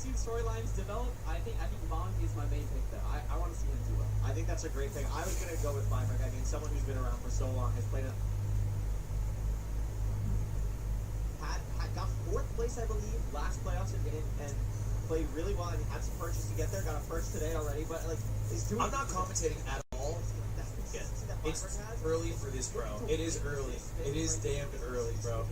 see the storylines develop, I think Mongi is my main pick there. I want to see him do well. I think that's a great pick. I was going to go with Feinberg. I mean, someone who's been around for so long, has played got 4th place, I believe, last playoffs and played really well. I mean, had some purchase to get there. Got a first today already, but like, I'm not commentating at all. It's early for this, bro. It is early. It is damn early, bro.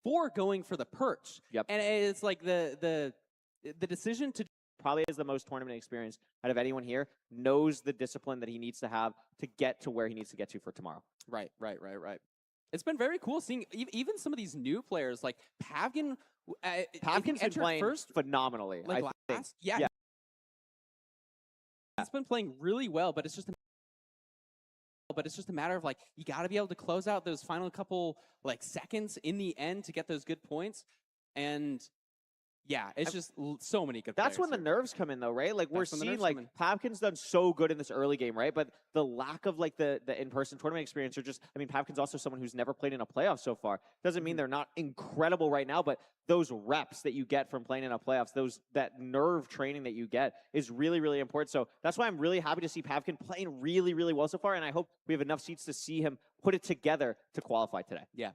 For going for the perch. Yep. And it's like the decision to probably has the most tournament experience out of anyone here, knows the discipline that he needs to have to get to where he needs to get to for tomorrow. Right. It's been very cool seeing even some of these new players like Pavkin. Pavkin's been playing phenomenally. Like I think. Yeah. It's been playing really well, but it's just a matter of like you got to be able to close out those final couple like seconds in the end to get those good points. And yeah, it's just so many good That's players when the here. nerves come in, though, right? Like, we're That's when the seeing, nerves like, come Pavkin's done so good in this early game, right? But the lack of, like, the in-person tournament experience are just, I mean, Pavkin's also someone who's never played in a playoff so far. Doesn't mean they're not incredible right now, but those reps that you get from playing in a playoffs, that nerve training that you get is really, really important. So that's why I'm really happy to see Pavkin playing really, really well so far, and I hope we have enough seats to see him put it together to qualify today. Yeah.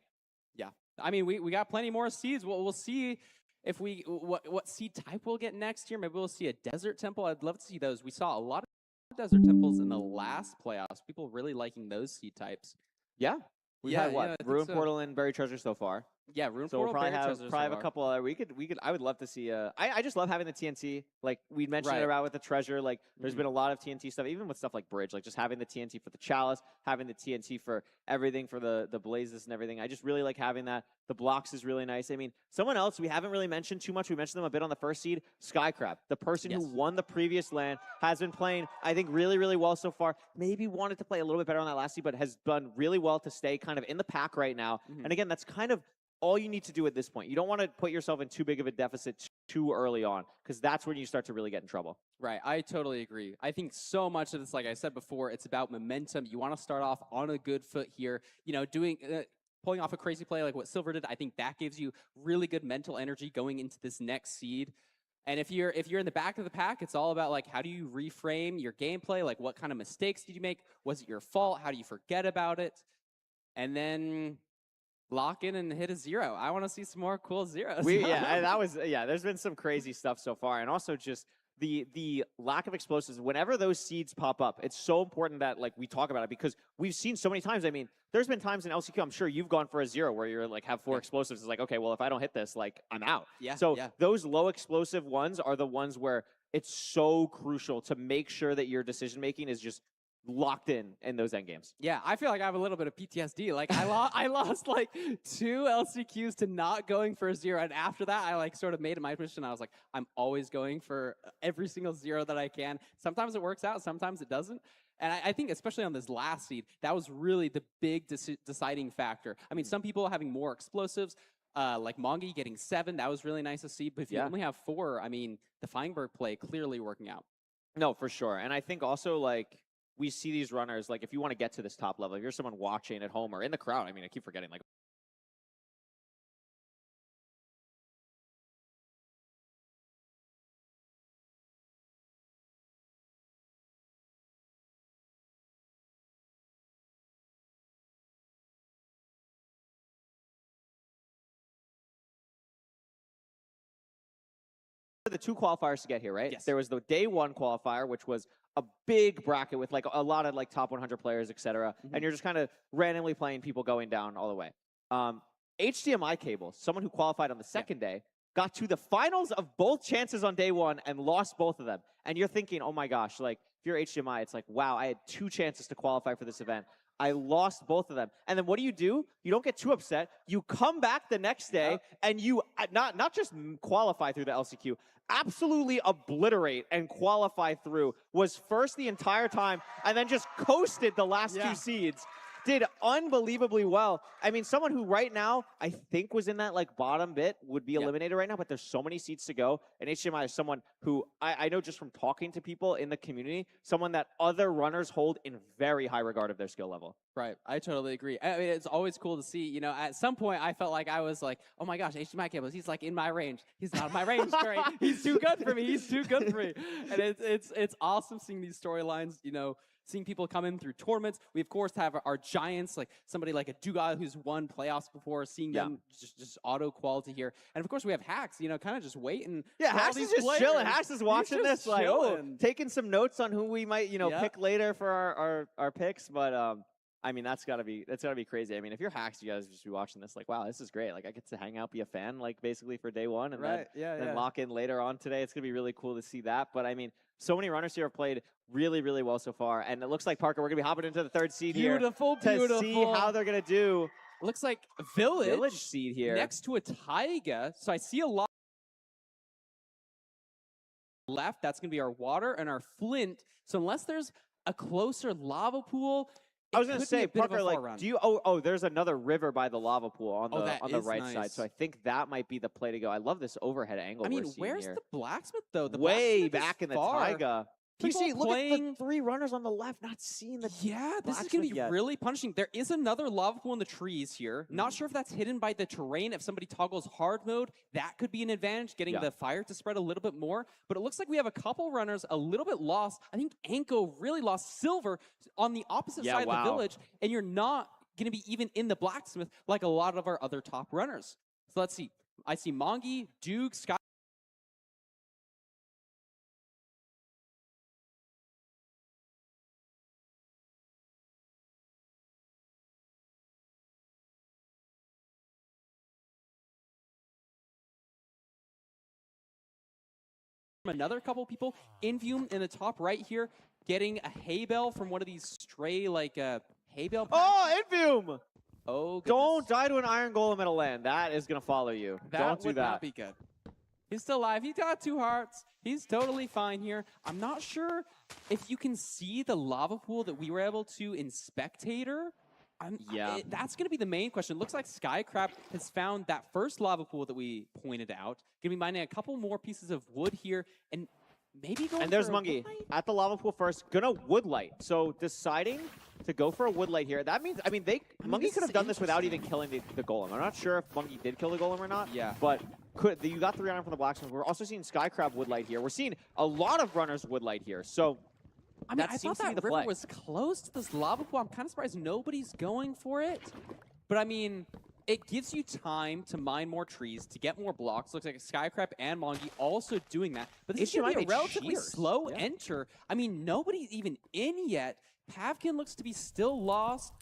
I mean, we got plenty more seeds. We'll see if what seed type we'll get next year. Maybe we'll see a desert temple. I'd love to see those. We saw a lot of desert temples in the last playoffs. People really liking those seed types. Yeah. We've had what? I Ruin think so. Portal and Buried Treasure so far. Yeah, Ruin So we'll Portal, probably Buried have Treasure so a far. couple other. We could. I would love to see. I just love having the TNT. Like we mentioned Right. it about with the treasure. Like there's been a lot of TNT stuff, even with stuff like Bridge. Like just having the TNT for the chalice, having the TNT for everything for the blazes and everything. I just really like having that. The blocks is really nice. I mean, someone else we haven't really mentioned too much. We mentioned them a bit on the first seed. Skycrab, the person who won the previous LAN, has been playing, I think, really, really well so far. Maybe wanted to play a little bit better on that last seed, but has done really well to stay kind of in the pack right now. And again, that's kind of all you need to do at this point. You don't want to put yourself in too big of a deficit too early on, because that's when you start to really get in trouble. Right. I totally agree. I think so much of this, like I said before, it's about momentum. You want to start off on a good foot here. You know, pulling off a crazy play like what Silver did. I think that gives you really good mental energy going into this next seed. And if you're in the back of the pack, it's all about like how do you reframe your gameplay? Like what kind of mistakes did you make? Was it your fault? How do you forget about it? And then lock in and hit a 0. I want to see some more cool zeros. There's been some crazy stuff so far, and also just the lack of explosives. Whenever those seeds pop up, it's so important that like we talk about it, because we've seen so many times. I mean, there's been times in LCQ, I'm sure you've gone for a 0 where you're like have 4 explosives. It's like, okay, well if I don't hit this, like I'm out. Those low explosive ones are the ones where it's so crucial to make sure that your decision making is just locked in those end games. Yeah, I feel like I have a little bit of PTSD. Like I lost like 2 LCQs to not going for a 0, and after that I like sort of made it my position. I was like, I'm always going for every single 0 that I can. Sometimes it works out, sometimes it doesn't. And I think especially on this last seed, that was really the big deciding factor. I mean, some people having more explosives, like Mongi getting 7, that was really nice to see. But if you only have 4, I mean, the Feinberg play clearly working out. No, for sure. And I think also like we see these runners, like if you want to get to this top level, if you're someone watching at home or in the crowd, I mean, I keep forgetting, like the 2 qualifiers to get here, right? Yes. There was the day 1 qualifier, which was a big bracket with like a lot of like top 100 players, etc. And you're just kind of randomly playing people going down all the way. HDMI cable, someone who qualified on the second day, got to the finals of both chances on day 1 and lost both of them. And you're thinking, oh my gosh, like if you're HDMI, it's like, wow, I had 2 chances to qualify for this event. I lost both of them. And then what do? You don't get too upset. You come back the next day and you not just qualify through the LCQ, absolutely obliterate and qualify through. Was first the entire time and then just coasted the last 2 seeds. Did unbelievably well. I mean, someone who right now I think was in that like bottom bit would be eliminated right now, but there's so many seats to go. And HDMI is someone who I know just from talking to people in the community, someone that other runners hold in very high regard of their skill level. Right, I totally agree. I mean, it's always cool to see, you know, at some point I felt like I was like, oh my gosh, HDMI cables, he's like in my range. He's not in my range, Trey. He's too good for me. He's too good for me. And it's awesome seeing these storylines, you know, seeing people come in through tournaments. We, of course, have our giants, like somebody like a Duga who's won playoffs before, seeing them just auto quality here. And, of course, we have Hacks, you know, kind of just waiting. Yeah, Hacks is just chilling. Hacks is watching this like, oh, taking some notes on who we might, you know, pick later for our picks. But, I mean, that's gotta be crazy. I mean, if you're Hacks, you guys just be watching this like, wow, this is great. Like, I get to hang out, be a fan, like, basically for day one, and then lock in later on today. It's gonna be really cool to see that. But I mean, so many runners here have played really, really well so far, and it looks like, Parker, we're gonna be hopping into the 3rd seed here to see how they're gonna do. Looks like Village seed here next to a Taiga. So I see a lot left. That's gonna be our water and our flint. So unless there's a closer lava pool. I was going to say, Parker, like, do you, there's another river by the lava pool on the right side. So I think that might be the play to go. I love this overhead angle. I mean, where's the blacksmith, though? The way back in the taiga. People see, look at the 3 runners on the left, not seeing the this is going to be really punishing. There is another lava pool in the trees here. Not sure if that's hidden by the terrain. If somebody toggles hard mode, that could be an advantage, getting the fire to spread a little bit more. But it looks like we have a couple runners a little bit lost. I think Anko really lost Silver on the opposite side of the village, and you're not going to be even in the blacksmith like a lot of our other top runners. So let's see. I see Mongi, Duke, Sky. Another couple people. Infume in the top right here, getting a hay bale from one of these stray, like, hay bale packs. Oh, Infume! Oh, goodness. Don't die to an iron golem at a land. That is going to follow you. Don't do that. That would not be good. He's still alive. He's got 2 hearts. He's totally fine here. I'm not sure if you can see the lava pool that we were able to in Spectator. That's going to be the main question. It looks like Skycrab has found that first lava pool that we pointed out. Going to be mining a couple more pieces of wood here and maybe going. And there's Mungie at the lava pool first. Gonna woodlight. So deciding to go for a woodlight here. That means, Mungie could have done this without even killing the golem. I'm not sure if Mungie did kill the golem or not. Yeah. But you got 3 on from the blacksmith. We're also seeing Skycrab woodlight here. We're seeing a lot of runners woodlight here. So. I mean, I thought that river was close to this lava pool. I'm kind of surprised nobody's going for it. But I mean, it gives you time to mine more trees, to get more blocks. Looks like Skycrab and Mongi also doing that. But this is going to be a relatively slow enter. I mean, nobody's even in yet. Pavkin looks to be still lost.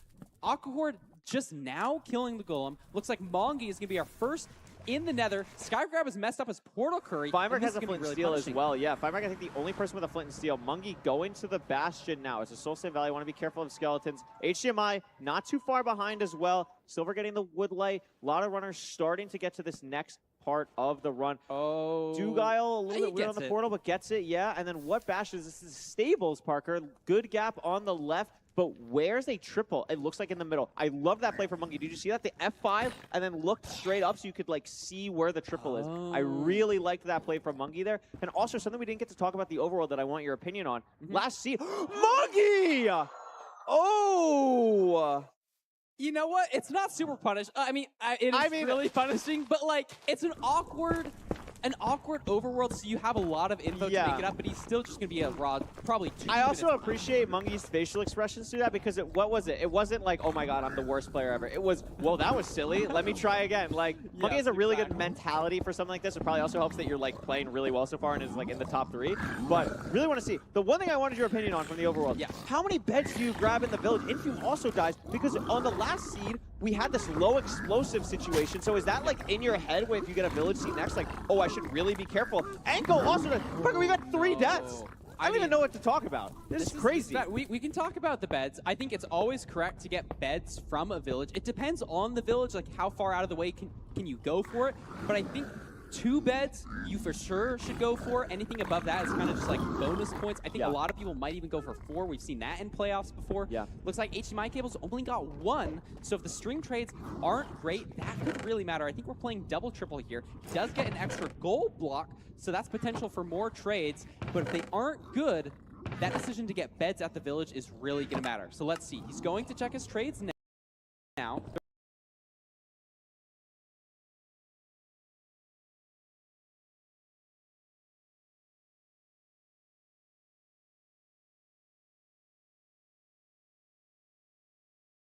Aquahorde just now killing the golem. Looks like Mongi is going to be our first in the nether. Skygrab has messed up his portal curry. Fineberg has a flint and steel as well. Yeah, Fineberg, I think the only person with a flint and steel. Mungie going to the bastion now. It's a Soul Save Valley. Want to be careful of skeletons. HDMI not too far behind as well. Silver getting the woodlight. A lot of runners starting to get to this next part of the run. Oh. Dugile a little bit weird on the portal, but gets it. Yeah, and then what bashes? This is Stables, Parker. Good gap on the left. But where's a triple? It looks like in the middle. I love that play from Mungie. Did you see that? The F5 and then looked straight up so you could like see where the triple is. I really liked that play from Mungie there. And also something we didn't get to talk about the overworld that I want your opinion on. Last seed, Mungie! Oh! You know what? It's not super punished. I mean, it is really punishing, but like, it's an awkward overworld, so you have a lot of info to make it up, but he's still just going to be a raw, probably 2 I also appreciate Mungie's facial expressions through that, because what was it? It wasn't like, oh my god, I'm the worst player ever. It was, well, that was silly. Let me try again. Like, Mungie has a really good mentality for something like this. It probably also helps that you're like playing really well so far and is like in the top 3. But really want to see. The one thing I wanted your opinion on from the overworld. How many beds do you grab in the village? Infume also dies, because on the last seed, we had this low explosive situation. So is that like in your head when if you get a village seed next, like, oh, I should really be careful? Anko also, we got 3 deaths. I don't even know what to talk about. This is crazy. We can talk about the beds. I think it's always correct to get beds from a village. It depends on the village, like how far out of the way can you go for it. But I think 2 beds you for sure should go for. Anything above that is kind of just like bonus points. I think a lot of people might even go for 4. We've seen that in playoffs before. Yeah. Looks like HDMI cables only got 1. So if the string trades aren't great, that could really matter. I think we're playing double triple here. He does get an extra goal block, so that's potential for more trades. But if they aren't good, that decision to get beds at the village is really going to matter. So let's see. He's going to check his trades now.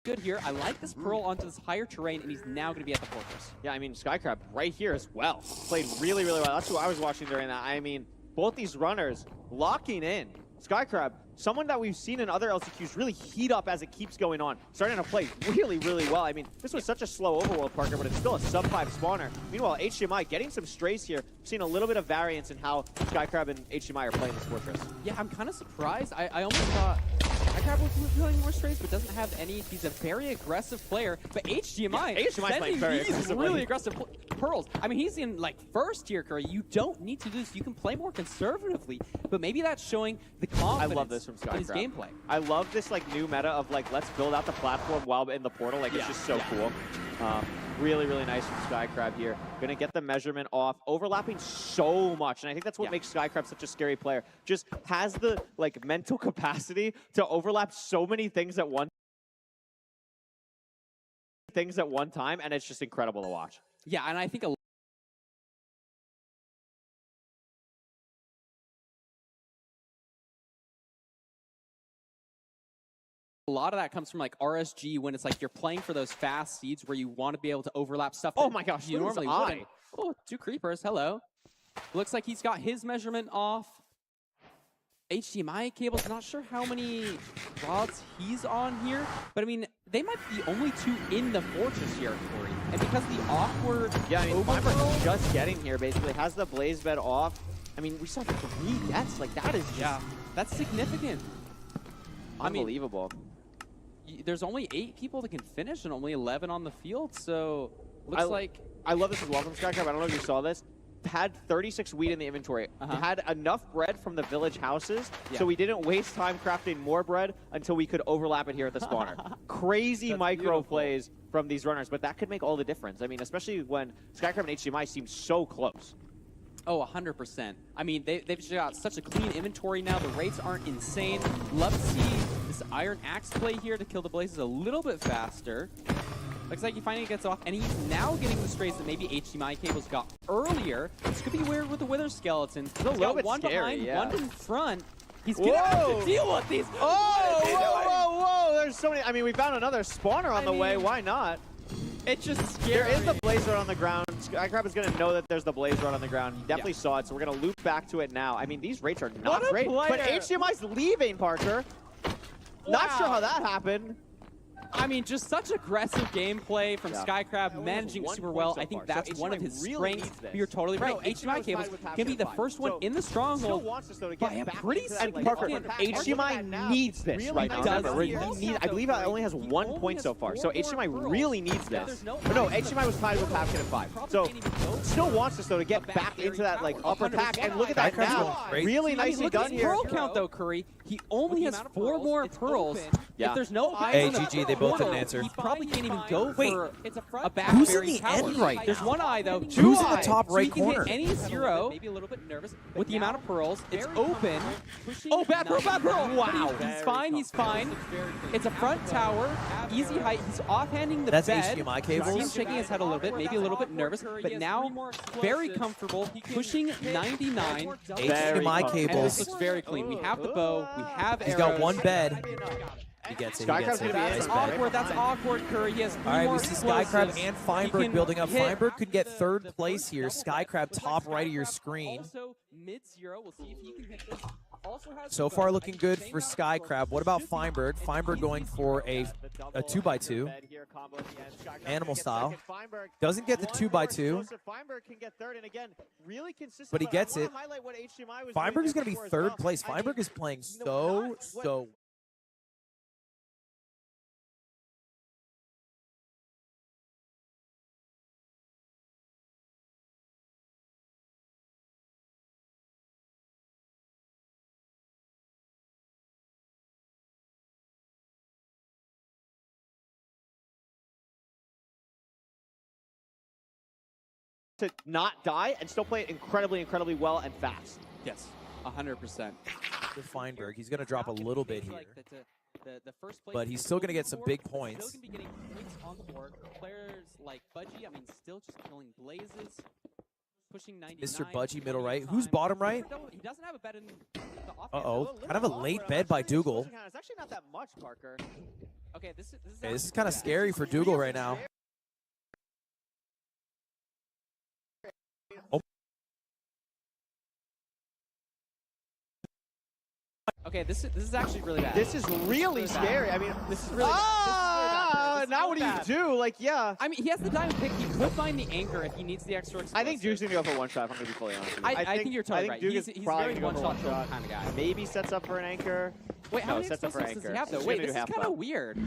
Good here. I like this Pearl onto this higher terrain, and he's now going to be at the fortress. Yeah, I mean, Skycrab right here as well. Played really, really well. That's who I was watching during that. I mean, both these runners locking in. Skycrab, someone that we've seen in other LCQs really heat up as it keeps going on. Starting to play really, really well. I mean, this was such a slow overworld, Parker, but it's still a sub-5 spawner. Meanwhile, HDMI getting some strays here. We've seen a little bit of variance in how Skycrab and HDMI are playing this fortress. Yeah, I'm kind of surprised. I almost thought Skycrab was playing more strays, but doesn't have any. He's a very aggressive player. But HDMI, HDMI's playing very aggressively. really aggressive pearls. I mean, he's in like first tier, Curry. You don't need to do this. You can play more conservatively, but maybe that's showing the confidence I love this from Skycrab. in his gameplay. I love this like new meta of like, let's build out the platform while in the portal. Like, it's just so cool. Really, really nice from Skycrab here. Gonna get the measurement off, overlapping so much, and I think that's what makes Skycrab such a scary player. Just has the like mental capacity to overlap so many things at one time, and it's just incredible to watch. Yeah, and I think a lot of that comes from like RSG when it's like you're playing for those fast seeds where you want to be able to overlap stuff. Oh my gosh, you normally wouldn't. Oh, 2 creepers. Hello. Looks like he's got his measurement off. HDMI cables. Not sure how many rods he's on here, but I mean they might be the only 2 in the fortress here, Corey. And because of the awkward Fiber just getting here basically has the blaze bed off. I mean, we saw 3 deaths. Like that is just that's significant. unbelievable. There's only 8 people that can finish and only 11 on the field, so looks like... I love this as well from Skycrab. I don't know if you saw this. Had 36 wheat in the inventory. Had enough bread from the village houses, so we didn't waste time crafting more bread until we could overlap it here at the spawner. Crazy micro plays from these runners, but that could make all the difference. I mean, especially when Skycrab and HDMI seem so close. Oh, 100%. I mean, they've just got such a clean inventory now. The rates aren't insane. Love to see this Iron Axe play here to kill the blazes a little bit faster. Looks like he finally gets off, and he's now getting the strays that maybe HDMI cables got earlier. This could be weird with the Wither Skeleton. He's a little bit one scary, behind, one in front. He's gonna have to deal with these. Oh, whoa. There's so many. I mean, we found another spawner on the way. Why not? It's just scary. There is the blaze rod on the ground. Skycrab is going to know that there's the blaze rod on the ground. He definitely saw it, so we're going to loop back to it now. I mean, these rates are not great. But HDMI's leaving, Parker. Not sure how that happened. I mean, just such aggressive gameplay from Skycrab, managing super well. I think that's one of his strengths. You're totally right. HDMI cables can be the first one in the stronghold. By a pretty and Parker, HDMI needs this right now. I believe it only has 1 point so far, so HDMI really needs this. But no, HDMI was tied with Papkin at 5. So still wants this though to get back into that like upper pack. And look at that now. Really nicely done here. Pearl count though, Curry. He only has 4 more pearls. If there's no eyes on the GG, they both didn't answer. He probably can't even go for a back. Who's in the end right now? There's 1 eye though. Who's in the top right so he can corner? hit any 0. Maybe a little bit nervous with the amount of pearls. It's open. Oh, bad pearl, bad pearl. Wow. He's fine. He's fine. It's a front tower. Easy height. He's offhanding the bed. That's HDMI cables. He's shaking his head a little bit, maybe a little bit nervous, but now very comfortable, pushing 99. HDMI cables. And this looks very clean. We have the bow. We have arrows. He's got 1 bed. He gets it. That's awkward. That's awkward, Curry. He has 3 All right, more we see explosives. Skycrab and Feinberg building up. Feinberg could get 3rd place here. Skycrab top right of your screen. mid-0. We'll see if he can hit this. Also has So the far gun. looking I think good same for amount of Sky growth. Crab. What This about should be Feinberg? an Feinberg going easy for zero. a 2x2. Animal style. Doesn't get the 2x2. Feinberg can get third, and again, really consistent. But he gets I it. wanna highlight what HDMI was Feinberg doing is going to be before as third well. place. I mean, Feinberg is playing you know, not what- so. to not die and still play it incredibly, incredibly well and fast. Yes, 100%. To Feinberg. He's going to drop a little bit here. The first place But he's still gonna get some big points. Still gonna be getting points on the board. Players like Budgie, I mean, still just killing blazes, pushing 99. Mr. Budgie, middle 20 right. time. Who's bottom right? He doesn't have a bet in the offense. Uh-oh. Kind of a late bed by Dougal. It's actually not that much, Parker. Okay, this is Okay, this is kind of scary for Dougal right now. Okay, this is actually really bad. This is really scary. I mean, This is really bad. This is now really what do you do? Like, yeah. I mean, he has the diamond pick. He could find the anchor if he needs the extra explosive. I think Duke's gonna go for one shot. If I'm gonna be fully honest with you. I think you're totally I right. think Duke He's is probably very gonna go for one-shot one shot. kind of guy. Maybe sets up for an anchor. Wait, how No, many sets up for explosives does he anchor. have, though? He's Wait, gonna this do is half kind of buff. weird.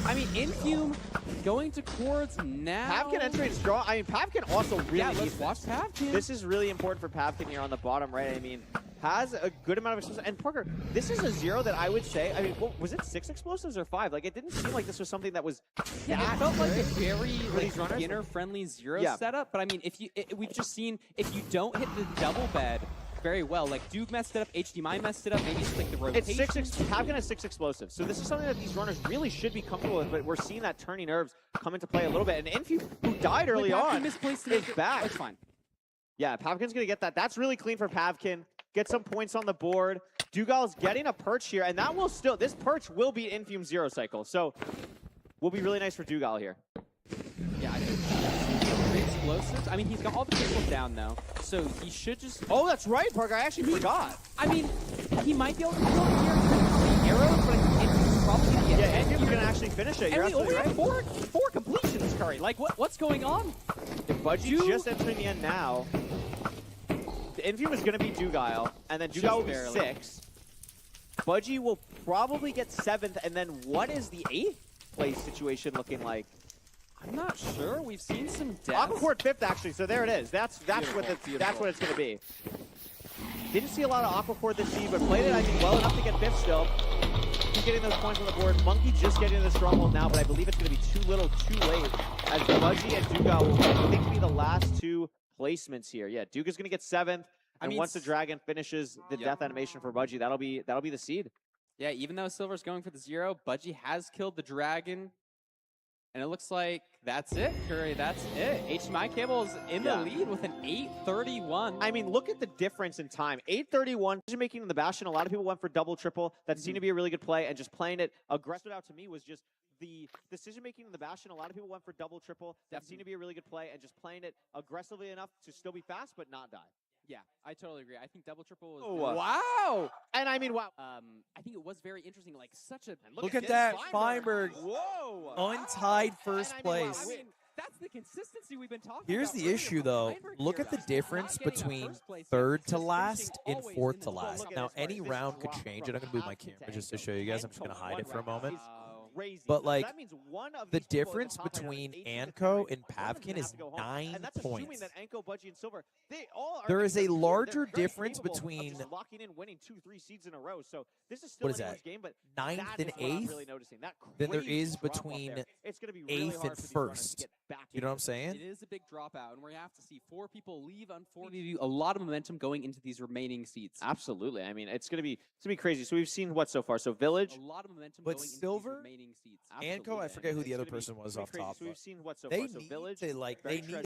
I mean, Infume going to Quartz now. Pavkin entering strong. I mean, Pavkin also really Yeah, needs let's watch Pavkin. This is really important for Pavkin here on the bottom right. I mean, has a good amount of explosives. And Parker, this is a zero that I would say, I mean, what, was it 6 explosives or 5? Like, it didn't seem like this was something that was Yeah, that it felt like a good very for like, these runners. beginner-friendly zero Yeah. setup. But I mean, if you, we've just seen if you don't hit the double bed very well, like Duke messed it up, HDMI messed it up. Maybe it's like the rotation. It's 6. Pavkin has 6 explosives. So this is something that these runners really should be comfortable with. But we're seeing that turning nerves come into play a little bit. And Infu, who died early Wait, Pavkin on, misplaced is it. back. It's fine. Yeah, Pavkin's going to get that. That's really clean for Pavkin. Get some points on the board. Dougal's getting a perch here, and that will still, this perch will beat Infume zero cycle. So will be really nice for Dougal here. Yeah, I think explosives. I mean, he's got all the crystals down though, so he should just. Oh, that's right, Parker. I actually forgot. I mean, he might be able to kill it here with the arrows, but it's probably gonna get Yeah, dead Infume's here. going to actually finish it. And You're we only absolutely right. have four completions, Curry. Like, what's going on? Budgie just entering the end now. The Infume is going to be Dougal, and then Dougal will be barely. 6. Budgie will probably get 7th, and then what is the 8th place situation looking like? I'm not sure. We've seen some deaths. Aquacourt 5th, actually, so there it is. That's what it's going to be. Didn't see a lot of Aquacourt this season, but played it, I think, well enough to get 5th still. He's getting those points on the board. Monkey just getting to the stronghold now, but I believe it's going to be too little, too late, as Budgie and Dougal will, I think, be the last 2 placements here. Yeah, Duke is going to get 7th, and once the Dragon finishes the death animation for Budgie, that'll be the seed. Yeah, even though Silver's going for the 0, Budgie has killed the dragon. And it looks like that's it, Curry. That's it. HDMI Cable is in the lead with an 8:31. I mean, look at the difference in time. 8:31. Decision making in the Bastion. A lot of people went for double, triple. That seemed to be a really good play, and just playing it aggressive out to me was just the decision making in the Bastion. A lot of people went for double, triple. That seemed to be a really good play, and just playing it aggressively enough to still be fast but not die. Yeah, I totally agree. I think double triple was. Oh, wow. And I mean, wow. I think it was very interesting. Like such a. Look at that. Feinberg. Whoa. Untied first And I mean, wow, place. I mean, that's the consistency we've been talking Here's about. the issue, though. Look at the difference between third to last and fourth to last. Now, any round could change, and I'm going to move my camera just to show you guys. I'm just going to hide it for a moment. Crazy. But, like, that means one of the these people at difference top right now between is 18 Anko to and 3. One of them Pavkin has is to go home. 9 And that's assuming points. that Anko, Budgie, and Silver, they all are There is a they're larger very difference capable of between- just locking in, winning 2-3 seeds in a row. So this is still What is anyone's that? game, but Ninth that and is what I'm eighth really noticing. That than there crazy is drop off between there. It's going to be really 8th hard and for these runners to 1st. get back You know what I'm into saying? It is a big dropout, and we're gonna have to see 4 people leave. Unfortunately, a lot of momentum going into these remaining seats. Absolutely. I mean, it's gonna be crazy. So we've seen what so far? So Village, A lot of momentum But going into Silver, these remaining seats. Anko, I Absolutely. forget who the It's other gonna be- person was it's gonna off be crazy. top. So we've seen what so They far? So need Village, to, like, very they need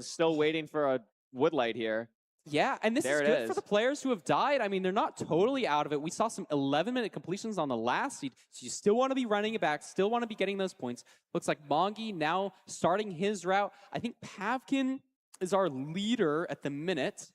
still waiting for a woodlight here. Yeah, and this There is it good for is. the players who have died. I mean, they're not totally out of it. We saw some 11-minute completions on the last seed, so you still want to be running it back, still want to be getting those points. Looks like Mongi now starting his route. I think Pavkin is our leader at the minute.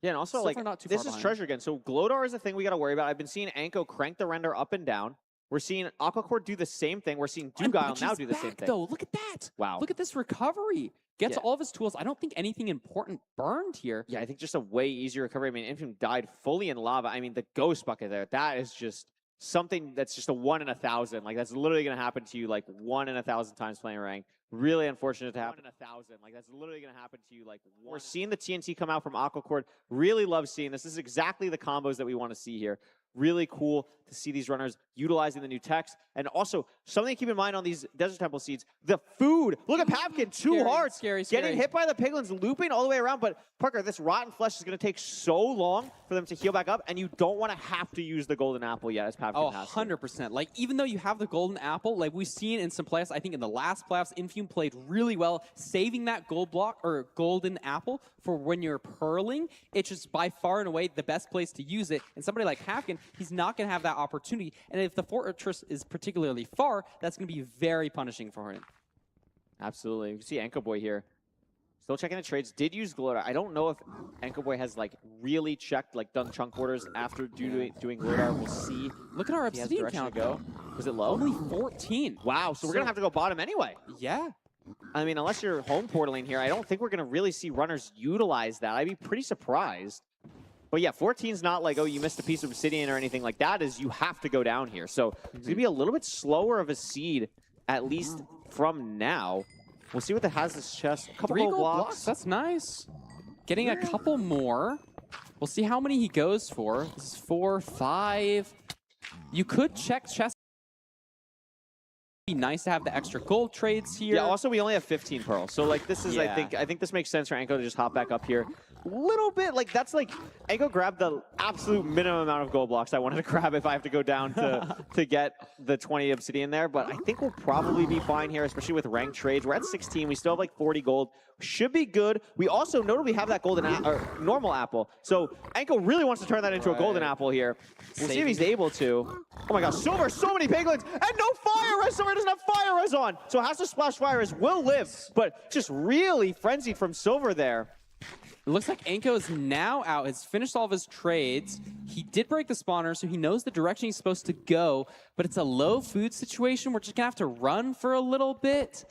Yeah, and also, So like, far not too this far is behind. treasure again. So Glodar is a thing we got to worry about. I've been seeing Anko crank the render up and down. We're seeing Aquacore do the same thing. We're seeing And Dugile now Budgie's do the same back, thing. though. Look at that. Wow. Look at this recovery. Gets Yeah. all of his tools. I don't think anything important burned here. Yeah, I think just a way easier recovery. I mean, Infam died fully in lava. I mean, the ghost bucket there, that is just something that's just a 1 in 1,000. Like, that's literally going to happen to you like 1 in 1,000 times playing rank. Really unfortunate to happen. 1 in 1,000. Like, that's literally going to happen to you like We're seeing the TNT come out from Aquacord. Really love seeing this. This is exactly the combos that we want to see here. Really cool to see these runners utilizing the new techs. And also, something to keep in mind on these Desert Temple seeds, the food. Look at Pavkin, 2 Scary, hearts. scary. Getting hit by the piglins, looping all the way around. But Parker, this rotten flesh is going to take so long for them to heal back up, and you don't want to have to use the golden apple yet, as Pavkin Oh, has to. 100%. Like, even though you have the golden apple, like we've seen in some playoffs, I think in the last playoffs, Infume played really well, saving that gold block or golden apple for when you're purling. It's just by far and away the best place to use it. And somebody like Pavkin, he's not going to have that opportunity. And if the fortress is particularly far, that's going to be very punishing for him. Absolutely. You can see Anko Boy here. Still checking the trades. Did use Glodar. I don't know if Anko Boy has like really checked, like done chunk orders after doing Glodar. We'll see. Look at our If he has obsidian direction count, to go. though. Was it low? Only 14. Wow. So we're going to have to go bottom anyway. Yeah. I mean, unless you're home portaling here, I don't think we're going to really see runners utilize that. I'd be pretty surprised. But yeah, 14's not like, oh, you missed a piece of obsidian or anything like that. Is you have to go down here. So it's going to be a little bit slower of a seed, at least from now. We'll see what that has this chest. A couple 3 gold gold blocks. blocks. That's nice. Getting a couple more. We'll see how many he goes for. This is 4, 5. You could check chest. Be nice to have the extra gold trades here. Yeah, also we only have 15 pearls. So like this is Yeah. I think this makes sense for Anko to just hop back up here. Little bit like that's like Anko grabbed the absolute minimum amount of gold blocks I wanted to grab if I have to go down to get the 20 obsidian there, but I think we'll probably be fine here, especially with ranked trades. We're at 16. We still have like 40 gold. Should be good. We also notably have that golden or normal apple. So Anko really wants to turn that into a golden apple here. We'll see if he's able to. Oh my gosh, Silver, so many piglins, and no fire res. Silver doesn't have fire res on, so has to splash fire res, will live, but just really frenzied from Silver there. It looks like Anko is now out, has finished all of his trades. He did break the spawner, so he knows the direction he's supposed to go, but it's a low food situation. We're just gonna have to run for a little bit.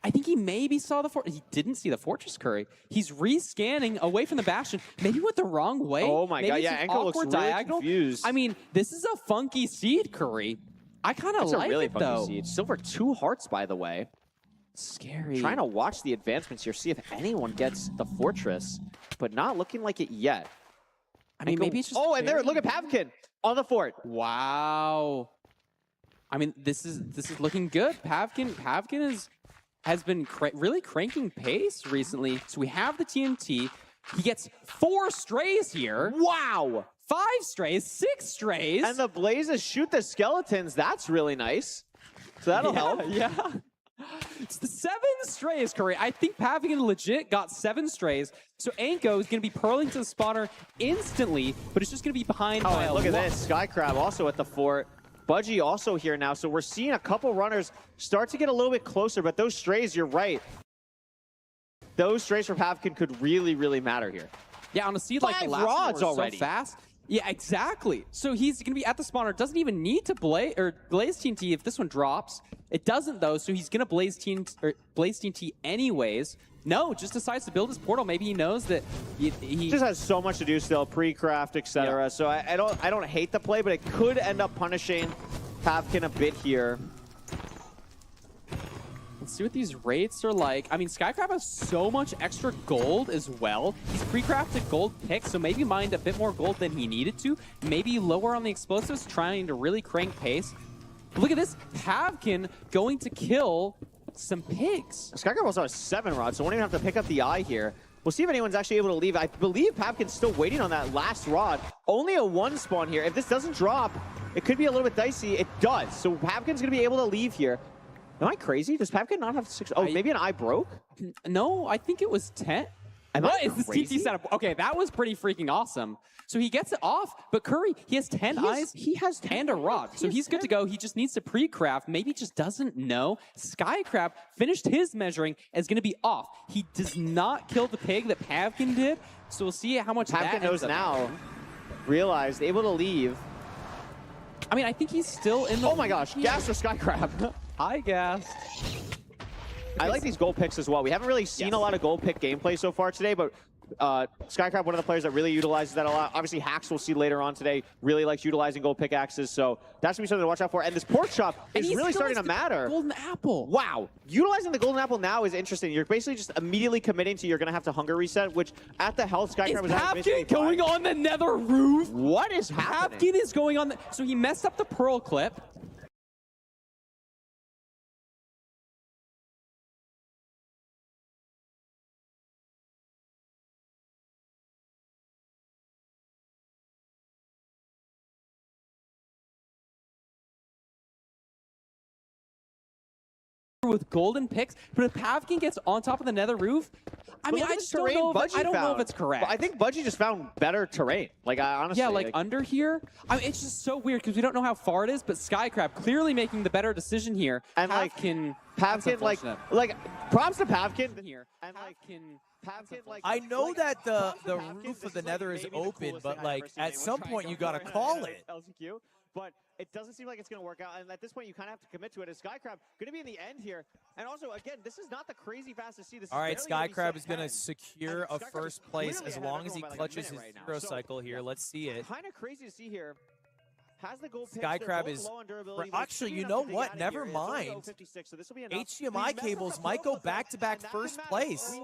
I think he maybe saw the he didn't see the fortress curry. He's rescanning away from the bastion, maybe went the wrong way. Oh my Maybe god, it's yeah, an Anko looks awkward really diagonal. confused. I mean, this is a funky seed curry. I kind of It's like a really it, funky though. siege. Silver 2 hearts, by the way. Scary. Trying to watch the advancements here, see if anyone gets the fortress, but not looking like it yet. I mean, maybe it's just. Oh, and there, very- look at Pavkin on the fort. Wow. I mean, this is looking good. Pavkin has been really cranking pace recently. So we have the TNT. He gets 4 strays here. Wow. 5 strays, 6 strays. And the blazes shoot the skeletons. That's really nice. So that'll help. Yeah. It's the 7 strays, Curry. I think Pavkin legit got 7 strays. So Anko is going to be purling to the spawner instantly, but it's just going to be behind by and a look at lot. this. Sky Crab also at the fort. Budgie also here now. So we're seeing a couple runners start to get a little bit closer, but those strays, you're right. Those strays for Pavkin could really, really matter here. Yeah, on a seed like the 5 last one, rods we're already. so fast. Yeah, exactly. So he's going to be at the spawner. Doesn't even need to blaze TNT if this one drops. It doesn't though, so he's going to blaze TNT anyways. No, just decides to build his portal. Maybe he knows that he Just has so much to do still, pre-craft, etc. Yeah. So I don't hate the play, but it could end up punishing Pavkin a bit here. Let's see what these rates are like. I mean, Skycrab has so much extra gold as well. He's pre-crafted gold picks, so maybe mined a bit more gold than he needed to. Maybe lower on the explosives, trying to really crank pace. Look at this. Pavkin going to kill some pigs. Skycrab also has 7 rods, so won't even have to pick up the eye here. We'll see if anyone's actually able to leave. I believe Pavkin's still waiting on that last rod. Only a 1 spawn here. If this doesn't drop, it could be a little bit dicey. It does. So Pavkin's going to be able to leave here. Am I crazy? Does Pavkin not have 6? Oh, maybe an eye broke? No, I think it was 10. What is this crazy? TT setup? Okay, that was pretty freaking awesome. So he gets it off, but Curry, he has 10 eyes. He has 10 and a rod. So he's good to go. He just needs to pre-craft. Maybe just doesn't know. Skycrab finished his measuring and is going to be off. He does not kill the pig that Pavkin did. So we'll see how much that Pavkin knows ends up now. Realized, able to leave. I mean, I think he's still in the... Oh my gosh, gas for Skycrab. Hi, Gas. I like these gold picks as well. We haven't really seen a lot of gold pick gameplay so far today, but Skycrab, one of the players that really utilizes that a lot. Obviously, Hacks we'll see later on today, really likes utilizing gold pickaxes, so that's going to be something to watch out for. And this pork chop is really starting to matter. Golden apple. Wow. Utilizing the golden apple now is interesting. You're basically just immediately committing to you're going to have to hunger reset, which at the health Skycrab was at Pavkin going on the nether roof? What is happening? Pavkin is going on the... So he messed up the pearl clip. With golden picks, but if Pavkin gets on top of the nether roof, I mean, I just don't know if it's correct. But I think Budgie just found better terrain. Like, I honestly... Yeah, like under here, I mean, it's just so weird because we don't know how far it is, but Skycrab clearly making the better decision here. And Pavkin, Pavkin, like, props to Pavkin. Here. And like, Pavkin, like... I know that the roof of the nether is open, but like at some point you gotta call it. LCQ, but it doesn't seem like it's going to work out. And at this point, you kind of have to commit to it. Is Skycrab going to be in the end here? And also, again, this is not the crazy fastest seed. All right, Skycrab is going to secure a first place as long as he clutches his zero cycle here. Let's see it. Kind of crazy to see here. Has the gold Skycrab is... Actually, you know what? Never mind. HDMI cables might go back-to-back first place.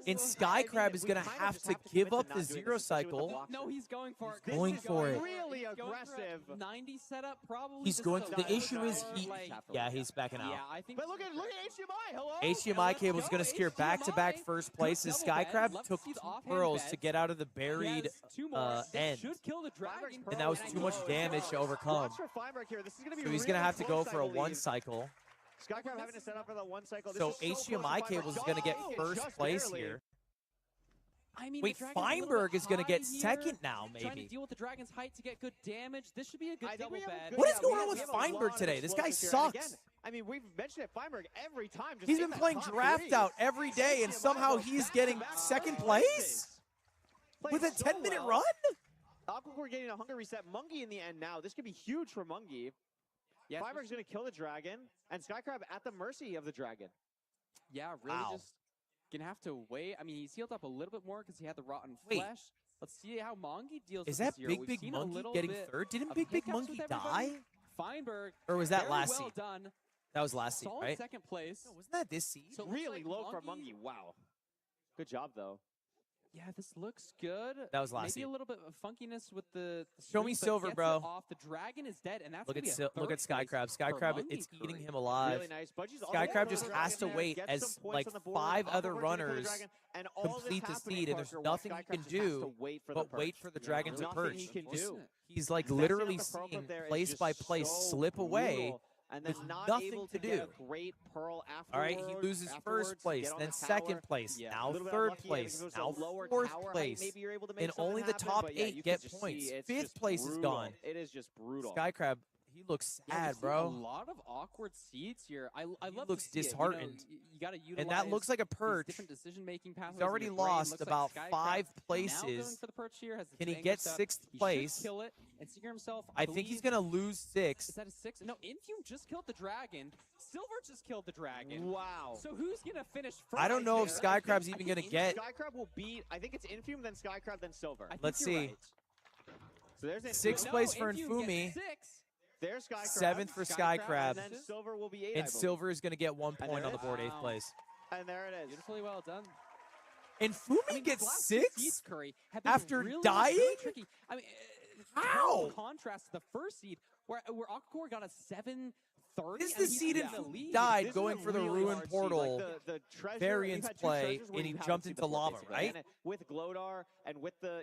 And Skycrab is going to have to give up the zero cycle. No, he's going for it. He's going for it. Really aggressive. 90 setup, probably. He's going to... The issue is he... Yeah, he's backing out. Yeah, I think. But look at HDMI. Hello. HDMI cable is going to secure back-to-back first place as Skycrab took 2 pearls to get out of the buried end. And that was too much damage to overcome. So he's going to have to go for a 1 cycle. Skycrab having to set up for the 1 cycle. So HDMI cables is going to get first place here. I mean, wait, Feinberg is going to get second now, maybe. Trying to deal with the dragon's height to get good damage. This should be a good double bed. What is going on with Feinberg today? This guy sucks. I mean, we've mentioned it, Feinberg, every time. He's been playing draft out every day, and somehow he's getting second place? With a 10-minute run? Aquacore getting a hunger reset. Mungie in the end now. This could be huge for Mungie. Yeah, Feinberg's going to kill the dragon, and Skycrab at the mercy of the dragon. Yeah, really just gonna have to wait. I mean, he's healed up a little bit more because he had the rotten flesh. Let's see how Mungie deals with this. Is that Big Mungie getting third? Didn't Big Mungie die? Feinberg. Or was that last well seed? Done. That was last seed, Solid right? second place. No, wasn't that this seed? So really low for Mungie. Wow. Good job, though. Yeah, this looks good. That was last Maybe seed. a little bit of funkiness with the Show me streak, but silver, gets bro. it off. The dragon is dead, and that's Look gonna at be a third Skycrab. place for Skycrab, Mungie it's eating Curry. him alive. Really nice. Skycrab just has to wait as like 5 other runners complete the seed, and there's nothing he can do but wait for the dragon to perch. He's like literally seeing place by place slip away. And then with not nothing able to get do. a great pearl afterwards. All right, he loses first place, then second place, now third place, now fourth place, and only the top 8 get points. 5th place is gone. It is just brutal. Skycrab, he looks sad, bro. A lot of awkward seeds here. I love looks to see disheartened. It. You gotta utilize And that looks like a perch. different decision-making pathways. He's already lost about 5 places. For the perch here, has Can he get 6th place? Kill it and secure himself. I think he's gonna lose 6. Is that a 6? No, Infume just killed the dragon. Silver just killed the dragon. Wow. So who's gonna finish first? I don't know if Skycrab's even gonna get. Skycrab will beat. I think it's Infume, then Skycrab, then Silver. Let's see. Right. So there's 6th place for Infumi. There's Skycrab. 7th for Skycrab. And then Silver will be 8. And Silver is gonna get 1 point on the board, 8th place. And there it is. Beautifully well done. And Fumi gets 6 Curry after really, dying? really tricky. I mean, how? Contrast to the first seed, where Aquacore got a 730. This is the seed in Fumi died going for the Ruin Portal variance play, and he jumped into lava, right? With Glodar and with the,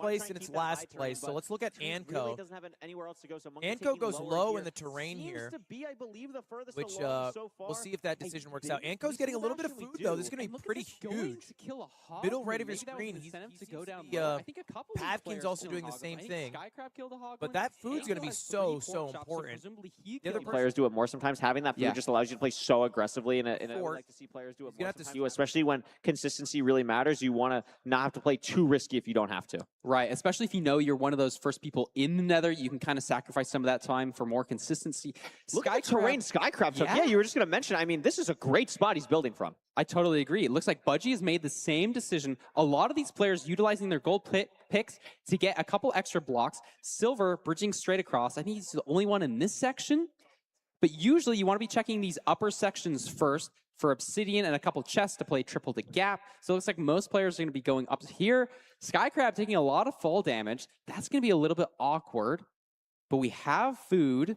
place and it's last place. So let's look at Anko. Anko goes low in the terrain here, which we'll see if that decision works out. Anko's getting a little bit of food, though. This is going to be pretty huge. Middle right of your screen, he's Pavkin's also doing the same thing. But that food's going to be so important. The other Players do a bit more sometimes. Having that food Yeah. just allows you to play so aggressively, and I would like to see players do it more sometimes too, especially when consistency really matters. You want to not have to play too risky if you don't have to. Right, especially if you know you're one of those first people in the Nether, you can kind of sacrifice some of that time for more consistency. Look at the terrain Skycrab took. Yeah, you were just going to mention. I mean, this is a great spot he's building from. I totally agree. It looks like Budgie has made the same decision. A lot of these players utilizing their gold picks to get a couple extra blocks. Silver bridging straight across. I think he's the only one in this section. But usually you want to be checking these upper sections first for obsidian and a couple chests to play triple the gap. So it looks like most players are going to be going up here. Skycrab taking a lot of fall damage. That's going to be a little bit awkward. But we have food.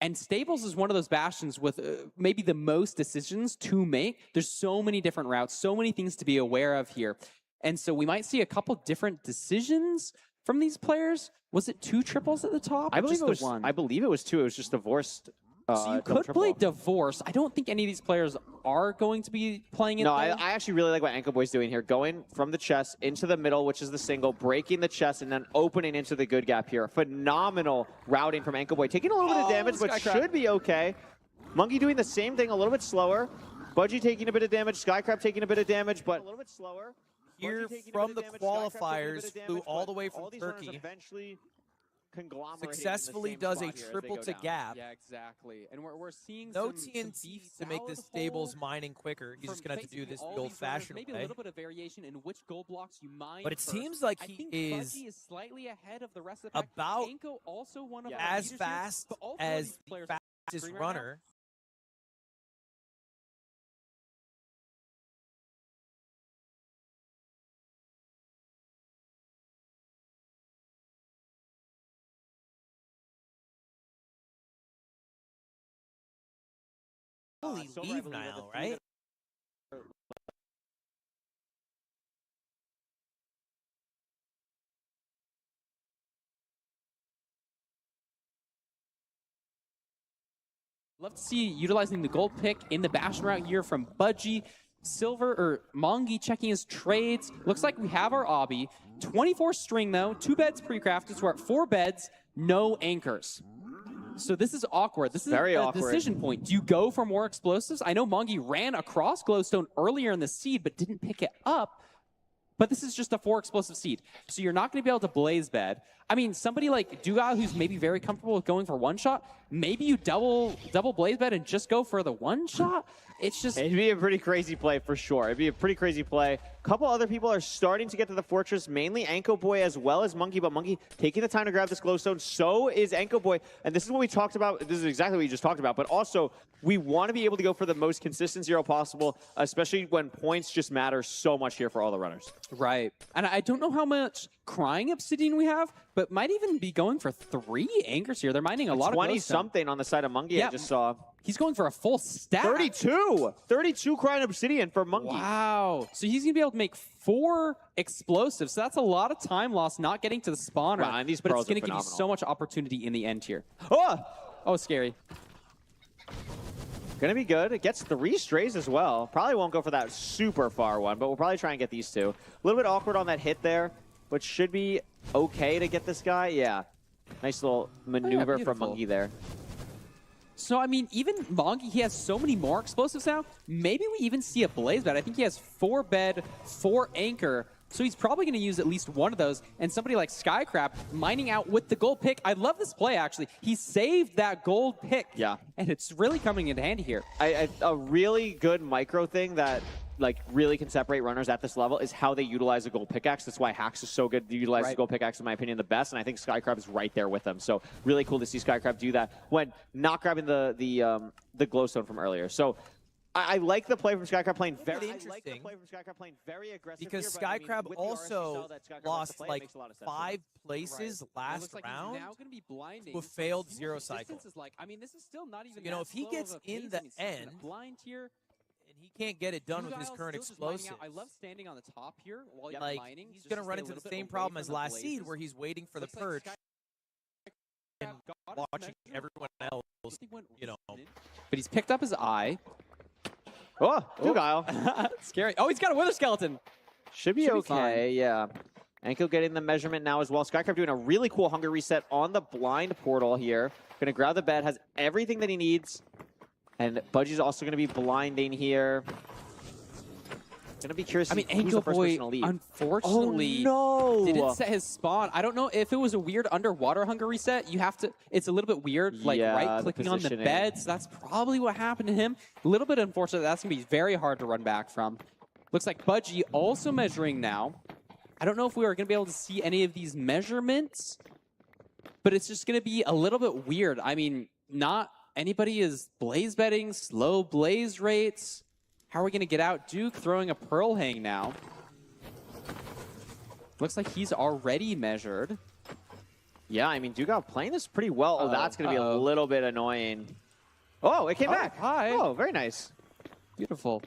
And Stables is one of those bastions with maybe the most decisions to make. There's so many different routes, so many things to be aware of here. And so we might see a couple different decisions from these players. Was it 2 triples at the top? I believe just it was one? I believe it was 2. It was just divorced. So you could play Divorce. I don't think any of these players are going to be playing it. No, I actually really like what Anko Boy's doing here. Going from the chest into the middle, which is the single, breaking the chest, and then opening into the good gap here. Phenomenal routing from Anko Boy. Taking a little bit of damage, but should be okay. Monkey doing the same thing, a little bit slower. Budgie taking a bit of damage. Skycrab taking a bit of damage, but a little bit slower. Here from the qualifiers, flew all the way from Turkey. Successfully does a triple to gap. Yeah, exactly. And we're seeing no some TNT beef to make the Stables mining quicker. He's just going to have to do this the old-fashioned way. Maybe a little bit of variation in which gold blocks you mine. But it first. seems like I he think is Budgie is slightly ahead of the rest of the pack. about Anko also one of our as leaders fast here, but all four of as these players the are fastest green right now. runner. Leave now, right? Love to see utilizing the gold pick in the Bastion route here from Budgie. Silver or Mongi checking his trades. Looks like we have our obby. 24 string though, 2 beds pre-crafted, so we're at 4 beds, no anchors. So this is awkward. This is very a awkward decision point. Do you go for more explosives? I know Mongi ran across Glowstone earlier in the seed, but didn't pick it up. But this is just a 4 explosive seed. So you're not going to be able to blaze bed. I mean, somebody like Duga, who's maybe very comfortable with going for 1 shot, maybe you double blaze bed and just go for the 1 shot. It's just... It'd be a pretty crazy play for sure. It'd be a pretty crazy play. A couple other people are starting to get to the fortress, mainly Anko Boy as well as Monkey, but Monkey taking the time to grab this glowstone. So is Anko Boy. And this is what we talked about. This is exactly what you just talked about. But also, we want to be able to go for the most consistent 0 possible, especially when points just matter so much here for all the runners. Right. And I don't know how much crying obsidian we have, but might even be going for 3 anchors here. They're mining a lot of 20-something on the side of Monkey, I just saw. He's going for a full stack. 32! 32 crying obsidian for Monkey. Wow. So he's going to be able to make 4 explosives. So that's a lot of time lost not getting to the spawner. Wow, and these but pros it's going are to give you so much opportunity in the end here. Oh, scary. Gonna be good. It gets 3 strays as well. Probably won't go for that super far one, but we'll probably try and get these 2. A little bit awkward on that hit there, but should be okay to get this guy. Yeah. Nice little maneuver from Monkey there. So, I mean, even Mongi, he has so many more explosives now. Maybe we even see a blaze bed. I think he has 4 bed, 4 anchor. So he's probably going to use at least one of those. And somebody like Skycrab mining out with the gold pick. I love this play, actually. He saved that gold pick. Yeah. And it's really coming into handy here. A really good micro thing that really can separate runners at this level is how they utilize a gold pickaxe. That's why Hax is so good to utilize the gold pickaxe, in my opinion, the best. And I think Skycrab is right there with them. So really cool to see Skycrab do that when not grabbing the glowstone from earlier. So I like the play from Skycrab playing very interesting. aggressive because here, Skycrab with the also RC that Skycrab lost play, like makes a lot of sense. 5 places last like round now gonna be blinding. to a failed 0 cycle. Is like, I mean, this is still not even So, you know, that if he slow gets of a in pace, the and he's still end, blind here. and he can't get it done with his current Still just mining explosives. out. I love standing on the top here while you're Like, mining. he's just going to run stay a into the little bit same away problem from as the last seed, blazes. where he's waiting for the Looks like perch and got his watching measure. everyone else, I think went you know. But he's picked up his eye. Oh, Dugile. Scary. Oh, he's got a wither skeleton. Should be Should be okay, yeah. Anko getting the measurement now as well. Skycrab doing a really cool hunger reset on the blind portal here. Gonna grab the bed, has everything that he needs. And Budgie's also gonna be blinding here. Gonna be curious. I mean, who's the Anko first Boy, person to leave. unfortunately, Oh, no. didn't set his spawn. I don't know if it was a weird underwater hunger reset. You have to. It's a little bit weird, like Yeah, right-clicking on the positioning. beds. That's probably what happened to him. A little bit unfortunate. That's gonna be very hard to run back from. Looks like Budgie also measuring now. I don't know if we are gonna be able to see any of these measurements, but it's just gonna be a little bit weird. I mean, not anybody is blaze betting, slow blaze rates. How are we going to get out? Duke throwing a Pearl Hang now. Looks like he's already measured. Yeah, I mean, Dugal playing this pretty well. Oh, that's going to be a little bit annoying. Oh, it came back. Hi. Oh, very nice. Beautiful.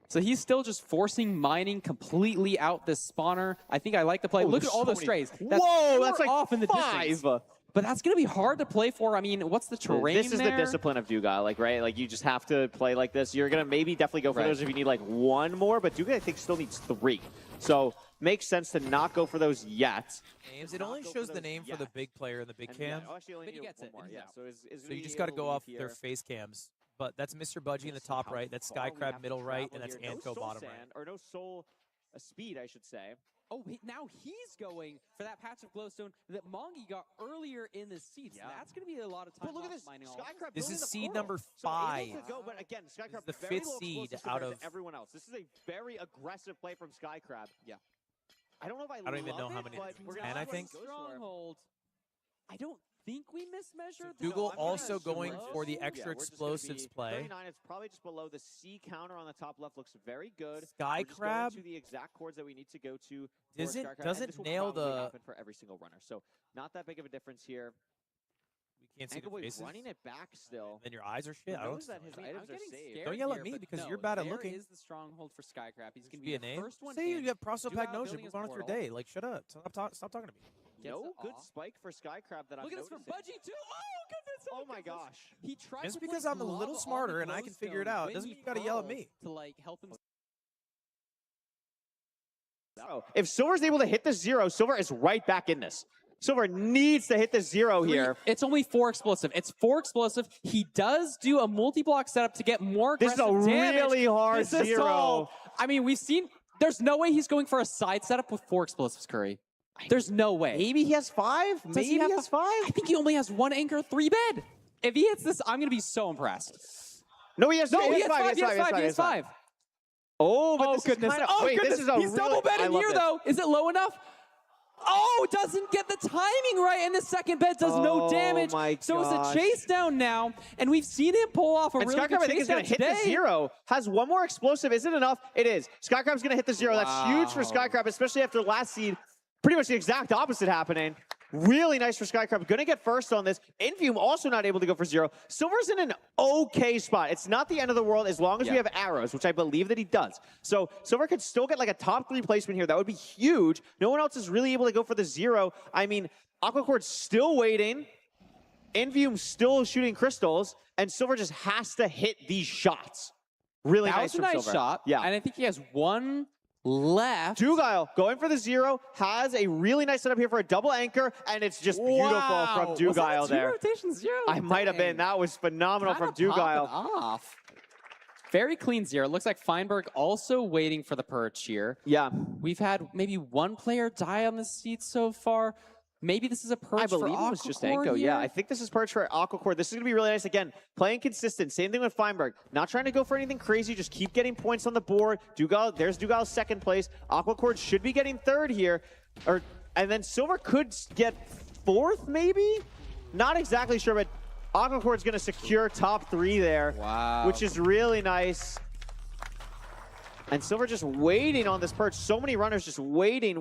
So he's still just forcing mining completely out this spawner. I think I like the play. Oh, Look at there's all so those many- strays. Whoa, that's four like off in the 5. distance. But that's going to be hard to play for. I mean, what's the terrain This is there? the discipline of Dugal, like, right? Like, you just have to play like this. You're going to maybe definitely go for Right. those if you need, like, 1 more, but Dugal, I think, still needs 3. So, makes sense to not go for those yet. Names. It only shows the name for the big player in the big And cam. yeah, actually only But he need gets one it, more, and yeah. he's So, So you just got to go off their face cams. But that's Mr. Budgie in the top right. That's Skycrab middle right, and that's Anko bottom right. Or no soul speed, I should say. Oh, now he's going for that patch of glowstone that Mongi got earlier in the seed. So that's going to be a lot of time. But look at lost this, mining all. Skycrab This building is the seed portal. number So able 5. to go, but again, Skycrab the very 5th low seed explosives out compared of- to everyone else. This is a very aggressive play from Skycrab. Yeah. I don't know if I don't even love know how it, many but it is. we're 10, gonna I see what think. he goes for. Stronghold. I don't think we mismeasured. the Google I'm also gonna going assume for the yeah, extra we're just gonna explosives be play. 39, it's probably just below the C counter on the top left. Looks very good. We're just going Skycrab to the exact chords that we need to go to. for Doesn't- Skycrab, and doesn't this will nail probably the- happen for every single runner. So not that big of a difference here. We can't see Anko the Boy faces. running it back still. Then your eyes are shit. I don't. Knows that his I mean, items I'm are getting saved. scared Don't yell at here, me but because no, you're bad at there looking. is the stronghold for Skycrab. He's going to Be be a the name. first one Say in. you have prosopagnosia. building Move his on with your portal. day. Like, shut up. Stop talking to me. Gets No it good off. spike for Skycrab that I'm Look at this from noticing. Budgie too. Oh goodness! Oh my goodness. gosh. He tried Just to because place I'm a little lava smarter on the and I can figure it glowstone out when doesn't he mean you gotta yell at pearled me. to like help him. So if Silver's able to hit the 0, Silver is right back in this. Silver needs to hit the 0 here. It's only 4 explosive. It's 4 explosive. He does do a multi-block setup to get more This is a aggressive damage. really hard This is 0. all- I mean, we've seen. There's no way he's going for a side setup with 4 explosives, Curry. There's no way. Maybe he has 5? Does Maybe he have has fi- 5? I think he only has 1 anchor, 3 bed. If he hits this, I'm gonna be so impressed. No, he has No, he he has has 5. He has 5. He he has 5. Oh, but Oh this goodness! is kind of, Oh wait, goodness! this is a He's double really, I betting love here this. though. Is it low enough? Oh, doesn't get the timing right, and the second bed does no Oh damage. my So it's gosh. a chase down now, and we've seen him pull off a And really Skycrab, good I think, chase is going down to hit today. the 0. Has 1 more explosive. Is it enough? It is. Skycrab's going to hit the 0. That's huge for Wow. Skycrab, especially after last seed. Pretty much the exact opposite happening. Really nice for Skycrab. Going to get first on this. Infume also not able to go for 0. Silver's in an okay spot. It's not the end of the world as long as we have arrows, which I believe that he does. So Silver could still get like a top 3 placement here. That would be huge. No one else is really able to go for the 0. I mean, Aquacord's still waiting. Infume still shooting crystals. And Silver just has to hit these shots. Really That nice was a from nice Silver. shot. Yeah. And I think he has 1 left. Dugal going for the 0, has a really nice setup here for a double anchor, and it's just beautiful Wow. from Was Dugal that a 2 there. rotation 0? I might have been. Dang. That was phenomenal Kinda from Dugal. popping off. Very clean 0. Looks like Feinberg also waiting for the perch here. Yeah, We've had maybe 1 player die on the seat so far. Maybe this is a perch I believe for it was just Aquacord Anko. Yeah, here. I think this is perch for Aquacord. This is going to be really nice. Again, playing consistent. Same thing with Feinberg. Not trying to go for anything crazy. Just keep getting points on the board. Dugal, there's Dugal's 2nd place. Aquacord should be getting 3rd here. And then Silver could get 4th, maybe? Not exactly sure, but Aquacord's going to secure top 3 there. Wow. Which is really nice. And Silver just waiting on this perch. So many runners just waiting.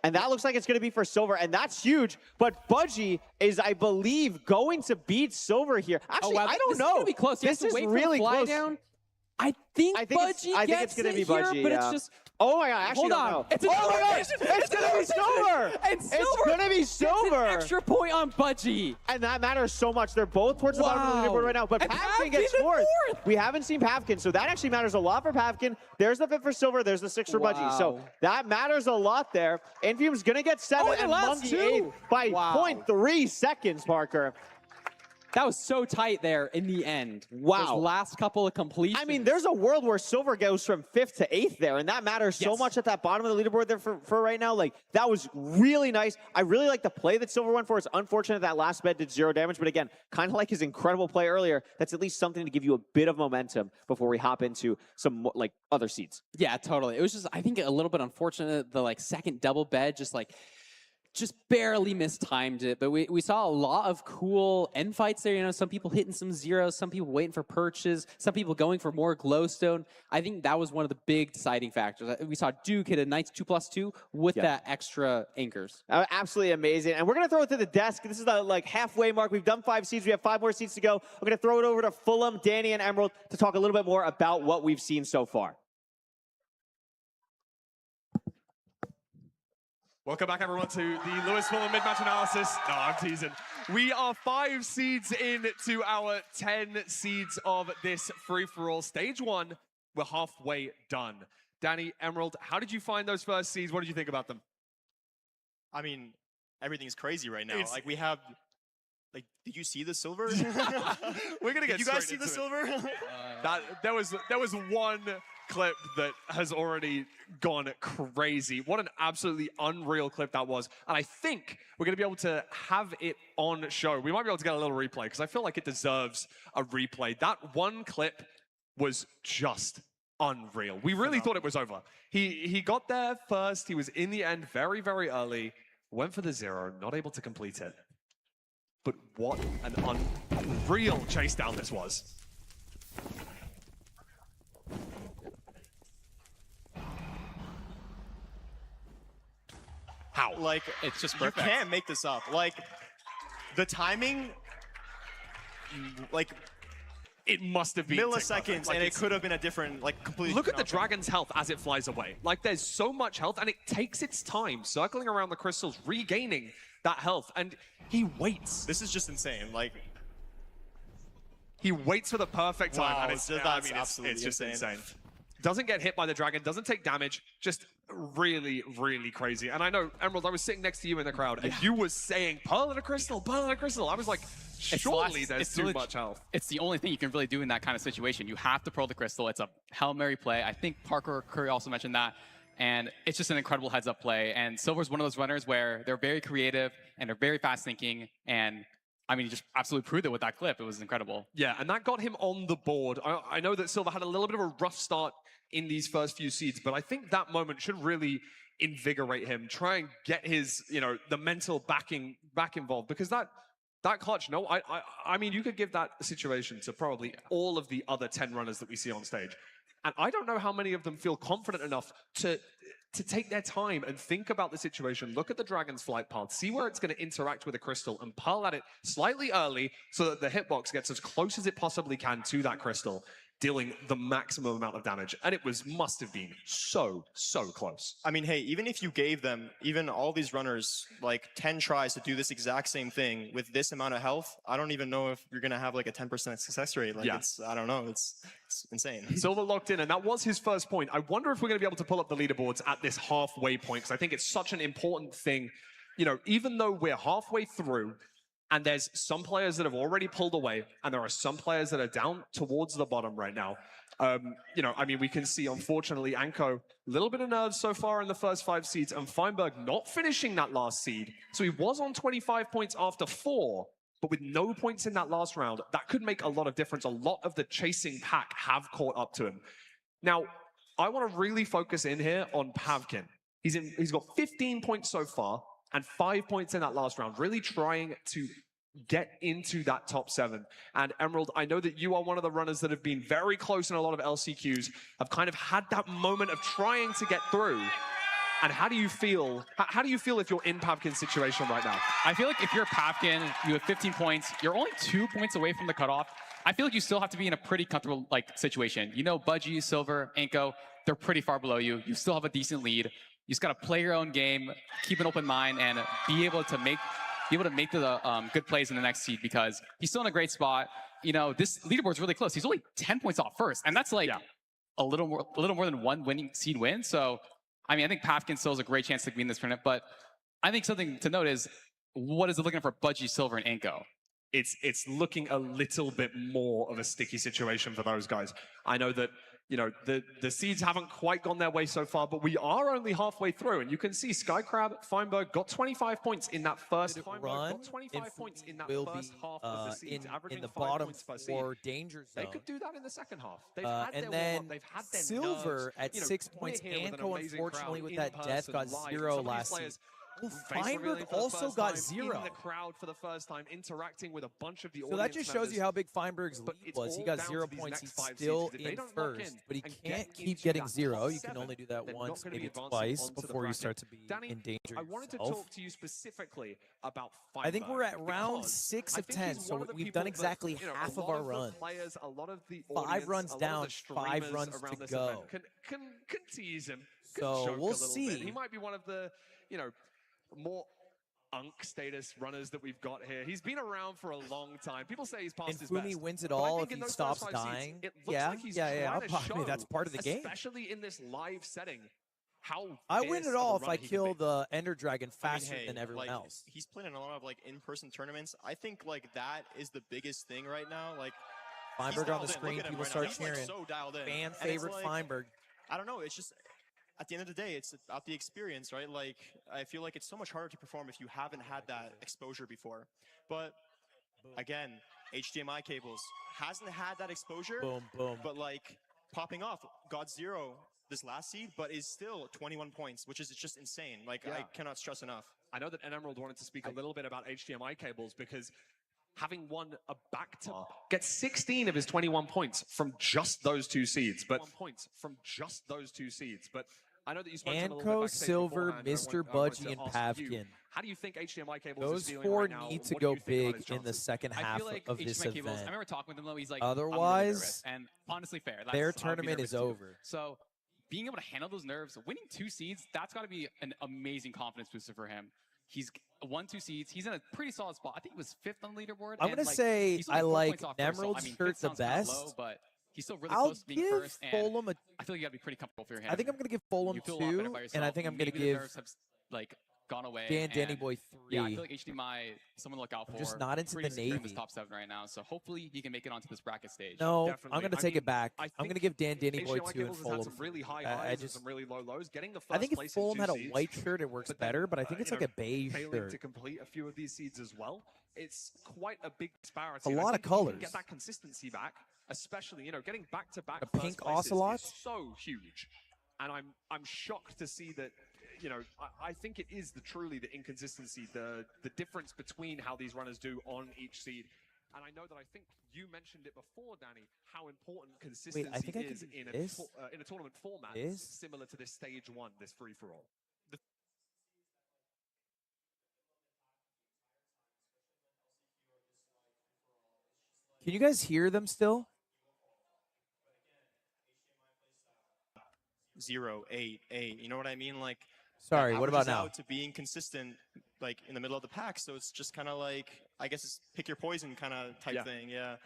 And that looks like it's going to be for Silver, and that's huge. But Budgie is, I believe, going to beat Silver here. Actually, wow, I this don't is know. gonna be close. He has This to is wait really for the fly close. down. I think I Budgie think it's gets gonna it be here, Budgie, but yeah. it's just. Oh my god, I actually Hold don't on. know. It's oh my god, decision. it's gonna be Silver! And Silver It's gonna be gets Silver! an extra point on Budgie. And that matters so much. They're both towards the bottom of the leaderboard right now, but And Pavkin Pavkin gets in fourth. fourth. We haven't seen Pavkin, so that actually matters a lot for Pavkin. There's the 5th for Silver, there's the 6th for Budgie. So Wow. that matters a lot there. Infume's gonna get 7 and the and last Mungie two. 8 by Wow. 0.3 seconds, Parker. That was so tight there in the end. Wow. Those last couple of completions. I mean, there's a world where Silver goes from 5th to 8th there, and that matters so Yes. much at that bottom of the leaderboard there for right now. Like, that was really nice. I really like the play that Silver went for. It's unfortunate that last bed did 0 damage, but again, kind of like his incredible play earlier, that's at least something to give you a bit of momentum before we hop into some, like, other seeds. Yeah, totally. It was just, I think, a little bit unfortunate. The like second double bed just barely mistimed it. But we saw a lot of cool end fights there. You know, some people hitting some zeros, some people waiting for perches, some people going for more glowstone. I think that was one of the big deciding factors. We saw Duke hit a nice 2+2 with that extra anchors. Absolutely amazing. And we're going to throw it to the desk. This is the like halfway mark. We've done 5 seeds. We have 5 more seeds to go. We're going to throw it over to Fulham, Danny, and Emerald to talk a little bit more about what we've seen so far. Welcome back, everyone, to the Lewis Fulham mid-match analysis. No, I'm teasing. We are 5 seeds into our 10 seeds of this free-for-all. Stage 1, we're halfway done. Danny, Emerald, how did you find those first seeds? What did you think about them? I mean, everything's crazy right now. Like, we have... Like, did you see the Silver? We're gonna get. Did you guys see the Silver? There was one clip that has already gone crazy. What an absolutely unreal clip that was. And I think we're gonna be able to have it on show. We might be able to get a little replay because I feel like it deserves a replay. That one clip was just unreal. We really thought it was over. He got there first. He was in the end very, very early. Went for the 0, not able to complete it. But what an unreal chase down this was. How? Like, It's just you perfect. can't make this up. Like, the timing, like, It must have been milliseconds, like and it it's- could have been a different, like, completely Look at the different outcome. dragon's health as it flies away. Like, there's so much health, and it takes its time circling around the crystals, regaining that health, and he waits. This is just insane. Like, He waits for the perfect time, Wow, and it's, that's I mean, absolutely it's just insane. insane. Doesn't get hit by the dragon, doesn't take damage, just really, really crazy. And I know, Emerald, I was sitting next to you in the crowd, and you were saying, Pearl and a Crystal, Pearl and a Crystal. I was like, surely there's too much health. It's the only thing you can really do in that kind of situation. You have to Pearl the Crystal. It's a Hail Mary play. I think Parker Curry also mentioned that. And it's just an incredible heads-up play. And Silver's one of those runners where they're very creative and they're very fast-thinking. And, I mean, he just absolutely proved it with that clip. It was incredible. Yeah, and that got him on the board. I know that Silver had a little bit of a rough start in these first few seeds, but I think that moment should really invigorate him, try and get his, you know, the mental back involved, because that clutch, no, I mean, you could give that situation to probably all of the other 10 runners that we see on stage. And I don't know how many of them feel confident enough to take their time and think about the situation, look at the dragon's flight path, see where it's going to interact with a crystal, and pearl at it slightly early so that the hitbox gets as close as it possibly can to that crystal, dealing the maximum amount of damage. And it must have been so close. I mean, hey, even if you gave them, even all these runners, like 10 tries to do this exact same thing with this amount of health, I don't even know if you're going to have like a 10% success rate. Like, Yeah. I don't know. It's insane. Silver locked in, and that was his first point. I wonder if we're going to be able to pull up the leaderboards at this halfway point, because I think it's such an important thing. You know, even though we're halfway through, and there's some players that have already pulled away, and there are some players that are down towards the bottom right now. You know, I mean, we can see, unfortunately, Anko, a little bit of nerves so far in the first 5 seeds, and Feinberg not finishing that last seed. So he was on 25 points after 4, but with no points in that last round, that could make a lot of difference. A lot of the chasing pack have caught up to him. Now, I want to really focus in here on Pavkin. He's got 15 points so far, and 5 points in that last round, really trying to get into that top 7. And Emerald, I know that you are one of the runners that have been very close in a lot of LCQs, have kind of had that moment of trying to get through. And how do you feel? How do you feel if you're in Pavkin's situation right now? I feel like if you're Pavkin, you have 15 points, you're only 2 points away from the cutoff. I feel like you still have to be in a pretty comfortable like situation. You know, Budgie, Silver, Anko, they're pretty far below you. You still have a decent lead. You just got to play your own game, keep an open mind, and be able to make the good plays in the next seed because he's still in a great spot. You know, this leaderboard's really close. He's only 10 points off first, and that's like a little more than one winning seed win. So, I mean, I think Pafkin still has a great chance to win this tournament. But I think something to note is what is it looking for Budgie, Silver, and Anko? It's looking a little bit more of a sticky situation for those guys. I know that, you know, the seeds haven't quite gone their way so far, but we are only halfway through, and you can see Skycrab, Feinberg got 25 points in that first run. got 25 points in that Will first be, half of the seeds, averaging in the 5 bottom points per seed. 4 danger zone. They could do that in the second half. They've had and their then warm-up, they've had their Silver nerves. at You know, 6 we're points. here with an Anko, amazing unfortunately, crowd with in that death, person, got live. 0 Some of these last season. players Oh, face Feinberg revealing for the also first got time 0. in the crowd for the first time, interacting with a bunch of the So audience that just shows you members. how big Feinberg's But lead it's was. He all got down 0 to these points. next He's 5 still seeds. If they in don't lock first, in but he and can't get keep into getting that 0. top You can 7, only do that they're once, not gonna be maybe advancing twice onto the before you bracket. start to be Danny, in danger I wanted to yourself. talk to you specifically about I think we're at Feinberg, round because 6 I of think 10, he's so one of the we've people done that, exactly you know, half a of lot our the run. Players, a lot of the 5 audience, runs a lot down, of the 5 streamers runs around to this go. event can tease him, can So choke we'll a little see. bit. He might be one of the, you know, more status runners that we've got here. He's been around for a long time. People say he's past And his Fumi best. wins it But I all think if in he those stops first 5 seeds, dying. it looks Yeah, like he's yeah. trying to I mean, that's show, part of the game. especially in this live setting, how I win fierce it of a all if runner I he can kill be. the Ender Dragon faster hey, than everyone like, else. He's playing in a lot of like in-person tournaments. I think like that is the biggest thing right now. Like he's Feinberg on the dialed in. Look screen, at him people right now. start He's, cheering. Like, so dialed in. Fan And it's favorite like, Feinberg. I don't know. It's just at the end of the day, it's about the experience, right? Like I feel like it's so much harder to perform if you haven't had that exposure before. But again, HDMI cables hasn't had that exposure. Boom, boom. But like popping off, got 0 this last seed, but is still 21 points, which is just insane. Like I cannot stress enough. I know that Emerald wanted to speak a little bit about HDMI cables because having won a gets 16 of his 21 points from just those 2 seeds, but I know that you spoke to him a little bit Anko, backstage Silver, beforehand, and I Mr. wanted Budgie, to and ask you, Pavkin. how do you think HDMI cables Those is feeling 4 right now? need to What do go you think about big his in the chances? second I half feel like of this HDMI Cables, I event. remember talking with him though. He's like, I'm really Otherwise, nervous. And honestly, fair. That's, their I would be tournament nervous is too. over. So being able to handle those nerves, winning 2 seeds, that's got to be an amazing confidence booster for him. He's won 2 seeds. He's in a pretty solid spot. I think he was 5th on the leaderboard. I'm and, gonna like, say he's only I 4 like points off first, so, I Nemerald's mean, shirt 5th the sounds kinda best. low, but he's still really I'll close to being give first. And Fulham a. I feel like you got to be pretty comfortable for your hand. I think I'm gonna give Fulham You feel a lot better 2, about and I yourself. think I'm gonna Maybe the give nerves have like gone away. Danny and Boy 3. yeah, I feel like HDMI, someone to look out for. I'm just not into Pretty the secure in this Navy. top 7 right now, so hopefully he can make it onto this bracket stage. No, Definitely. I'm gonna I take mean, it back. I I'm think gonna give Danny Boy 2 HDMI and cables has had Fulham. some really high I highs and just, some really low lows. Getting the first I think if place in Fulham 2 had a seeds, white shirt, it works but then, better. But I think it's you like know, a beige failing shirt. to complete a few of these seeds as well. It's quite a big disparity. A and I lot of think if you can colors. Get that consistency back, especially getting back-to-back The first pink places ocelots? is so huge. And I'm shocked to see that. I think it is truly the inconsistency, the difference between how these runners do on each seed. And I know that I think you mentioned it before, Danny, how important consistency think I can is do in this. in a tournament format This? similar to this stage 1, this free-for-all. Can you guys hear them still? 0, 8, 8. You know what I mean? Like Sorry, that what about averages now? out to being consistent, like in the middle of the pack. So it's just kind of like, I guess it's pick your poison kind of type thing. Yeah.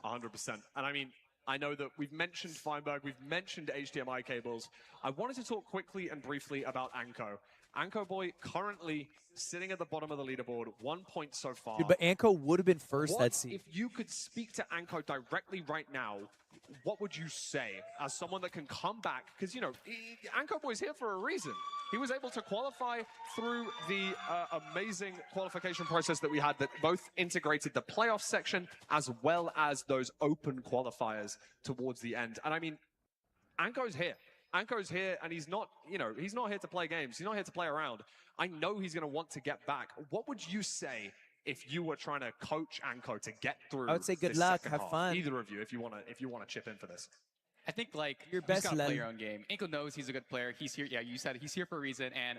100%. And I mean, I know that we've mentioned Feinberg, we've mentioned HDMI cables. I wanted to talk quickly and briefly about Anko. Anko Boy currently sitting at the bottom of the leaderboard, 1 point so far. Dude, but Anko would have been first What that seed. if you could speak to Anko directly right now, what would you say as someone that can come back? Because, Anko Boy's here for a reason. He was able to qualify through the amazing qualification process that we had that both integrated the playoff section as well as those open qualifiers towards the end. And I mean, Anko's here. Anko's here, and he's not here to play games. He's not here to play around. I know he's going to want to get back. What would you say if you were trying to coach Anko to get through? I would say good this luck, second have half? fun. Either of you, if you want to chip in for this. I think like Your you just best gotta play Len. your own game. Anko knows he's a good player. He's here. Yeah, you said it. He's here for a reason, and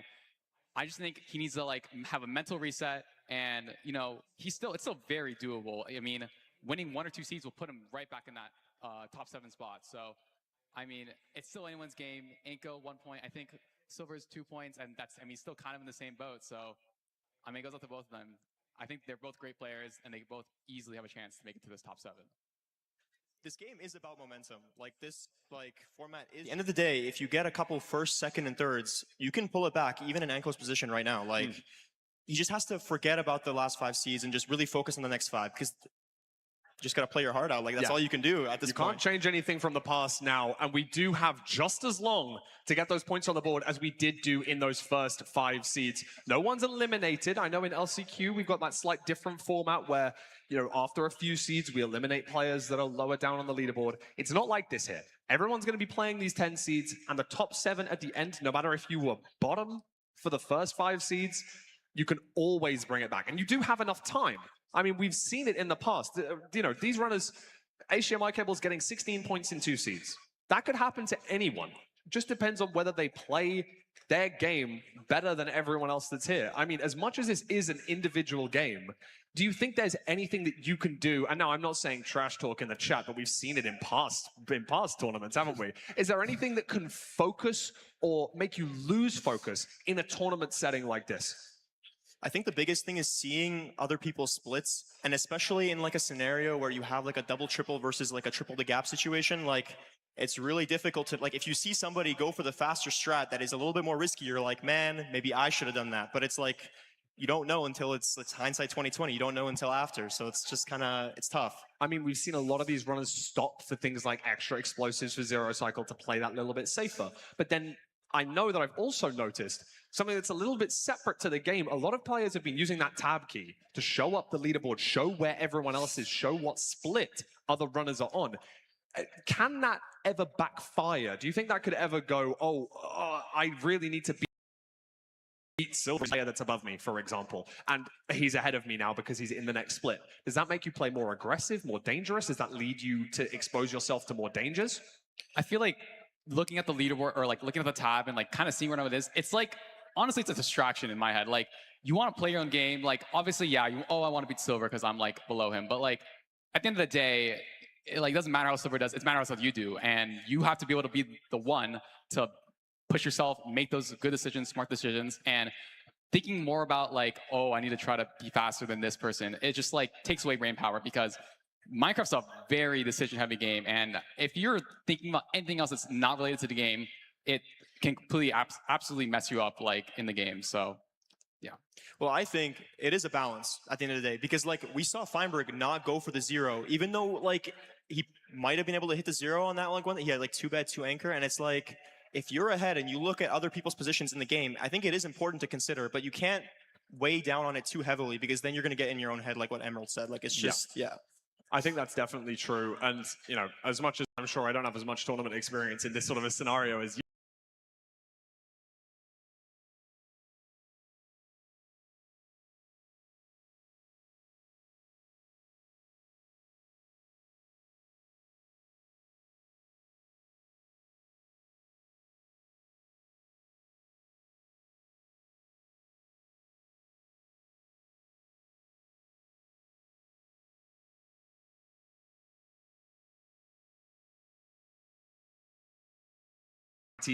I just think he needs to like have a mental reset. And it's still very doable. I mean, winning 1 or 2 seeds will put them right back in that top 7 spot. So, I mean, it's still anyone's game. Inko 1 point. I think Silver's 2 points, and that's, I mean, still kind of in the same boat. So, I mean, it goes up to both of them. I think they're both great players, and they both easily have a chance to make it to this top 7. This game is about momentum. Like this, format is. At the end of the day, if you get a couple first, second, and thirds, you can pull it back, even in Anko's position right now. Like, he just has to forget about the last 5 seeds and just really focus on the next 5, because you just got to play your heart out. Like, that's all you can do at this point. You can't change anything from the past now, and we do have just as long to get those points on the board as we did do in those first 5 seeds. No one's eliminated. I know in LCQ we've got that slight different format where, you know, after a few seeds we eliminate players that are lower down on the leaderboard. It's not like this here. Everyone's going to be playing these 10 seeds, and the top 7 at the end, no matter if you were bottom for the first 5 seeds, you can always bring it back. And you do have enough time. I mean, we've seen it in the past. You know, these runners, HDMI cables getting 16 points in 2 seeds. That could happen to anyone. Just depends on whether they play their game better than everyone else that's here. I mean, as much as this is an individual game, do you think there's anything that you can do? And now I'm not saying trash talk in the chat, but we've seen it in past tournaments, haven't we? Is there anything that can focus or make you lose focus in a tournament setting like this? I think the biggest thing is seeing other people's splits, and especially in like a scenario where you have like a double triple versus like a triple the gap situation, like it's really difficult to, like, if you see somebody go for the faster strat that is a little bit more risky, you're like, man, maybe I should have done that. But it's like, you don't know until it's hindsight 2020. You don't know until after. So it's just kind of, it's tough. I mean, we've seen a lot of these runners stop for things like extra explosives for zero cycle to play that little bit safer. But then I know that I've also noticed something that's a little bit separate to the game. A lot of players have been using that tab key to show up the leaderboard, show where everyone else is, show what split other runners are on. Can that ever backfire? Do you think that could ever go, I really need to beat Silver player that's above me, for example, and he's ahead of me now because he's in the next split? Does that make you play more aggressive, more dangerous? Does that lead you to expose yourself to more dangers? I feel like looking at the leaderboard or like looking at the tab and like kind of seeing where it is, it's like, honestly, it's a distraction in my head. Like, you want to play your own game. Like, obviously, yeah, I want to beat Silver because I'm like below him. But like, at the end of the day, it like doesn't matter how Silver does. It matters how you do, and you have to be able to be the one to push yourself, make those good decisions, smart decisions, and thinking more about like, oh, I need to try to be faster than this person. It just like takes away brain power, because Minecraft's a very decision-heavy game, and if you're thinking about anything else that's not related to the game, it can completely, absolutely mess you up like in the game. So, yeah. Well, I think it is a balance at the end of the day, because like we saw Feinberg not go for the 0, even though like he might have been able to hit the 0 on that one. He had like 2 bed, 2 anchor, and it's like, if you're ahead and you look at other people's positions in the game, I think it is important to consider, but you can't weigh down on it too heavily, because then you're going to get in your own head, like what Emerald said. Like, it's just, yeah. I think that's definitely true. And, you know, as much as I'm sure I don't have as much tournament experience in this sort of a scenario as you,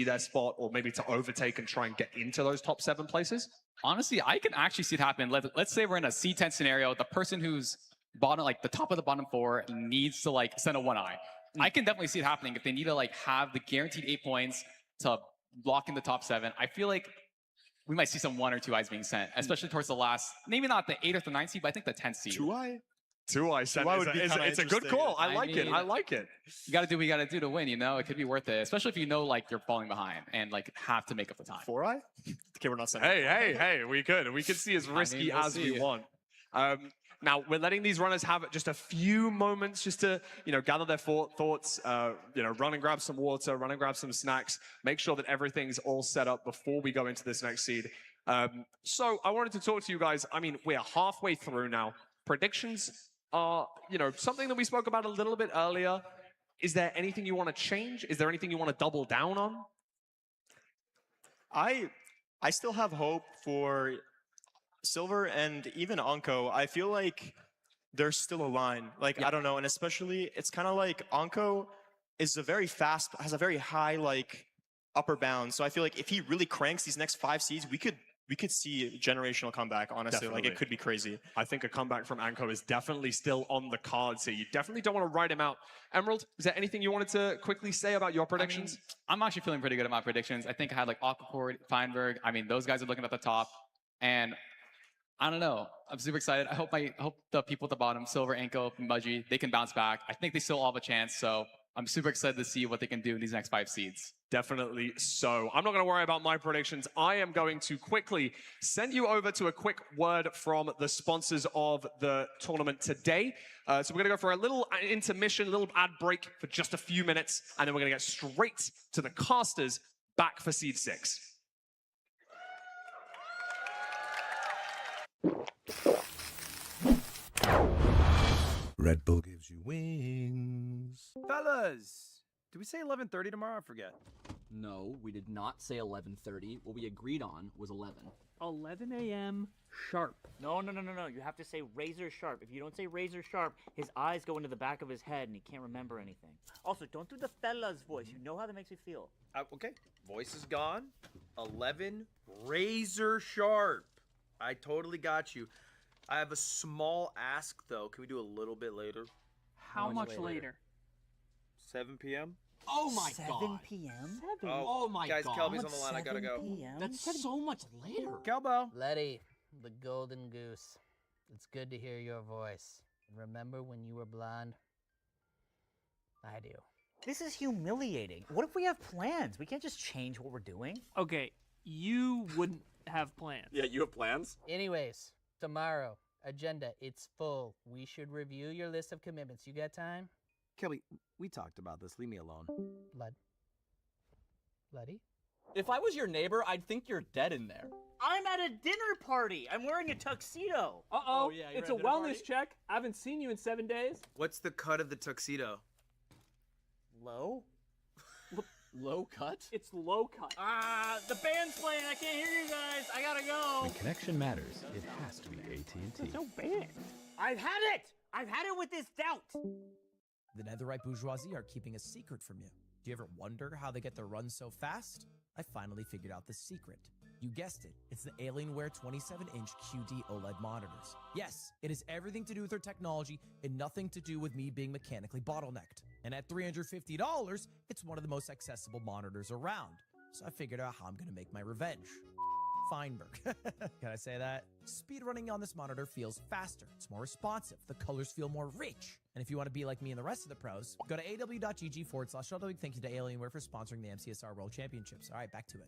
their spot, or maybe to overtake and try and get into those top 7 places? Honestly, I can actually see it happen. Let's say we're in a C10 scenario. The person who's bottom, like the top of the bottom 4, needs to like send a 1-eye. I can definitely see it happening if they need to like have the guaranteed 8 points to lock in the top 7. I feel like we might see some 1 or 2 eyes being sent, especially towards the last, maybe not the 8th or the 9th seed, but I think the 10th seed. 2-eye? 2-eye sent. It's a good call. I like it. I like it. You got to do what you got to do to win, you know? It could be worth it, especially if you know like you're falling behind and like have to make up the time. 4-eye? Okay, we're not sending. Hey, we could see as risky we'll as we want. Now, we're letting these runners have just a few moments just to, you know, gather their thoughts, you know, run and grab some water, run and grab some snacks, make sure that everything's all set up before we go into this next seed. So I wanted to talk to you guys. I mean, we're halfway through now. Predictions are, you know, something that we spoke about a little bit earlier. Is there anything you want to change? Is there anything you want to double down on? I still have hope for Silver and even Anko. I feel like there's still a line. Like, I don't know. And especially, it's kind of like Anko is has a very high, like, upper bound. So I feel like if he really cranks these next 5 seeds, we could see a generational comeback, honestly. Definitely. Like, it could be crazy. I think a comeback from Anko is definitely still on the cards here. You definitely don't want to write him out. Emerald, is there anything you wanted to quickly say about your predictions? I'm actually feeling pretty good at my predictions. I think I had like Aquaport, Feinberg. I mean, those guys are looking at the top. And I don't know. I'm super excited. I hope the people at the bottom, Silver, Anko, and Budgie, they can bounce back. I think they still all have a chance. So I'm super excited to see what they can do in these next 5 seeds. Definitely so. I'm not going to worry about my predictions. I am going to quickly send you over to a quick word from the sponsors of the tournament today. So we're going to go for a little intermission, a little ad break for just a few minutes, and then we're going to get straight to the casters back for Seed 6. Red Bull gives you wings. Fellas, did we say 11:30 tomorrow? I forget. No, we did not say 11:30. What we agreed on was 11. 11 a.m. sharp. No. You have to say razor sharp. If you don't say razor sharp, his eyes go into the back of his head and he can't remember anything. Also, don't do the fella's voice. You know how that makes me feel. Okay, voice is gone. 11 razor sharp. I totally got you. I have a small ask, though. Can we do a little bit later? How much later? 7 p.m.? Oh my god. 7 p.m.? Oh my guys, god. Kelby's on the line. I gotta go. That's so much later. Kelbo. Letty, the golden goose. It's good to hear your voice. Remember when you were blonde? I do. This is humiliating. What if we have plans? We can't just change what we're doing. Okay, you wouldn't have plans. Yeah, you have plans? Anyways, tomorrow, agenda, it's full. We should review your list of commitments. You got time? Kelby, we talked about this. Leave me alone. Letty? If I was your neighbor, I'd think you're dead in there. I'm at a dinner party. I'm wearing a tuxedo. Uh-oh, it's a wellness check. I haven't seen you in 7 days. What's the cut of the tuxedo? Low? Low cut? It's low cut. The band's playing. I can't hear you guys. I gotta go. When connection matters, it has to be AT&T. There's no band. I've had it. I've had it with this doubt. The Netherite bourgeoisie are keeping a secret from you. Do you ever wonder how they get their runs so fast? I finally figured out the secret. You guessed it, it's the Alienware 27-inch QD OLED monitors. Yes, it has everything to do with their technology and nothing to do with me being mechanically bottlenecked. And at $350, it's one of the most accessible monitors around. So I figured out how I'm gonna make my revenge. Feinberg. Can I say that? Speedrunning on this monitor feels faster. It's more responsive. The colors feel more rich. And if you want to be like me and the rest of the pros, go to aw.gg/shuttle. Thank you to Alienware for sponsoring the MCSR World Championships. All right, back to it.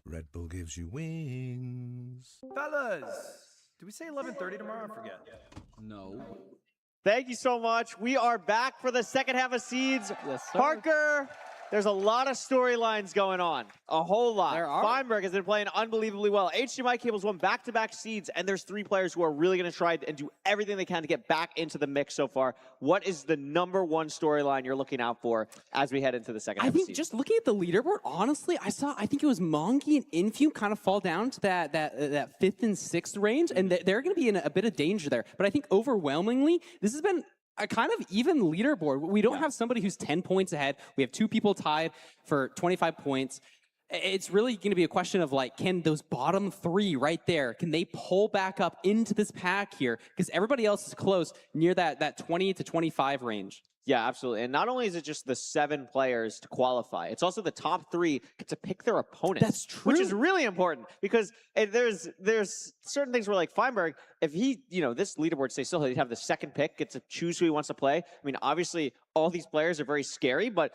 Red Bull gives you wings. Fellas, did we say 11:30 tomorrow? I forget. No. Thank you so much. We are back for the second half of Seeds. Yes, sir. Parker, there's a lot of storylines going on. A whole lot. There are. Feinberg has been playing unbelievably well. HDMI Cables won back-to-back Seeds, and there's 3 players who are really going to try and do everything they can to get back into the mix so far. What is the #1 storyline you're looking out for as we head into the second half I of think Seeds? just looking at the leaderboard, honestly, I think it was Mongi and Infume kind of fall down to that 5th and 6th range, and they're going to be in a bit of danger there. But I think overwhelmingly, this has been a kind of even leaderboard. We don't have somebody who's 10 points ahead. We have 2 people tied for 25 points. It's really going to be a question of, like, can those bottom 3 right there, can they pull back up into this pack here? Because everybody else is close near that 20 to 25 range. Yeah, absolutely. And not only is it just the 7 players to qualify, it's also the top 3 get to pick their opponents. That's true. Which is really important because there's certain things where, like, Feinberg, if he, this leaderboard stays still, he'd have the 2nd pick, gets to choose who he wants to play. I mean, obviously, all these players are very scary, but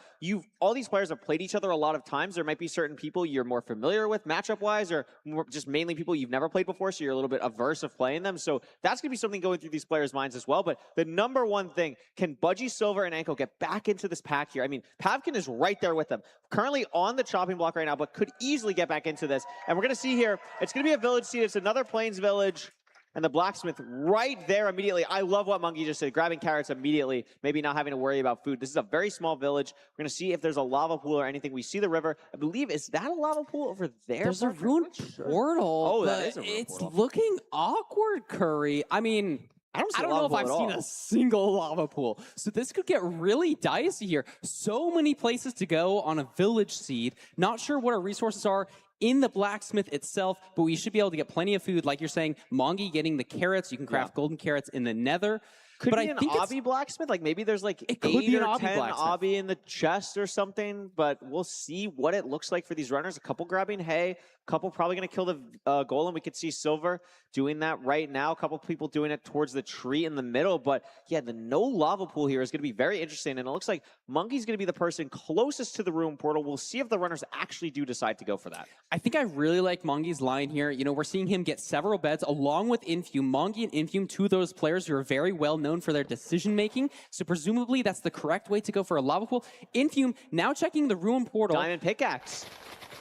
all these players have played each other a lot of times. There might be certain people you're more familiar with matchup-wise, or just mainly people you've never played before, so you're a little bit averse of playing them. So that's going to be something going through these players' minds as well. But the #1 thing, can Budgie, Silver, and Anko get back into this pack here? I mean, Pavkin is right there with them. Currently on the chopping block right now, but could easily get back into this. And we're going to see here, it's going to be a village seed. It's another Plains village. And the blacksmith right there immediately. I love what Monkey just said, grabbing carrots immediately, maybe not having to worry about food. This is a very small village. We're going to see if there's a lava pool or anything. We see the river. I believe, is that a lava pool over there? There's a ruined portal. Oh, but that is a ruined it's portal. looking awkward, Curry. I mean, I don't know if I've seen a single lava pool. So this could get really dicey here. So many places to go on a village seed. Not sure what our resources are in the blacksmith itself, but we should be able to get plenty of food. Like you're saying, Mongi getting the carrots. You can craft golden carrots in the nether. Could but be I an think obby blacksmith. Like maybe there's like it could 8 be an or obby 10 blacksmith. obby in the chest or something. But we'll see what it looks like for these runners. A couple grabbing hay. A couple probably going to kill the golem. We could see Silver doing that right now. A couple people doing it towards the tree in the middle. But yeah, the no lava pool here is going to be very interesting. And it looks like Monkey's going to be the person closest to the ruin portal. We'll see if the runners actually do decide to go for that. I think I really like Mongi's line here. You know, we're seeing him get several beds along with Infume. Mongi and Infume, two of those players who are very well known for their decision making. So presumably that's the correct way to go for a lava pool. Infume now checking the ruin portal. Diamond pickaxe.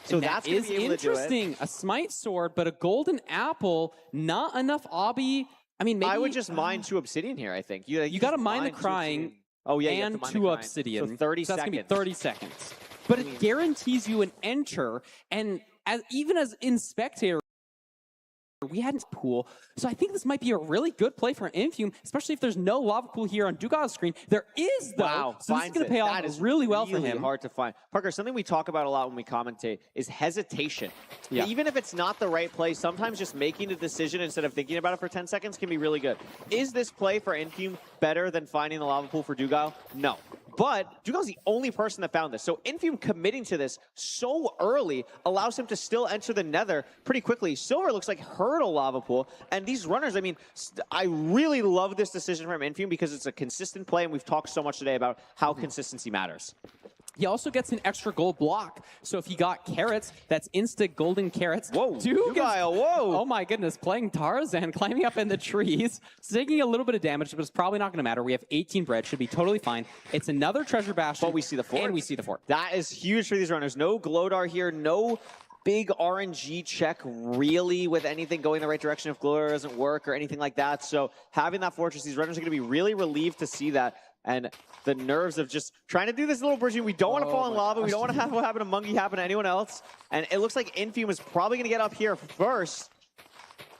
So and that's that is be able interesting. To do it. A smite sword, but a golden apple. Not enough obby. I mean, maybe I would just mine 2 obsidian here. I think you got to mine the crying. Oh yeah, and 2 obsidian. So 30 so that's seconds. Gonna be 30 seconds. But it guarantees you an enter, and even as in spectator, we hadn't pool. So I think this might be a really good play for Infume, especially if there's no lava pool here on Dugal's screen. There is, though. Wow, so this is going to pay off really well for him. Hard to find. Parker, something we talk about a lot when we commentate is hesitation. Yeah. Even if it's not the right play, sometimes just making a decision instead of thinking about it for 10 seconds can be really good. Is this play for Infume better than finding the lava pool for Dugal? No. But Dugal's the only person that found this. So Infume committing to this so early allows him to still enter the nether pretty quickly. Silver looks like heard a lava pool. And these runners, I mean, I really love this decision from Infume because it's a consistent play, and we've talked so much today about how consistency matters. He also gets an extra gold block. So if he got carrots, that's insta golden carrots. Whoa, Dugal, whoa. Oh my goodness, playing Tarzan, climbing up in the trees. It's taking a little bit of damage, but it's probably not going to matter. We have 18 bread, should be totally fine. It's another treasure bastion. But we see the fort. And we see the fort. That is huge for these runners. No Glowdar here, no big RNG check really with anything going the right direction if Glowdar doesn't work or anything like that. So having that fortress, these runners are going to be really relieved to see that. And the nerves of just trying to do this little bridging. We don't want to fall in lava. We don't want to have what happened to Monkey happen to anyone else. And it looks like Infume is probably going to get up here first.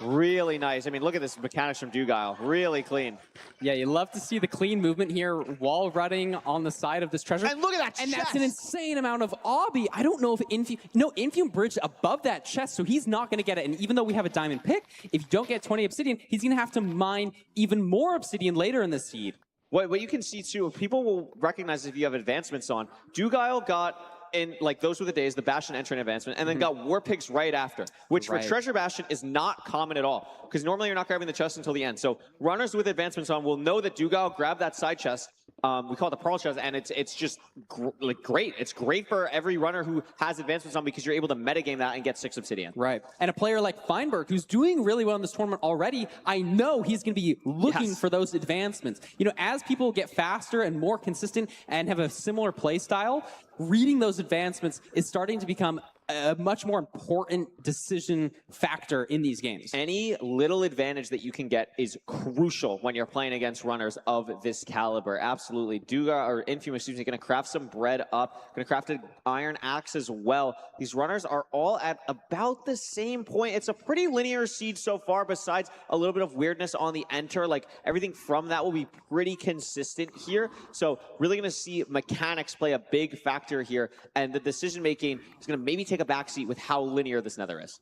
Really nice. I mean, look at this mechanics from Dugal. Really clean. Yeah, you love to see the clean movement here, wall running on the side of this treasure. And look at that And chest. that's an insane amount of obby. I don't know if Infume... No, Infume bridged above that chest, so he's not going to get it. And even though we have a diamond pick, if you don't get 20 obsidian, he's going to have to mine even more obsidian later in the seed. What you can see, too, people will recognize if you have advancements on. Dugal got, in like those were the days, the Bastion entrant advancement, and then got War Pigs right after, which for Treasure Bastion is not common at all, because normally you're not grabbing the chest until the end. So runners with advancements on will know that Dugal grabbed that side chest. We call it the Pearl chest, and it's just great. It's great for every runner who has advancements on because you're able to metagame that and get 6 obsidian. Right. And a player like Feinberg, who's doing really well in this tournament already, I know he's going to be looking for those advancements. You know, as people get faster and more consistent and have a similar play style, reading those advancements is starting to become a much more important decision factor in these games. Any little advantage that you can get is crucial when you're playing against runners of this caliber. Absolutely. Dugal, or Infume, excuse me, going to craft some bread up. Going to craft an iron axe as well. These runners are all at about the same point. It's a pretty linear siege so far, besides a little bit of weirdness on the enter. Like, everything from that will be pretty consistent here. So really going to see mechanics play a big factor here. And the decision-making is going to maybe take a backseat with how linear this nether is.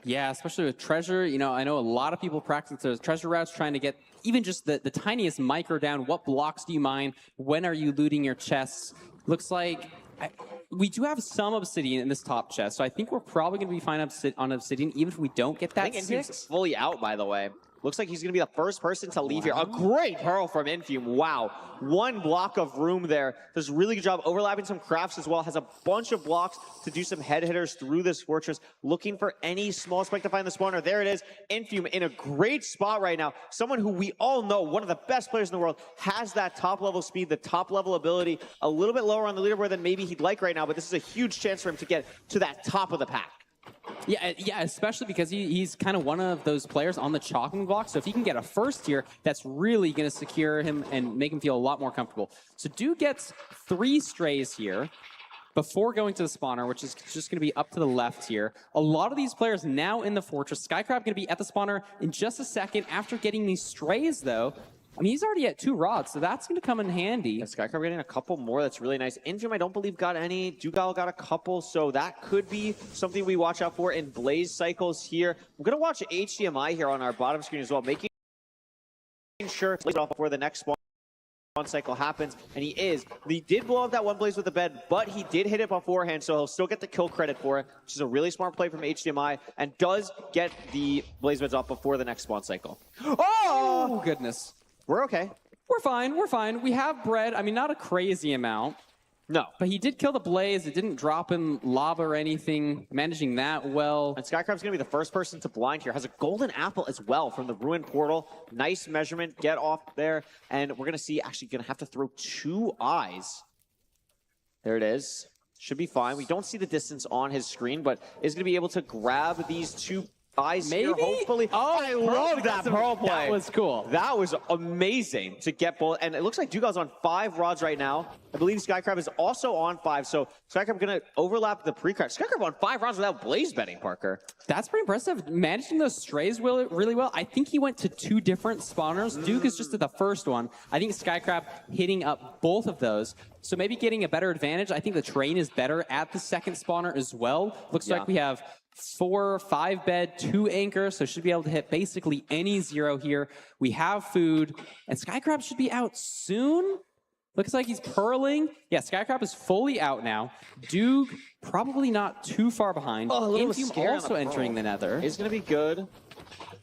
Yeah, especially with treasure. You know, I know a lot of people practice those treasure routes trying to get even just the tiniest micro down. What blocks do you mine? When are you looting your chests? Looks like we do have some obsidian in this top chest, so I think we're probably going to be fine on obsidian, even if we don't get that I think Infume's fully out, by the way. Looks like he's going to be the first person to leave here. A great Pearl from Infume. Wow. 1 block of room there. Does a really good job overlapping some crafts as well. Has a bunch of blocks to do some head hitters through this fortress. Looking for any small spike to find the spawner. There it is. Infume in a great spot right now. Someone who we all know, one of the best players in the world, has that top level speed, the top level ability. A little bit lower on the leaderboard than maybe he'd like right now, but this is a huge chance for him to get to that top of the pack. Yeah, especially because he's kind of one of those players on the chopping block. So if he can get a first here, that's really going to secure him and make him feel a lot more comfortable. So Duke gets 3 strays here before going to the spawner, which is just going to be up to the left here. A lot of these players now in the fortress. Skycrab going to be at the spawner in just a second after getting these strays, though. I mean, he's already at 2 rods, so that's going to come in handy. Yeah, Skycrab getting a couple more. That's really nice. Infium, I don't believe, got any. Dugal got a couple, so that could be something we watch out for in Blaze cycles here. I'm going to watch HDMI here on our bottom screen as well, making sure to off before the next spawn cycle happens, and he did blow up that one Blaze with the bed, but he did hit it beforehand, so he'll still get the kill credit for it, which is a really smart play from HDMI, and does get the Blaze beds off before the next spawn cycle. Oh, goodness. We're okay. We're fine. We're fine. We have bread. I mean, not a crazy amount. No. But he did kill the Blaze. It didn't drop him lava or anything. Managing that well. And Skycrab's going to be the first person to blind here. Has a golden apple as well from the Ruin Portal. Nice measurement. Get off there. And we're going to see, actually going to have to throw 2 eyes. There it is. Should be fine. We don't see the distance on his screen, but is going to be able to grab these 2 eyes Maybe? here, hopefully. Oh, I love that Pearl play. That was cool. That was amazing to get both. And it looks like Dugal's on 5 rods right now. I believe Skycrab is also on 5. So Skycrab going to overlap the pre-crack. Skycrab on 5 rods without Blaze betting, Parker. That's pretty impressive. Managing those strays really well. I think he went to 2 different spawners. Duke is just at the first one. I think Skycrab hitting up both of those. So maybe getting a better advantage. I think the terrain is better at the second spawner as well. Looks like we have 4, 5 bed, 2 anchor, so should be able to hit basically any 0 here. We have food, and Skycrab should be out soon. Looks like he's purling. Yeah, Skycrab is fully out now. Duke probably not too far behind. Oh, a little Infium scare on also the entering the nether. It's going to be good.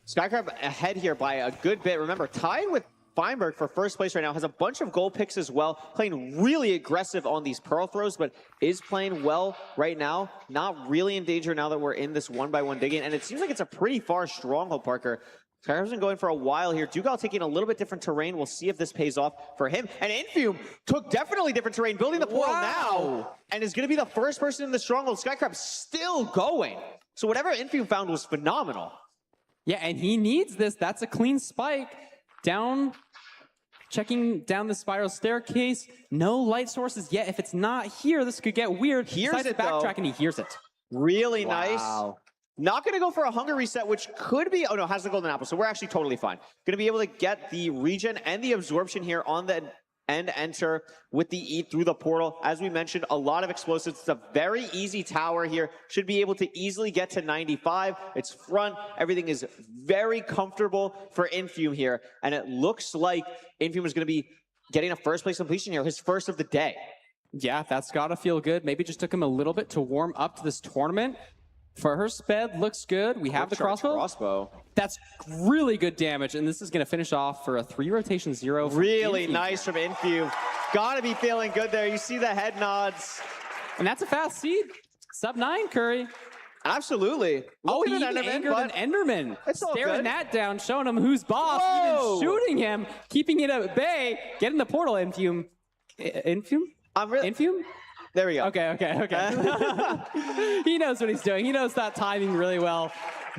Skycrab ahead here by a good bit. Remember, tied with Feinberg for first place right now, has a bunch of gold picks as well, playing really aggressive on these pearl throws, but is playing well right now. Not really in danger now that we're in this 1x1 digging, and it seems like it's a pretty far stronghold, Parker. Skycrab's been going for a while here. Dugal taking a little bit different terrain. We'll see if this pays off for him. And Infium took definitely different terrain, building the portal now, and is going to be the first person in the stronghold. Skycrab still going. So whatever Infium found was phenomenal. Yeah, and he needs this. That's a clean spike. Down, checking down the spiral staircase. No light sources yet. If it's not here, this could get weird. Hears it, backtrack, though. and he hears it. Really Wow. nice. Not going to go for a hunger reset, which could be... Oh, no, has the golden apple, so we're actually totally fine. Going to be able to get the regen and the absorption here on the end enter with the eat through the portal. As we mentioned, a lot of explosives. It's a very easy tower here. Should be able to easily get to 95. It's front. Everything is very comfortable for Infium here. And it looks like Infium is going to be getting a first place completion here, his first of the day. Yeah, that's got to feel good. Maybe it just took him a little bit to warm up to this tournament. For her sped, looks good. We have the crossbow. That's really good damage, and this is going to finish off for a 3 rotation 0. Really nice from Infium. Gotta be feeling good there. You see the head nods. And that's a fast seed. Sub 9, Curry. Absolutely. Oh, he even angered an Enderman. Staring that down, showing him who's boss, even shooting him, keeping it at bay, getting the portal, Infium. Infium? Infium? There we go. Okay. He knows what he's doing. He knows that timing really well.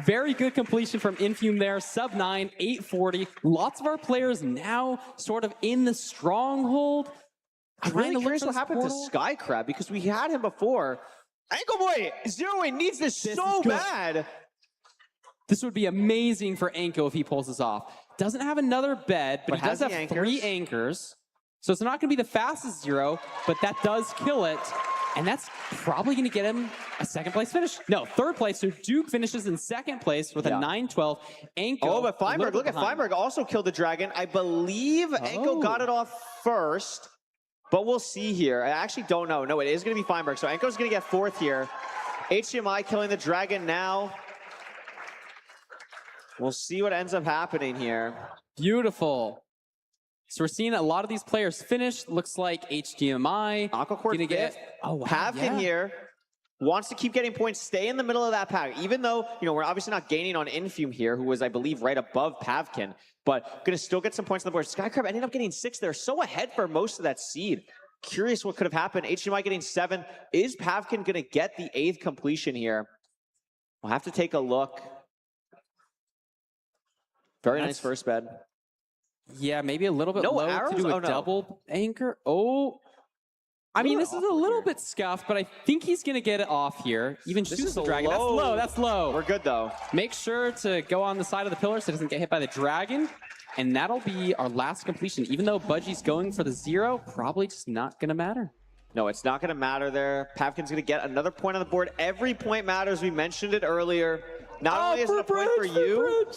Very good completion from Infium there. Sub 9, 840. Lots of our players now sort of in the stronghold. I'm really curious what happened to Skycrab because we had him before. Ankle Boy, Zeroing needs this so bad. This would be amazing for Anko if he pulls this off. Doesn't have another bed, but he does have 3 anchors. So it's not going to be the fastest 0, but that does kill it. And that's probably going to get him a 2nd place finish. No, 3rd place. So Duke finishes in 2nd place with a 9-12. Anko. Oh, but Feinberg, look at Feinberg also killed the dragon. I believe Anko got it off first, but we'll see here. I actually don't know. No, it is going to be Feinberg. So Anko's going to get 4th here. HDMI killing the dragon now. We'll see what ends up happening here. Beautiful. So we're seeing a lot of these players finish. Looks like HDMI. Aquacord get. Oh, wow. Pavkin here wants to keep getting points, stay in the middle of that pack, even though, we're obviously not gaining on Infium here, who was, I believe, right above Pavkin, but going to still get some points on the board. Skycrab ended up getting 6 there, so ahead for most of that seed. Curious what could have happened. HDMI getting 7. Is Pavkin going to get the 8th completion here? We'll have to take a look. Very nice first bed. Yeah, maybe a little bit No low arrows? to do a Oh, no. double anchor. Oh, I mean, this is a little bit scuffed, but I think he's going to get it off here. Even This shoots is the dragon. That's low. low. That's low. We're good, though. Make sure to go on the side of the pillar so it doesn't get hit by the dragon. And that'll be our last completion. Even though Budgie's going for the 0, probably just not going to matter. No, it's not going to matter there. Pavkin's going to get another point on the board. Every point matters. We mentioned it earlier. Not only is it a point for you,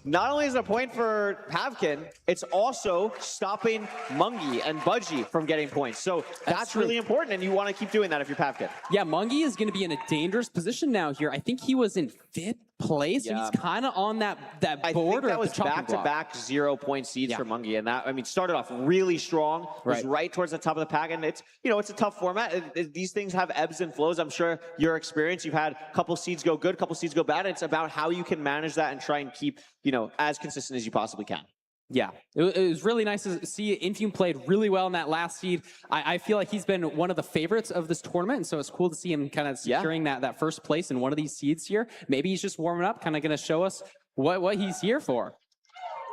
not only is it a point for Pavkin, it's also stopping Mungie and Budgie from getting points. So that's really important, and you want to keep doing that if you're Pavkin. Yeah, Mungie is going to be in a dangerous position now here. I think he was in 5th place, so he's kind of on that border. I think that was back-to-back 0-point seeds for Mungie, and that, I mean, started off really strong, was right towards the top of the pack, and it's, you know, it's a tough format. These things have ebbs and flows. I'm sure your experience, you've had a couple seeds go good, a couple seeds go bad. It's about how you can manage that and try and keep, you know, as consistent as you possibly can. Yeah, it was really nice to see Infume played really well in that last seed. I feel like he's been one of the favorites of this tournament, and so it's cool to see him kind of securing that first place in one of these seeds here. Maybe he's just warming up, kind of going to show us what he's here for.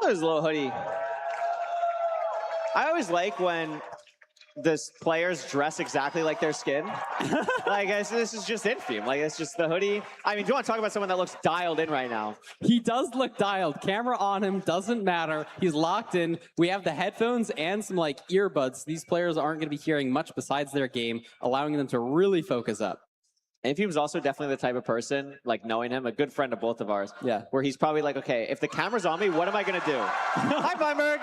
There's a little hoodie. I always like when the players dress exactly like their skin. Like, this is just Infume. Like, it's just the hoodie. I mean, do you want to talk about someone that looks dialed in right now? He does look dialed. Camera on him, doesn't matter. He's locked in. We have the headphones and some, like, earbuds. These players aren't going to be hearing much besides their game, allowing them to really focus up. Infume's also definitely the type of person, like knowing him, a good friend of both of ours, where he's probably like, okay, if the camera's on me, what am I going to do? Hi, Feinberg.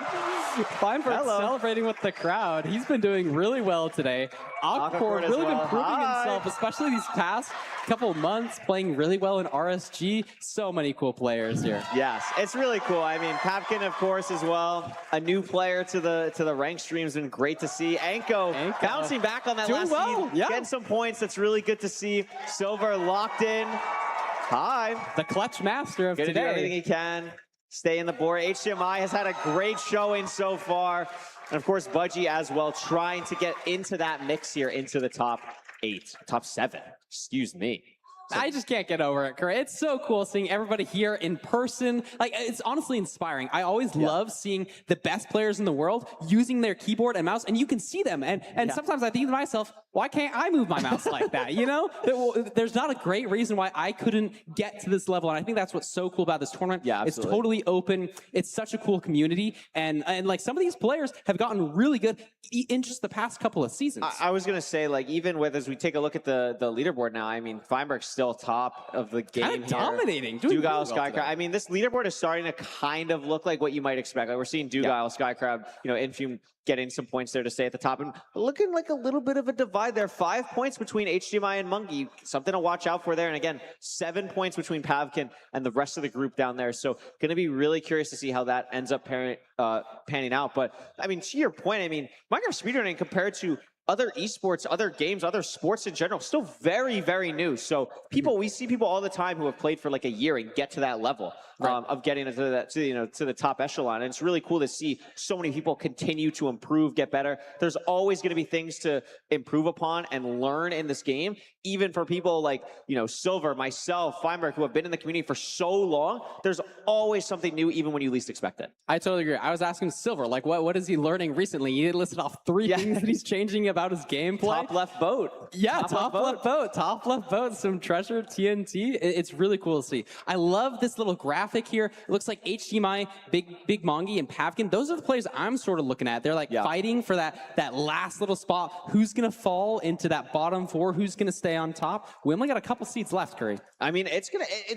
Feinberg celebrating with the crowd. He's been doing really well today. Aquacore really been proving himself, especially these past couple months, playing really well in RSG. So many cool players here. Yes, it's really cool. I mean, Pavkin, of course, as well. A new player to the rank stream's been great to see. Anko bouncing back on that doing last seed, getting some points. That's really good to see. Silver locked in. Hi. The clutch master of today. today. Do everything he can. Stay in the board. HDMI has had a great showing so far. And of course, Budgie as well, trying to get into that mix here, into the top 8, top 7, excuse me. I just can't get over it, Corey. It's so cool seeing everybody here in person. Like, it's honestly inspiring. I always love seeing the best players in the world using their keyboard and mouse, and you can see them. And sometimes I think to myself, why can't I move my mouse like that? You know, there's not a great reason why I couldn't get to this level. And I think that's what's so cool about this tournament. Yeah, it's totally open. It's such a cool community. And like some of these players have gotten really good in just the past couple of seasons. I was going to say, like, even with, as we take a look at the leaderboard now, I mean, Feinberg's still top of the game Kind of dominating. Doing Dugile, really well Skycrab. I mean, this leaderboard is starting to kind of look like what you might expect. Like, we're seeing Dugile, Skycrab, you know, Infume getting some points there to stay at the top, and looking like a little bit of a divide there. 5 points between HDMI and Mungie. Something to watch out for there. And again, 7 points between Pavkin and the rest of the group down there. So going to be really curious to see how that ends up panning out. But I mean, to your point, I mean, Minecraft speedrunning compared to other esports, other games, other sports in general, still very, very new. So we see people all the time who have played for like a year and get to that level of getting into that, to the top echelon. And it's really cool to see so many people continue to improve, get better. There's always going to be things to improve upon and learn in this game, even for people like, you know, Silver, myself, Feinberg, who have been in the community for so long. There's always something new, even when you least expect it. I totally agree. I was asking Silver, like, what is he learning recently? He listed off 3 things that he's changing about his gameplay. Top left boat. Yeah, top left boat. Top left boat. Some treasure TNT. It's really cool to see. I love this little graphic here. It looks like HDMI, Big Mongie, and Pavkin. Those are the players I'm sort of looking at. They're like fighting for that last little spot. Who's going to fall into that bottom 4? Who's going to stay on top? We only got a couple seats left, Curry. I mean, it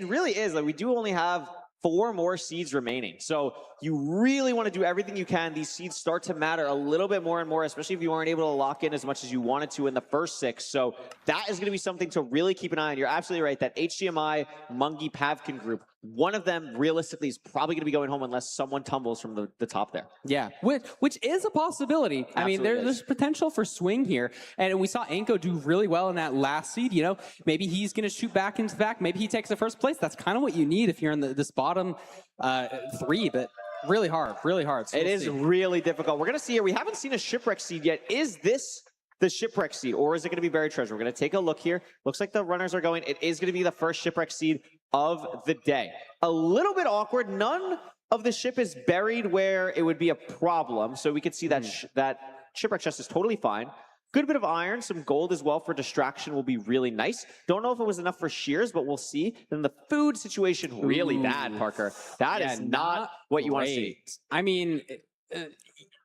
really is. Like, we do only have 4 more seeds remaining. So you really want to do everything you can. These seeds start to matter a little bit more and more, especially if you aren't able to lock in as much as you wanted to in the first 6. So that is going to be something to really keep an eye on. You're absolutely right. That HDMI, Mungie, Pavkin group, one of them realistically is probably going to be going home unless someone tumbles from the top there. Yeah, which is a possibility. I mean, there's potential for swing here. And we saw Anko do really well in that last seed. You know, maybe he's going to shoot back into the back. Maybe he takes the first place. That's kind of what you need if you're in this bottom 3. But really hard, really hard. So it is really difficult. We're going to see here. We haven't seen a shipwreck seed yet. Is this the shipwreck seed, or is it going to be buried treasure? We're going to take a look here. Looks like the runners are going. It is going to be the first shipwreck seed of the day. A little bit awkward. None of the ship is buried where it would be a problem, so we could see that that shipwreck chest is totally fine. Good bit of iron, some gold as well for distraction will be really nice. Don't know if it was enough for shears, but we'll see. Then the food situation, really bad, Parker. That is not what you want to see. I mean,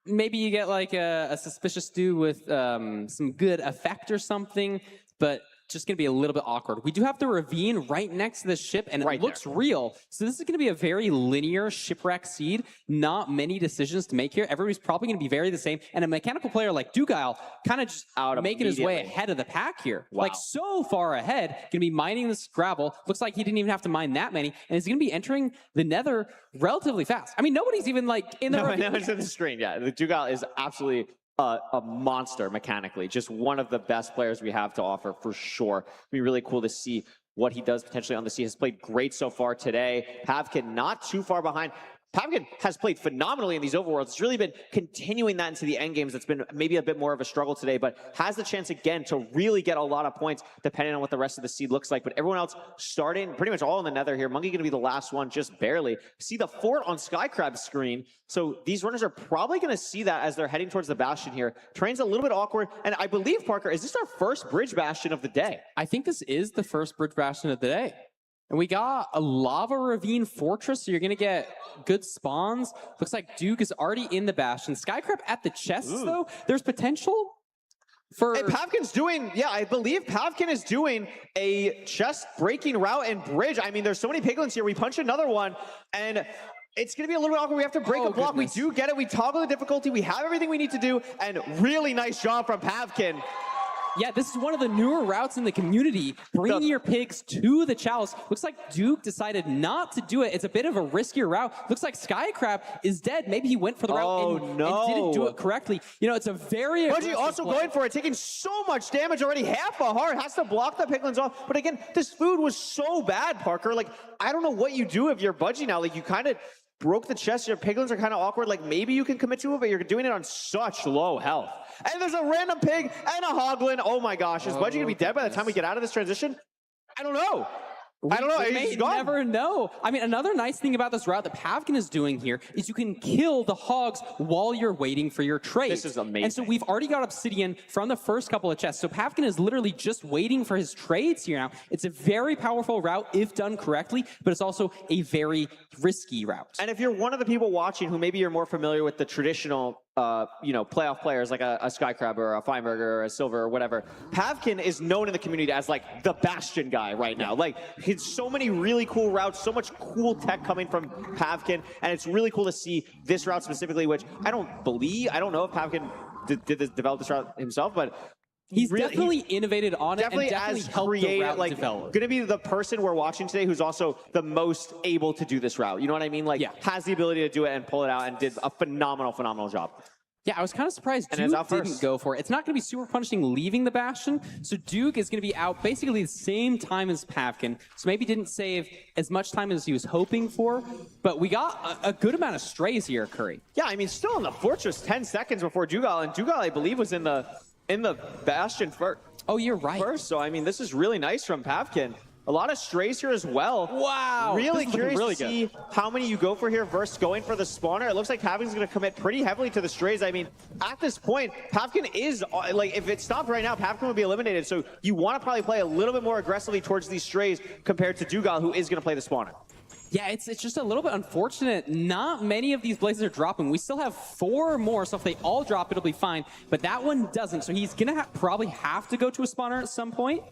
maybe you get like a suspicious stew with some good effect or something, but just going to be a little bit awkward. We do have the ravine right next to the ship, and it looks real. So this is going to be a very linear shipwreck seed. Not many decisions to make here. Everybody's probably going to be very the same. And a mechanical player like Dugile kind of just making his way ahead of the pack here. Wow. Like so far ahead, going to be mining this gravel. Looks like he didn't even have to mine that many. And he's going to be entering the nether relatively fast. I mean, nobody's even like in the ravine. No, it's in the screen. Yeah, the Dugile is absolutely a monster mechanically. Just one of the best players we have to offer for sure. It'd be really cool to see what he does potentially on the sea. Has played great so far today. Pavkin not too far behind. Pavkin has played phenomenally in these overworlds. It's really been continuing that into the end games. That's been maybe a bit more of a struggle today, but has the chance again to really get a lot of points depending on what the rest of the seed looks like. But everyone else starting pretty much all in the nether here. Monkey going to be the last one, just barely. See the fort on Skycrab's screen. So these runners are probably going to see that as they're heading towards the bastion here. Terrain's a little bit awkward. And I believe, Parker, is this our first bridge bastion of the day? I think this is the first bridge bastion of the day. And we got a lava ravine fortress, so you're going to get good spawns. Looks like Duke is already in the bastion. Skycrab at the chests, though. There's potential for... And Pavkin's doing, yeah, I believe Pavkin is doing a chest-breaking route and bridge. I mean, there's so many piglins here. We punch another one, and it's going to be a little bit awkward. We have to break a block. Goodness. We do get it. We toggle the difficulty. We have everything we need to do, and really nice job from Pavkin. Yeah, this is one of the newer routes in the community, bringing your pigs to the chalice. Looks like Duke decided not to do it. It's a bit of a riskier route. Looks like Skycrab is dead. Maybe he went for the route and didn't do it correctly. You know, it's a very Budgie also going for it, taking so much damage already. Half a heart, has to block the piglins off. But again, this food was so bad, Parker. Like, I don't know what you do if you're Budgie now. Like, you kind of broke the chest. Your piglins are kind of awkward. Like, maybe you can commit to it, but you're doing it on such low health. And there's a random pig and a hoglin. Oh my gosh, is Budgie gonna be dead by the time we get out of this transition? I don't know. I don't know. We may never know. I mean, another nice thing about this route that Pavkin is doing here is you can kill the hogs while you're waiting for your trade. This is amazing. And so we've already got obsidian from the first couple of chests. So Pavkin is literally just waiting for his trades here now. It's a very powerful route if done correctly, but it's also a very risky route. And if you're one of the people watching who maybe you're more familiar with the traditional playoff players like a Skycrab or a Feinberger or a Silver or whatever, Pavkin is known in the community as like the bastion guy right now. Like, he's so many really cool routes, so much cool tech coming from Pavkin, and it's really cool to see this route specifically, which I don't know if Pavkin develop this route himself, but he's definitely innovated on it and definitely helped the route like, develop. Gonna be the person we're watching today who's also the most able to do this route. You know what I mean? Like, has the ability to do it and pull it out and did a phenomenal job. Yeah, I was kind of surprised Duke didn't go for it. It's not going to be super punishing leaving the Bastion, so Duke is going to be out basically the same time as Pavkin, so maybe didn't save as much time as he was hoping for, but we got a good amount of strays here, Curry. Yeah, I mean, still in the Fortress 10 seconds before Dugile, and Dugile, I believe, was in the Bastion first. Oh, you're right. First, so I mean, this is really nice from Pavkin. A lot of strays here as well. Wow. Really curious to see how many you go for here versus going for the spawner. It looks like Pavkin's going to commit pretty heavily to the strays. I mean, at this point, Pavkin is, like, if it stopped right now, Pavkin would be eliminated. So you want to probably play a little bit more aggressively towards these strays compared to Dugile, who is going to play the spawner. Yeah, it's just a little bit unfortunate. Not many of these blazes are dropping. We still have 4 more, so if they all drop, it'll be fine. But that one doesn't, so he's going to probably have to go to a spawner at some point.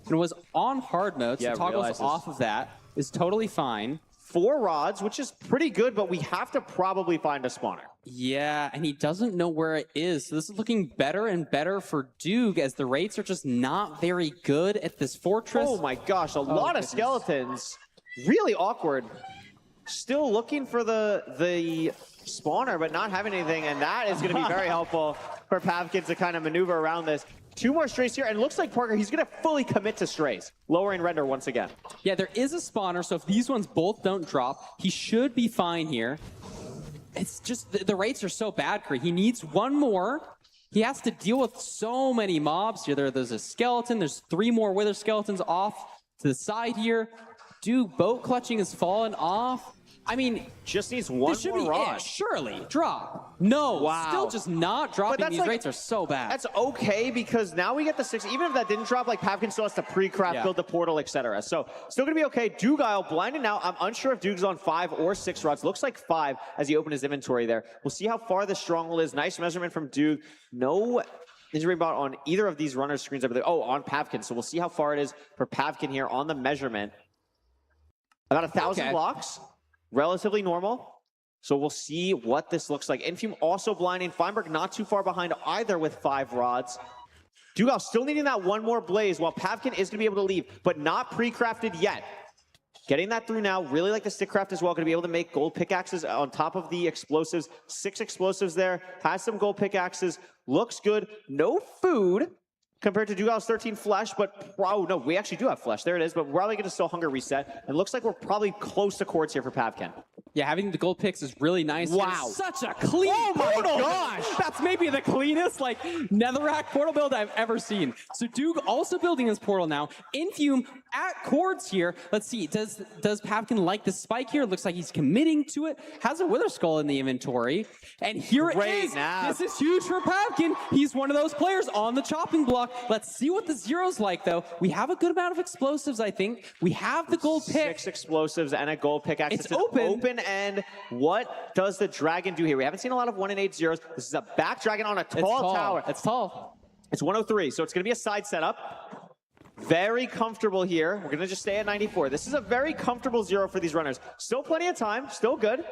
And it was on hard mode, so toggles off of that is totally fine. 4 rods, which is pretty good, but we have to probably find a spawner. Yeah, and he doesn't know where it is. So this is looking better and better for Duke as the rates are just not very good at this fortress. Oh my gosh, a lot of skeletons. Really awkward. Still looking for the spawner, but not having anything, and that is going to be very helpful for Pavkin to kind of maneuver around this. 2 more strays here, and it looks like Parker, he's going to fully commit to strays. Lowering render once again. Yeah, there is a spawner, so if these ones both don't drop, he should be fine here. It's just, the rates are so bad, Curry. He needs 1 more, He has to deal with so many mobs here. There's a skeleton. There's 3 more wither skeletons off to the side here. Dude, boat clutching has fallen off. I mean, just needs one this should more be rod. it. Surely, drop. No, Wow. still just not dropping. These like, rates are so bad. That's okay because now we get the 6. Even if that didn't drop, like Pavkin still has to pre-craft, build the portal, etc. So still gonna be okay. Dugile blinded now. I'm unsure if Duke's on 5 or 6 rods. Looks like 5 as he opened his inventory there. We'll see how far the stronghold is. Nice measurement from Duke. No injury bot on either of these runners' screens over there. Oh, on Pavkin. So we'll see how far it is for Pavkin here on the measurement. About 1,000 blocks. Relatively normal. So we'll see what this looks like. Infume also blinding. Feinberg not too far behind either with 5 rods. Dugile still needing that one more blaze while Pavkin is going to be able to leave, but not pre-crafted yet. Getting that through now. Really like the stick craft as well. Going to be able to make gold pickaxes on top of the explosives. 6 explosives there. Has some gold pickaxes. Looks good. No food compared to Dugile's 13 flesh, but oh no, we actually do have flesh. There it is, but we're probably going to still hunger reset. It looks like we're probably close to quartz here for Pavkin. Yeah, having the gold picks is really nice. Wow. Such a clean portal. Gosh. That's maybe the cleanest, like, netherrack portal build I've ever seen. So Duke also building his portal now. Infume at cords here. Let's see, does Pavkin like the spike here? Looks like he's committing to it. Has a Wither Skull in the inventory. And here it is. This is huge for Pavkin. He's one of those players on the chopping block. Let's see what the zero's like, though. We have a good amount of explosives, I think. We have the gold pick. 6 explosives and a gold pickaxe. It's open. And what does the dragon do here? We haven't seen a lot of 1 and 8 zeros. This is a back dragon on a tall tower. It's tall. It's 103, so it's going to be a side setup. Very comfortable here. We're going to just stay at 94. This is a very comfortable zero for these runners. Still plenty of time. Still good.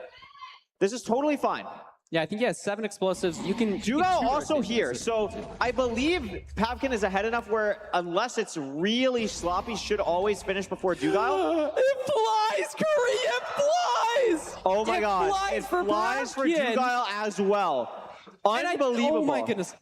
This is totally fine. Yeah, I think he has 7 explosives. You can Dugile also here. So I believe Pavkin is ahead enough where unless it's really sloppy, should always finish before Dugile. It flies, Curry! It flies! Oh my god. It flies for Dugile as well. Unbelievable. Oh my goodness.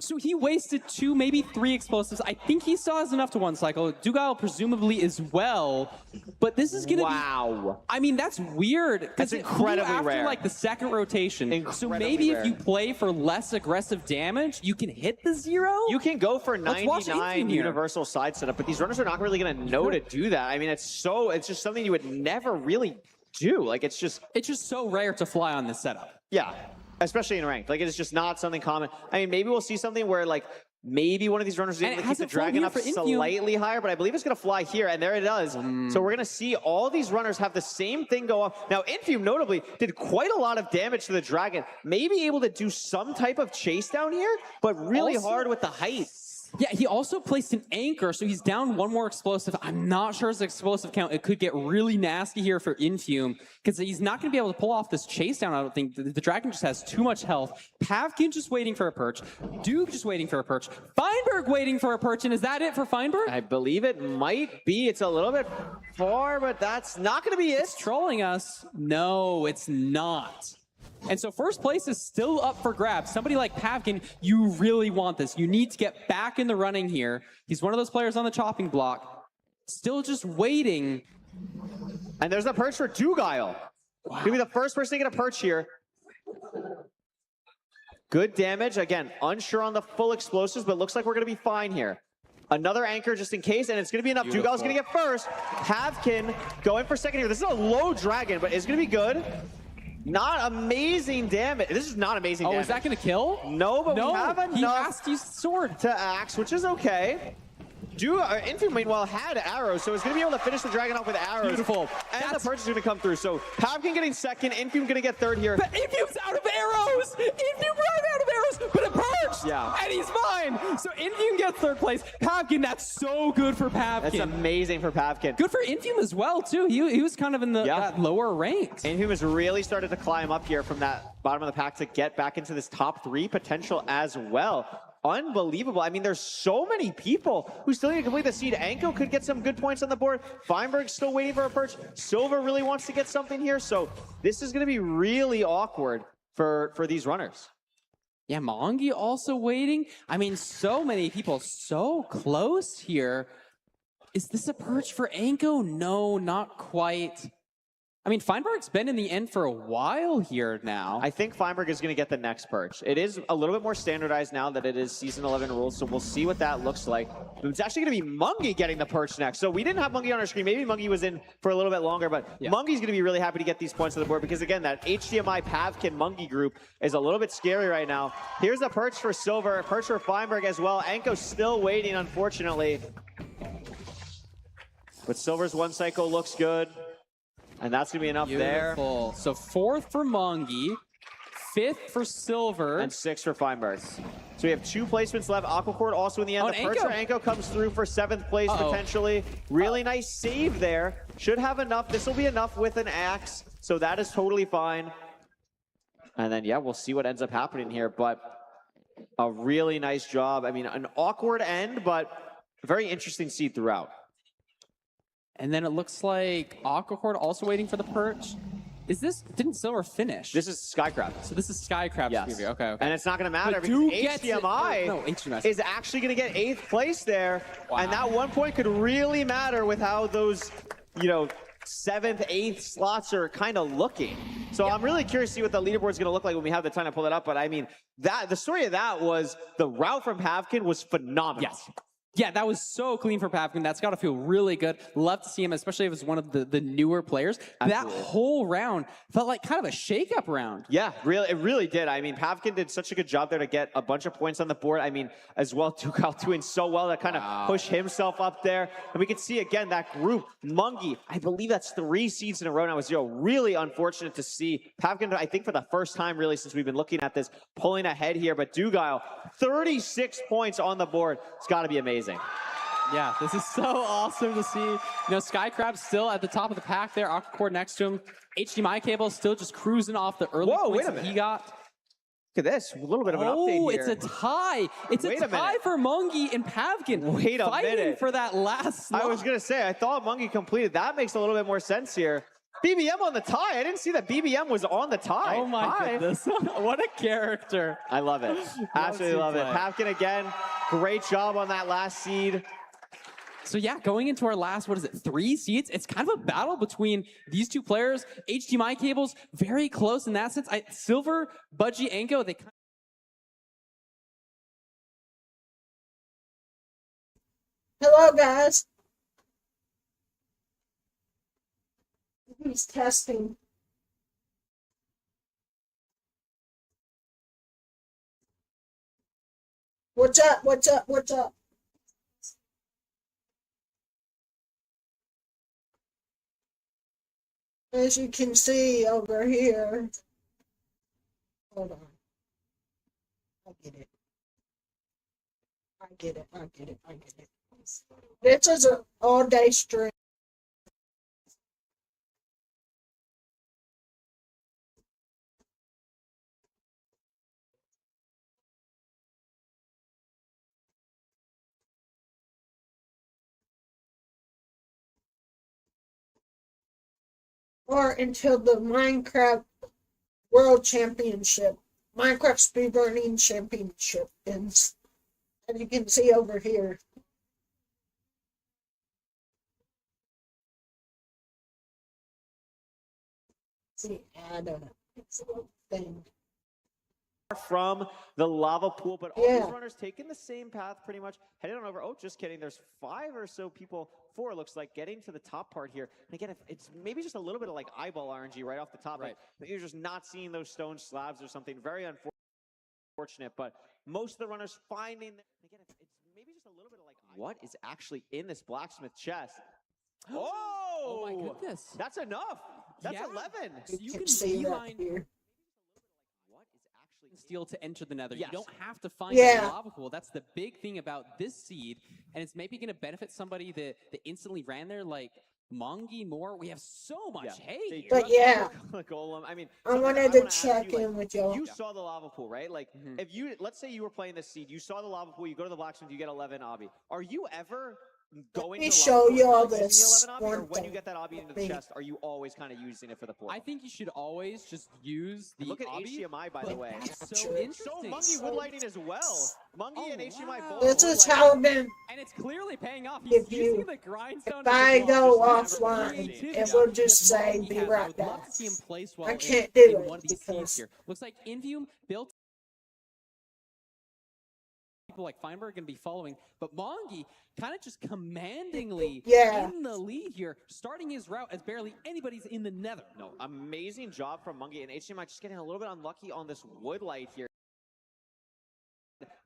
So he wasted 2, maybe 3 explosives. I think he still has enough to one cycle. Dugile presumably as well. But this is gonna be... I mean, that's weird. That's incredibly after, rare. like, the second rotation. So maybe rare. if you play for less aggressive damage, you can hit the 0? You can go for Let's watch 99 here. universal side setup, but these runners are not really going to know to do that. I mean, it's just something you would never really do. Like, it's just so rare to fly on this setup. Yeah, especially in ranked. Like, it's just not something common. I mean, maybe we'll see something where, like, maybe one of these runners is able to keep the dragon up slightly higher, but I believe it's going to fly here, and there it does. So we're going to see all these runners have the same thing go off. Now, Infume notably did quite a lot of damage to the dragon. Maybe able to do some type of chase down here, but really hard with the height. Yeah, he also placed an anchor, so he's down 1 more explosive. I'm not sure his explosive count. It could get really nasty here for Infume, because he's not going to be able to pull off this chase down, I don't think. The dragon just has too much health. Pavkin just waiting for a perch. Duke just waiting for a perch. Feinberg waiting for a perch, and is that it for Feinberg? I believe it might be. It's a little bit far, but that's not going to be it. It's trolling us. No, it's not. And so first place is still up for grabs. Somebody like Pavkin, you really want this. You need to get back in the running here. He's one of those players on the chopping block. Still just waiting. And there's a perch for Dugile. Wow. He'll be the first person to get a perch here. Good damage. Again, unsure on the full explosives, but looks like we're going to be fine here. Another anchor just in case, and it's going to be enough. Dugile's going to get first. Pavkin going for second here. This is a low dragon, but it's going to be good. Not amazing damage. This is not amazing damage. Oh, is that going to kill? No, but we have enough he has to use the sword to axe, which is okay. Infume, meanwhile, had arrows, so it's going to be able to finish the dragon off with arrows. Beautiful. And the perch is going to come through. So Pavkin getting second, Infume going to get third here. But Infume's out of arrows! Infume ran out of arrows, but it perched! Yeah. And he's fine! So Infume gets third place. Pavkin, that's so good for Pavkin. That's amazing for Pavkin. Good for Infume as well, too. He was kind of in that lower ranks. Infume has really started to climb up here from that bottom of the pack to get back into this top 3 potential as well. Unbelievable. I mean, there's so many people who still need to complete the seed. Anko could get some good points on the board. Feinberg's still waiting for a perch. Silva really wants to get something here. So this is going to be really awkward for these runners. Yeah, Mongi also waiting. I mean, so many people so close here. Is this a perch for Anko? No, not quite. I mean, Feinberg's been in the end for a while here now. I think Feinberg is going to get the next perch. It is a little bit more standardized now that it is Season 11 rules, so we'll see what that looks like. It's actually going to be Mungie getting the perch next. So we didn't have Mungie on our screen. Maybe Mungie was in for a little bit longer, but Mungie's going to be really happy to get these points on the board because, again, that HDMI Pavkin Mungie group is a little bit scary right now. Here's the perch for Silver, perch for Feinberg as well. Anko still waiting, unfortunately. But Silver's one cycle looks good. And that's going to be enough Beautiful. there. So 4th for Mungie, 5th for Silver. And 6th for Feinberg. So we have 2 placements left. Aquacord also in the end. The perch for Anko comes through for 7th place potentially. Really nice save there. Should have enough. This will be enough with an axe. So that is totally fine. And then, yeah, we'll see what ends up happening here. But a really nice job. I mean, an awkward end, but very interesting seed throughout. And then it looks like Aquacord also waiting for the perch. Didn't Silver finish? This is Skycrab. So this is Skycrab's preview. Okay. And it's not going to matter But because HDMI is actually going to get 8th place there. Wow. And that 1 point could really matter with how those, 7th, 8th slots are kind of looking. So I'm really curious to see what the leaderboard is going to look like when we have the time to pull it up. But I mean, the story of that was the route from Pavkin was phenomenal. Yes. Yeah, that was so clean for Pavkin. That's got to feel really good. Love to see him, especially if it's one of the newer players. Absolutely. That whole round felt like kind of a shake-up round. Yeah, it really did. I mean, Pavkin did such a good job there to get a bunch of points on the board. I mean, as well, Dukal doing so well to kind of push himself up there. And we can see, again, that group, Mungie, I believe that's 3 seeds in a row now. It was really unfortunate to see Pavkin, I think for the first time really since we've been looking at this, pulling ahead here. But Dugile, 36 points on the board. It's got to be amazing. Yeah, this is so awesome to see. Skycrab still at the top of the pack there. Aquacord next to him. HDMI cable still just cruising off the early points that he got. Look at this. A little bit of an update here. It's a tie. It's a tie for Mungie and Pavkin. Wait a minute. For that last slot. I was going to say, I thought Mungie completed. That makes a little bit more sense here. BBM on the tie. I didn't see that BBM was on the tie. Oh my goodness. What a character. I love it. Absolutely love it. Pavkin again. Great job on that last seed. So yeah, going into our last, 3 seeds? It's kind of a battle between these 2 players. HDMI cables, very close in that sense. Silver, Budgie, Anko, they kind Hello, guys. He's testing. What's up? What's up? What's up? As you can see over here. Hold on. I get it. I get it. I get it. I get it. This is an all-day stream. Or until the Minecraft World Championship, Minecraft Speedrunning Championship ends. As you can see over here. See, I don't know. It's a thing. From the lava pool, but all these runners taking the same path pretty much, heading on over. Oh, just kidding. There's 5 or so people, 4 looks like, getting to the top part here. And again, it's maybe just a little bit of like eyeball RNG right off the top. Right. Like, you're just not seeing those stone slabs or something. Very unfortunate, but most of the runners finding them. Again, it's maybe just a little bit of like, what is actually in this blacksmith chest? Oh my goodness. That's enough. That's 11. So you can beeline here. Steel to enter the nether. You don't have to find a lava pool. That's the big thing about this seed. And it's maybe going to benefit somebody that instantly ran there like Mungie more. We have so much hate. But yeah, Golem. I mean, I wanted to check in with y'all. You saw the lava pool, right? Like, if you, let's say you were playing this seed, you saw the lava pool, you go to the blacksmith, you get 11 obby. Are you ever going me to show lava you all using the this 11 obby, or one when you thing. get that obby into the chest, are you always kind of using it for the portal? I think you should always just use the And look at obby, HDMI, by but the way. that's so interesting. So Mungie wood lighting as well. Mungie and HDMI both. This is how I've been. And it's clearly paying off. He's If using you, the grindstone. if I go just offline, creativity it will just that say Mongi be has. I right would love back. to see him place well I in- can't in do one of it these teams because here. Looks like Invium built people like Feinberg going to be following, but Mongi kind of just commandingly in the lead here, starting his route as barely anybody's in the nether. No, amazing job from Mungie, and HDMI just getting a little bit unlucky on this wood light here.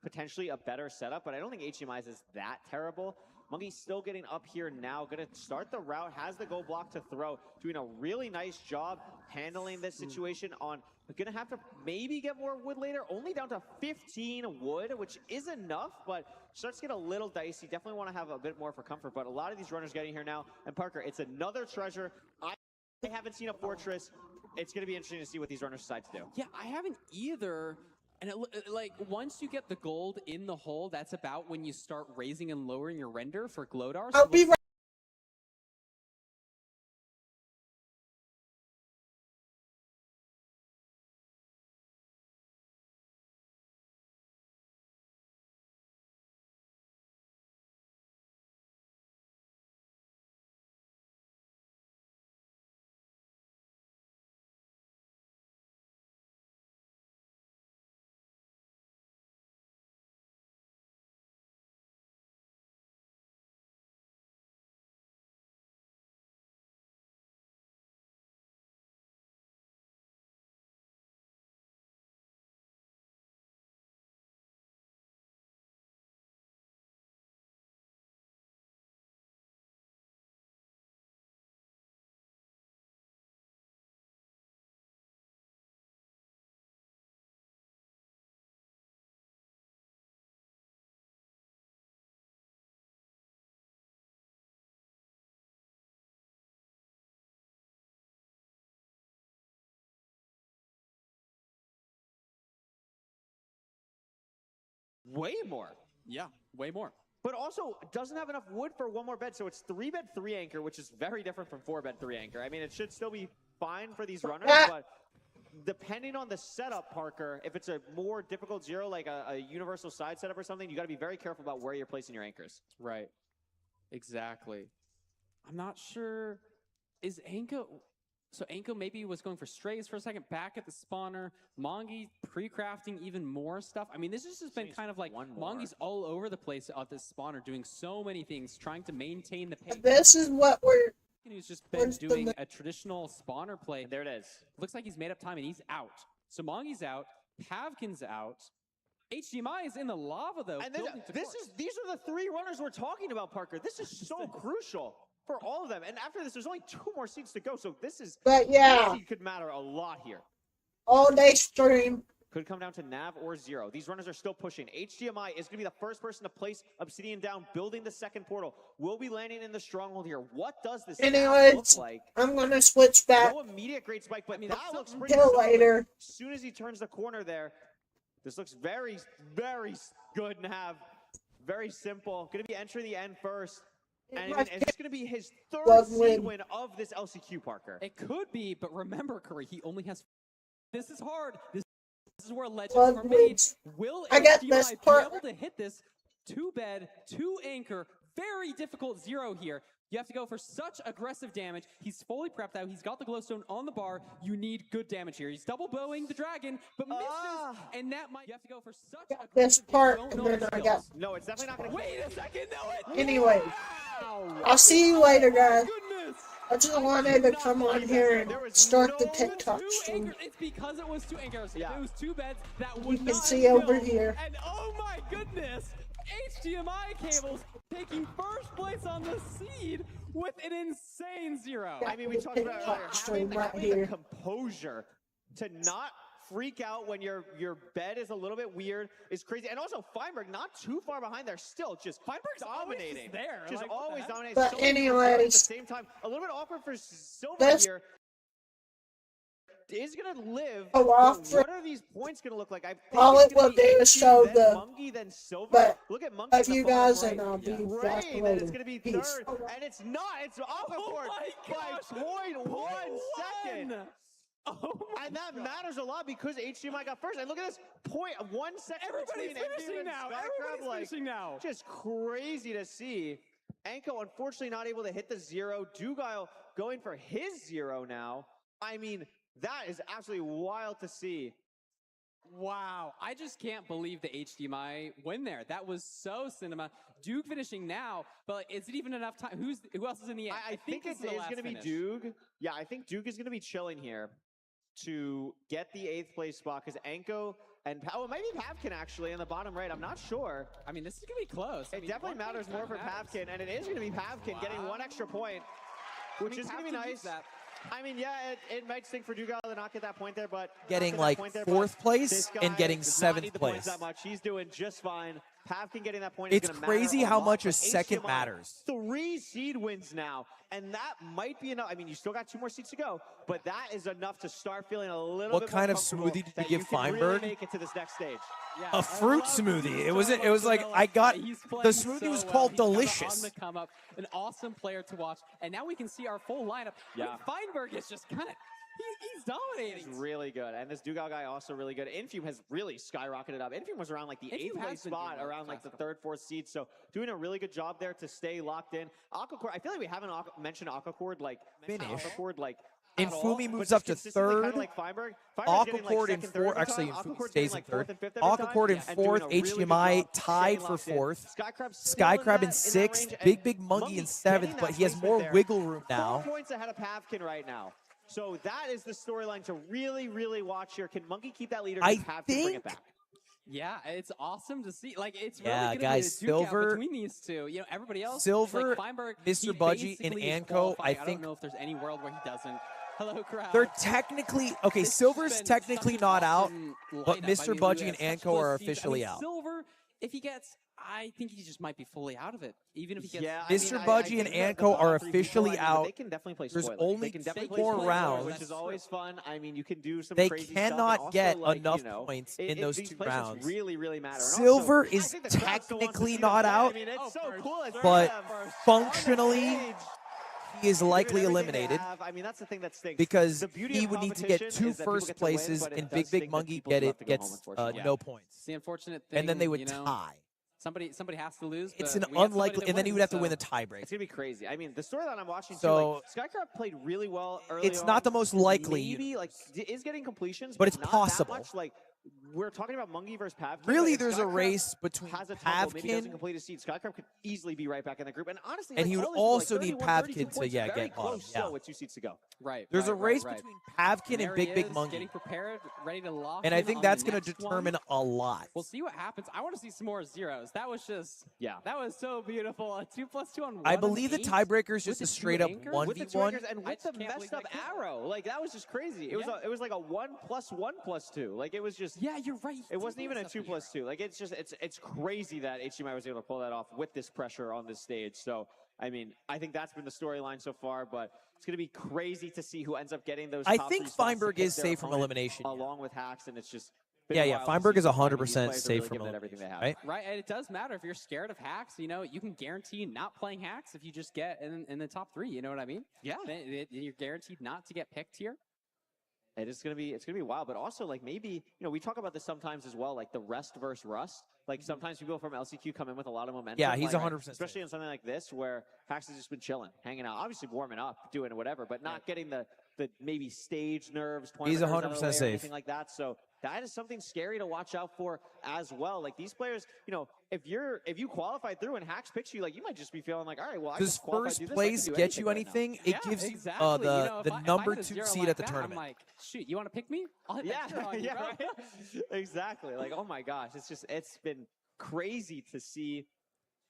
Potentially a better setup, but I don't think HDMI's is that terrible. Mungie's still getting up here now, gonna start the route, has the gold block to throw, doing a really nice job handling this situation on, gonna have to maybe get more wood later, only down to 15 wood, which is enough, but starts to get a little dicey. Definitely want to have a bit more for comfort, but a lot of these runners getting here now. And Parker, it's another treasure. I haven't seen a fortress. It's gonna be interesting to see what these runners decide to do. Yeah, I haven't either. And like once you get the gold in the hole, that's about when you start raising and lowering your render for Glodar. I'll be right. Way more. Yeah, way more. But also doesn't have enough wood for one more bed, so it's 3-bed 3 anchor, which is very different from 4-bed 3 anchor. I mean, it should still be fine for these runners, but depending on the setup, Parker, if it's a more difficult zero, like a universal side setup or something, you got to be very careful about where you're placing your anchors. Right. Exactly. I'm not sure. Is Anko... So Anko maybe was going for strays for a second, back at the spawner. Mongi pre-crafting even more stuff. I mean, this has just been kind of like Mongi's all over the place at this spawner, doing so many things, trying to maintain the pace. This is what we're. He's just been doing a traditional spawner play. And there it is. Looks like he's made up time and he's out. So Mongi's out, Pavkin's out. HDMI is in the lava though. And these are the 3 runners we're talking about, Parker. This is so crucial for all of them. And after this, there's only 2 more seeds to go. So this is, But yeah, this seed could matter a lot here. all day stream. Could come down to Nav or Zero. These runners are still pushing. HDMI is going to be the first person to place Obsidian down, building the second portal. We'll be landing in the stronghold here. What does this look like? I'm gonna switch back. No immediate great spike, but that looks pretty Till solid. later. As soon as he turns the corner there, this looks very, very good, Nav. Very simple. Going to be entering the end first. And it's just going to be his 3rd seed win of this LCQ, Parker. It could be, but remember, Curry, he only has... This is hard. This is where legends are made. Will HDMI be able to hit this 2-bed, 2 anchor, very difficult zero here? You have to go for such aggressive damage. He's fully prepped out. He's got the glowstone on the bar. You need good damage here. He's double bowing the dragon, but misses, and that might... You have to go for such aggressive This part, damage. and then I got. No, it's definitely not going to... Wait a second, no, Anyway, I'll see you later, guys. I just wanted to come on here and start the TikTok stream. It's because it was 2 anchors. If it was 2 beds, that would You not can see over go. here. And oh my goodness, HDMI cables taking first place on the seed with an insane zero. I mean, we talked about it earlier. Having the composure to not freak out when your bed is a little bit weird is crazy. And also, Feinberg not too far behind there, still just Feinberg's dominating. Always there. Just like, always dominating. But so many anyways, at the same time. A little bit awkward for Silver here. is going to live. Oh, But what are these points going to look like? I think all it's it gonna will be do is HQ, show then the Mungie, then Silver. but Look at Mungie of in the you bottom guys right. and I'll be fast Rain, and it's forwarding. going to be Peace. third, and it's not. It's Aquacord by 0.1 second. And that matters a lot because HDMI got first. And look at this, 0.1 second Everybody's between Envy finishing and now. Skycrab. Everybody's Like, finishing now. just crazy to see. Anko unfortunately not able to hit the 0. Dugile going for his 0 now. I mean, that is absolutely wild to see. Wow, I just can't believe the HDMI win there. That was so cinema. Duke finishing now, but like, is it even enough time? Who else is in the end? I think this it is going to be finish. Duke. Yeah, I think Duke is going to be chilling here to get the 8th place spot because Anko and maybe Pavkin actually in the bottom right. I'm not sure. I mean, this is going to be close. It definitely matters more for Pavkin, and it is going to be Pavkin getting 1 extra point, which is going to be nice. I mean, yeah, it might stink for Dugale to not get that point there, but getting like 4th place and getting 7th place. That much. He's doing just fine. Pavkin getting that point is It's going to matter crazy a how lot, much a but second HDMI, matters. 3 seed wins now, and that might be enough. I mean, you still got 2 more seeds to go, but that is enough to start feeling a little What bit kind more of comfortable smoothie did you that give can really Feinberg? make it to this next stage. Yeah, A fruit smoothie. It wasn't. It was like I got the smoothie was called delicious. On the come up, an awesome player to watch, and now we can see our full lineup. Yeah. I mean, Feinberg is just kind of he's dominating. He's really good, and this Dugale guy also really good. Infume has really skyrocketed up. Infume was around like the Infume 8th has place been spot, doing around like the 3rd, 4th seed. So doing a really good job there to stay locked in. Aquacord, I feel like we haven't mentioned Aquacord like at all, Infumi but moves just up to consistently kinda 3rd. like Feinberg. Feinberg's getting, like, Aquacord in 2nd, 3rd 4th. every Actually, time. Infumi Aquacord stays getting, in 3rd. like 4th and 5th every time, Aquacord in and doing 4th. a really good HDMI job tied staying for locked in. 4th. Skycrab still in Skycrab in that 6th. range, Big and Monkey in getting 7th, that but he has placement more there. wiggle room 4 now. points ahead of Pavkin right now. So that is the storyline to really, really watch here. Can Monkey keep that leader? I Can Pavkin bring think- it back? Yeah, it's awesome to see. Like, it's Yeah, really guys, be a duke out Silver- between these two. You know, everybody else, Silver, like Feinberg, Mr. he Budgie, and basically is Anko, qualifying. I I think- don't know if there's any world where he doesn't. Hello, crowd. They're technically okay. This has Silver's been technically such an not out, awesome but lineup. I Mr. mean, Budgie we and have such Anko close are seeds. I mean, officially out. Silver, if he gets, I think he just might be fully out of it. Even if he gets, Yeah, Mr. Budgie and Anko are officially out. They can definitely play There's spoiler. only They can definitely 4 play spoiler, rounds. which is always fun. I mean, you can do some They crazy stuff. and cannot also, get like, enough you know, points in those these 2 placements rounds. really, really matter. And Silver also, I is think the crowd still wants to technically see not them. out, I mean, it's so cool. It's but them on the functionally, stage. he is Doing likely everything they eliminated have. I mean, that's the thing that stinks. because The beauty he of would need to get competition 2 is that people first get to win, places, but it and does Big stink that Monkey people do have to go home, gets unfortunately. no points. it's the unfortunate thing. And then they would you know, tie. Somebody has to lose. It's but an we got somebody unlikely, that and then he would wins, have to win so- the tiebreak. It's gonna be crazy. I mean, the storyline I'm watching So- too, like Skycrab played really well early It's on. not the most likely Maybe like is getting completions, but it's not possible. That much. Like we're talking about Monkey versus Pavkin. Really, but if there's a Skycrab race between has a tumble, maybe doesn't Pavkin, complete a seed. Skycrab could easily be right back in the group, and honestly, and like, he would all this, also like, need 31, 32 Pavkin to points, very get bottom. close Yeah. still with 2 seats to go. Right. There's a right, race right. between Pavkin There and he Big is, Monkey, getting prepared, ready to lock. and I in think on that's the going to next determine one. a lot. We'll see what happens. I want to see some more zeros. That was just, Yeah. that was so beautiful. A 2+2 on 1 I and believe the 8 tiebreaker is with just a the 2 straight up anchors? With the 2 1v1. anchors and I with the just can't messed believe up that count. arrow, like that was just crazy. It was like a 1+1+2. Like it was just Yeah, you're right. It wasn't even a 2+2. Like it's just it's crazy that HDMI was able to pull that off with this pressure on this stage. So I mean, I think that's been the storyline so far, but it's gonna be crazy to see who ends up getting those. I top think 3 spots to Feinberg pick is their safe from opponent elimination. along with Hacks, and it's just been Yeah, yeah, wild to Feinberg see. is I mean, these 100% players are safe really from giving it everything they have. elimination, right? Right, and it does matter if you're scared of hacks. You know, you can guarantee not playing hacks if you just get in the top 3. You know what I mean? Yeah. Then you're guaranteed not to get picked here. It's gonna be wild, but also like maybe we talk about this sometimes as well, like the rest versus rust. Like sometimes people from LCQ come in with a lot of momentum. Yeah, he's like, 100% especially in something like this where Hax has just been chilling, hanging out, obviously warming up, doing whatever, but not getting the maybe stage nerves. He's tournament nerves out of the 100% way or safe. anything like that. So that is something scary to watch out for as well. Like these players, if you qualify through and Hax picks you, like you might just be feeling like, all right, well, I Does just qualified first through this, I place can do get you anything right now. anything? It Yeah, gives you exactly. You know, the if I number hit a 2 zero seed like at the that, tournament. I'm like, shoot, you want to pick me? I'll hit Yeah, that zero on you, yeah, bro. right? Exactly. Like, oh my gosh, it's been crazy to see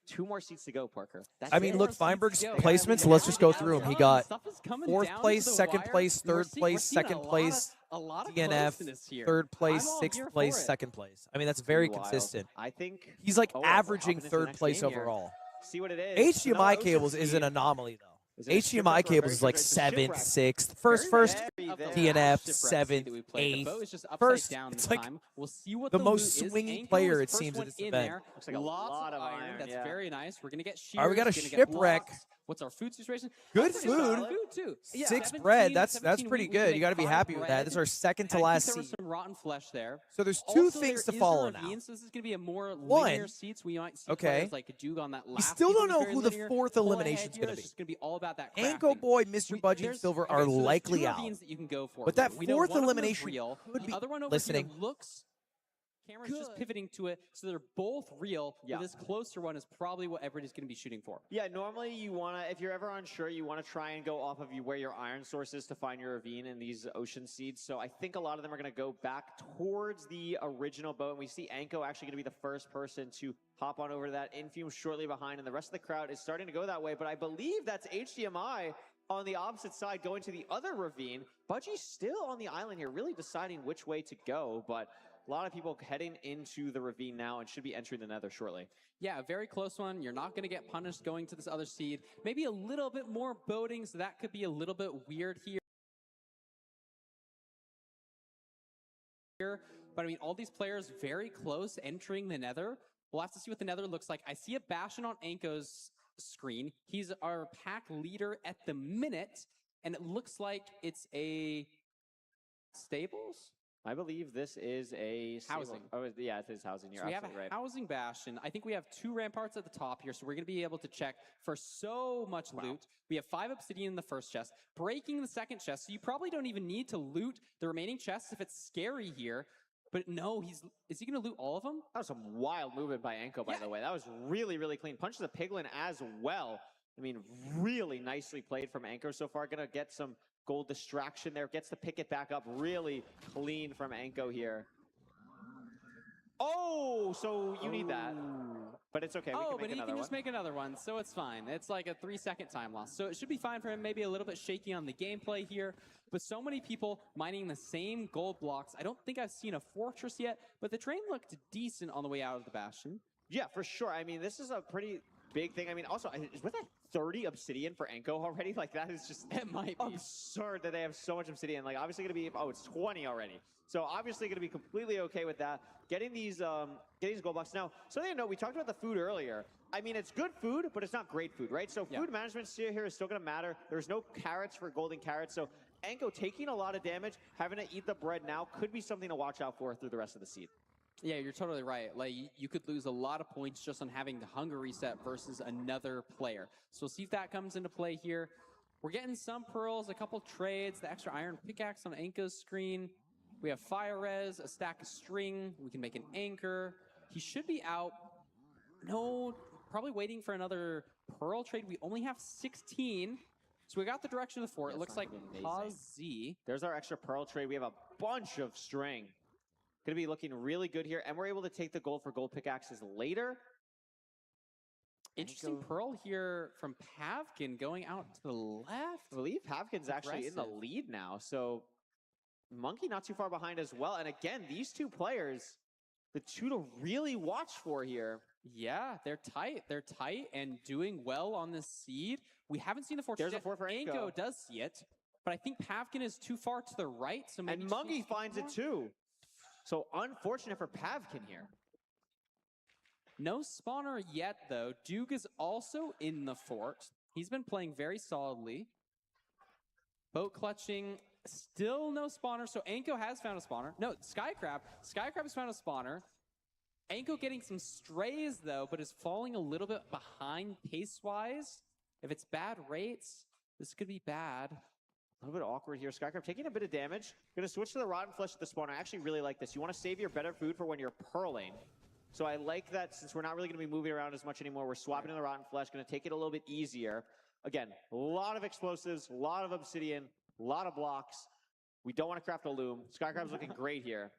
2 more seats to go, Parker. That's I mean, it. look, Feinberg's go. placements, Yeah, let's just go through them. He stuff- got stuff is coming 4th down place, to the 2nd wire. place, We're 3rd place, seeing 2nd a place, lot of DNF, closeness here. 3rd place, I'm all 6th here place, for it. 2nd place. I mean, that's very Wild. consistent. I think He's like we're averaging hopping into the 3rd next place game here. overall. See what it is. HDMI cables is an anomaly, though. HDMI cables is like 7th, 6th. First DNF, 7th, 8th. First, it's like we'll see what the the most loot is. swingy Anko player, is it first seems, one at this in event. there. Looks like a Lots lot of of iron. iron, That's yeah. very nice. We're gonna get shears. All right, we got a gonna get shipwreck. blocks. What's our food situation? Good That's pretty solid food. too. 6 17 bread. That's 17 pretty wheat, we can good. You make got to be 5 happy with that. bread. This is our second to And I last think there was seed. some rotten flesh there. So there's 2 Also, things to there is a follow ravine, now. So this is going to be a more One. linear seats. We might see Okay. players like Duke on that last. We still seat don't that know was very who the linear. 4th Pull elimination's ahead going here, to It's be. just going to be all about that. Anko crafting. Boy, Mr. Budgie, and There's- Silver okay, are so there's likely 2 out. ravines that you can go for. But here. that We know 4th one of them is elimination real. could The be other one over listening. here looks. Camera's just pivoting to it, so they're both real. Yeah. But this closer one is probably what everybody's going to be shooting for. Yeah, normally you want to, if you're ever unsure, you want to try and go off of where your iron source is to find your ravine in these ocean seeds. So I think a lot of them are going to go back towards the original boat. And we see Anko actually going to be the first person to hop on over to that. Infume shortly behind, and the rest of the crowd is starting to go that way. But I believe that's HDMI on the opposite side going to the other ravine. Budgie's still on the island here, really deciding which way to go. But a lot of people heading into the ravine now and should be entering the nether shortly. Yeah, a very close one. You're not going to get punished going to this other seed. Maybe a little bit more boating, so that could be a little bit weird here. But I mean, all these players very close entering the nether. We'll have to see what the nether looks like. I see a Bastion on Anko's screen. He's our pack leader at the minute, and it looks like it's a stables? I believe this is a Housing. Oh, yeah, it is housing. You're So we have absolutely a right. housing bastion. I think we have 2 ramparts at the top here, so we're going to be able to check for so much loot. We have 5 obsidian in the first chest, breaking the second chest, so you probably don't even need to loot the remaining chests if it's scary here. But no, is he going to loot all of them? That was some wild movement by Anko, by the way. That was really, really clean. Punches a piglin as well. I mean, really nicely played from Anko so far. Going to get some gold distraction there. Gets to pick it back up. Really clean from Anko here. Oh, so you need that. But it's okay. We can But make he another can just one. make another one, so it's fine. It's like a 3-second time loss. So it should be fine for him. Maybe a little bit shaky on the gameplay here. But so many people mining the same gold blocks. I don't think I've seen a fortress yet, but the train looked decent on the way out of the bastion. Yeah, for sure. I mean, this is a pretty big thing. I mean, also, was that 30 obsidian for Anko already? Like, that is just it might be absurd that they have so much obsidian. Like, obviously going to be, it's 20 already. So obviously going to be completely okay with that. Getting these gold blocks. Now, so they know, we talked about the food earlier. I mean, it's good food, but it's not great food, right? So food management here is still going to matter. There's no carrots for golden carrots. So Anko taking a lot of damage, having to eat the bread now could be something to watch out for through the rest of the seed. Yeah, you're totally right. Like, you could lose a lot of points just on having the hunger reset versus another player. So we'll see if that comes into play here. We're getting some pearls, a couple trades, the extra iron pickaxe on Anko's screen. We have fire res, a stack of string. We can make an anchor. He should be out. No, probably waiting for another pearl trade. We only have 16. So we got the direction of the fort. It looks like pause Z. There's our extra pearl trade. We have a bunch of string. Going to be looking really good here. And we're able to take the gold for gold pickaxes later. Interesting pearl here from Pavkin going out to the left. I believe Pavkin's actually in the lead now. So Monkey not too far behind as well. And again, these 2 players, the 2 to really watch for here. Yeah, they're tight. They're tight and doing well on this seed. We haven't seen the fortress There's a yet. fort for Anko. Anko does see it, but I think Pavkin is too far to the right. So maybe And Monkey finds it too. So unfortunate for Pavkin here. No spawner yet, though. Duke is also in the fort. He's been playing very solidly. Boat clutching. Still no spawner. So Anko has found a spawner. No, Skycrab. Skycrab has found a spawner. Anko getting some strays, though, but is falling a little bit behind pace-wise. If it's bad rates, this could be bad. A little bit awkward here. Skycrab taking a bit of damage. Going to switch to the Rotten Flesh at the spawner. I actually really like this. You want to save your better food for when you're pearling. So I like that since we're not really going to be moving around as much anymore. We're swapping to the Rotten Flesh. Going to take it a little bit easier. Again, a lot of explosives, a lot of obsidian, a lot of blocks. We don't want to craft a loom. Skycrab's looking great here.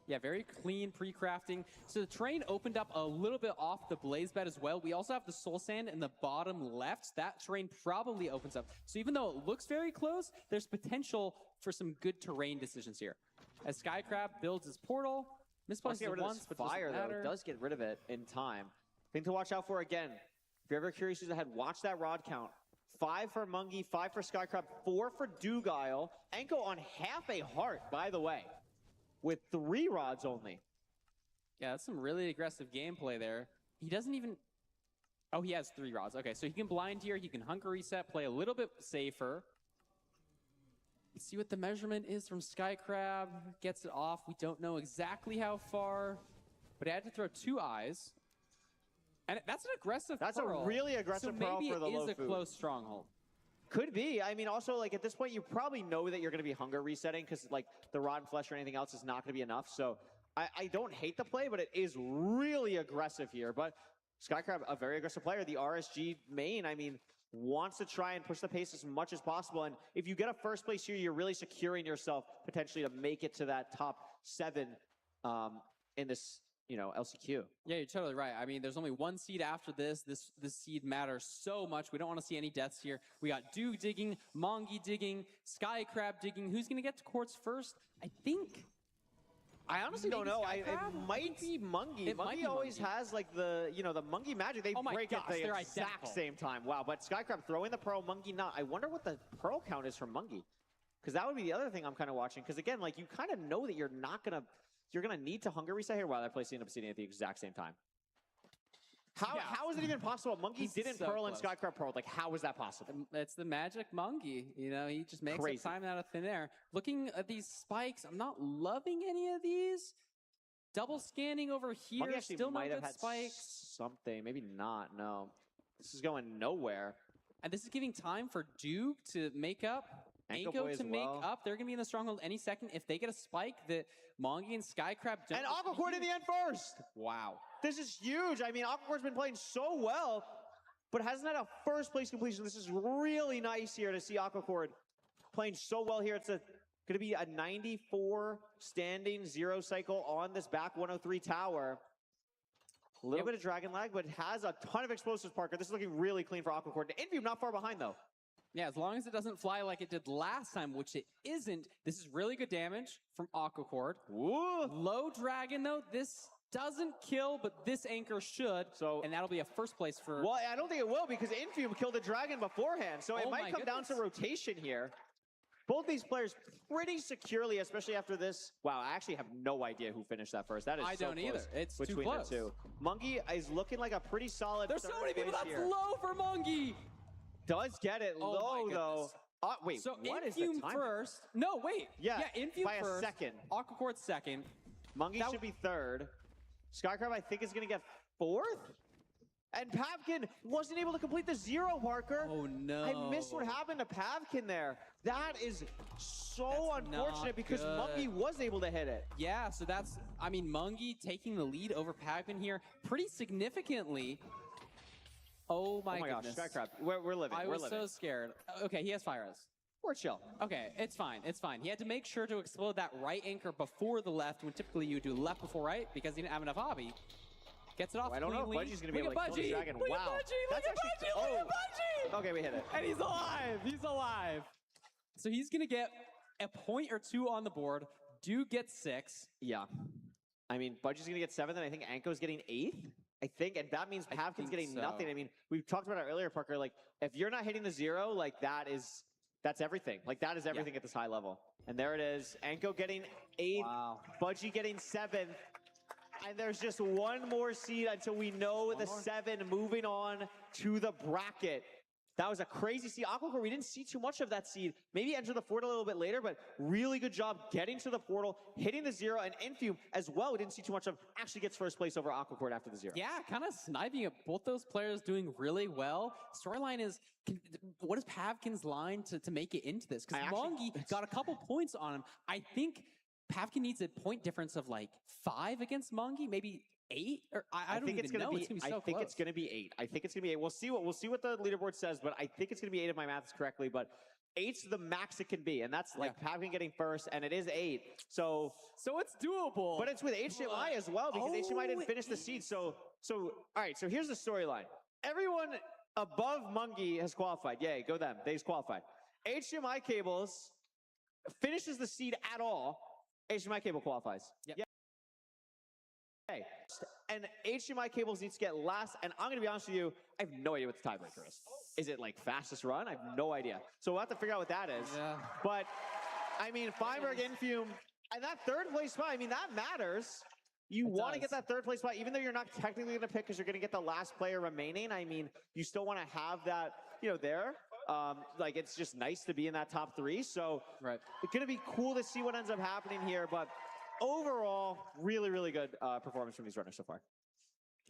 Yeah, very clean pre-crafting. So the train opened up a little bit off the blaze bed as well. We also have the soul sand in the bottom left. That terrain probably opens up. So even though it looks very close, there's potential for some good terrain decisions here. As Skycrab builds his portal, misplaces Get it rid of once, this but fire doesn't though. matter. It does get rid of it in time. Thing to watch out for again. If you're ever curious who's ahead, watch that rod count. 5 for Mungie, 5 for Skycrab, 4 for Dugile. Enko on half a heart, by the way, with 3 rods only. Yeah, that's some really aggressive gameplay there. He doesn't even... Oh, he has 3 rods. Okay, so he can blind here. He can hunger reset, play a little bit safer. Let's see what the measurement is from Skycrab. Gets it off. We don't know exactly how far, but he had to throw 2 eyes. And that's an aggressive That's pearl. a really aggressive so pearl maybe for the it low is a food. close stronghold. Could be. I mean, also, like, at this point, you probably know that you're going to be hunger resetting because, like, the rod and flesh or anything else is not going to be enough. So I don't hate the play, but it is really aggressive here. But Skycrab, a very aggressive player. The RSG main, I mean, wants to try and push the pace as much as possible. And if you get a first place here, you're really securing yourself potentially to make it to that top 7 in this, LCQ. Yeah, you're totally right. I mean, there's only 1 seed after this. This seed matters so much. We don't want to see any deaths here. We got Duke digging, Mongi digging, Skycrab digging. Who's going to get to quartz first? I honestly don't know. It might be Mungie. Mungie always has like the Mungie magic. They break at the exact same time. Wow, but Skycrab throwing the pearl, Mungie not. I wonder what the pearl count is from Mungie. Because that would be the other thing I'm kind of watching. Because again, like you kind of know that you're gonna need to hunger reset here. Wow, that place ended up seeing at the exact same time. How is it even possible? Mungie didn't pearl and Skycrab pearl. Like, how is that possible? It's the magic Mungie. He just makes up time out of thin air. Looking at these spikes, I'm not loving any of these. Double scanning over here, Mungie actually still might no have good had spikes. something, maybe not. No, this is going nowhere. And this is giving time for Duke to make up. Anko to make up. They're going to be in the stronghold any second. If they get a spike, that Mongi and Skycrab don't. And Aquacord in the end first. Wow. This is huge. I mean, Aquacord's been playing so well, but hasn't had a first place completion. This is really nice here to see Aquacord playing so well here. It's going to be a 94 standing 0 cycle on this back 103 tower. A little bit of dragon lag, but has a ton of explosives, Parker. This is looking really clean for Aquacord. Envy not far behind, though. Yeah, as long as it doesn't fly like it did last time, which it isn't. This is really good damage from Aquacord. Low dragon, though. This doesn't kill, but this anchor should. And that'll be a first place for... Well, I don't think it will because Infium killed the dragon beforehand. So it might come down to rotation here. Both these players pretty securely, especially after this. Wow, I actually have no idea who finished that first. That is I so don't close either. It's too between close. the two. Mungie is looking like a pretty solid There's so many people that's here. low for Mungie. Does get it low, though. Wait, so what is Infume the time? first. No, wait. Yeah, Infume by first. a second. Aquacord second. Mungie should be third. Skycrab, I think, is going to get fourth. And Pavkin wasn't able to complete the 0, Parker. Oh, no. I missed what happened to Pavkin there. That is so unfortunate because Mungie was able to hit it. Yeah, so that's, I mean, Mungie taking the lead over Pavkin here pretty significantly. Oh my goodness. Gosh, Skycrab, we're living. I was so scared. Okay, he has fire res. We're chill. Okay, it's fine. It's fine. He had to make sure to explode that right anchor before the left, when typically you do left before right because he didn't have enough hobby. Gets it off. I don't know if cleanly. Budgie's going to be able to kill the dragon. Look Wow. at Budgie! Look at Budgie! Look at Budgie! Okay, we hit it. And he's alive! He's alive! So he's going to get a point or 2 on the board. Duke gets 6. Yeah. I mean, Budgie's going to get 7th, and I think Anko's getting 8th. I think, and that means Pavkin's getting nothing. I mean, we talked about it earlier, Parker. Like, if you're not hitting the 0, like, that's everything. Like, that is everything at this high level. And there it is. Anko getting 8th. Wow. Budgie getting 7th. And there's just one more seed until we know the 7 moving on to the bracket. That was a crazy seed. Aquacore, we didn't see too much of that seed. Maybe enter the portal a little bit later, but really good job getting to the portal, hitting the 0, and Infume as well, we didn't see too much of, actually gets first place over Aquacore after the 0. Yeah, kind of sniping at both those players doing really well. Storyline is, what is Pavkin's line to make it into this? Because Mongi got a couple points on him. I think Pavkin needs a point difference of like 5 against Mongi, maybe 8, or I don't think even know. It's gonna be so I think close. it's gonna be 8. I think it's gonna be 8. We'll see what the leaderboard says, but I think it's gonna be 8 if my math is correctly. But 8's the max it can be, and that's like Pavkin getting first, and it is 8. So it's doable. But it's with HDMI as well because HDMI didn't finish the seed. So all right. So here's the storyline. Everyone above Mungie has qualified. Yay, go them. They've qualified. HDMI cables finishes the seed at all. HDMI cable qualifies. Yep. Yeah. okay. And HDMI cables need to get last, and I'm gonna be honest with you, I have no idea what the tiebreaker is. Is it like fastest run? I have no idea. So we'll have to figure out what that is. Yeah. But I mean, Feinberg, Infume, and that third place spot, I mean, that matters. You want to get that third place spot, even though you're not technically going to pick because you're going to get the last player remaining. I mean, you still want to have that, you know, there. Like, it's just nice to be in that top 3. So it's going to be cool to see what ends up happening here. But overall, really, really good performance from these runners so far.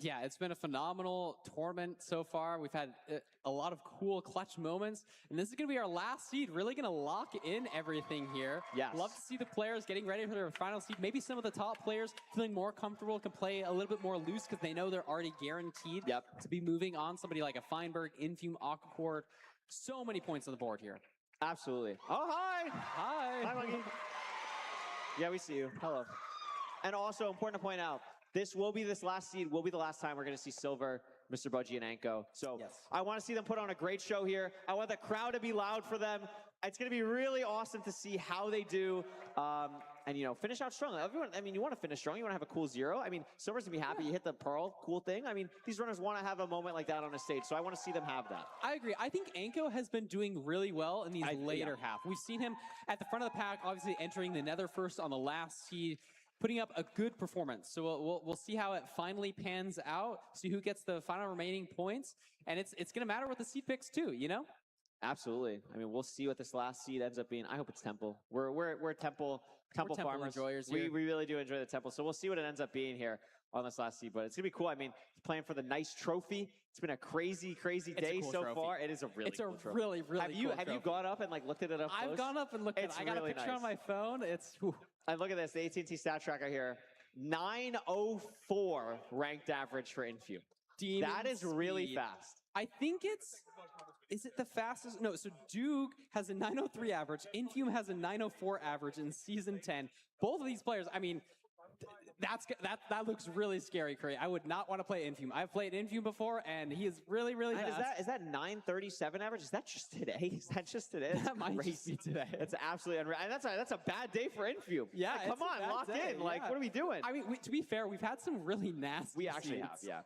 Yeah, it's been a phenomenal tournament so far. We've had a lot of cool clutch moments, and this is going to be our last seed. Really going to lock in everything here. Yes. Love to see the players getting ready for their final seed. Maybe some of the top players feeling more comfortable, can play a little bit more loose because they know they're already guaranteed to be moving on. Somebody like a Feinberg, Infume, Aquacord. So many points on the board here. Absolutely. Oh, hi. Hi. Hi, Monkey. Yeah, we see you. Hello. And also, important to point out, this last seed will be the last time we're going to see Silver, Mr. Budgie, and Anko. So I want to see them put on a great show here. I want the crowd to be loud for them. It's going to be really awesome to see how they do. And, you know, finish out strong. Everyone, I mean, you want to finish strong. You want to have a cool 0. I mean, Silver's going to be happy. You hit the Pearl. Cool thing. I mean, these runners want to have a moment like that on a stage. So I want to see them have that. I agree. I think Anko has been doing really well in these later half. We've seen him at the front of the pack, obviously entering the Nether first on the last seed, putting up a good performance. So we'll see how it finally pans out, see who gets the final remaining points. And it's going to matter with the seed picks too, you know? Absolutely. I mean, we'll see what this last seed ends up being. I hope it's Temple. We're Temple farmers. Enjoyers we here. really do enjoy the Temple. So we'll see what it ends up being here on this last seed. But it's going to be cool. I mean, playing for the nice trophy. It's been a crazy, crazy day cool so trophy. far. It is a really cool trophy. really Have you gone up and like looked at it up close? I've gone up and looked at it. I got really a picture on my phone. It's And look at this, the AT&T stat tracker here. 904 ranked average for Infume. That is really fast. I think is it the fastest? No, so Duke has a 903 average. Infume has a 904 average in Season 10. Both of these players, I mean, that looks really scary, Curry. I would not want to play Infume. I've played Infume before, and he is really, really fast. Is that 937 average? Is that just today? Is that just today? That might just be today. That's absolutely unreal. And that's a bad day for Infume. Yeah, like, come on, lock in. Like, what are we doing? I mean, to be fair, we've had some really nasty. We actually seeds. have, yeah.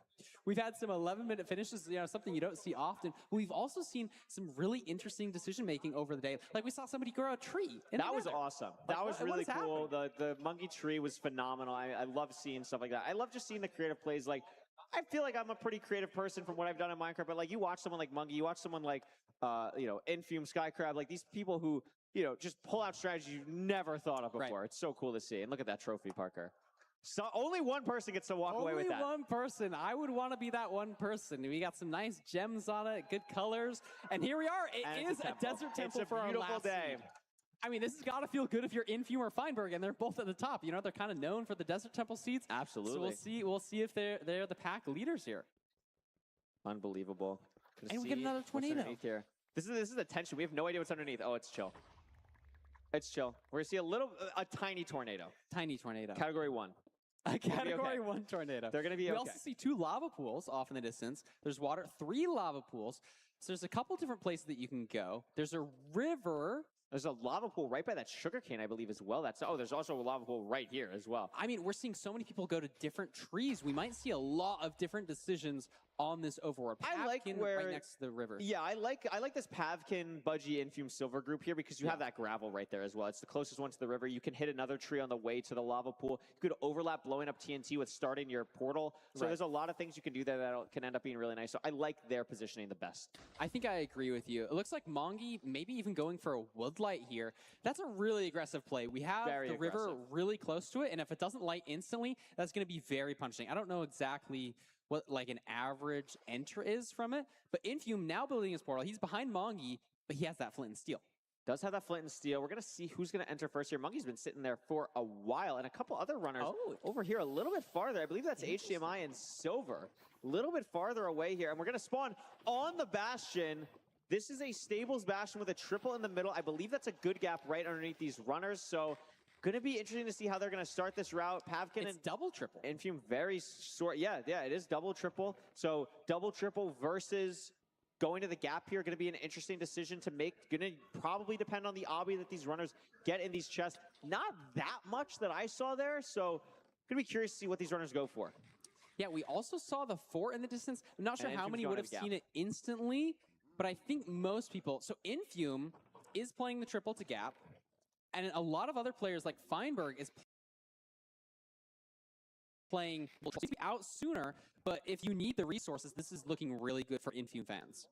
We've had some 11-minute finishes, you know, something you don't see often. We've also seen some really interesting decision making over the day. Like we saw somebody grow a tree. That was awesome. That was really cool. The monkey tree was phenomenal. I love seeing stuff like that. I love just seeing the creative plays. Like, I feel like I'm a pretty creative person from what I've done in Minecraft, but like you watch someone like Monkey, you watch someone like, you know, Infume, Skycrab, like these people who, you know, just pull out strategies you've never thought of before. Right. It's so cool to see. And look at that trophy, Parker. So only one person gets to walk away with that. Only one person. I would want to be that one person. We got some nice gems on it, good colors. And here we are. It is a desert temple for our last beautiful day. seed. I mean, this has got to feel good if you're Infume or Feinberg, and they're both at the top. You know, they're kind of known for the desert temple seeds. Absolutely. So we'll see if they're the pack leaders here. Unbelievable. And we get another tornado. Here. This is the tension. We have no idea what's underneath. Oh, it's chill. It's chill. We're gonna see a tiny tornado. Tiny tornado. Category 1. A Category 1 tornado. They're going to be We also see 2 lava pools off in the distance. There's water, 3 lava pools. So there's a couple different places that you can go. There's a river. There's a lava pool right by that sugarcane, I believe, as well. There's also a lava pool right here as well. I mean, we're seeing so many people go to different trees. We might see a lot of different decisions on this overworld. I like where right next to the river. Yeah, I like this Pavkin, Budgie, Infume, Silver group here because you have that gravel right there as well. It's the closest one to the river. You can hit another tree on the way to the lava pool. You could overlap blowing up TNT with starting your portal. So there's a lot of things you can do there that can end up being really nice. So I like their positioning the best. I think I agree with you. It looks like Mongi maybe even going for a woodlight here. That's a really aggressive play. We have the river really close to it, and if it doesn't light instantly, that's going to be very punishing. I don't know exactly what like an average enter is from it, but Infume now building his portal. He's behind Mongi, but he has that flint and steel. Does have that flint and steel. We're going to see who's going to enter first here. Monkey's been sitting there for a while, and a couple other runners over here a little bit farther. I believe that's HDMI and Silver. A little bit farther away here, and we're going to spawn on the Bastion. This is a Stables Bastion with a triple in the middle. I believe that's a good gap right underneath these runners, so going to be interesting to see how they're going to start this route. Pavkin and double triple. Infume very short. Yeah, it is double triple. So double triple versus going to the gap here, going to be an interesting decision to make. Going to probably depend on the obby that these runners get in these chests. Not that much that I saw there, so Gonna be curious to see what these runners go for. Yeah, we also saw the 4 in the distance. I'm not sure And how Infume's many going would to have the gap. seen it instantly, but I think most people. So Infume is playing the triple to gap, and a lot of other players like Feinberg is playing out sooner. But if you need the resources, this is looking really good for Infume fans.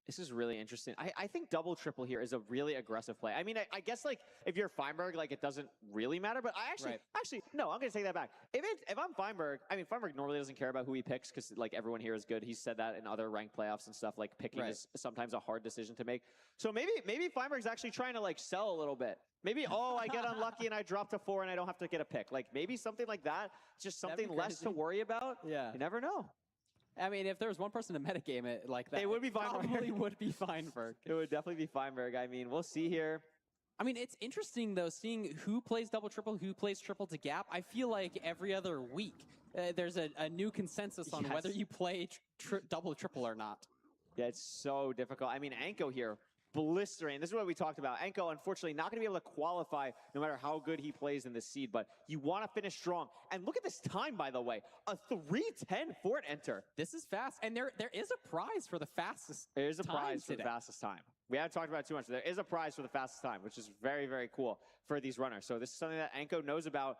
This is really interesting. I think double triple here is a really aggressive play. I mean, I guess like if you're Feinberg, like it doesn't really matter. But I actually no, I'm gonna take that back. If I'm Feinberg, I mean Feinberg normally doesn't care about who he picks because like everyone here is good. He's said that in other ranked playoffs and stuff. Like picking is sometimes a hard decision to make. So maybe Feinberg's actually trying to like sell a little bit. Maybe I get unlucky and I drop to 4 and I don't have to get a pick. Like maybe something like that. Just something less to worry about. Yeah, you never know. I mean, if there was one person to metagame it like that, it would be Feinberg. Probably would be Feinberg. It would definitely be Feinberg. I mean, we'll see here. I mean, it's interesting, though, seeing who plays double triple, who plays triple to gap. I feel like every other week there's a new consensus on whether you play double triple or not. Yeah, it's so difficult. I mean, Anko here, blistering. This is what we talked about. Anko, unfortunately, not going to be able to qualify no matter how good he plays in this seed, but you want to finish strong. And look at this time, by the way. A 3:10 fort enter. This is fast, and there is a prize for the fastest There is a time prize for the today. fastest time. We haven't talked about it too much. There is a prize for the fastest time, which is very, very cool for these runners. So this is something that Anko knows about.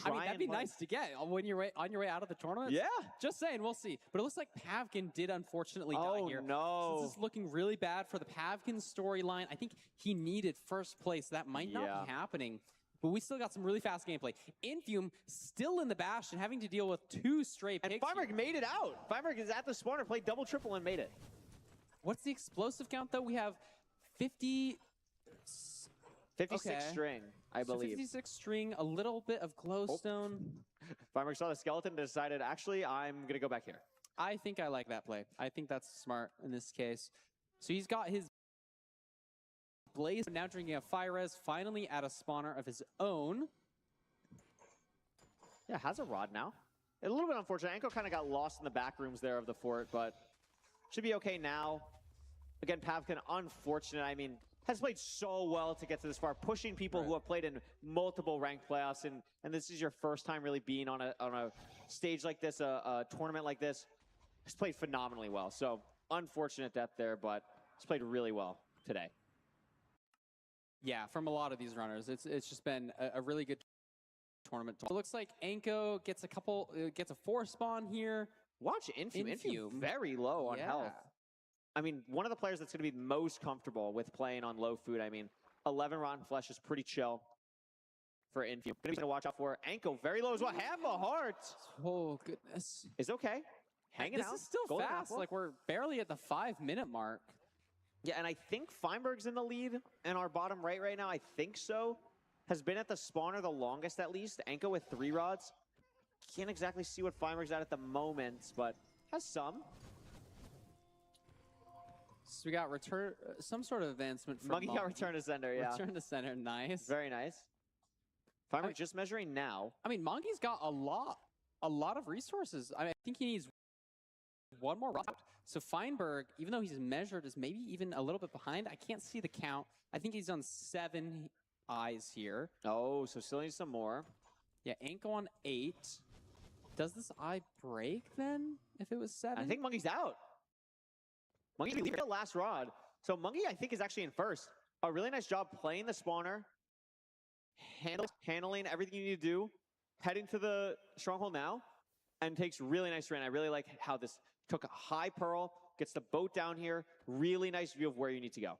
I mean, that'd be nice to get when you're on your way out of the tournament. Yeah. Just saying, we'll see. But it looks like Pavkin did unfortunately die here. No. So this is looking really bad for the Pavkin storyline. I think he needed first place. That might not be happening. But we still got some really fast gameplay. Infume still in the bash and having to deal with 2 straight picks. And Feinberg made it out. Feinberg is at the spawner, played double triple and made it. What's the explosive count, though? We have 56 string, I believe. 56 string, a little bit of glowstone. Feinberg saw the skeleton and decided, actually, I'm going to go back here. I think I like that play. I think that's smart in this case. So he's got his Blaze, now drinking a Fire Res, finally at a spawner of his own. Yeah, has a rod now. A little bit unfortunate. Anko kind of got lost in the back rooms there of the fort, but should be okay now. Again, Pavkin, unfortunate. I mean, has played so well to get to this far, pushing people who have played in multiple ranked playoffs, and this is your first time really being on a stage like this, a tournament like this. Has played phenomenally well. So unfortunate death there, but he's played really well today. Yeah, from a lot of these runners, it's just been a really good tournament. It looks like Anko gets a 4 spawn here. Watch Infume very low on health. I mean, one of the players that's going to be most comfortable with playing on low food. I mean, 11 rotten flesh is pretty chill for Infume. Going to watch out for Anko very low as well. Half a heart. Oh goodness, is okay. Hanging out. This is still Golden fast. apple. Like we're barely at the 5-minute mark. Yeah, and I think Feinberg's in the lead in our bottom right now. I think so. Has been at the spawner the longest at least. Anko with 3 rods. Can't exactly see what Feinberg's at the moment, but has some. So we got return, some sort of advancement from Monkey got return to center, yeah. Return to center, nice. Very nice. Feinberg just measuring now. I mean, Monkey's got a lot of resources. I think he needs one more route. So Feinberg, even though he's measured, is maybe even a little bit behind. I can't see the count. I think he's on 7 eyes here. Oh, so still needs some more. Yeah, Anko on 8. Does this eye break then, if it was 7? I think Monkey's out. Monkey's the last rod. So Monkey, I think, is actually in first. A really nice job playing the spawner, handling everything you need to do, heading to the stronghold now, and takes really nice terrain. I really like how this took a high pearl, gets the boat down here, really nice view of where you need to go.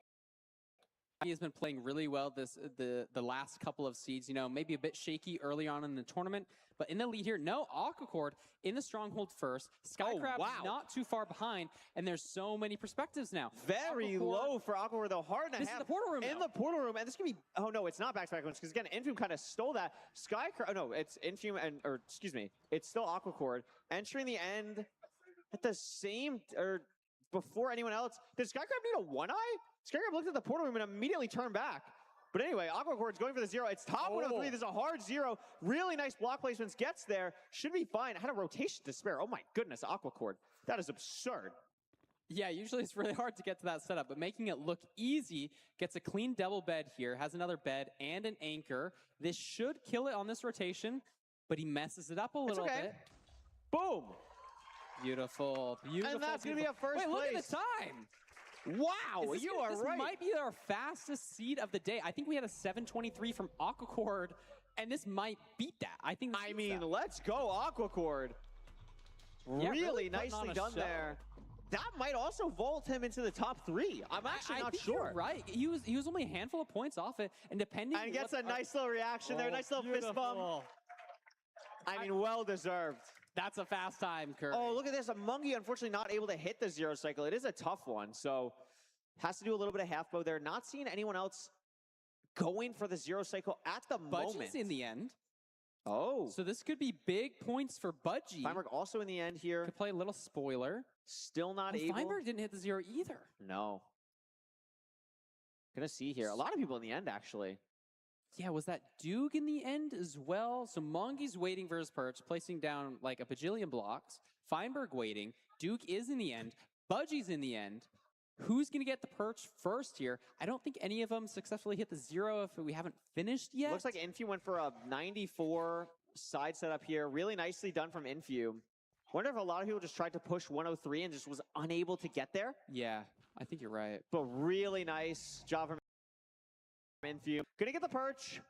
He has been playing really well the last couple of seeds. You know, maybe a bit shaky early on in the tournament, but in the lead here, no, Aquacord in the stronghold first. Skycrab not too far behind, and there's so many perspectives now. Very low for Aquacord, though. Hard to This is the portal room. in the portal room, and this could be. Oh no, it's not back-to-back ones because again, Infume kind of stole that. Skycrab. Oh no, it's Infume or excuse me, it's still Aquacord entering the end at the same or before anyone else. Did Skycrab need a 1-eye? Skycrab looked at the portal room and immediately turned back. But anyway, Aquacord's going for the 0. It's top 103. There's a hard 0. Really nice block placements. Gets there. Should be fine. I had a rotation to spare. Oh my goodness, Aquacord. That is absurd. Yeah, usually it's really hard to get to that setup, but making it look easy, gets a clean double bed here, has another bed and an anchor. This should kill it on this rotation. but he messes it up a little okay. bit. Boom. Beautiful, beautiful. And that's going to be beautiful. a first Wait, place. look at the time. Wow, you are this right. This might be our fastest seed of the day. I think we had a 7:23 from Aquacord, and this might beat that. I think. I mean, let's go Aquacord. Yeah, really putting on nicely a done show. there. That might also vault him into the top 3. I'm actually I not think sure. You're right. He was only a handful of points off it, and depending. And gets a what nice little reaction there, nice little fist bump. I mean, well deserved. That's a fast time, Curry. Oh, look at this. A Monkey, unfortunately, not able to hit the 0 cycle. It is a tough one, so has to do a little bit of half bow there. Not seeing anyone else going for the 0 cycle at the moment. Budgie's in the end. Oh. So this could be big points for Budgie. Feinberg also in the end here. Could play a little spoiler. Still not able. Feinberg didn't hit the 0 either. No. Gonna see here. A lot of people in the end, actually. Yeah, was that Duke in the end as well? So Mongi's waiting for his perch, placing down like a bajillion blocks. Feinberg waiting. Duke is in the end. Budgie's in the end. Who's going to get the perch first here? I don't think any of them successfully hit the 0 if we haven't finished yet. Looks like Infu went for a 94 side setup here. Really nicely done from Infu. Wonder if a lot of people just tried to push 103 and just was unable to get there. Yeah, I think you're right. But really nice job from Infu. Gonna get the perch.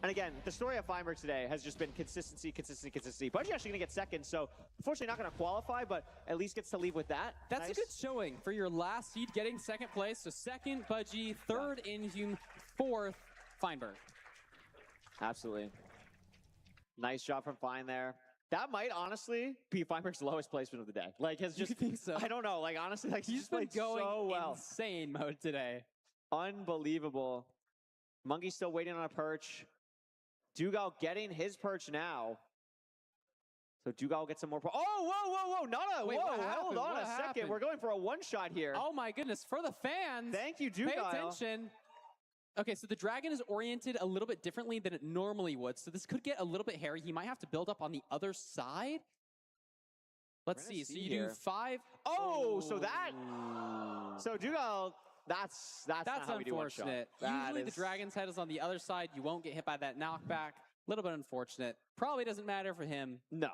And again, the story of Feinberg today has just been consistency, consistency, consistency. Budgie actually gonna get second, so unfortunately not gonna qualify, but at least gets to leave with that. That's a good showing for your last seed, getting second place. So second, Budgie, third, Inhume, fourth, Feinberg. Absolutely. Nice job from Fine there. That might honestly be Feinberg's lowest placement of the day. Like, has just, you think so? I don't know. Like, honestly, like He's just been played going so well. insane mode today. Unbelievable. Monkey's still waiting on a perch. Dugal getting his perch now. So Dugal gets some more. Oh, whoa, whoa, whoa. Not a, Wait, whoa, what hold happened? on What a second. happened? We're going for a one-shot here. Oh my goodness, for the fans. Thank you, Pay Dugal. attention. Okay, so the dragon is oriented a little bit differently than it normally would. So this could get a little bit hairy. He might have to build up on the other side. Let's see. So you do 5. Oh, so that. So Dugal, that's not how we do one shot. unfortunate. Usually the dragon's head is on the other side. You won't get hit by that knockback. A little bit unfortunate. Probably doesn't matter for him. No.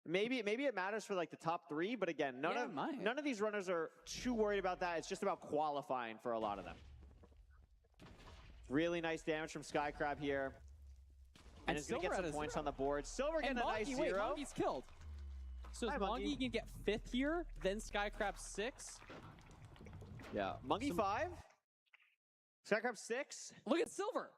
Maybe it matters for like the top 3, but again, none of these runners are too worried about that. It's just about qualifying for a lot of them. Really nice damage from Skycrab here. And it's going to get some points on the board. Silver getting a nice 0. Wait, Mongi's killed. So is Mongi can get 5th here, then Skycrab 6. Yeah. Monkey 5. Skycrab 6. Look at Silver.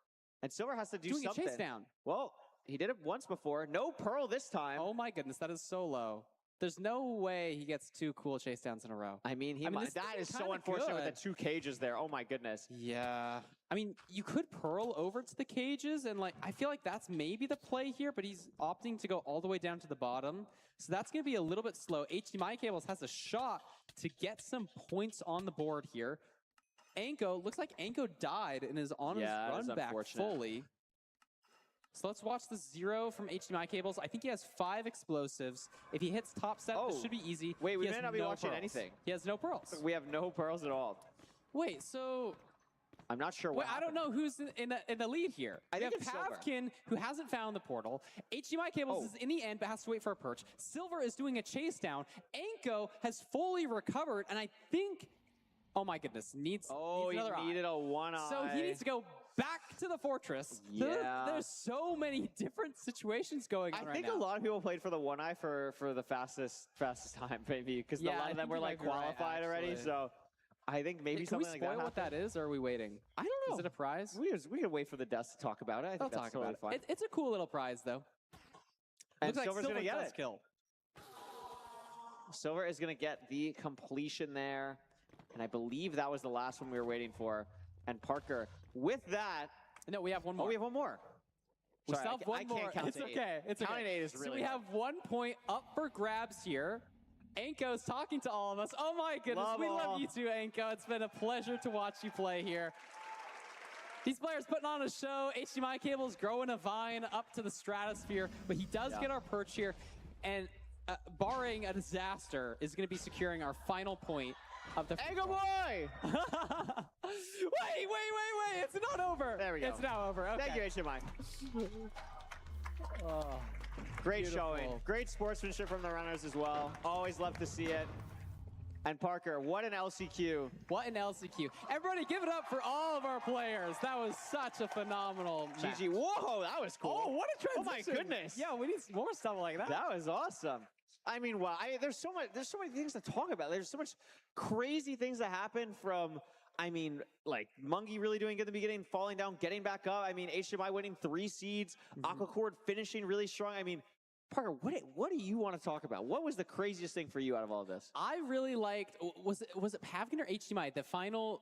And Silver has to do Doing something. a chase down. Well, he did it once before. No Pearl this time. Oh my goodness, that is so low. There's no way he gets 2 cool chase downs in a row. I mean, that is so unfortunate with the 2 cages there. Oh my goodness. Yeah. I mean, you could Pearl over to the cages, and like I feel like that's maybe the play here, but he's opting to go all the way down to the bottom. So that's going to be a little bit slow. HDMI Cables has a shot to get some points on the board here. Anko, looks like Anko died and is on his run back fully. So let's watch the 0 from HDMI Cables. I think he has 5 explosives. If he hits top set, this should be easy. Wait, we He may has not be no watching pearls. anything. He has no pearls. We have no pearls at all. Wait, so I'm not sure what I don't know who's in the lead here. I we think have it's Silver. Pavkin, who hasn't found the portal. HDMI Cables is in the end, but has to wait for a perch. Silver is doing a chase down. Anko has fully recovered, and I think, oh my goodness, needs another he needed a 1 eye. So he needs to go back to the fortress. Yeah. There's so many different situations going on I right think now. a lot of people played for the 1 eye for the fastest time, maybe, because a lot of them were like qualified already. So I think maybe Can we something like spoil that. what that is, or are we waiting? I don't know. Is it a prize? We can wait for the desk to talk about it. I think I'll that's talk totally about fine. it. It's a cool little prize, though. And Looks like Silver's Silver gonna get does it. kill. Silver is going to get the completion there. And I believe that was the last one we were waiting for. And Parker, with that... No, we have one more. Oh, we have one more. We Sorry, still have one I more. can't count It's to 8. okay. It's Counting okay. 8 is really So we have 1 point up for grabs here. Anko's talking to all of us. Oh my goodness, we love you too, Anko. It's been a pleasure to watch you play here. These players putting on a show. HDMI Cables growing a vine up to the stratosphere, but he does get our perch here. And barring a disaster, is going to be securing our final point of the Anko boy! wait. It's not over. There we go. It's now over. Okay. Thank you, HDMI. Great Beautiful. showing. Great sportsmanship from the runners as well. Always love to see it. And Parker, what an LCQ. What an LCQ. Everybody give it up for all of our players. That was such a phenomenal match. GG. Whoa, that was cool. Oh, what a transition. Oh my goodness. Yeah, we need more stuff like that. That was awesome. I mean, wow. There's so many things to talk about. There's so much crazy things that happen from, I mean, like Mungie really doing good in the beginning, falling down, getting back up. I mean, HMI winning 3 seeds, Aquacord finishing really strong. I mean, Parker, what do you want to talk about? What was the craziest thing for you out of all this? I really liked, was it Pavkin or HDMI?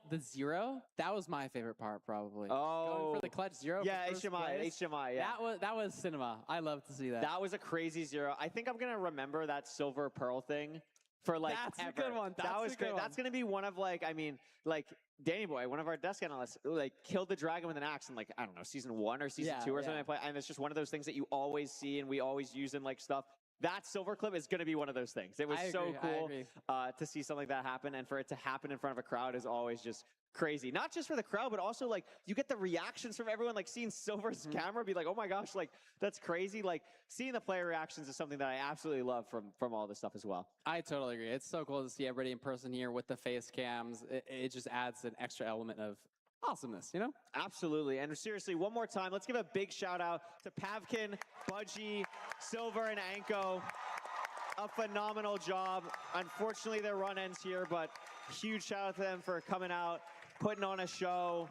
The 0? That was my favorite part, probably. Oh. Going for the clutch 0. Yeah, for first HMI, place. HMI, yeah. That was cinema. I love to see that. That was a crazy 0. I think I'm going to remember that silver pearl thing for like That's ever. a good one. That was great. That's going to be one of like, I mean, like Danny Boy, one of our desk analysts, like killed the dragon with an axe in like, I don't know, season 1 or season 2 or something. And it's just one of those things that you always see and we always use in like stuff. That silver clip is going to be one of those things. It was so cool to see something like that happen, and for it to happen in front of a crowd is always just crazy. Not just for the crowd, but also like you get the reactions from everyone, like seeing Silver's camera be like, oh my gosh, like that's crazy. Like seeing the player reactions is something that I absolutely love from all this stuff as well. I totally agree. It's so cool to see everybody in person here with the face cams. It just adds an extra element of awesomeness, you know? Absolutely. And seriously, one more time, let's give a big shout out to Pavkin, Budgie, Silver, and Anko. A phenomenal job. Unfortunately, their run ends here, but huge shout out to them for coming out, putting on a show.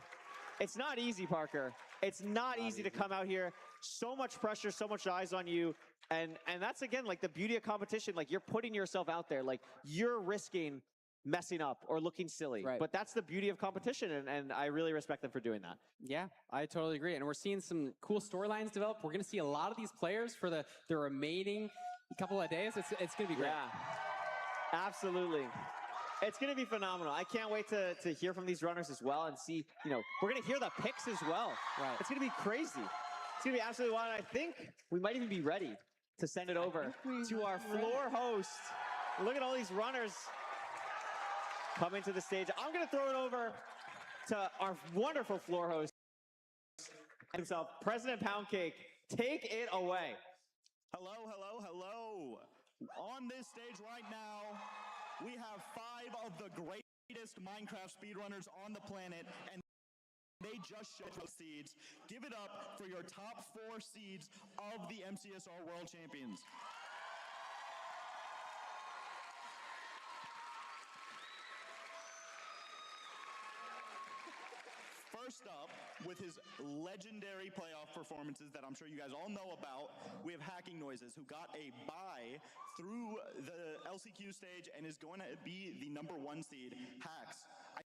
It's not easy, Parker. It's not easy to come out here. So much pressure, so much eyes on you. And that's, again, like the beauty of competition. Like, you're putting yourself out there. Like, you're risking messing up or looking silly. Right. But that's the beauty of competition, and I really respect them for doing that. Yeah, I totally agree. And we're seeing some cool storylines develop. We're going to see a lot of these players for the remaining couple of days. It's going to be great. Yeah, absolutely. It's going to be phenomenal. I can't wait to hear from these runners as well and see, you know, we're going to hear the picks as well. Right. It's going to be crazy. It's going to be absolutely wild. I think we might even be ready to send it over to our floor host. Look at all these runners coming to the stage. I'm going to throw it over to our wonderful floor host himself, President Poundcake. Take it away. Hello, hello, hello. On this stage right now, we have 5 of the greatest Minecraft speedrunners on the planet, and they just showed seeds. Give it up for your top 4 seeds of the MCSR World Champions. First up, with his legendary playoff performances that I'm sure you guys all know about, we have Hacking Noises, who got a bye through the LCQ stage and is going to be the #1 seed. Hacks, I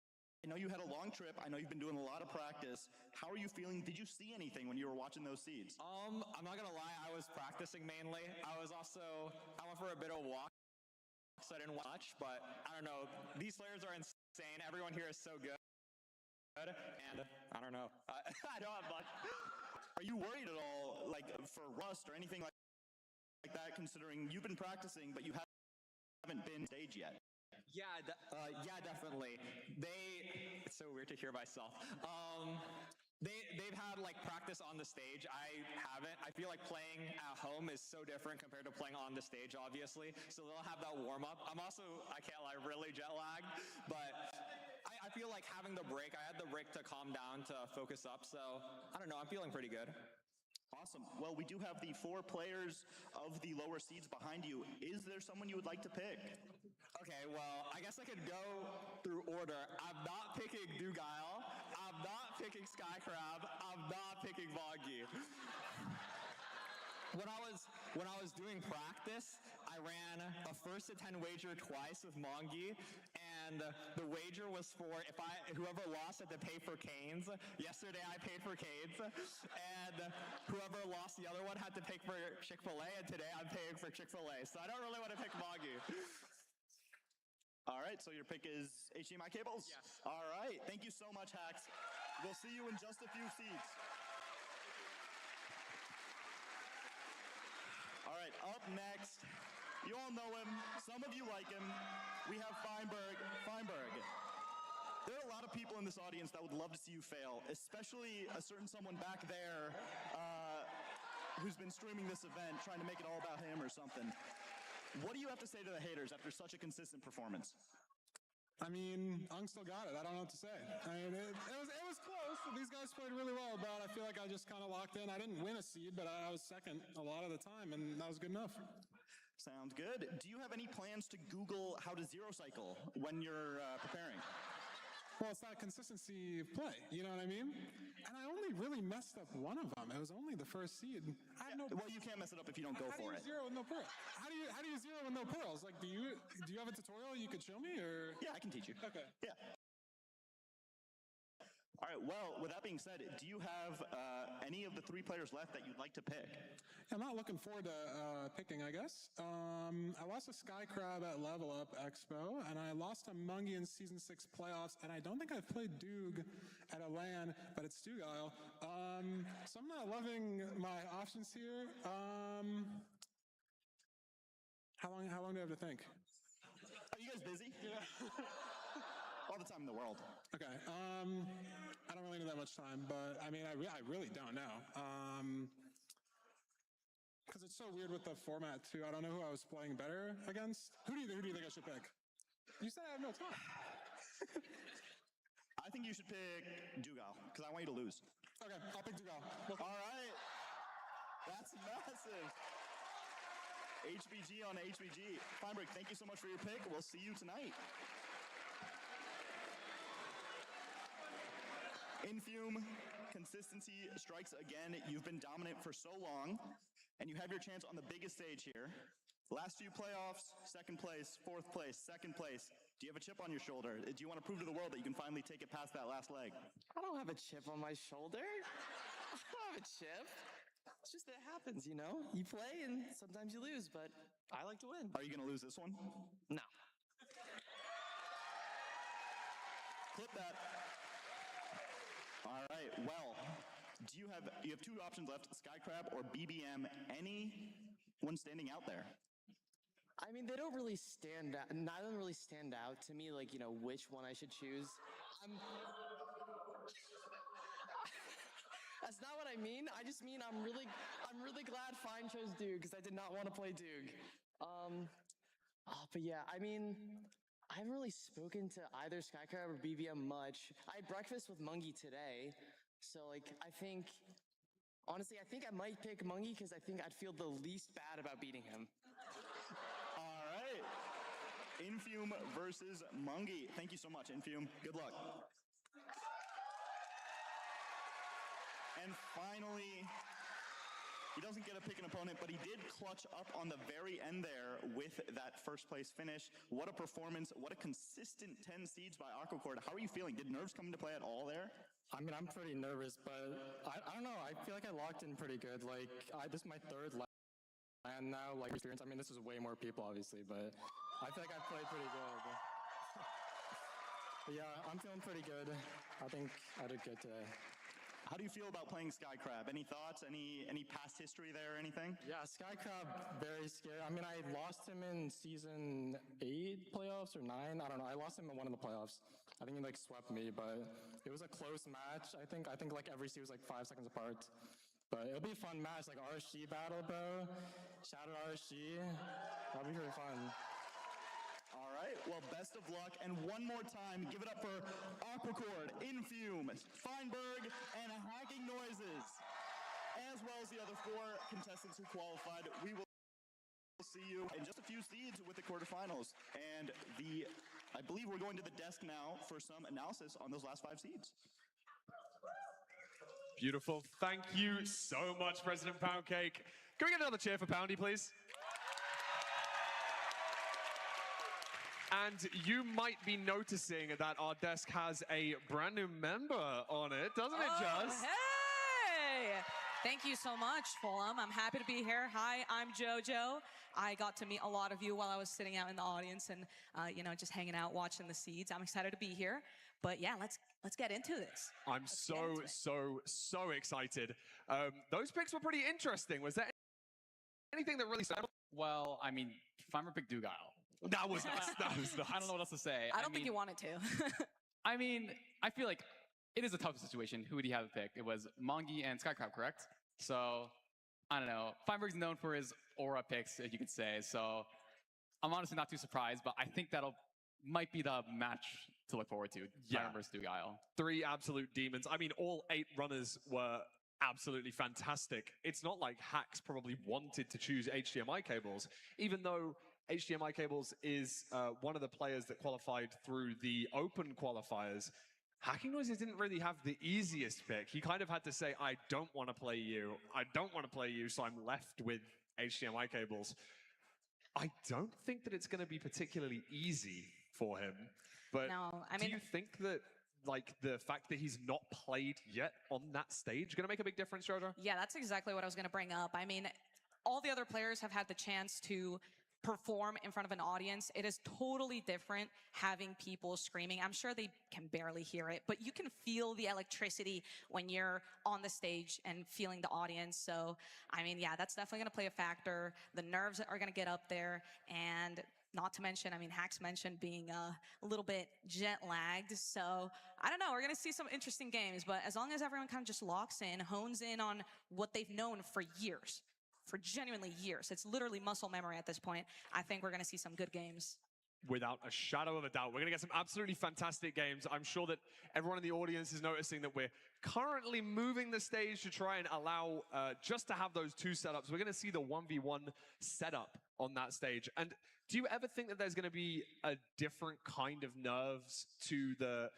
know you had a long trip. I know you've been doing a lot of practice. How are you feeling? Did you see anything when you were watching those seeds? I'm not gonna lie, I was practicing mainly. I went for a bit of a walk, so I didn't watch, but I don't know. These players are insane. Everyone here is so good. And I don't know. I don't have much. Are you worried at all, like, for rust or anything like that, considering you've been practicing, but you haven't been stage yet? Yeah, definitely. It's so weird to hear myself. They've had like practice on the stage. I haven't. I feel like playing at home is so different compared to playing on the stage, obviously. So they'll have that warm up. I'm also, I can't lie, really jet lagged, but I feel like having the break, I had the break to calm down, to focus up. So I don't know. I'm feeling pretty good. Awesome. Well, we do have the 4 players of the lower seeds behind you. Is there someone you would like to pick? Okay, well, I guess I could go through order. I'm not picking Dugail. I'm not picking Skycrab. I'm not picking Voggy. When I was doing practice, I ran a 1st to 10 wager twice with Mongi, and the wager was for whoever lost had to pay for canes. Yesterday I paid for canes, and whoever lost the other one had to pay for Chick-fil-A, and today I'm paying for Chick-fil-A. So I don't really want to pick Mongi. All right, so your pick is HDMI cables? Yes. All right, thank you so much, Hacks. We'll see you in just a few seats. All right, up next, you all know him. Some of you like him. We have Feinberg. Feinberg. There are a lot of people in this audience that would love to see you fail, especially a certain someone back there. who's been streaming this event, trying to make it all about him or something. What do you have to say to the haters after such a consistent performance? I mean, Ung still got it. I don't know what to say. I mean, it was close. These guys played really well, but I feel like I just kind of locked in. I didn't win a seed, but I was second a lot of the time, and that was good enough. Sounds good. Do you have any plans to Google how to zero cycle when you're preparing? Well, it's that consistency of play. You know what I mean? And I only really messed up one of them. It was only the first seed. I have no. Well, you can't mess it up if you don't go for it. Zero with no pearl. How do you zero with no pearls? Like, do you have a tutorial you could show me, or? Yeah, I can teach you. Okay. Yeah. All right, well, with that being said, do you have any of the 3 players left that you'd like to pick? I'm not looking forward to picking, I guess. I lost to Sky Crab at Level Up Expo, and I lost to Mungie in Season 6 playoffs, and I don't think I've played Doog at a LAN, but it's Doogile. So I'm not loving my options here. How long do I have to think? Are you guys busy? Yeah. All the time in the world. Okay. I don't really need that much time, but I mean, I really don't know. Because it's so weird with the format too. I don't know who I was playing better against. Who do you think I should pick? You said I have no time. I think you should pick Dougal, because I want you to lose. Okay, I'll pick Dougal. All right. That's massive. HBG on HBG. Feinberg, thank you so much for your pick. We'll see you tonight. Infume, consistency strikes again. You've been dominant for so long, and you have your chance on the biggest stage here. Last few playoffs, 2nd place, 4th place, 2nd place. Do you have a chip on your shoulder? Do you want to prove to the world that you can finally take it past that last leg? I don't have a chip on my shoulder. I don't have a chip. It's just that it happens, you know? You play and sometimes you lose, but I like to win. Are you going to lose this one? No. Clip that. All right, well, you have 2 options left, Sky Crab or BBM. Anyone standing out there? I mean, they don't really stand out. None of them really stand out to me, like, you know, which one I should choose. That's not what I mean. I just mean I'm really glad Fine chose Doog, because I did not want to play Doog. But yeah, I mean, I haven't really spoken to either Skycrab or BBM much. I had breakfast with Mungie today, so like honestly, I think I might pick Mungie because I think I'd feel the least bad about beating him. All right. Infume versus Mungie. Thank you so much, Infume. Good luck. And finally, he doesn't get to pick an opponent, but he did clutch up on the very end there with that 1st place finish. What a performance. What a consistent 10 seeds by Aquacord. How are you feeling? Did nerves come into play at all there? I mean, I'm pretty nervous, but I don't know. I feel like I locked in pretty good. Like, this is my 3rd LAN now, like, experience. I mean, this is way more people, obviously, but I feel like I played pretty good. But yeah, I'm feeling pretty good. I think I did good today. How do you feel about playing Sky Crab? Any thoughts? Any past history there or anything? Yeah, Sky Crab, very scary. I mean, I lost him in Season 8 playoffs or 9. I don't know. I lost him in one of the playoffs. I think he like swept me, but it was a close match. I think like every seed was like 5 seconds apart. But it'll be a fun match, like RSG battle, bro. Shout out RSG. That'll be really fun. All right, well, best of luck. And one more time, give it up for Aquacord, Infume, Feinberg, and Hacking Noises, as well as the other 4 contestants who qualified. We will see you in just a few seeds with the quarterfinals. And I believe we're going to the desk now for some analysis on those last 5 seeds. Beautiful. Thank you so much, President Poundcake. Can we get another cheer for Poundy, please? And you might be noticing that our desk has a brand new member on it, doesn't it, Juz? Hey! Thank you so much, Fulham. I'm happy to be here. Hi, I'm JoJo. I got to meet a lot of you while I was sitting out in the audience and, you know, just hanging out, watching the seeds. I'm excited to be here. But yeah, let's get into this. I'm so excited. Those picks were pretty interesting. Was there anything that really stood out? Well, I mean, Farmer picked Dougal. That was nuts. That was nuts. I don't know what else to say. I don't think you wanted to. I mean, I feel like it is a tough situation. Who would he have picked? It was Mongi and Skycrab, correct? So I don't know. Feinberg's known for his aura picks, as you could say. So I'm honestly not too surprised, but I think might be the match to look forward to. Yeah. Feinberg versus Duguile. 3 absolute demons. I mean, all 8 runners were absolutely fantastic. It's not like Hacks probably wanted to choose HDMI cables, even though HDMI cables is one of the players that qualified through the open qualifiers. Hacking Noises didn't really have the easiest pick. He kind of had to say, I don't want to play you. I don't want to play you, so I'm left with HDMI cables. I don't think that it's going to be particularly easy for him. But No, I mean, do you think that like the fact that he's not played yet on that stage going to make a big difference, Jojo? yeah, that's exactly what I was going to bring up. I mean, all the other players have had the chance to perform in front of an audience. It is totally different having people screaming. I'm sure they can barely hear it, but you can feel the electricity when you're on the stage and feeling the audience. So, I mean, yeah, that's definitely going to play a factor. The nerves are going to get up there, and not to mention, I mean, Hacks mentioned being a little bit jet lagged. So I don't know. We're going to see some interesting games, but as long as everyone kind of just locks in, hones in on what they've known for years, for genuinely years, it's literally muscle memory at this point, I think we're going to see some good games. Without a shadow of a doubt. We're going to get some absolutely fantastic games. I'm sure that everyone in the audience is noticing that we're currently moving the stage to try and allow just to have those 2 setups. We're going to see the 1v1 setup on that stage. And do you ever think that there's going to be a different kind of nerves to the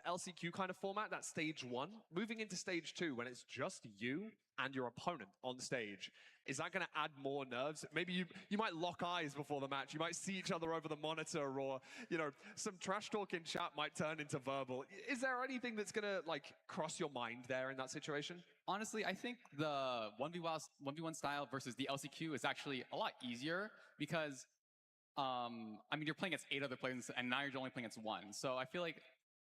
LCQ kind of format, that stage 1? Moving into stage 2, when it's just you and your opponent on stage, is that going to add more nerves? Maybe you might lock eyes before the match. You might see each other over the monitor, or, you know, some trash talk in chat might turn into verbal. Is there anything that's going to, like, cross your mind there in that situation? Honestly, I think the 1v1 style versus the LCQ is actually a lot easier because, I mean, you're playing against 8 other players, and now you're only playing against 1. So I feel like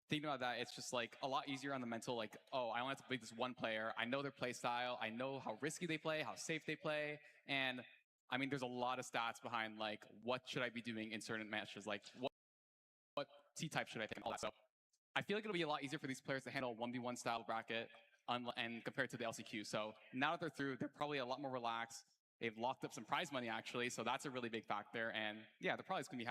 thinking about that, it's just like a lot easier on the mental, like, oh, I only have to beat this one player. I know their play style. I know how risky they play, how safe they play. And I mean, there's a lot of stats behind like, what should I be doing in certain matches? Like what T-type should I pick and all that. So I feel like it'll be a lot easier for these players to handle 1v1 style bracket and compared to the LCQ. So now that they're through, they're probably a lot more relaxed. They've locked up some prize money actually. So that's a really big factor. And yeah, they're probably just gonna be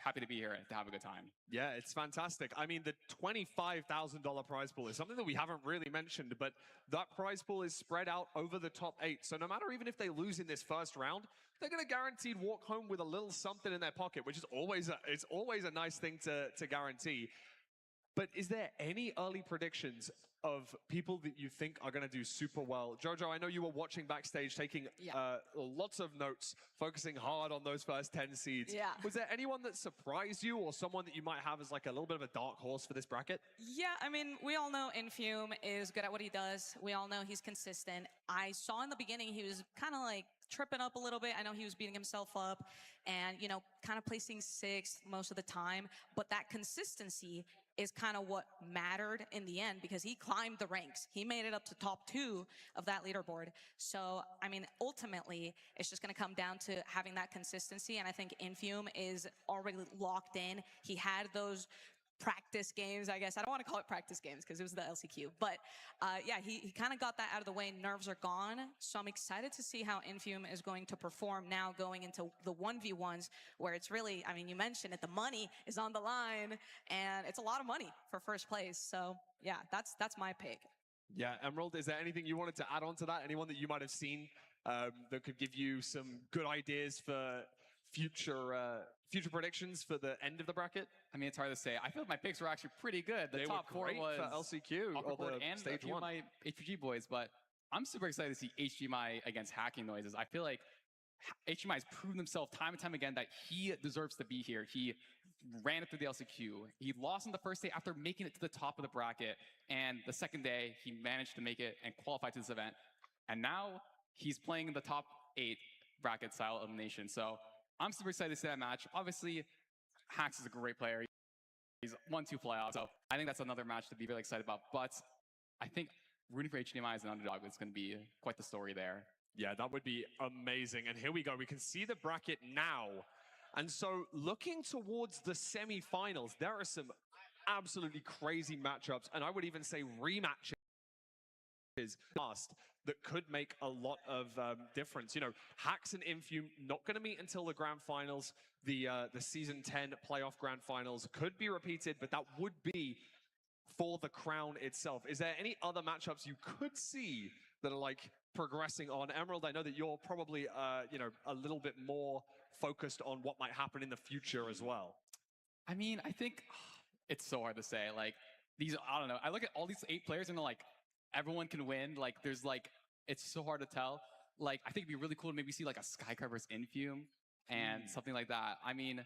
happy to be here and to have a good time. Yeah, it's fantastic. I mean, the $25,000 prize pool is something that we haven't really mentioned, but that prize pool is spread out over the top 8. So no matter even if they lose in this first round, they're going to guaranteed walk home with a little something in their pocket, which is always a nice thing to guarantee. But is there any early predictions of people that you think are going to do super well? Jojo, I know you were watching backstage, taking lots of notes, focusing hard on those first 10 seeds. Yeah. Was there anyone that surprised you, or someone that you might have as like a little bit of a dark horse for this bracket? Yeah, I mean, we all know Infume is good at what he does. We all know he's consistent. I saw in the beginning he was kind of like tripping up a little bit. I know he was beating himself up and, you know, kind of placing 6th most of the time. But that consistency is kind of what mattered in the end, because he climbed the ranks. He made it up to top 2 of that leaderboard. So, I mean, ultimately, it's just going to come down to having that consistency. And I think Infume is already locked in. He had those practice games, I guess. I don't want to call it practice games because it was the LCQ. But yeah, he kind of got that out of the way. Nerves are gone. So I'm excited to see how Infume is going to perform now going into the 1v1s, where it's really, I mean, you mentioned it, the money is on the line, and it's a lot of money for first place. So yeah, that's my pick. Yeah, Emerald, is there anything you wanted to add on to that? Anyone that you might have seen that could give you some good ideas for future predictions for the end of the bracket? I mean, it's hard to say. I feel like my picks were actually pretty good. The They top were 4 great was for LCQ or the and stage a few 1. of my HPG boys, but I'm super excited to see HDMI against Hacking Noises. I feel like HDMI has proven himself time and time again that he deserves to be here. He ran it through the LCQ. He lost on the first day after making it to the top of the bracket, and the second day he managed to make it and qualify to this event. And now he's playing in the top 8 bracket style elimination. So I'm super excited to see that match. Obviously, Hacks is a great player. He's won 2 playoffs, so I think that's another match to be really excited about. But I think rooting for HDMI as an underdog is going to be quite the story there. Yeah, that would be amazing. And here we go. We can see the bracket now. And so looking towards the semifinals, there are some absolutely crazy matchups, and I would even say rematches is past that could make a lot of difference. You know, Hacks and Infume not going to meet until the grand finals. The season 10 playoff grand finals could be repeated, but that would be for the crown itself. Is there any other matchups you could see that are like progressing on? Emerald, I know that you're probably you know, a little bit more focused on what might happen in the future as well. I mean, I think it's so hard to say. Like these, I don't know. I look at all these 8 players and they're like, everyone can win. Like there's like, it's so hard to tell. Like I think it'd be really cool to maybe see like a Skycrab versus Infume and something like that. I mean,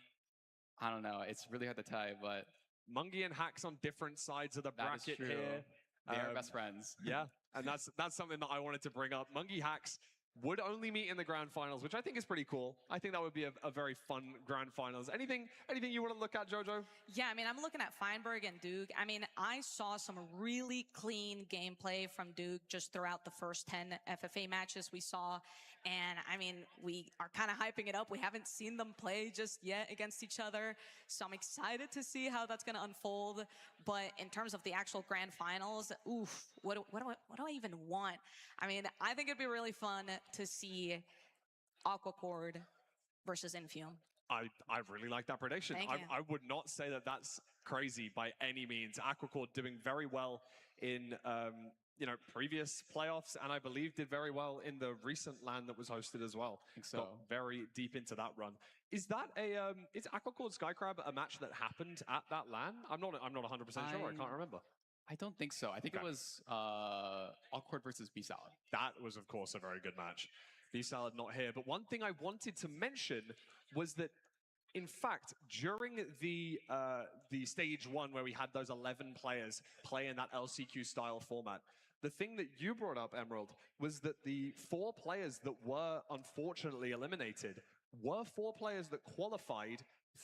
I don't know. It's really hard to tell you, but Mungie and Hacks on different sides of the bracket true. here. They are best friends. Yeah, and that's something that I wanted to bring up. Mungie Hacks would only meet in the grand finals, which I think is pretty cool. I think that would be a very fun grand finals. Anything you want to look at, Jojo? Yeah, I mean, I'm looking at Feinberg and Duke. I mean, I saw some really clean gameplay from Duke just throughout the first 10 FFA matches we saw. And I mean, we are kind of hyping it up. We haven't seen them play just yet against each other. So I'm excited to see how that's going to unfold. But in terms of the actual grand finals, oof, what do I even want? I mean, I think it'd be really fun to see Aquacord versus Infume. I really like that prediction. Thank you. I would not say that that's crazy by any means. Aquacord doing very well in you know, previous playoffs, and I believe did very well in the recent LAN that was hosted as well. I think so. Got very deep into that run. Is that a is Aquacord Skycrab a match that happened at that LAN? I'm not 100% sure. I can't remember. I don't think so. I think it was Awkward versus B Salad. That was, of course, a very good match. B Salad not here. But one thing I wanted to mention was that, in fact, during the stage 1 where we had those 11 players play in that LCQ style format, the thing that you brought up, Emerald, was that the 4 players that were unfortunately eliminated were 4 players that qualified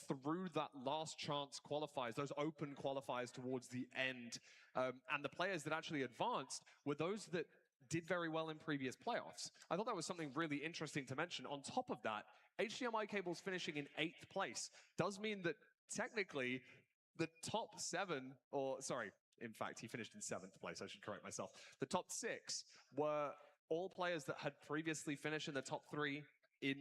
through that last chance qualifiers, those open qualifiers towards the end. And the players that actually advanced were those that did very well in previous playoffs. I thought that was something really interesting to mention. On top of that, HDMI cables finishing in 8th place does mean that technically the top 7, or sorry, in fact, he finished in 7th place, I should correct myself. The top 6 were all players that had previously finished in the top 3 in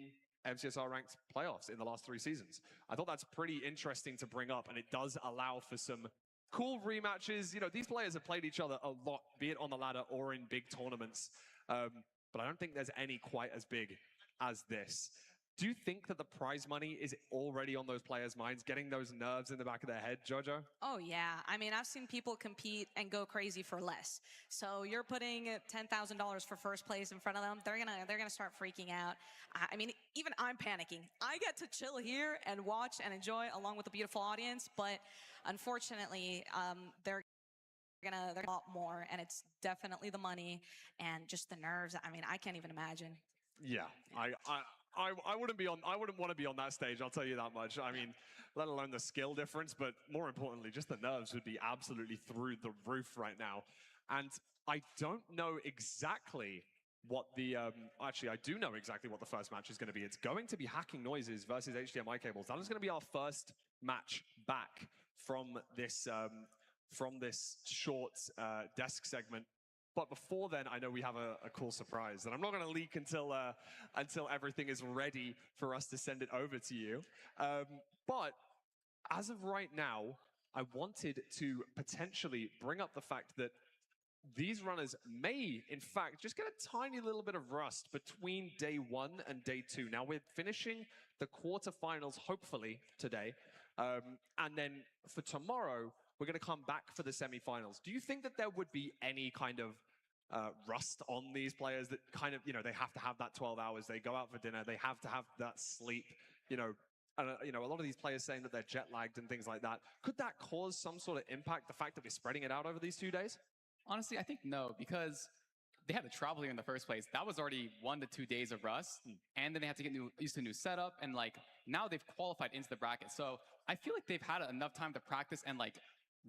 MCSR ranked playoffs in the last 3 seasons. I thought that's pretty interesting to bring up, and it does allow for some cool rematches. You know, these players have played each other a lot, be it on the ladder or in big tournaments. But I don't think there's any quite as big as this. Do you think that the prize money is already on those players' minds, getting those nerves in the back of their head, Jojo? Oh yeah, I mean, I've seen people compete and go crazy for less. So you're putting $10,000 for first place in front of them. They're gonna start freaking out. I mean, even I'm panicking. I get to chill here and watch and enjoy along with the beautiful audience, but unfortunately, they're a lot more, and it's definitely the money and just the nerves. I mean, I can't even imagine. Yeah, I wouldn't want to be on that stage, I'll tell you that much. I mean, let alone the skill difference, but more importantly, just the nerves would be absolutely through the roof right now. And I don't know exactly what the, actually I do know exactly what the first match is going to be. It's going to be Hacking Noises versus HDMI Cables. That is going to be our first match back from this short desk segment. But before then, I know we have a cool surprise, and I'm not going to leak until everything is ready for us to send it over to you. But as of right now, I wanted to potentially bring up the fact that these runners may, in fact, just get a tiny little bit of rust between day 1 and day 2. Now, we're finishing the quarterfinals, hopefully, today. And then for tomorrow, we're going to come back for the semifinals. Do you think that there would be any kind of rust on these players that kind of, you know, they have to have that 12 hours, they go out for dinner, they have to have that sleep, you know, a lot of these players saying that they're jet lagged and things like that. Could that cause some sort of impact, the fact that we're spreading it out over these 2 days? Honestly, I think no, because they had to travel here in the first place. That was already 1 to 2 days of rust, and then they had to get used to a new setup, and like now they've qualified into the bracket. So I feel like they've had enough time to practice and like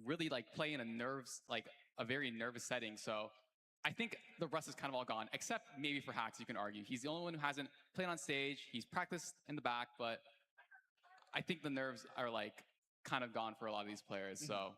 really like play in a very nervous setting. So I think the rust is kind of all gone, except maybe for Hacks, you can argue. He's the only one who hasn't played on stage. He's practiced in the back, but I think the nerves are like kind of gone for a lot of these players. So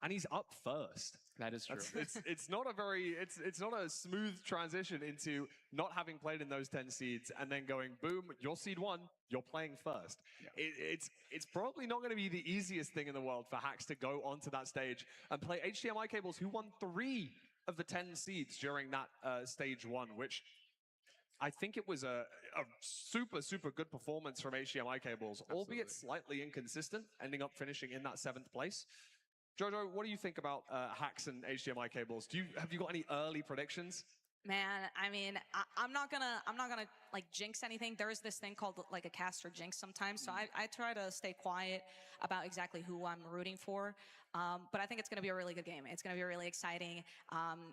and he's up first. That is true. It's not a very it's not a smooth transition into not having played in those 10 seeds and then going boom, you're seed 1, you're playing first. It's probably not going to be the easiest thing in the world for Hacks to go onto that stage and play HDMI Cables, who won 3 of the 10 seeds during that stage 1, which I think it was a super good performance from HDMI Cables, albeit slightly inconsistent, ending up finishing in that 7th place. Jojo, what do you think about Hacks and HDMI Cables? Have you got any early predictions? Man, I mean, I'm not gonna like jinx anything. There is this thing called like a caster jinx sometimes, so I try to stay quiet about exactly who I'm rooting for. But I think it's gonna be a really good game. It's gonna be really exciting.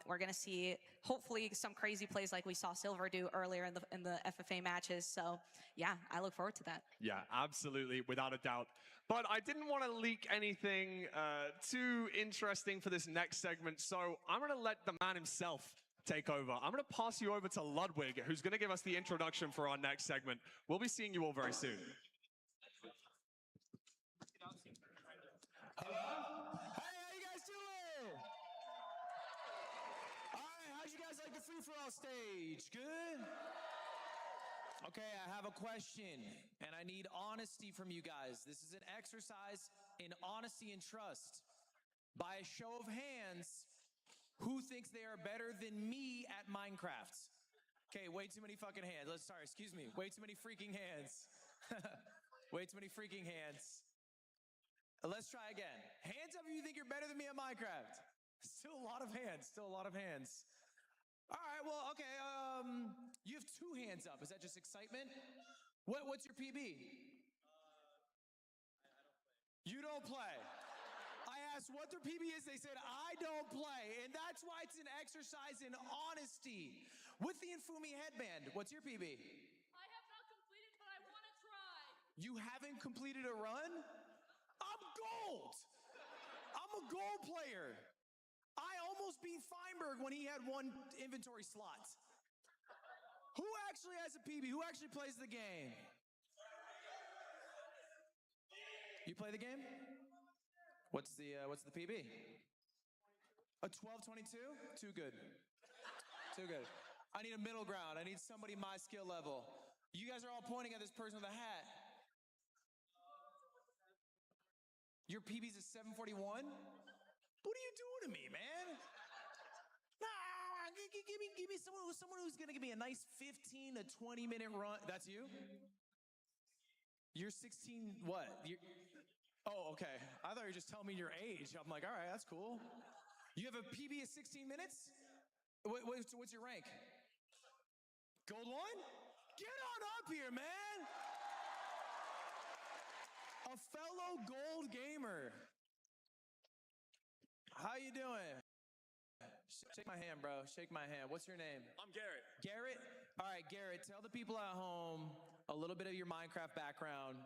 We're gonna see hopefully some crazy plays like we saw Silver do earlier in the FFA matches. So yeah, I look forward to that. Yeah, absolutely, without a doubt. But I didn't want to leak anything too interesting for this next segment, so I'm gonna let the man himself take over. I'm going to pass you over to Ludwig, who's going to give us the introduction for our next segment. We'll be seeing you all very soon. Hello? Hey, how you guys doing? All right, how'd you guys like the free-for-all stage? Good? Okay, I have a question, and I need honesty from you guys. This is an exercise in honesty and trust. By a show of hands, who thinks they are better than me at Minecraft? Okay, way too many fucking hands. Sorry, excuse me. Way too many freaking hands. Way too many freaking hands. Let's try again. Hands up if you think you're better than me at Minecraft. Still a lot of hands. Still a lot of hands. All right, well, okay. You have 2 hands up. Is that just excitement? What's your PB? You don't play. I asked what their PB is. They said, I don't play. And that's why it's an exercise in honesty. With the Infumi headband, what's your PB? I have not completed, but I want to try. You haven't completed a run? I'm gold. I'm a gold player. I almost beat Feinberg when he had 1 inventory slot. Who actually has a PB? Who actually plays the game? You play the game? What's the PB? A 12:22? Too good. Too good. I need a middle ground. I need somebody my skill level. You guys are all pointing at this person with a hat. Your PB's a 741? What are you doing to me, man? Nah, give me someone who's gonna give me a nice 15 to 20 minute run. That's you? You're 16. What? Oh, okay. I thought you were just telling me your age. I'm like, all right, that's cool. You have a PB of 16 minutes? What's your rank? Gold 1? Get on up here, man! A fellow gold gamer. How you doing? Shake my hand, bro. Shake my hand. What's your name? I'm Garrett. Garrett? All right, Garrett, tell the people at home a little bit of your Minecraft background.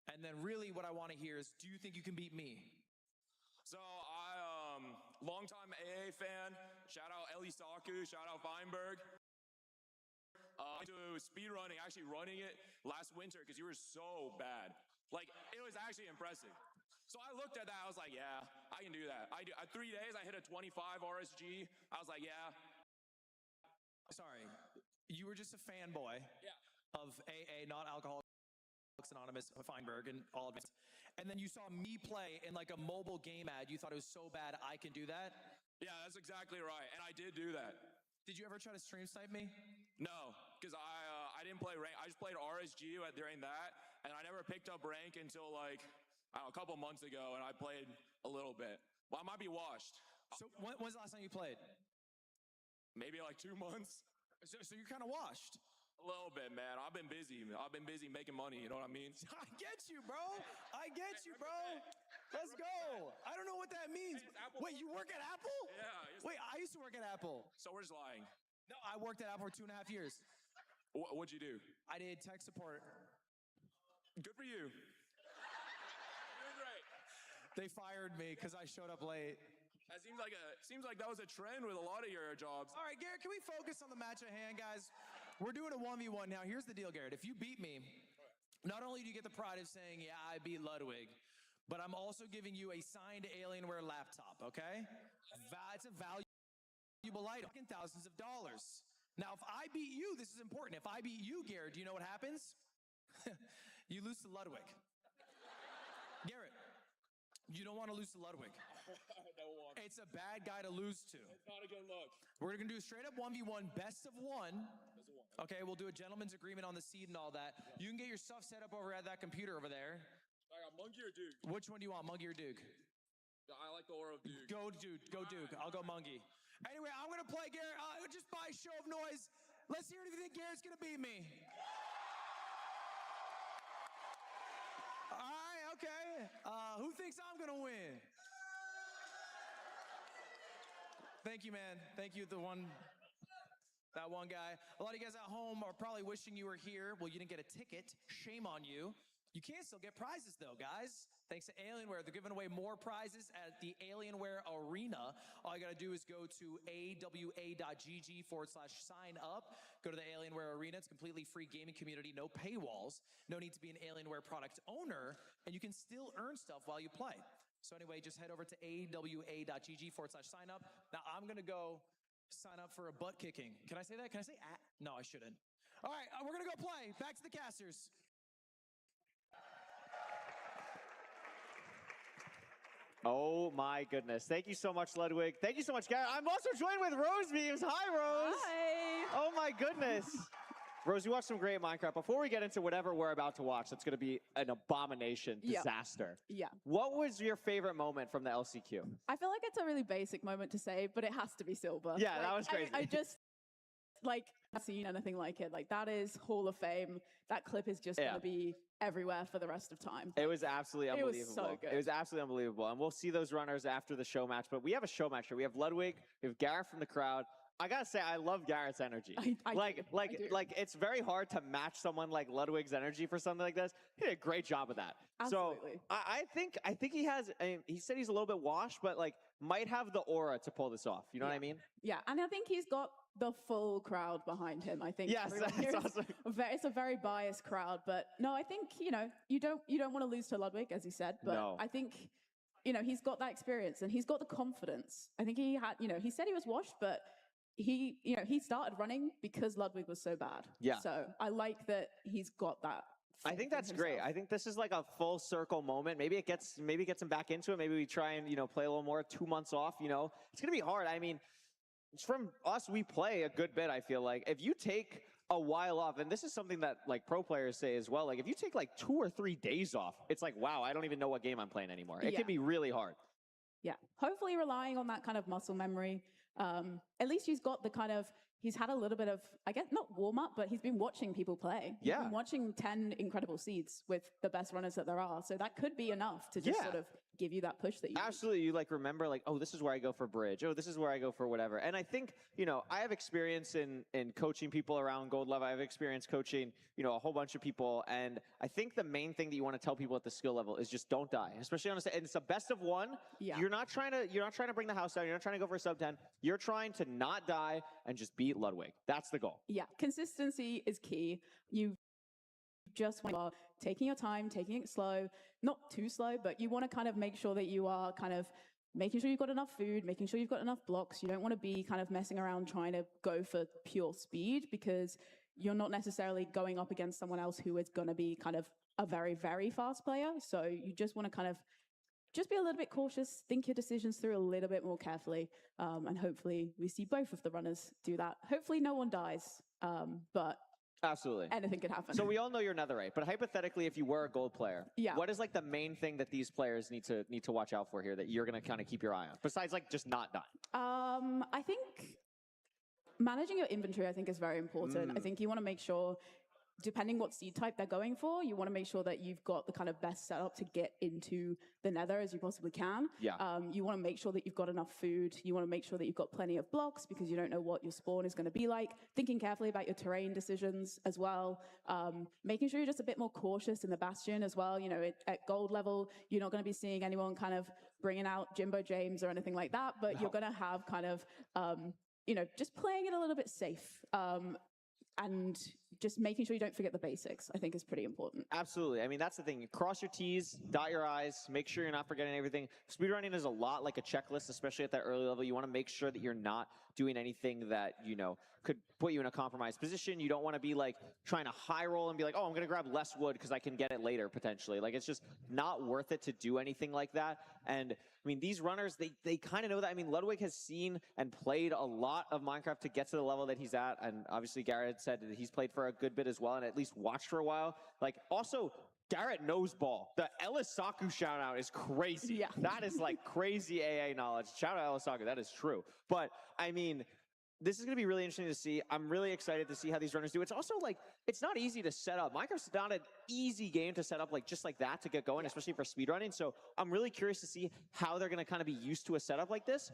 And then really what I want to hear is, do you think you can beat me? So I, longtime AA fan. Shout out Eli Saku. Shout out Feinberg. Into speedrunning, actually running it last winter because you were so bad. Like, it was actually impressive. So I looked at that. I was like, yeah, I can do that. 3 days, I hit a 25 RSG. I was like, yeah. Sorry. You were just a fanboy of AA, not Alcoholics Anonymous, Feinberg, and all of it. And then you saw me play in like a mobile game ad. You thought it was so bad I can do that? Yeah, that's exactly right. And I did do that. Did you ever try to stream snipe me? No, because I didn't play rank. I just played RSG during that, and I never picked up rank until like a couple months ago, and I played a little bit. Well, I might be washed. So when's the last time you played? Maybe like 2 months. So you're kind of washed. A little bit, man. I've been busy. I've been busy making money. You know what I mean? I get you, bro. I get you, bro. Let's go. I don't know what that means. Wait, you work at Apple? Yeah. Wait, I used to work at Apple. So we're just lying. No, I worked at Apple for 2.5 years. What'd you do? I did tech support. Good for you. Doing great. They fired me because I showed up late. That seems like that was a trend with a lot of your jobs. All right, Garrett, can we focus on the match at hand, guys? We're doing a 1v1 now. Here's the deal, Garrett. If you beat me, not only do you get the pride of saying, yeah, I beat Ludwig, but I'm also giving you a signed Alienware laptop, okay? It's a valuable item, thousands of dollars. Now, if I beat you, this is important. If I beat you, Garrett, do you know what happens? You lose to Ludwig. Garrett, you don't want to lose to Ludwig. It's a bad guy to lose to. It's not a good look. We're going to do a straight up 1v1, best of one. Okay, we'll do a gentleman's agreement on the seed and all that. You can get your stuff set up over at that computer over there. I got Monkey or Duke? Which one do you want, Mungie or Duke? I like the aura of Duke. Go Duke, go Duke. I'll go Mungie. Anyway, I'm going to play Garrett. Just by show of noise, let's hear if you think Garrett's going to beat me. All right, okay. Who thinks I'm going to win? Thank you, man. Thank you, that one guy. A lot of you guys at home are probably wishing you were here. Well, you didn't get a ticket. Shame on you. You can still get prizes, though, guys. Thanks to Alienware. They're giving away more prizes at the Alienware Arena. All you got to do is go to awa.gg/sign up. Go to the Alienware Arena. It's a completely free gaming community, no paywalls. No need to be an Alienware product owner, and you can still earn stuff while you play. So anyway, just head over to awa.gg/sign up. Now, I'm going to go sign up for a butt kicking. Can I say that? Can I say No, I shouldn't. All right, we're going to go play. Back to the casters. Oh my goodness. Thank you so much, Ludwig. Thank you so much, Garrett. I'm also joined with Rose Beams. Hi, Rose. Hi. Oh my goodness. Rose, we watched some great Minecraft. Before we get into whatever we're about to watch, that's going to be an abomination disaster. Yeah. What was your favorite moment from the LCQ? I feel like it's a really basic moment to say, but it has to be Silver. Yeah, that was crazy. I just, I've seen anything like it. Like, that is Hall of Fame. That clip is just going to be everywhere for the rest of time. It was absolutely unbelievable. It was so good. It was absolutely unbelievable. And we'll see those runners after the show match. But we have a show match here. We have Ludwig, we have Garrett from the crowd. I gotta say, I love Garrett's energy. I do. It's very hard to match someone like Ludwig's energy for something like this. He did a great job of that. Absolutely. So I think he has. He said he's a little bit washed, but might have the aura to pull this off. You know what I mean? Yeah, and I think he's got the full crowd behind him. I think. Yes, everyone that's here is awesome. it's a very biased crowd, but no, I think you don't want to lose to Ludwig, as he said, but No. I think he's got that experience and he's got the confidence. I think he had. He said he was washed, but he started running because Ludwig was so bad. Yeah. So I like that he's got that. I think that's great. I think this is like a full circle moment. Maybe it gets him back into it. Maybe we try and play a little more. 2 months off. It's gonna be hard. I mean, from us, we play a good bit. I feel like if you take a while off, and this is something that pro players say as well. Like if you take 2 or 3 days off, it's like, wow, I don't even know what game I'm playing anymore. It can be really hard. Yeah. Hopefully relying on that kind of muscle memory. At least he's had a little bit of, I guess, not warm up, but he's been watching people play. He's been watching 10 incredible seeds with the best runners that there are. So that could be enough to just sort of give you that push that you need. Absolutely. You remember oh, this is where I go for bridge. Oh, this is where I go for whatever. And I think, I have experience in coaching people around gold level. I have experience coaching, a whole bunch of people. And I think the main thing that you want to tell people at the skill level is just don't die, especially on a, and it's a best of one. Yeah. You're not trying to bring the house down. You're not trying to go for a sub 10. You're trying to not die and just beat Ludwig. That's the goal. Yeah. Consistency is key. You just want to taking your time, taking it slow, not too slow, but you want to kind of make sure that you are kind of making sure you've got enough food, making sure you've got enough blocks. You don't want to be kind of messing around trying to go for pure speed because you're not necessarily going up against someone else who is going to be kind of a very, very fast player. So you just want to kind of just be a little bit cautious, think your decisions through a little bit more carefully, and hopefully we see both of the runners do that. Hopefully no one dies, but absolutely anything could happen. So we all know you're netherite, but hypothetically, if you were a gold player, what is the main thing that these players need to watch out for here that you're going to kind of keep your eye on, besides just not dying? I think managing your inventory, I think, is very important. I think you want to make sure, depending what seed type they're going for, you want to make sure that you've got the kind of best setup to get into the nether as you possibly can. Yeah. You want to make sure that you've got enough food. You want to make sure that you've got plenty of blocks because you don't know what your spawn is going to be like. Thinking carefully about your terrain decisions as well. Making sure you're just a bit more cautious in the bastion as well. At gold level, you're not going to be seeing anyone kind of bringing out Jimbo James or anything like that, but you're going to have kind of, just playing it a little bit safe. and just making sure you don't forget the basics, I think, is pretty important. Absolutely. I mean, that's the thing. You cross your T's, dot your I's, make sure you're not forgetting everything. Speedrunning is a lot like a checklist, especially at that early level. You want to make sure that you're not doing anything that, you know, could put you in a compromised position. You don't want to be like trying to high roll and be like, oh, I'm going to grab less wood because I can get it later potentially. Like, it's just not worth it to do anything like that. And I mean, these runners, they kind of know that. I mean, Ludwig has seen and played a lot of Minecraft to get to the level that he's at. And obviously Garrett said that he's played for a good bit as well and at least watched for a while. Like, also, Garrett knows ball. The Elisaku shout out is crazy. Yeah. That is like crazy AA knowledge. Shout out Elisaku, that is true. But I mean, this is going to be really interesting to see. I'm really excited to see how these runners do. It's also like, it's not easy to set up. Minecraft's not an easy game to set up like just like that to get going, especially for speedrunning. So I'm really curious to see how they're going to kind of be used to a setup like this.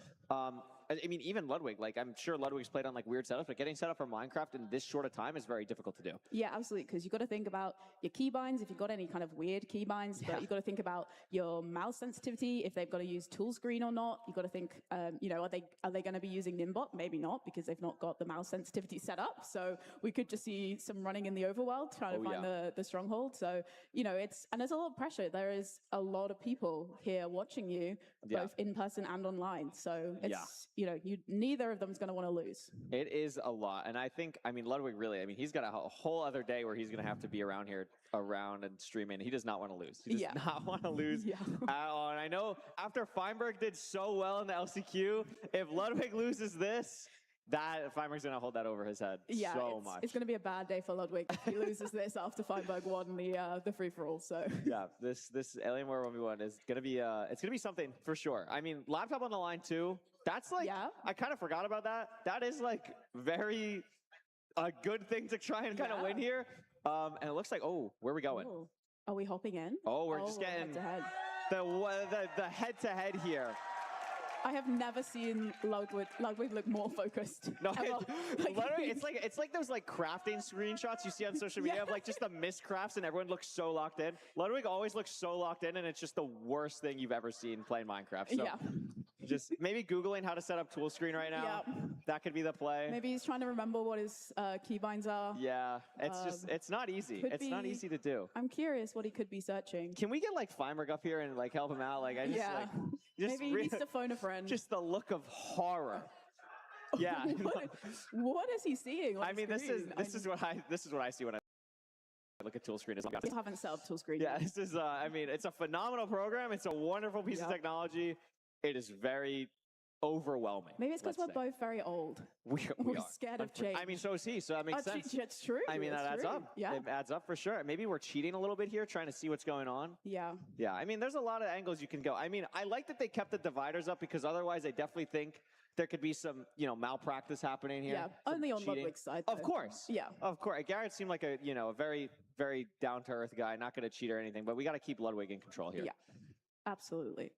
I mean, even Ludwig, like I'm sure Ludwig's played on like weird setups, but getting set up for Minecraft in this short a time is very difficult to do. Yeah, absolutely, because you've got to think about your keybinds, if you've got any kind of weird keybinds, but you've got to think about your mouse sensitivity, if they've got to use tool screen or not. You've got to think, you know, are they going to be using Nimbot? Maybe not, because they've not got the mouse sensitivity set up. So we could just see some running in the overworld trying to find the stronghold. So, you know, and there's a lot of pressure. There is a lot of people here watching you, both in person and online. So it's, you know, neither of them's going to want to lose. It is a lot. And I think, I mean, Ludwig really, I mean, he's got a whole other day where he's going to have to be around here, around and streaming. He does not want to lose. He does not want to lose at all. And I know after Feinberg did so well in the LCQ, if Ludwig loses this, that Feinberg's going to hold that over his head so much. It's going to be a bad day for Ludwig if he loses this after Feinberg won the free-for-all. So yeah, this Alienware 1v1 is going to be it's going to be something for sure. I mean, laptop on the line too. That's like I kind of forgot about that. That is like very a good thing to try and kind of win here. And it looks like where are we going? Ooh. Are we hopping in? Oh, we're just getting the head-to-head here. I have never seen Ludwig look more focused. No, it's like those like crafting screenshots you see on social media of like just the miscrafts and everyone looks so locked in. Ludwig always looks so locked in, and it's just the worst thing you've ever seen playing Minecraft. So just maybe Googling how to set up tool screen right now. That could be the play. Maybe he's trying to remember what his keybinds are. Yeah, it's not easy. It's not easy to do. I'm curious what he could be searching. Can we get like Feinberg up here and like help him out? Like maybe he needs to phone a friend. Just the look of horror. Yeah. What is he seeing? I mean, this is what I see when I look at tool screen. You haven't set up tool screen. Yeah, this is. I mean, it's a phenomenal program. It's a wonderful piece of technology. It is very overwhelming. Maybe it's because we're both very old. We're scared of change. I mean, so is he. So that makes sense. It's true. I mean, that adds up. Yeah, it adds up for sure. Maybe we're cheating a little bit here, trying to see what's going on. Yeah. Yeah. I mean, there's a lot of angles you can go. I mean, I like that they kept the dividers up because otherwise, I definitely think there could be some, malpractice happening here. Yeah, only on Ludwig's side. Of course. Yeah. Of course. Garrett seemed like a very, very down-to-earth guy, not going to cheat or anything, but we got to keep Ludwig in control here. Yeah, absolutely.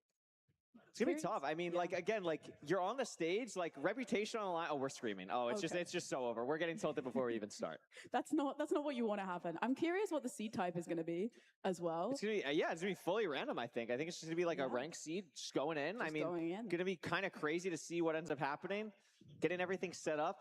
It's gonna be tough. I mean, like again, like you're on the stage, like reputation on the line. Oh, we're screaming. Oh, it's just so over. We're getting tilted before we even start. That's not what you want to happen. I'm curious what the seed type is going to be as well. It's gonna be it's gonna be fully random. I think it's just gonna be like a rank seed just going in. Gonna be kind of crazy to see what ends up happening. Getting everything set up.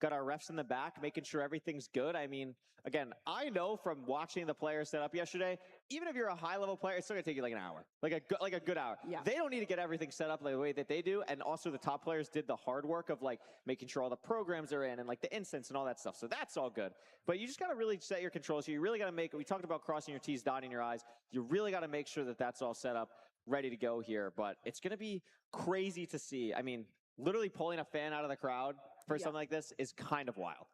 Got our refs in the back, making sure everything's good. I mean, again, I know from watching the players set up yesterday, even if you're a high-level player, it's still gonna take you like an hour, like a good hour. Yeah. They don't need to get everything set up the way that they do, and also the top players did the hard work of like making sure all the programs are in and like the instance and all that stuff. So that's all good. But you just gotta really set your controls. You really gotta we talked about crossing your T's, dotting your I's. You really gotta make sure that that's all set up, ready to go here. But it's gonna be crazy to see. I mean, literally pulling a fan out of the crowd for something like this is kind of wild.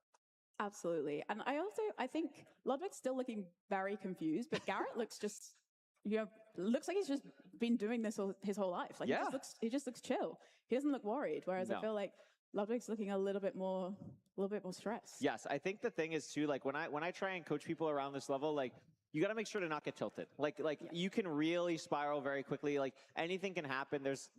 Absolutely. And I think Ludwig's still looking very confused, but Garrett looks just, looks like he's just been doing this his whole life. Like he just looks chill. He doesn't look worried. Whereas I feel like Ludwig's looking a little bit more stressed. Yes. I think the thing is too, like when I try and coach people around this level, like you got to make sure to not get tilted. Like you can really spiral very quickly. Like anything can happen. There's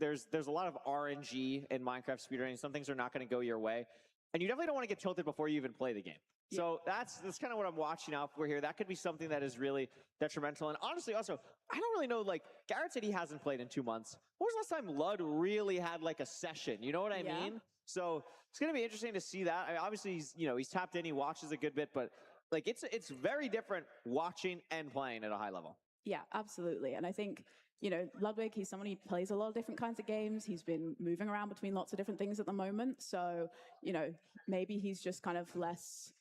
a lot of RNG in Minecraft speedrunning. Some things are not going to go your way. And you definitely don't want to get tilted before you even play the game. Yeah. So that's kind of what I'm watching out for here. That could be something that is really detrimental. And honestly, also, I don't really know, like Garrett said he hasn't played in 2 months. When was the last time Lud really had like a session? You know what I mean? So it's going to be interesting to see that. I mean, obviously, he's tapped in, he watches a good bit, but like it's very different watching and playing at a high level. Yeah, absolutely. And I think, Ludwig, he's someone who plays a lot of different kinds of games. He's been moving around between lots of different things at the moment. So, maybe he's just kind of less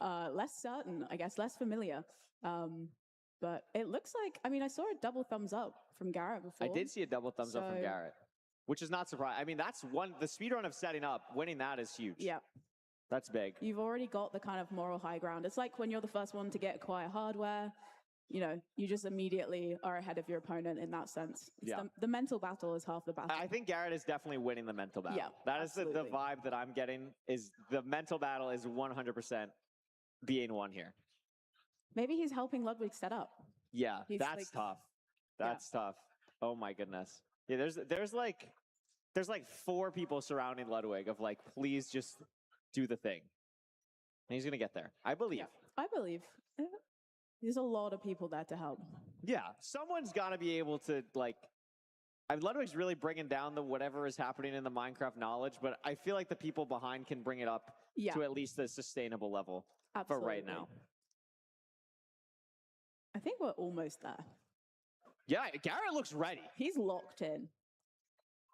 certain, I guess, less familiar. But it looks like, I saw a double thumbs up from Garrett before. I did see a double thumbs up from Garrett, which is not surprising. I mean, that's the speedrun of setting up, winning that is huge. Yeah. That's big. You've already got the kind of moral high ground. It's like when you're the first one to get acquire hardware, you just immediately are ahead of your opponent in that sense. The mental battle is half the battle. I think Garrett is definitely winning the mental battle. Yeah, that is the vibe that I'm getting, is the mental battle is 100% being won here. Maybe he's helping Ludwig set up. Yeah, that's tough. That's tough. Oh my goodness. Yeah, there's like 4 people surrounding Ludwig of like, please just do the thing. And he's gonna get there. I believe. Yeah, I believe. There's a lot of people there to help. Yeah, someone's got to be able to like. Ludwig's really bringing down the whatever is happening in the Minecraft knowledge, but I feel like the people behind can bring it up to at least a sustainable level for right now. I think we're almost there. Yeah, Garrett looks ready. He's locked in.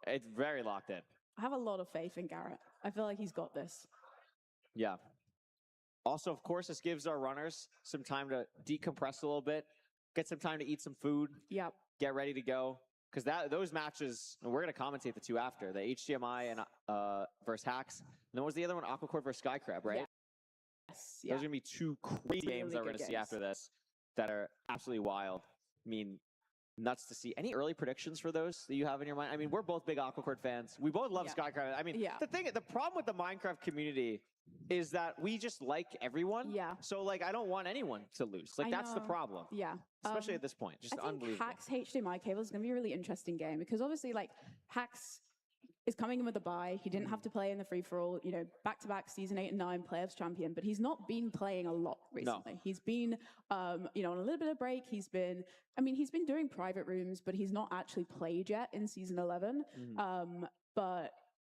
It's very locked in. I have a lot of faith in Garrett. I feel like he's got this. Yeah. Also, of course, this gives our runners some time to decompress a little bit, get some time to eat some food, get ready to go. Because those matches, and we're going to commentate the 2 after, the HDMI and versus Hacks. And then what was the other one? Aquacord versus Skycrab, right? Yes. Those are going to be 2 crazy games that we're going to see after this that are absolutely wild. I mean, nuts to see. Any early predictions for those that you have in your mind? I mean, we're both big Aquacord fans. We both love Skycrab. I mean, the problem with the Minecraft community is that we just like everyone. Yeah. So, like, I don't want anyone to lose. Like, that's the problem. Yeah. Especially at this point. Just I think unbelievable. Hacks HDMI cable is going to be a really interesting game because obviously, like, Hacks is coming in with a bye. He didn't have to play in the free-for-all, back-to-back season 8 and 9 playoffs champion, but he's not been playing a lot recently. No. He's been, on a little bit of break. He's been doing private rooms, but he's not actually played yet in season 11. But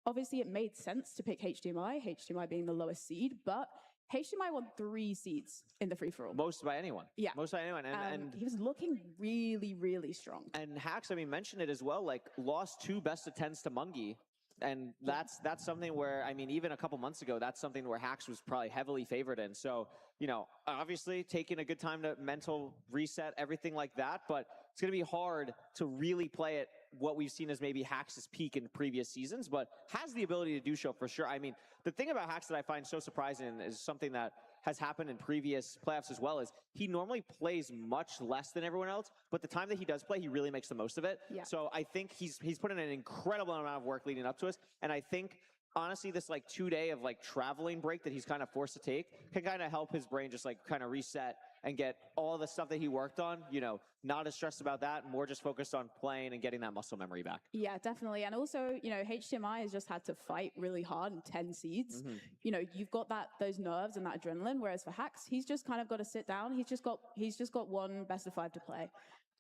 obviously it made sense to pick HDMI being the lowest seed, but HDMI won 3 seeds in the free-for-all. Most by anyone. Yeah. Most by anyone. And he was looking really, really strong. And Hacks, mentioned it as well, like, lost 2 best of 10s to Mungie. And that's something where, even a couple months ago, that's something where Hacks was probably heavily favored in. So, obviously taking a good time to mental reset, everything like that, but it's going to be hard to really play it what we've seen as maybe Hacks' peak in previous seasons, but has the ability to do so for sure. The thing about Hacks that I find so surprising is something that has happened in previous playoffs as well, is he normally plays much less than everyone else, but the time that he does play, he really makes the most of it. Yeah. So I think he's put in an incredible amount of work leading up to us, and I think honestly, this 2-day of traveling break that he's kind of forced to take can kind of help his brain just kind of reset and get all the stuff that he worked on, not as stressed about that, more just focused on playing and getting that muscle memory back. Yeah, definitely. And also, HDMI has just had to fight really hard in 10 seeds. You've got those nerves and that adrenaline, whereas for Hacks, he's just kind of got to sit down. He's just got one best of 5 to play.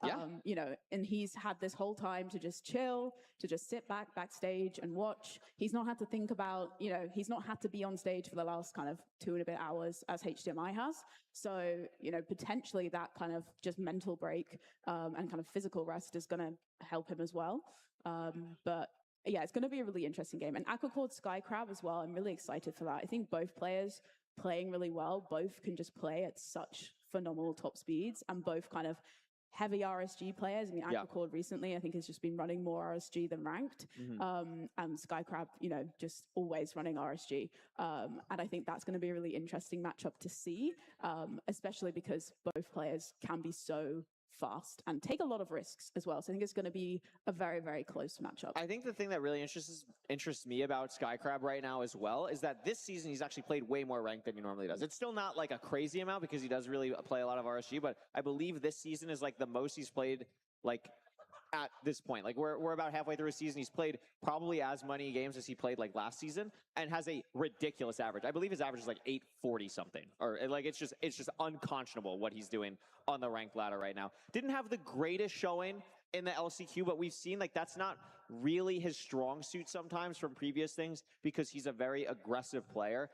Yeah. And he's had this whole time to just chill, to just sit backstage and watch. He's not had to think about, he's not had to be on stage for the last kind of 2 and a bit hours as HDMI has. So, potentially that kind of just mental break and kind of physical rest is going to help him as well. But yeah, it's going to be a really interesting game. And Aquacord Skycrab as well. I'm really excited for that. I think both players playing really well, both can just play at such phenomenal top speeds, and both kind of heavy RSG players. Aquacord recently, I think, has just been running more RSG than ranked. And Skycrab, just always running RSG. And I think that's going to be a really interesting matchup to see, especially because both players can be so fast and take a lot of risks as well. So I think it's going to be a very, very close matchup. I think the thing that really interests me about Skycrab right now as well is that this season he's actually played way more ranked than he normally does. It's still not a crazy amount because he does really play a lot of RSG, but I believe this season is the most he's played at this point. We're about halfway through a season. He's played probably as many games as he played last season and has a ridiculous average. I believe his average is 840 something, or it's just unconscionable what he's doing on the ranked ladder right now. Didn't have the greatest showing in the LCQ, but we've seen like that's not really his strong suit sometimes from previous things because he's a very aggressive player.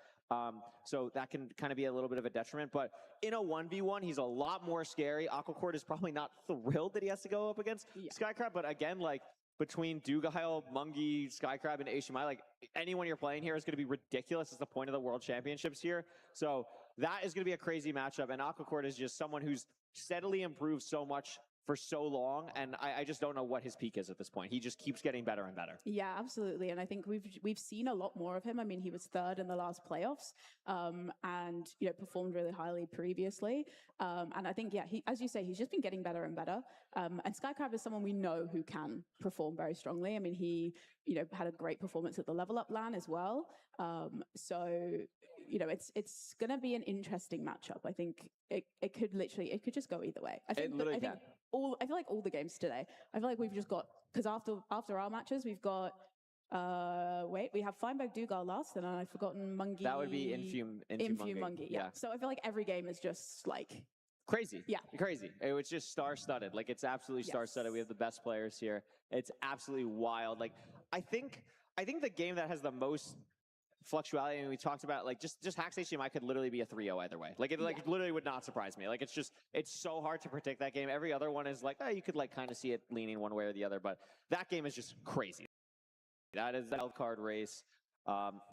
So that can kind of be a little bit of a detriment. But in a 1v1, he's a lot more scary. Aquacord is probably not thrilled that he has to go up against Skycrab, but again, like between Dugile, Mungi, Skycrab, and HMI, like anyone you're playing here is going to be ridiculous. It's the point of the World Championships here. So that is going to be a crazy matchup. And Aquacord is just someone who's steadily improved so much for so long, and I just don't know what his peak is at this point. He just keeps getting better and better. Yeah, absolutely. And I think we've seen a lot more of him. I mean, he was third in the last playoffs, and performed really highly previously. And I think, he, as you say, he's just been getting better and better. And Skycrab is someone we know who can perform very strongly. I mean, he had a great performance at the level up LAN as well. So it's going to be an interesting matchup. I think it could just go either way. I think I feel like all the games today, I feel like we've just got, because after our matches, we've got, we have Feinberg Dugal last, and I've forgotten Mungi. That would be Infume Mungi. Yeah. So I feel like every game is just like crazy. Yeah. Crazy. It was just star-studded. Like, it's absolutely star-studded. We have the best players here. It's absolutely wild. Like, I think the game that has the most fluctuality, and we talked about, like, just Hacks HDMI could literally be a 3-0 either way. Like, it literally would not surprise me. Like, it's so hard to predict that game. Every other one is like, you could, like, kind of see it leaning one way or the other, but that game is just crazy. That is the wild card race.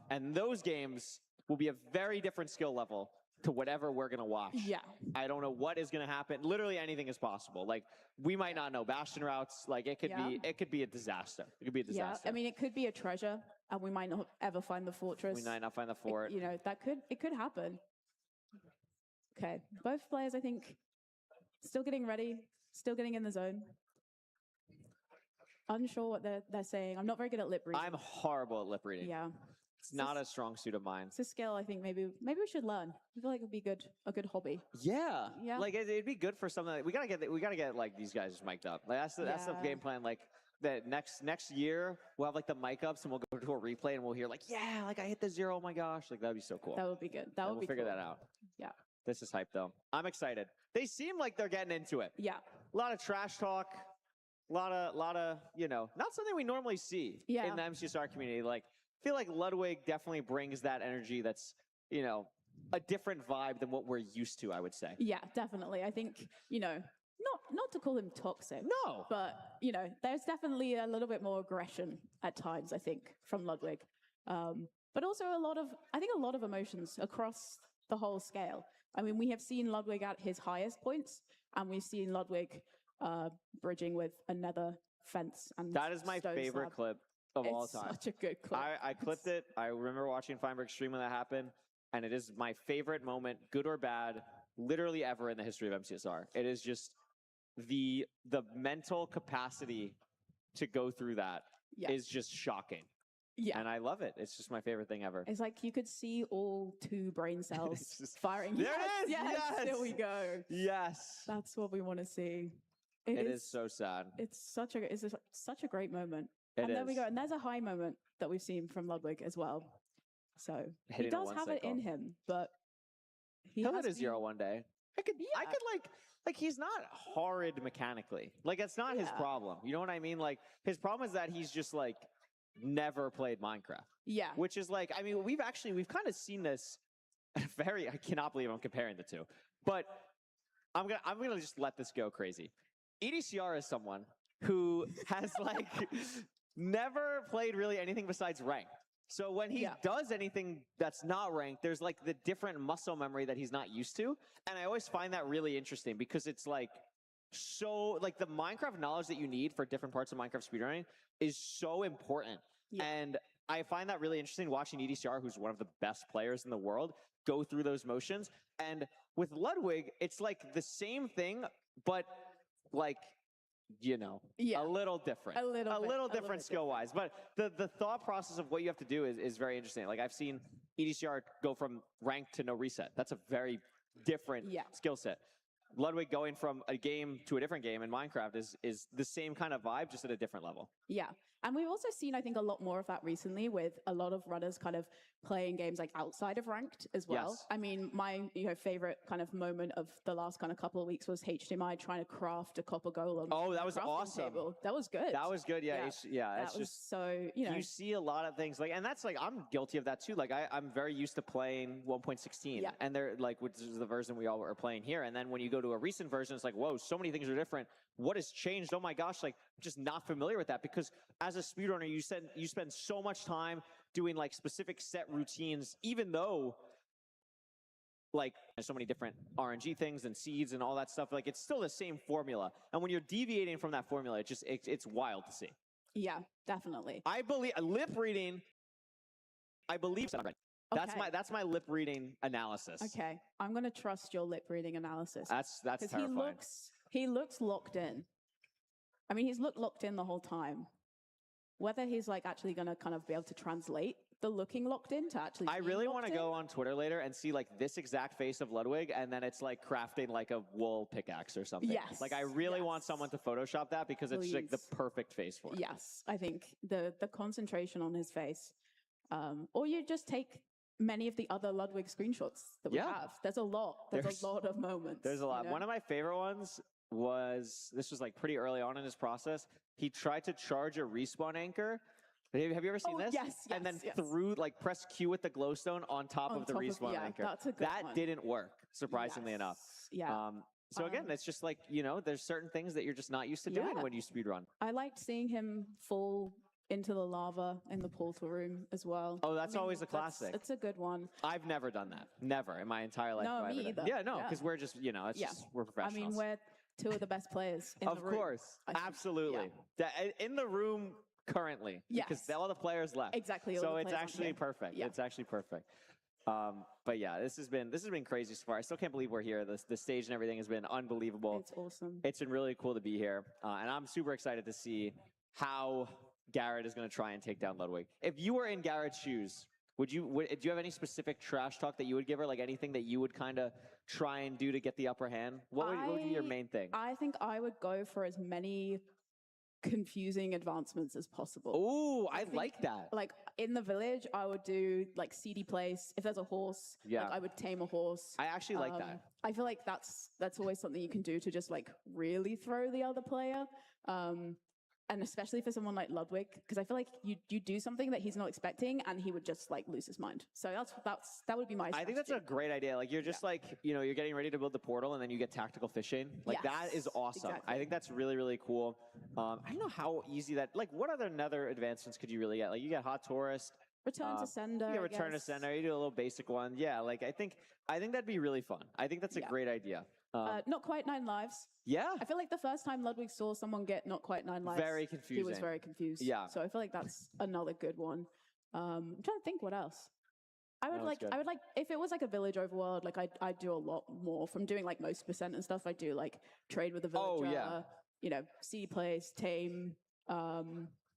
And those games will be a very different skill level to whatever we're going to watch. Yeah. I don't know what is going to happen. Literally anything is possible. Like, we might not know Bastion routes. Like, it could be a disaster. It could be a disaster. Yeah. I mean, it could be a treasure, and we might not ever find the fortress. We might not find the fort. It could happen. Okay. Both players, I think, still getting ready, still getting in the zone. Unsure what they're saying. I'm not very good at lip reading. I'm horrible at lip reading. Yeah. It's not a strong suit of mine. It's a skill I think maybe we should learn. I feel like it'd be a good hobby. Yeah. Yeah. Like, it'd be good for something. We gotta get like these guys mic'd up. Like, that's the game plan. Like, that next year we'll have like the mic ups, and we'll go to a replay and we'll hear like, yeah, like I hit the 0. Oh my gosh, like that'd be so cool. That would be good. We'll figure that out. Yeah. This is hype though. I'm excited. They seem like they're getting into it. Yeah. A lot of trash talk. A lot of not something we normally see in the MCSR community. Like, I feel like Ludwig definitely brings that energy that's, a different vibe than what we're used to, I would say. Yeah, definitely. I think, not to call him toxic. No. But, there's definitely a little bit more aggression at times, I think, from Ludwig. But also a lot of emotions across the whole scale. I mean, we have seen Ludwig at his highest points, and we've seen Ludwig bridging with another fence. And that is my favorite clip of all time. Such a good clip. I clipped it. I remember watching Feinberg's stream when that happened, and it is my favorite moment, good or bad, literally ever in the history of MCSR. It is just the mental capacity to go through that is just shocking. Yeah. And I love it. It's just my favorite thing ever. It's like you could see all 2 brain cells firing. There it is! Yes, there we go. Yes. That's what we want to see. It is so sad. It's such a great moment. And there we go. And there's a high moment that we've seen from Ludwig as well. So he Hitting does have it in him, but he'll hit a 0 one day. I could like he's not horrid mechanically. Like, it's not his problem. You know what I mean? Like, his problem is that he's just like never played Minecraft. Yeah. Which is like, I mean, we've kind of seen this I cannot believe I'm comparing the two. But I'm gonna just let this go crazy. EDCR is someone who has like never played really anything besides ranked. So when he does anything that's not ranked, there's like the different muscle memory that he's not used to. And I always find that really interesting because it's like so like the Minecraft knowledge that you need for different parts of Minecraft speedrunning is so important. Yeah. And I find that really interesting watching EDCR, who's one of the best players in the world, go through those motions. And with Ludwig, it's like the same thing, but like, a little different. A little different skill-wise. But the thought process of what you have to do is very interesting. Like, I've seen EDCR go from rank to no reset. That's a very different skill set. Ludwig going from a game to a different game in Minecraft is the same kind of vibe, just at a different level. Yeah. And we've also seen, I think, a lot more of that recently with a lot of runners kind of playing games like outside of ranked as well. Yes. I mean, my favorite kind of moment of the last kind of couple of weeks was HDMI trying to craft a copper golem. Oh, that was crafting awesome. table. That was good. That was good. Yeah. That It's was just so, you see a lot of things like, and that's like, I'm guilty of that too. Like I'm very used to playing 1.16 Yeah. and they're like, which is the version we all are playing here. And then when you go to a recent version, it's like, whoa, so many things are different. What has changed? Oh my gosh, like I'm just not familiar with that, because as a speedrunner, you spend so much time doing like specific set routines, even though like there's so many different RNG things and seeds and all that stuff. Like it's still the same formula. And when you're deviating from that formula, it's wild to see. Yeah, definitely. I believe lip reading. I believe so. Okay. That's my lip reading analysis. Okay, I'm gonna trust your lip reading analysis. That's 'Cause terrifying. he looks locked in. I mean, he's looked locked in the whole time. Whether he's like actually gonna kind of be able to translate the looking locked in to actually. I really want to go on Twitter later and see like this exact face of Ludwig, and then it's like crafting like a wool pickaxe or something. Yes. Like I really want someone to Photoshop that, because it's like the perfect face for it. Yes, I think the concentration on his face, or you just take many of the other Ludwig screenshots that we have. There's a lot. There's a lot of moments. There's a lot. you know? One of my favorite ones was, this was like pretty early on in his process. He tried to charge a respawn anchor. Have you ever seen this? Yes, and then yes. threw, like, press Q with the glowstone on top of the respawn anchor. That's a good that one. didn't work, surprisingly enough. Yeah. So again, it's just like, there's certain things that you're just not used to doing Yeah. when you speedrun. I liked seeing him fall into the lava in the portal room as well. Oh, that's always a classic. It's a good one. I've never done that. Never in my entire life. No, have I me ever done- either. Yeah, no, Yeah. because we're just, it's just, we're I professionals. mean, we're two of the best players in Of the room. course, absolutely. In the room currently, because Yes. all the players left. Exactly, all So the it's players aren't actually here. perfect. Yeah. It's actually perfect. But yeah, this has been crazy so far. I still can't believe we're here. The stage and everything has been unbelievable. It's awesome. It's been really cool to be here, and I'm super excited to see how Garrett is going to try and take down Ludwig. If you were in Garrett's shoes, do you have any specific trash talk that you would give her? Like anything that you would kind of try and do to get the upper hand? What would be your main thing? I think I would go for as many confusing advancements as possible. Oh, I like that. Like in the village, I would do like CD place. If there's a horse, Yeah. I would tame a horse. I actually like that. I feel like that's always something you can do to just like really throw the other player. And especially for someone like Ludwig, because I feel like you do something that he's not expecting, and he would just like lose his mind. So that would be my. I think that's a great idea. Like you're just like, you're getting ready to build the portal and then you get tactical fishing. Like that is Yes, awesome. exactly. I think that's really, really cool. I don't know how easy that, like what other nether advancements could you really get? Like you get hot tourist. Return to sender. You get I return to guess. sender. You do a little basic one. Yeah, like I think that'd be really fun. I think that's a Yeah. great idea. Not quite 9 lives. Yeah. I feel like the first time Ludwig saw someone get not quite 9 lives, Very He was confusing. very confused. Yeah. So I feel like that's another good one. I'm trying to think what else. I would No, like. it's good. I would like if it was like a village overworld. Like I'd do a lot more from doing like most percent and stuff. I do like trade with the villager. yeah. See place, tame.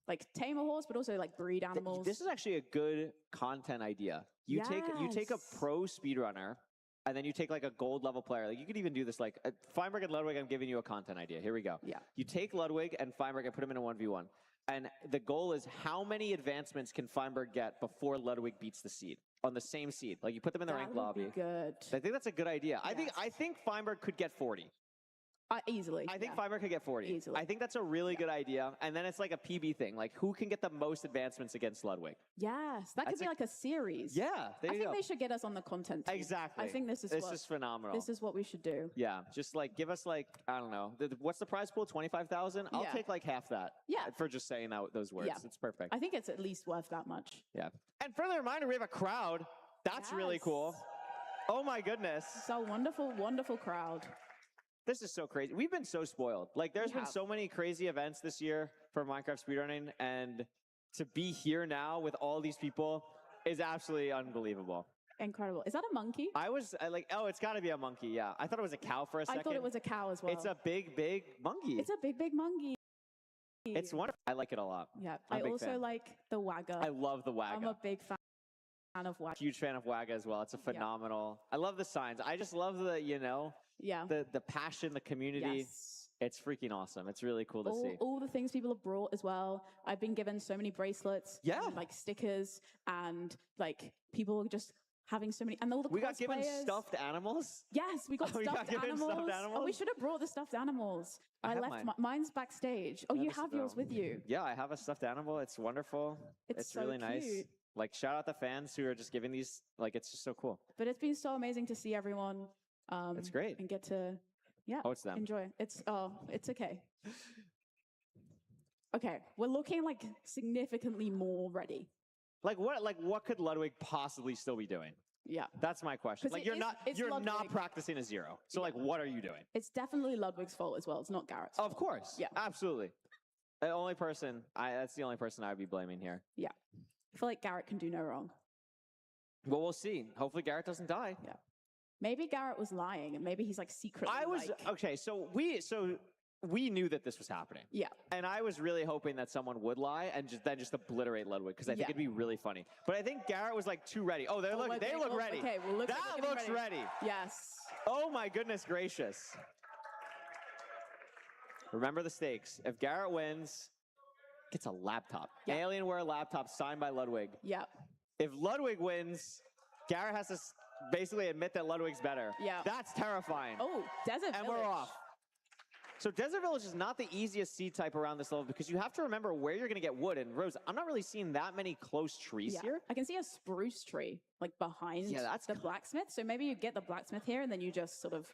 Like tame a horse, but also like breed animals. This is actually a good content idea. You take a Yes. pro speedrunner, and then you take like a gold level player. Like you could even do this like Feinberg and Ludwig. I'm giving you a content idea. Here we go. Yeah. You take Ludwig and Feinberg and put them in a 1v1. And the goal is how many advancements can Feinberg get before Ludwig beats the seed on the same seed? Like you put them in the That ranked would lobby. be good. I think that's a good idea. I think Feinberg could get 40. Easily. I think Feinberg could get 40. Easily. I think that's a really good idea. And then it's like a PB thing. Like who can get the most advancements against Ludwig? Yes, that could That's be like a series. Yeah, there I you think go. they should get us on the content team. Exactly. I think this is phenomenal. This is what we should do. Yeah, just like give us like, I don't know, what's the prize pool? 25,000? I'll Yeah. take like half that. Yeah. For just saying those words. Yeah. It's perfect. I think it's at least worth that much. Yeah. And further reminder, we have a crowd. That's really Yes. cool. Oh my goodness. It's a wonderful, wonderful crowd. This is so crazy. We've been so spoiled. Like there's We been have. so many crazy events this year for Minecraft speedrunning, and to be here now with all these people is absolutely unbelievable. Incredible. Is that a monkey? I was like, oh, it's got to be a monkey. Yeah, I thought it was a cow for a second. I thought it was a cow as well. It's a big, big monkey. It's a big, big monkey. It's wonderful. I like it a lot. Yeah. I'm I a big also fan. like the wagger. I love the I'm wagon. a big fan fan of Wag. Huge fan of Waga as well. It's a phenomenal. I love the signs. I just love the, the passion, the community. Yes. It's freaking awesome. It's really cool to see. All the things people have brought as well. I've been given so many bracelets, and, like stickers, and like people just having so many, and all the We got given cosplayers. stuffed animals. Yes, we got We got stuffed given animals. stuffed Oh, we animals? should have brought the stuffed animals. I have left mine. mine's backstage. Oh, Yeah, you this have is yours with you. Yeah, I have a stuffed animal. It's wonderful. It's so really nice. cute. Like, shout out the fans who are just giving these. Like, it's just so cool. But it's been so amazing to see everyone. It's great. And get to, it's them. enjoy. It's okay. Okay, we're looking like significantly more ready. Like what could Ludwig possibly still be doing? Yeah. That's my question. 'Cause Like it's you're not Ludwig. practicing a zero. So like what are you doing? It's definitely Ludwig's fault as well. It's not Garrett's fault. Of course. Yeah. Absolutely. That's the only person I would be blaming here. Yeah. I feel like Garrett can do no wrong. Well, we'll see. Hopefully Garrett doesn't die. Yeah. Maybe Garrett was lying and maybe he's like secretly okay, so we knew that this was happening. Yeah. And I was really hoping that someone would lie and just obliterate Ludwig because I think it'd be really funny. But I think Garrett was like too ready. Oh, they look ready. Okay, well, that looks ready. Yes. Oh my goodness gracious. Remember the stakes. If Garrett wins, gets a laptop. Yeah. Alienware laptop signed by Ludwig. Yeah. If Ludwig wins, Garrett has to basically admit that Ludwig's better. Yeah. That's terrifying. Oh, Desert And Village. we're off. So Desert Village is not the easiest seed type around this level because you have to remember where you're going to get wood. And Rose, I'm not really seeing that many close trees here. I can see a spruce tree like behind that's the blacksmith. So maybe you get the blacksmith here and then you just sort of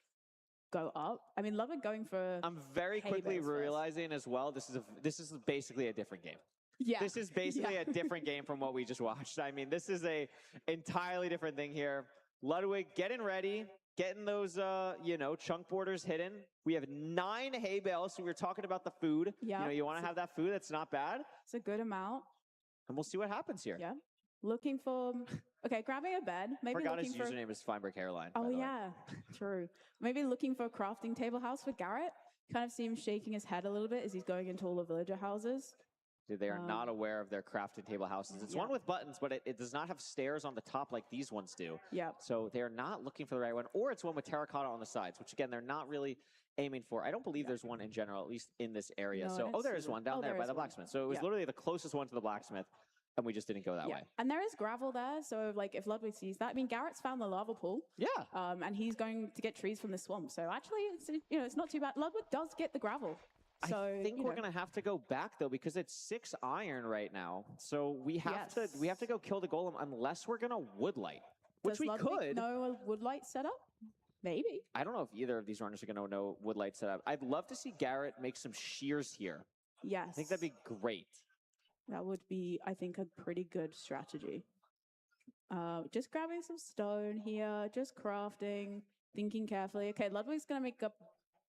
go up. I mean, Ludwig going for. I'm very hay quickly bales first. realizing as well, this is basically a different game. Yeah. This is basically a different game from what we just watched. I mean, this is a entirely different thing here. Ludwig getting ready, getting those, chunk borders hidden. We have 9 hay bales, so we were talking about the food. Yeah. You want to have that food. That's not bad. It's a good amount. And we'll see what happens here. Yeah. Looking for, grabbing a bed. Maybe Forgot looking his for. username is Feinberg Hairline. by Oh, the way. yeah. True. Maybe looking for a crafting table house for Garrett. Kind of see him shaking his head a little bit as he's going into all the villager houses. Dude, they are not aware of their crafting table houses. It's one with buttons, but it does not have stairs on the top like these ones do. Yeah. So they are not looking for the right one. Or it's one with terracotta on the sides, which again, they're not really aiming for. I don't believe there's one in general, at least in this area. No, I so, don't there see is one. one down Oh, there there by is the one. blacksmith. So it was Yeah. literally the closest one to the blacksmith, and we just didn't go that way. And there is gravel there, so like if Ludwig sees that, I mean Garrett's found the lava pool. Yeah. And he's going to get trees from the swamp. So actually, it's not too bad. Ludwig does get the gravel. So I think we're gonna have to go back though because it's 6 iron right now. So we have to go kill the golem unless we're gonna woodlight, which Does we Ludwig could. know a woodlight setup? Maybe. I don't know if either of these runners are gonna know woodlight setup. I'd love to see Garrett make some shears here. Yes. I think that'd be great. That would be, I think, a pretty good strategy. Just grabbing some stone here, just crafting, thinking carefully. Okay, Ludwig's gonna make up.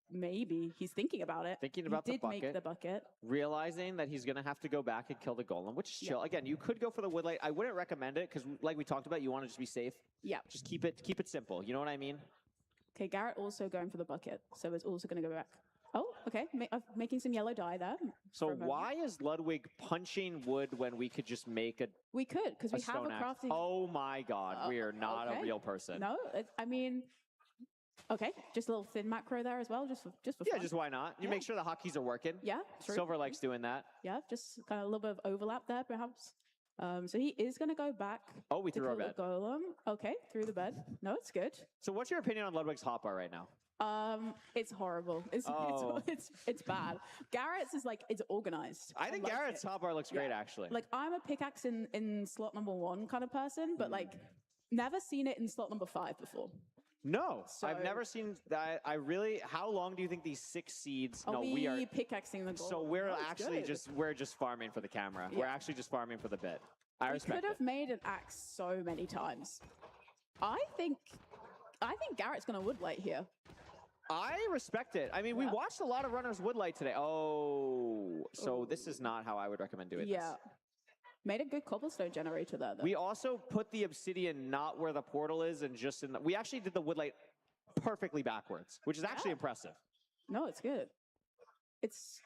Maybe he's thinking about it. Thinking about he the did make the bucket. Realizing that he's going to have to go back and kill the golem, which is chill. Again, you could go for the woodlight. I wouldn't recommend it because, like we talked about, you want to just be safe. Yeah. Just keep it simple. You know what I mean? Okay, Garrett also going for the bucket, so it's also going to go back. Oh, okay, making some yellow dye there. So why is Ludwig punching wood when we could just make a? We could because we have a stone axe? crafting. Oh my God, we are not a real person. No, I mean. Okay, just a little thin macro there as well, just for Yeah, fun. just why not? You make sure the hotkeys are working. Yeah, true. Silver likes doing that. Yeah, just kind of a little bit of overlap there, perhaps. So he is going to go back. Oh, we to threw our kill bed. the golem. Okay, through the bed. No, it's good. So what's your opinion on Ludwig's hotbar right now? It's horrible. Oh. It's bad. Garrett's is like it's organized. I think like Garrett's it. hotbar looks great actually. Like I'm a pickaxe in slot number 1 kind of person, but like never seen it in slot number 5 before. No, I've So- never seen that. How long do you think these 6 seeds? Are no, we we are. pickaxing the golem? So we're Oh, it's actually good. we're just farming for the camera. We're Yeah. actually just farming for the bit. I We respect could have it. made an axe so many times. I think Garrett's gonna woodlight here. I respect it. I mean, we watched a lot of runners woodlight today. Oh, so this is not how I would recommend doing Yeah. this. Made a good cobblestone generator there, though. We also put the obsidian not where the portal is and just in the. We actually did the woodlight perfectly backwards, which is actually impressive. No, it's good. It's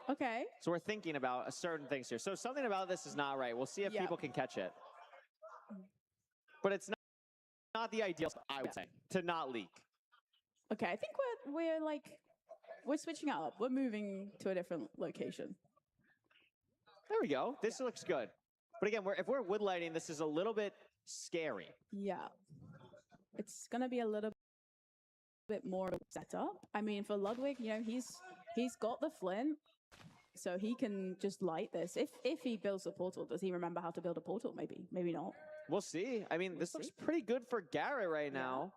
okay. So we're thinking about certain things here. So something about this is not right. We'll see if Yeah. people can catch it. But it's not the ideal, I would say, to not leak. Okay, I think we're switching it up. We're moving to a different location. There we go. This looks good. But again, if we're wood lighting, this is a little bit scary. Yeah. It's going to be a little bit more of a setup. I mean, for Ludwig, you know, he's got the flint, so he can just light this. If he builds a portal, does he remember how to build a portal? Maybe not. We'll see. I mean, this looks pretty good for Garrett right now.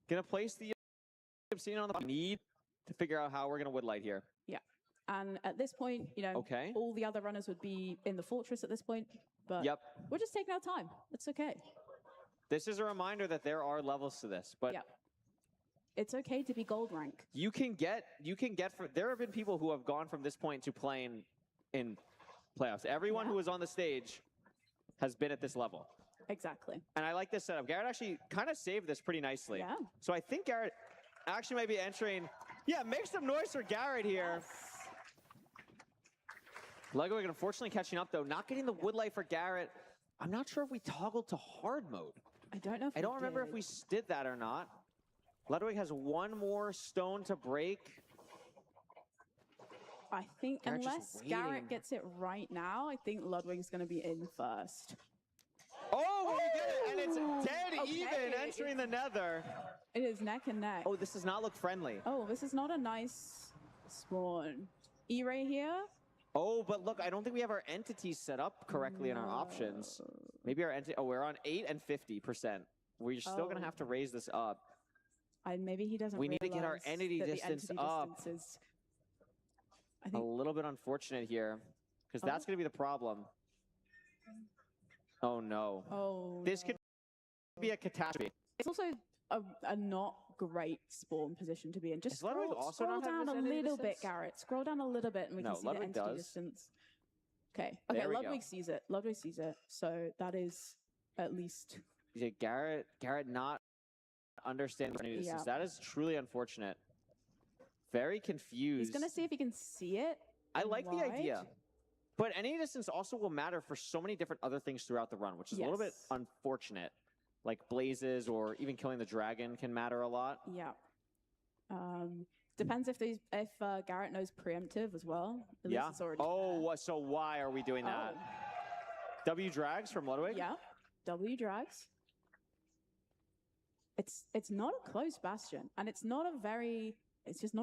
Gonna place the obsidian on the need to figure out how we're gonna wood light here. Yeah. And at this point, you know, all the other runners would be in the fortress at this point. But we're just taking our time. It's okay. This is a reminder that there are levels to this, but it's okay to be gold rank. you can get there have been people who have gone from this point to playing in playoffs. Everyone who was on the stage has been at this level. Exactly. And I like this setup. Garrett actually kind of saved this pretty nicely. Yeah. So I think Garrett actually might be entering. Yeah, make some noise for Garrett here. Ludwig unfortunately catching up though, not getting the wood light for Garrett. I'm not sure if we toggled to hard mode. I don't know if I don't remember if we did that or not. Ludwig has one more stone to break. I think Garrett's just unless Garrett waiting. gets it right now, I think Ludwig's going to be in first. Oh, we did it, and it's dead Okay. even entering the nether. It is neck and neck. Oh, this does not look friendly. Oh, this is not a nice spawn. E-Ray here? Oh, but look, I don't think we have our entities set up correctly in our options. Maybe our entity, we're on 8 and 50%. We're still going to have to raise this up. Maybe he doesn't We need to get our realize entity that the distance entity up. distance is- I A think little bit unfortunate here, because that's going to be the problem. Oh, no. Oh, This could be a catastrophe. it's also a not great spawn position to be in. Just Does Ludwig scroll, also scroll not have down a vicinity little bit, distance? Garrett. Scroll down a little bit and we No, can see Ludwig the entity does. distance. Okay. There Okay, we go. Ludwig sees it. Ludwig sees it. So that is at least... Yeah, Garrett not understanding vicinity distance. Yeah. That is truly unfortunate. Very confused. He's going to see if he can see it. I like the wide. idea. But any distance also will matter for so many different other things throughout the run, which is a little bit Yes. unfortunate. Like blazes or even killing the dragon can matter a lot. Yeah. Depends if Garrett knows preemptive as well. At least Yeah. it's already Oh, so why are we doing that? W drags from Ludwig? Yeah. W drags. It's not a close bastion, and it's just not a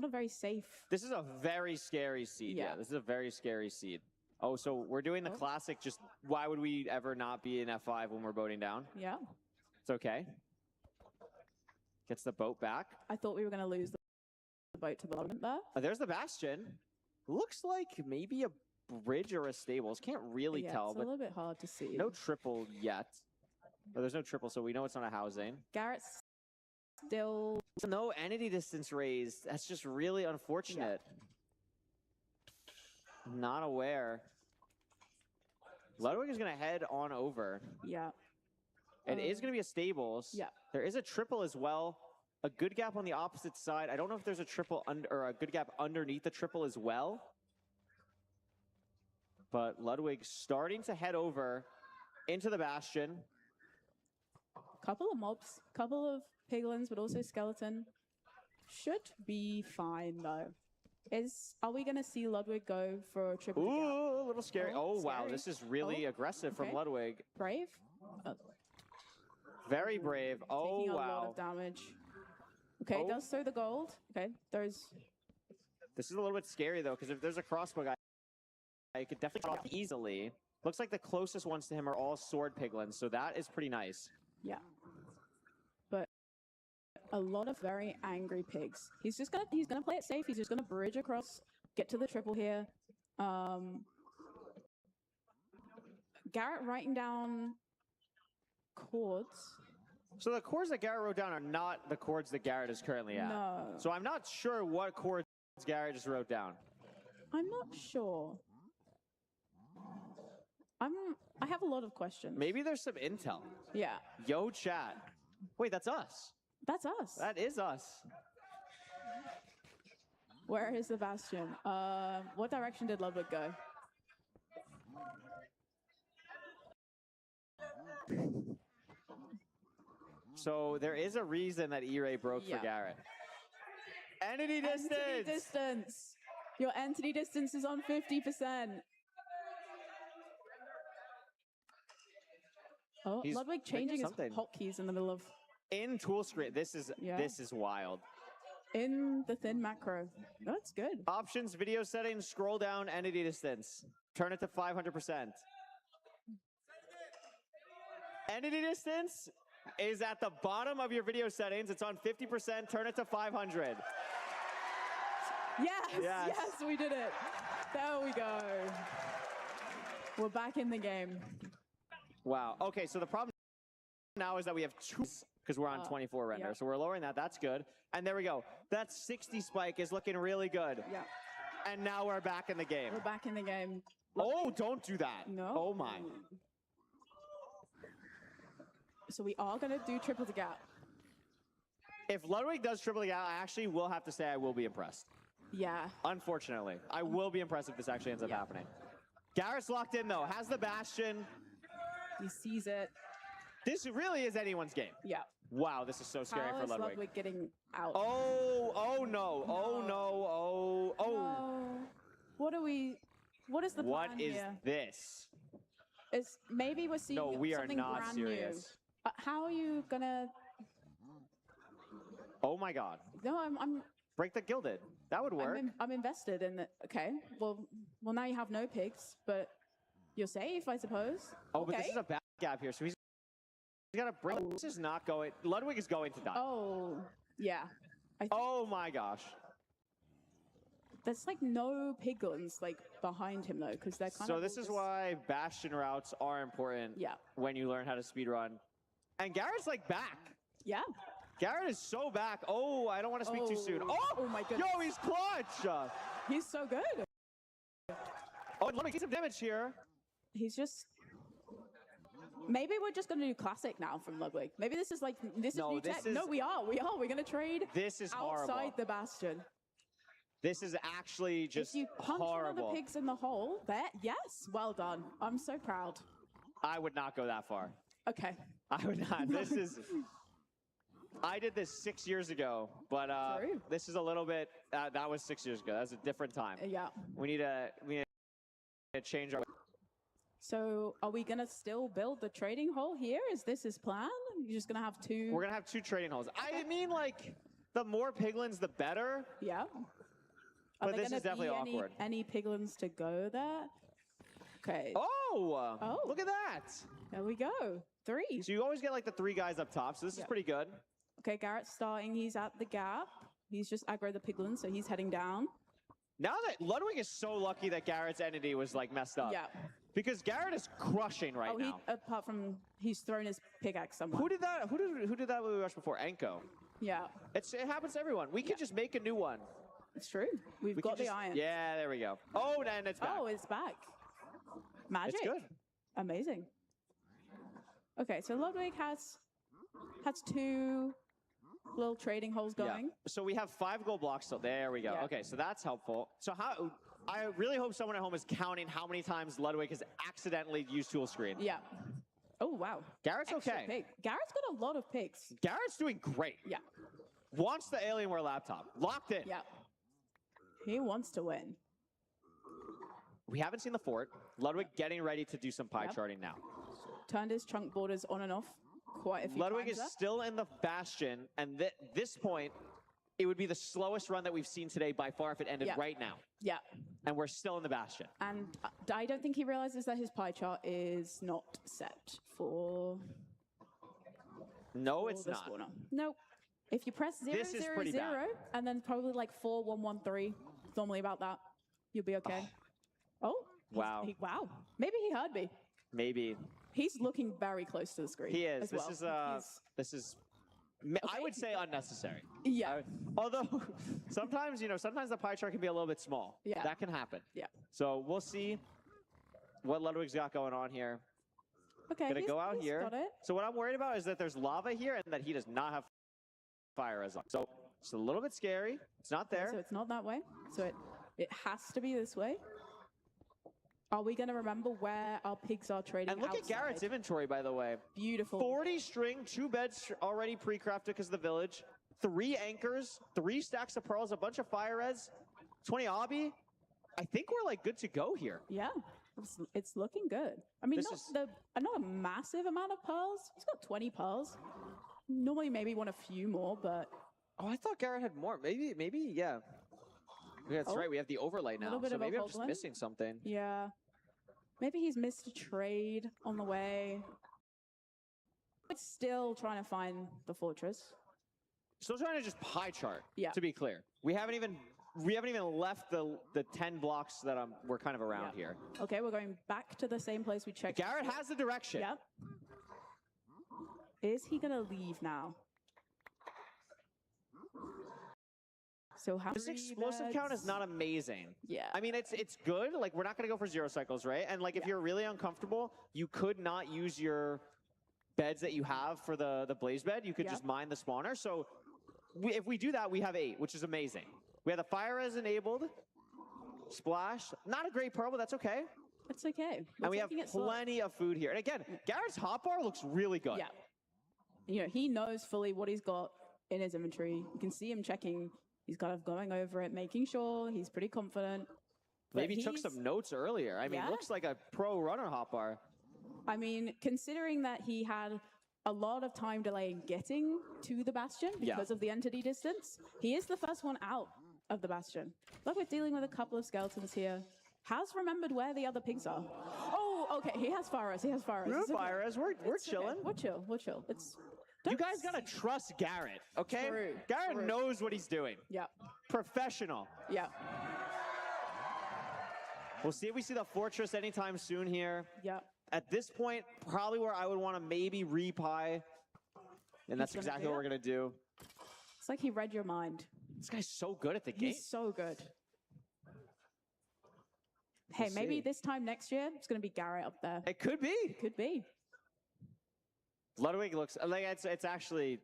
very safe. This is a very scary seed. Yeah, Yeah. this is a very scary seed. Oh, so we're doing the classic, just why would we ever not be in F5 when we're boating down? Yeah. It's okay. Gets the boat back. I thought we were going to lose the boat to the element there. There's the bastion. Looks like maybe a bridge or a stables. Can't really Yeah, tell, it's a but little bit hard to see. no triple yet. Oh, there's no triple, so we know it's not a housing. Garrett's still... No entity distance raised. That's just really unfortunate. Not aware. Ludwig is going to head on over. Yeah. It is going to be a stables. Yeah. There is a triple as well. A good gap on the opposite side. I don't know if there's a triple or a good gap underneath the triple as well. But Ludwig starting to head over into the bastion. Couple of mobs, couple of piglins, but also skeleton. Should be fine though. Are we gonna see Ludwig go for a triple? Ooh, a little scary. Oh, wow, scary. this is really aggressive from okay. Ludwig. Brave. Very brave. Oh, Taking a wow. lot of damage. Okay, Oh. does throw the gold. Okay, there's... This is a little bit scary though, because if there's a crossbow guy, I could definitely cut off easily. Looks like the closest ones to him are all sword piglins, so that is pretty nice. Yeah. But a lot of very angry pigs. He's gonna play it safe. He's just gonna bridge across, get to the triple here. Garrett writing down chords. So the chords that Garrett wrote down are not the chords that Garrett is currently at. No. So I'm not sure what chords Garrett just wrote down. I'm not sure. I have a lot of questions. Maybe there's some intel. Yeah. Yo, chat. Wait, that's us. That's us. That is us. Where is the bastion? What direction did Ludwig go? So there is a reason that E-Ray broke for Garrett. Entity distance. Entity distance. Your entity distance is on 50%. Oh, He's Ludwig making changing his something. hotkeys in the middle of. In tool screen. This is wild. In the thin macro. That's good. Options, video settings, scroll down, entity distance. Turn it to 500%. Entity distance is at the bottom of your video settings. It's on 50%. Turn it to 500. Yes, we did it. There we go. We're back in the game. Wow. Okay, so the problem now is that we have two because we're on 24 render. yeah. So we're lowering that. That's good. And there we go. That 60 spike is looking really good. Yeah. And now we're back in the game. We're back in the game. Oh, don't do that. No. Oh, my. So we are going to do triple the gap. If Ludwig does triple the gap, I actually will have to say I will be impressed. Yeah. Unfortunately. I will be impressed if this actually ends up happening. Garrett's locked in, though. Has the Bastion. He sees it. This really is anyone's game. Yeah. Wow, this is so scary How for is Ludwig. getting out? Oh no. Oh no. No. What is the plan What is here? this? Is maybe we're seeing No, we are something not brand serious. new. How are you gonna? Oh my god. No, I'm Break the gilded. That would work. I'm invested in it. Okay. Well, now you have no pigs, but you're safe, I suppose. Oh, okay. but this is a back gap here, so he's got to bring. This is not going. Ludwig is going to die. Oh, yeah. Oh my gosh. There's like no piglins like behind him though, because they're kind So of. this is why Bastion routes are important. Yeah. When you learn how to speedrun. And Garrett's like back. Yeah. Garrett is so back. Oh, I don't want to speak too soon. Oh my goodness. Yo, he's clutch. He's so good. Oh, let me get some damage here. He's just. Maybe we're just gonna do classic now from Ludwig. Maybe this is like this No, is new this tech. is- No, we are. We're gonna trade. This is outside horrible. the bastion. This is actually just If you punch one horrible. of the pigs in the hole, there. Yes, well done. I'm so proud. I would not go that far. Okay. I would not. This is. I did this 6 years ago, but this is a little bit. That was 6 years ago. That's a different time. Yeah. We need to change our. So are we gonna still build the trading hole here? Is this his plan? You're just gonna have two. We're gonna have 2 trading holes. I mean, like the more piglins, the better. Yeah. But Are there this gonna is definitely be awkward. any piglins to go there? Okay. Oh! Look at that! There we go. 3. So you always get like the 3 guys up top. So this is pretty good. Okay, Garrett's starting. He's at the gap. He's just aggro the piglin, so he's heading down. Now that Ludwig is so lucky that Garrett's entity was like messed up. Yeah. Because Garrett is crushing right now. Apart from he's thrown his pickaxe somewhere. Who did that? Who did that when we watched before? Enko. Yeah. It happens to everyone. We could just make a new one. It's true. We've We got could the just- iron. Yeah, there we go. Oh, and it's back. Oh, it's back. Magic. It's good. Amazing. Okay, so Ludwig has 2 little trading holes going. Yeah. So we have 5 gold blocks. So there we go. Yeah. Okay, so that's helpful. So I really hope someone at home is counting how many times Ludwig has accidentally used tool screen. Yeah. Oh, wow. Garrett's Extra okay. pig. Garrett's got a lot of pigs. Garrett's doing great. Yeah. Wants the Alienware laptop. Locked in. Yeah. He wants to win. We haven't seen the fort. Ludwig getting ready to do some pie Yep. charting now. Turned his chunk borders on and off quite a few Ludwig times is still in the bastion, and at this point, it would be the slowest run that we've seen today by far if it ended Yeah. right now. Yeah. And we're still in the bastion. And I don't think he realizes that his pie chart is not set for. No, for it's the not. spawner. Nope. If you press 0, This is 0, pretty 0, bad. and then probably like 4, 1, 1, 3, it's normally about that, you'll be okay. Oh. Wow. Wow. Maybe he heard me. Maybe. He's looking very close to the screen. He is. as well. This is I would say unnecessary. Yeah. Although sometimes, sometimes the pie chart can be a little bit small. Yeah. That can happen. Yeah. So we'll see what Ludwig's got going on here. Okay. Gonna go out he's here. Got it. So what I'm worried about is that there's lava here and that he does not have fire as long. So it's a little bit scary. It's not there. So it's not that way. So it has to be this way. Are we going to remember where our pigs are trading And look outside? at Garrett's inventory, by the way. Beautiful. 40 string, 2 beds already pre-crafted because of the village, 3 anchors, 3 stacks of pearls, a bunch of fire reds, 20 obby. I think we're like good to go here. Yeah, it's looking good. I mean, not a massive amount of pearls. He's got 20 pearls. Normally, maybe want a few more, but... Oh, I thought Garrett had more. Maybe, yeah. Yeah, that's right. We have the overlay now, so maybe I'm just missing something. Yeah. Maybe he's missed a trade on the way. It's still trying to find the fortress. Still trying to just pie chart, Yeah. to be clear. We haven't even left the 10 blocks that we're kind of around here. Okay, we're going back to the same place we checked. Garrett has the direction. Yep. Is he going to leave now? So how this explosive count is not amazing. Yeah. I mean, it's good. Like, we're not going to go for 0 cycles, right? And, like, if you're really uncomfortable, you could not use your beds that you have for the blaze bed. You could just mine the spawner. So if we do that, we have 8, which is amazing. We have the fire res enabled. Splash. Not a great pearl, but that's okay. It's okay. And we have plenty of food here. And again, Garrett's hotbar looks really good. Yeah. You know, he knows fully what he's got in his inventory. You can see him checking. He's kind of going over it, making sure he's pretty confident. Maybe he took some notes earlier. I mean, looks like a pro runner hotbar. I mean, considering that he had a lot of time delay getting to the Bastion because of the entity distance, he is the first one out of the Bastion. Look, we're dealing with a couple of skeletons here. Has remembered where the other pigs are. Oh, okay, he has fire res. He has fire res. We have fire res. We're chilling. Okay. We're chill. We're chill. You guys gotta trust Garrett, okay? True. Garrett knows what he's doing. Yeah. Professional. Yeah. We'll see if we see the fortress anytime soon here. Yeah. At this point, probably where I would want to maybe repie. And that's exactly what we're gonna do. It's like he read your mind. This guy's so good at the game. He's so good. Hey, maybe this time next year, it's going to be Garrett up there. It could be. Could be. Ludwig looks like it's actually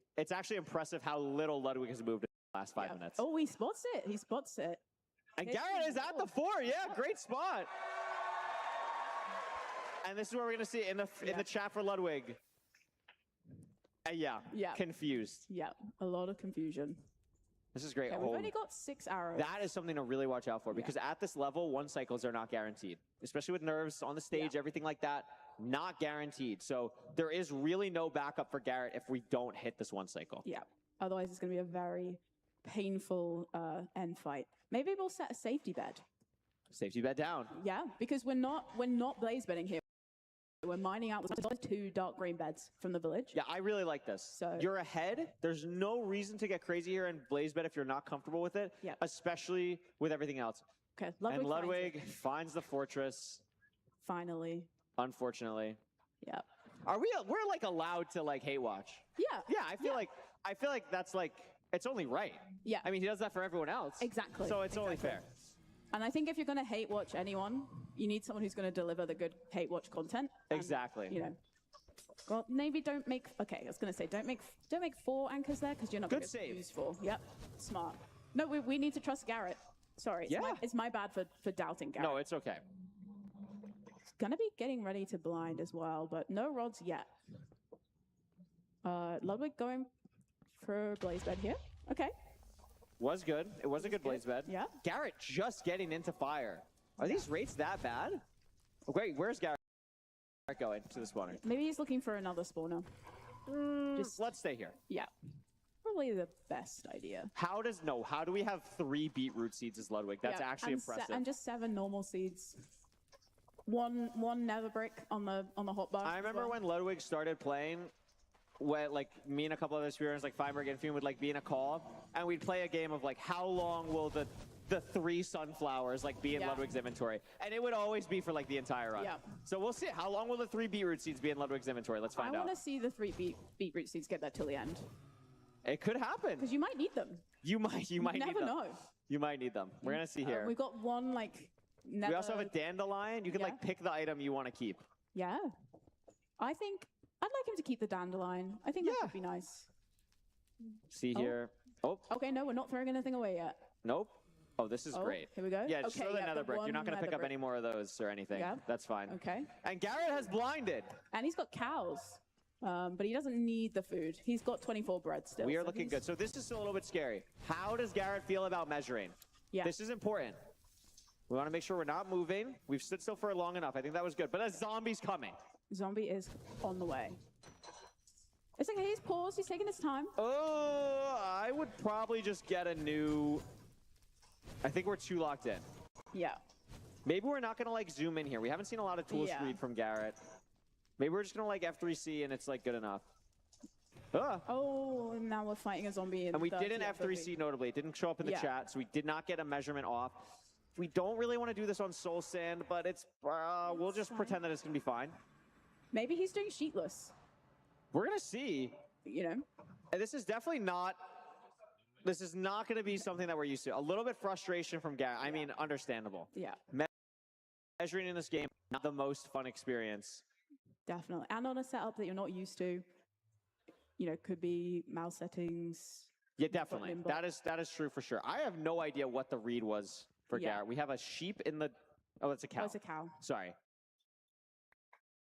impressive how little Ludwig has moved in the last 5 minutes. Oh, he spots it. He spots it. And Garrett is at the 4. Yeah, great spot. And this is where we're gonna see it in the chat for Ludwig. Yeah. Confused. Yeah, a lot of confusion. This is great. Okay, we've only got 6 arrows. That is something to really watch out for because at this level, 1 cycles are not guaranteed, especially with nerves on the stage, everything like that. Not guaranteed. So there is really no backup for Garrett if we don't hit this 1 cycle. Yeah. Otherwise, it's going to be a very painful end fight. Maybe we'll set a safety bed. Safety bed down. Yeah, because we're not blaze bedding here. We're mining out the 2 dark green beds from the village. Yeah, I really like this. So you're ahead. There's no reason to get crazy here and blaze bed if you're not comfortable with it, especially with everything else. Okay, Ludwig finds the fortress. Finally. Unfortunately. Yeah. We're like allowed to like hate watch. Yeah. Yeah, I feel like that's like it's only right. Yeah. I mean, he does that for everyone else. Exactly. So it's only fair. And I think if you're going to hate watch anyone, you need someone who's going to deliver the good hate watch content. Exactly. And, you know. Well, maybe don't make. Okay, I was going to say don't make 4 anchors there because you're not going to use 4. Yep. Smart. No, we need to trust Garrett. Sorry. It's my bad for doubting Garrett. No, it's okay. Gonna be getting ready to blind as well, but no rods yet. Ludwig going for blaze bed here. Okay. Was good. It was a good blaze bed. Yeah. Garrett just getting into fire. Are these rates that bad? Oh, great. Where's Garrett going to the spawner? Maybe he's looking for another spawner. Let's stay here. Yeah. Probably the best idea. How do we have 3 beetroot seeds as Ludwig? That's actually impressive. And just 7 normal seeds. One nether brick on the hotbar. I remember when Ludwig started playing, when like me and a couple other spearrunners like Feinberg and Fume would like be in a call, and we'd play a game of like how long will the 3 sunflowers like be in Ludwig's inventory, and it would always be for like the entire run. Yeah. So we'll see how long will the 3 beetroot seeds be in Ludwig's inventory. Let's find out. I want to see the 3 beetroot seeds get that till the end. It could happen. Because you might need them. You might You need never them. know. You might need them. We're gonna see here. We've got one like. We also have a dandelion. You can like pick the item you want to keep. Yeah. I think I'd like him to keep the dandelion. I think that would be nice. See here. Oh. Okay, no, we're not throwing anything away yet. Nope. Oh, this is great. Here we go. Yeah, just Okay, throw the yeah, nether the brick. You're not one going to pick nether up any more of those or anything. Yeah. That's fine. Okay. And Garrett has blinded. And he's got cows. But he doesn't need the food. He's got 24 bread still. We are so looking he's- good. So this is still a little bit scary. How does Garrett feel about measuring? Yeah. This is important. We want to make sure we're not moving. We've stood still for long enough. I think that was good. But a zombie's coming. Zombie is on the way. It's okay. He's paused. He's taking his time. Oh, I would probably just get a new... I think we're too locked in. Yeah. Maybe we're not going to like zoom in here. We haven't seen a lot of tools Yeah. read from Garrett. Maybe we're just going to like F3C and it's like good enough. Ah. Oh, and now we're fighting a zombie. And we did an F3C notably. It didn't show up in the Yeah. chat, so we did not get a measurement off. We don't really want to do this on Soul Sand, but it's we'll just pretend that it's going to be fine. Maybe he's doing sheetless. We're going to see. You know. And this is definitely not... This is not going to be something that we're used to. A little bit frustration from Garrett. I mean, understandable. Yeah. Measuring in this game, not the most fun experience. Definitely. And on a setup that you're not used to. You know, could be mouse settings. Yeah, definitely. That is true for sure. I have no idea what the read was for Garrett. We have a sheep in the... Oh, it's a cow. Oh, it's a cow. Sorry.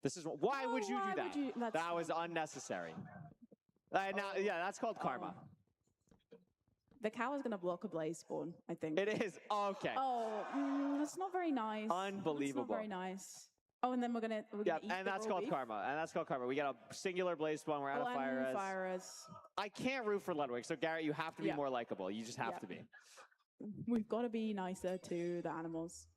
This is... Why would you do that? That was unnecessary. Yeah, that's called karma. The cow is going to block a blaze spawn, I think. It is? Okay. Oh, that's not very nice. Unbelievable. That's not very nice. Oh, and then we're gonna eat and the that's raw called beef. karma. And that's called karma. We got a singular blaze spawn. We're out of fire res. Fire res. I can't root for Ludwig, so Garrett, you have to be more likable. You just have to be. We've got to be nicer to the animals.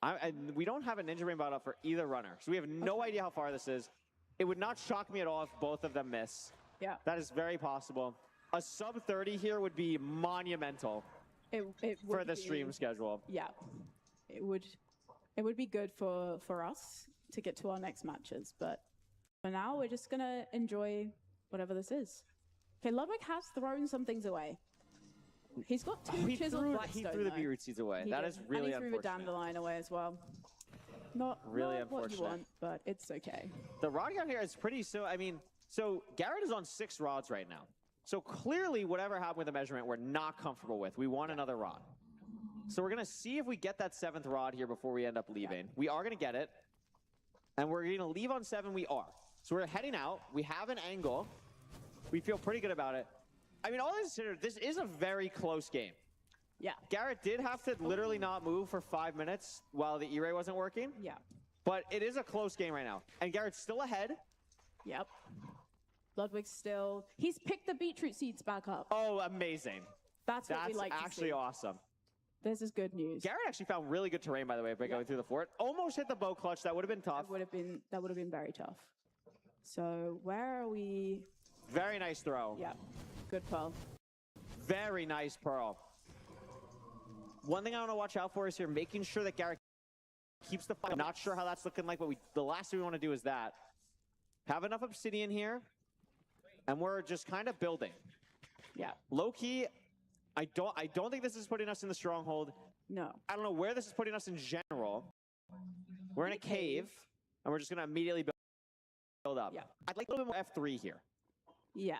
And we don't have a Ninja Rainbow up for either runner, so we have no idea how far this is. It would not shock me at all if both of them miss. Yeah. That is very possible. A sub 30 here would be monumental It for would the be- stream schedule. Yeah. It would be good for us to get to our next matches, but for now we're just gonna enjoy whatever this is. Okay, Ludwig has thrown some things away. He's got two He chiseled threw blackstone, the though. beetroot seeds away. He That did. is really and he threw the unfortunate. dandelion away as well. Not Really not what you unfortunate. want, but it's okay. The rod count here is pretty, so Garrett is on 6 rods right now. So clearly whatever happened with the measurement, we're not comfortable with. We want another rod. So we're going to see if we get that 7th rod here before we end up leaving. We are going to get it. And we're going to leave on 7, we are. So we're heading out. We have an angle. We feel pretty good about it. I mean, all things considered, this is a very close game. Yeah. Garrett did have to literally not move for 5 minutes while the E-Ray wasn't working. Yeah. But it is a close game right now. And Garrett's still ahead. Yep. Ludwig's still... He's picked the beetroot seeds back up. Oh, amazing. That's what we like to see. actually awesome. This is good news. Garrett actually found really good terrain, by the way, by going through the fort. Almost hit the bow clutch. That would have been tough. That would have been very tough. So where are we? Very nice throw. Yeah. Good pearl. Very nice pearl. One thing I want to watch out for is here, making sure that Garrett keeps the fire. Not sure how that's looking like, but the last thing we want to do is that. Have enough obsidian here, and we're just kind of building. Yeah. Low key, I don't think this is putting us in the stronghold. No. I don't know where this is putting us in general. We're in a cave, and we're just gonna immediately build up. Yeah. I'd like a little bit more F3 here. Yeah.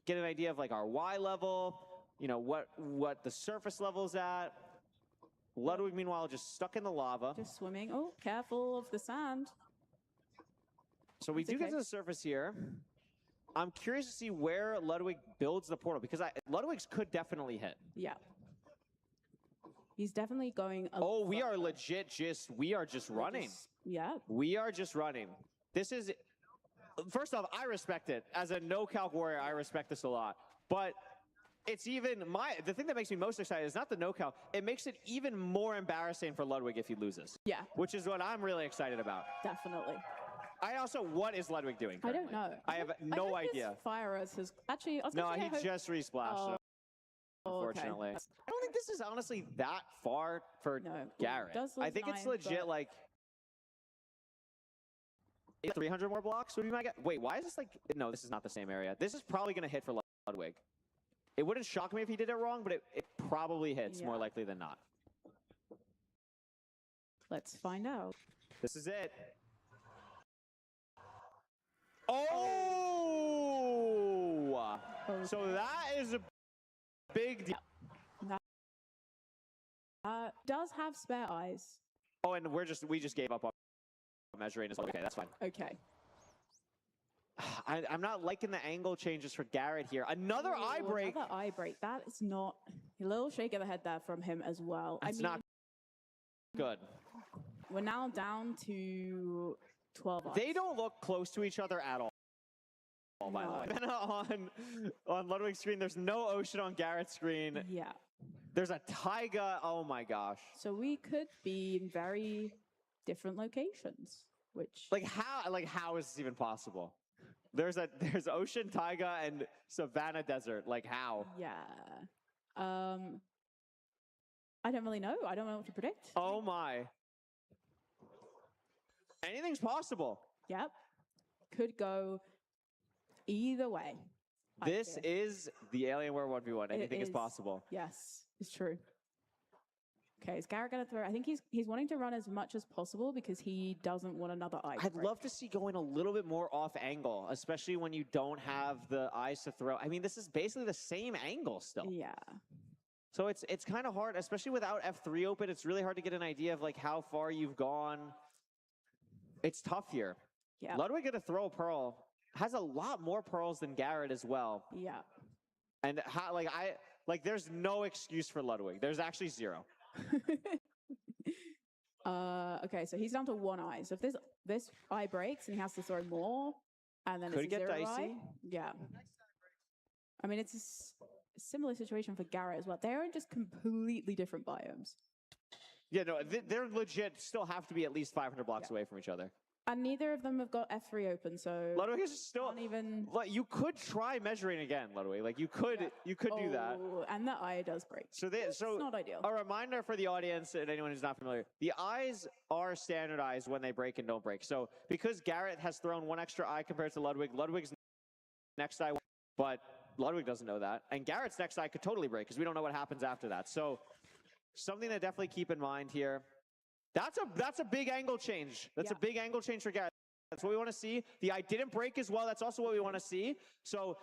Get an idea of like our Y level, you know, what the surface level's at. Ludwig, meanwhile, just stuck in the lava. Just swimming. Oh, careful of the sand. So we It's do get okay. to the surface here. I'm curious to see where Ludwig builds the portal, because Ludwig's could definitely hit. Yeah. He's definitely going. Oh, we are legit we are just running. Yeah. We are just running. This is, first off, I respect it. As a no-calc warrior, I respect this a lot. But it's even, the thing that makes me most excited is not the no-calc. It makes it even more embarrassing for Ludwig if he loses. Yeah. Which is what I'm really excited about. Definitely. What is Ludwig doing I currently? don't know. I have no idea. Fire us has actually. I was No, gonna say he I hope- just resplashed, unfortunately. okay. I don't think this is honestly that far for Garrett. does I look think it's nice, legit but- like 300 more blocks would be my guess. Wait, why is this like, no, this is not the same area. This is probably going to hit for Ludwig. It wouldn't shock me if he did it wrong, but it probably hits more likely than not. Let's find out. This is it. Oh! So that is a big deal. does have spare eyes. Oh, and we just gave up on measuring as well. Okay, that's fine. Okay. I'm not liking the angle changes for Garrett here. Another eye break. Another eye break. That is not a little shake of the head there from him as well. It's not good. We're now down to 12 eyes. They don't look close to each other at all. By the way, on Ludwig's screen, there's no Ocean on Garrett's screen. Yeah. There's a Taiga. Oh my gosh. So we could be in very different locations. Which how is this even possible? There's Ocean, Taiga, and Savannah Desert. Like how? Yeah. I don't really know. I don't know what to predict. Oh my. Anything's possible. Yep. Could go either way. This is the Alienware 1v1. Anything is possible. Yes, it's true. Okay, is Garrett gonna throw? I think he's wanting to run as much as possible because he doesn't want another eye. I'd love to see going a little bit more off angle, especially when you don't have the eyes to throw. I mean, this is basically the same angle still. Yeah. So it's kind of hard, especially without F3 open. It's really hard to get an idea of like how far you've gone. It's tough here. Yeah. Ludwig gonna throw a pearl. Has a lot more pearls than Garrett as well. Yeah. And how there's no excuse for Ludwig. There's actually zero. Okay, so he's down to one eye. So if this eye breaks and he has to throw more, and then Could it's a get zero dicey. eye. Yeah. I mean, it's a similar situation for Garrett as well. They're in just completely different biomes. Yeah, no, they're legit. Still have to be at least 500 blocks away from each other. And neither of them have got F3 open, so Ludwig is still even. You could try measuring again, Ludwig. Like you could do that. And the eye does break. So it's not ideal. A reminder for the audience and anyone who's not familiar: the eyes are standardized when they break and don't break. So because Garrett has thrown one extra eye compared to Ludwig, Ludwig's next eye, but Ludwig doesn't know that, and Garrett's next eye could totally break because we don't know what happens after that. So something to definitely keep in mind here. That's a big angle change. That's a big angle change for Garrett. That's what we want to see. The eye didn't break as well. That's also what we want to see. So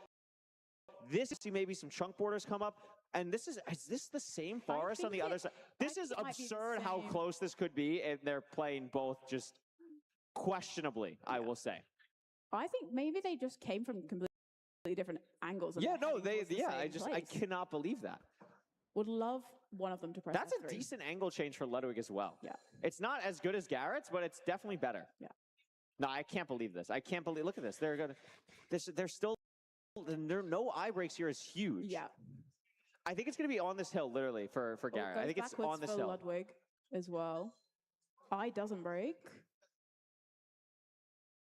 this, see maybe some chunk borders come up. And is this the same forest on the other side? This is absurd how close this could be, and they're playing both just questionably, I will say. I think maybe they just came from completely different angles. And I cannot believe that. Would love one of them to press That's F3. a decent angle change for Ludwig as well. Yeah. It's not as good as Garrett's, but it's definitely better. Yeah. No, I can't believe this. I can't believe. Look at this. They're still. No eye breaks here is huge. Yeah. I think it's going to be on this hill, literally, for Garrett. I think it's on this for hill. Ludwig as well. Eye doesn't break.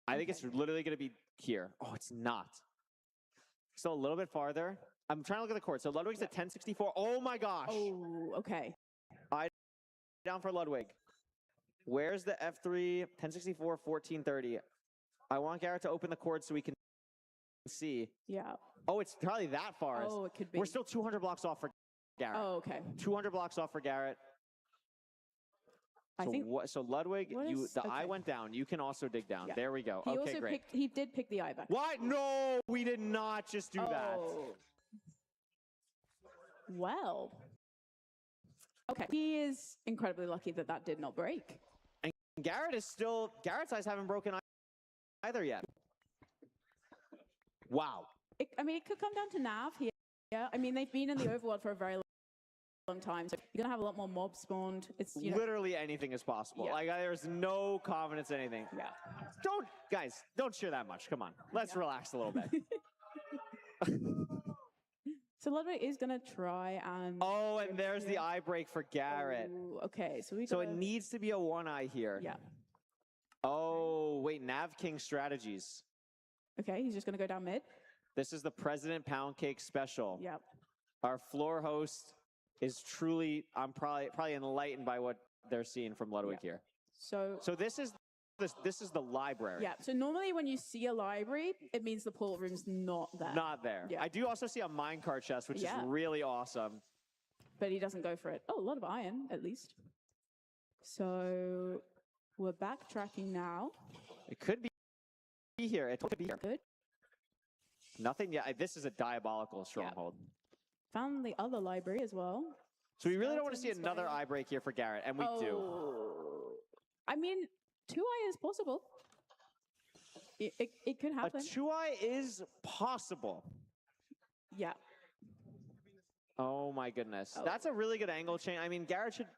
I think it's literally going to be here. Oh, it's not. Still a little bit farther. I'm trying to look at the court. So Ludwig's at 1064. Oh my gosh. Oh, okay. Eye down for Ludwig. Where's the F3? 1064, 1430. I want Garrett to open the court so we can see. Yeah. Oh, it's probably that far. Oh, it could be. We're still 200 blocks off for Garrett. Oh, okay. 200 blocks off for Garrett. So Ludwig, the eye went down. You can also dig down. Yeah. There we go. He okay, also great. He did pick the eye back. What? No, we did not just do that. Well. Okay. He is incredibly lucky that that did not break. And Garrett's eyes haven't broken either yet. Wow. It could come down to Nav here. Yeah. I mean, they've been in the overworld for a very long time, so you're gonna have a lot more mobs spawned. It's literally anything is possible. Yeah. Like there's no confidence in anything. Yeah. Don't cheer that much. Come on. Let's relax a little bit. So Ludwig is gonna try and. Oh, and there's the eye break for Garrett. Ooh, okay, so it needs to be a one eye here. Yeah. Oh wait, Nav King strategies. Okay, he's just gonna go down mid. This is the President Pound Cake special. Yep. Our floor host is truly, I'm probably enlightened by what they're seeing from Ludwig here. So this is the library. Yeah. So normally when you see a library, it means the port room's not there. Not there. Yeah. I do also see a minecart chest, which is really awesome. But he doesn't go for it. Oh, a lot of iron, at least. So we're backtracking now. It could be here. It could be here. Good. Nothing yet. This is a diabolical stronghold. Found the other library as well. So we really don't want to see another eye break here for Garrett, and we do. I mean, 2-eye is possible. It could happen. A 2-eye is possible. Yeah. Oh my goodness. That's a really good angle change. I mean, Garrett should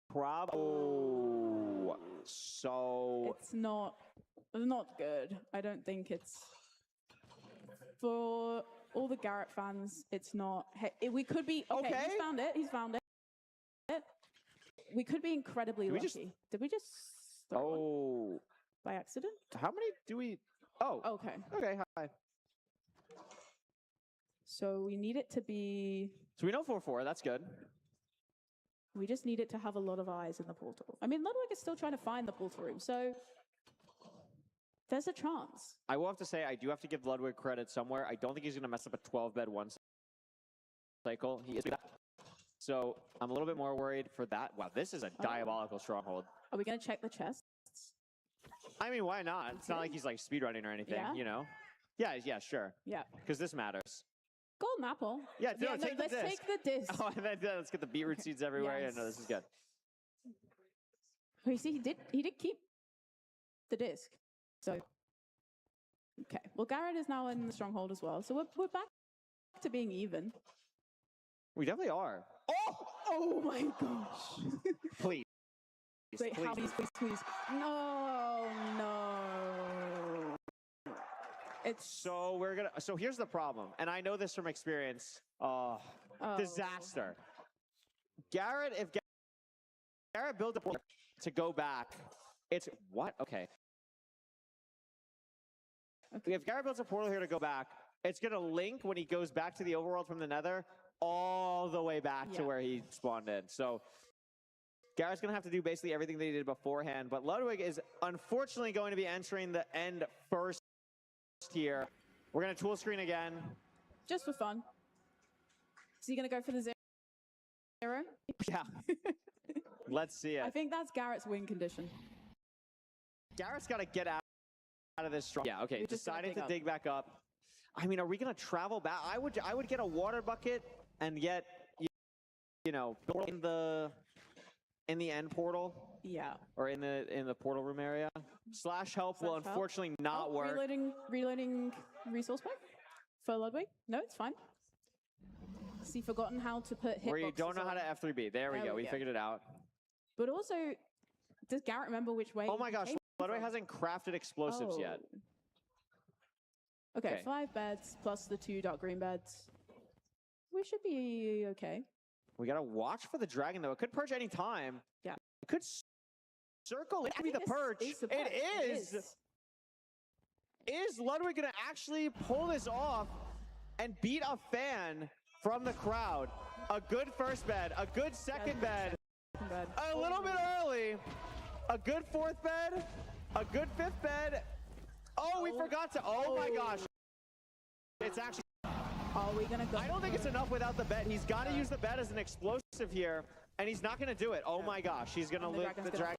probably... Oh, so... It's not good. I don't think it's... For all the Garrett fans, it's not... Hey, we could be... Okay, he's found it. We could be incredibly lucky. Did we just... Oh. By accident? How many do we... Oh. Okay. Okay, hi. So we need it to be... So we know 4-4, that's good. We just need it to have a lot of eyes in the portal. I mean, Ludwig is still trying to find the portal room, so... There's a chance. I will have to say, I do have to give Ludwig credit somewhere. I don't think he's going to mess up a 12-bed one cycle. He is... So I'm a little bit more worried for that. Wow, this is a diabolical stronghold. Are we going to check the chests? I mean, why not? It's not like he's like speedrunning or anything, you know? Yeah, sure. Yeah. Because this matters. Golden apple. Yeah, no, take the let's disc. take the disc. Oh, and then let's get the beetroot seeds everywhere. Yes. Yeah, no, this is good. Oh, you see, he did keep the disc. So, okay. Well, Garrett is now in the stronghold as well. So we're back to being even. We definitely are. Oh my gosh. Please. Wait, please. No. It's so so here's the problem, and I know this from experience. Disaster. Garrett, if Garrett built a portal to go back, it's what? Okay. If Garrett builds a portal here to go back, it's gonna link when he goes back to the overworld from the Nether all the way back to where he spawned in. So Garrett's going to have to do basically everything that he did beforehand, but Ludwig is unfortunately going to be entering the end first here. We're going to tool screen again. Just for fun. Is he going to go for the 0? Yeah. Let's see it. I think that's Garrett's win condition. Garrett's got to get out of this strong. Yeah, okay. Decided to dig back up. I mean, are we going to travel back? I would get a water bucket and get, you know, in the end portal. Yeah. Or in the portal room area. Slash help will unfortunately not work. Reloading resource pack for Ludwig? No, it's fine. Has he forgotten how to put hitboxes? Where you don't know how to F3B. There we go. We figured it out. But also, does Garrett remember which way? Oh my gosh, Ludwig hasn't crafted explosives yet. Okay, 5 beds plus the 2 dark green beds. We should be okay. We gotta watch for the dragon though. It could purge any time. Yeah. It could circle. It could be the purge. It is. Is Ludwig gonna actually pull this off and beat a fan from the crowd? A good first bed, a good second bed, a little bit early, a good 4th bed, a good 5th bed. Oh, we forgot to. Oh my gosh. It's actually. Are we gonna go? I don't think it's enough without the bed. He's got to use the bed as an explosive here, and he's not gonna do it. Oh my gosh. He's gonna live the dragon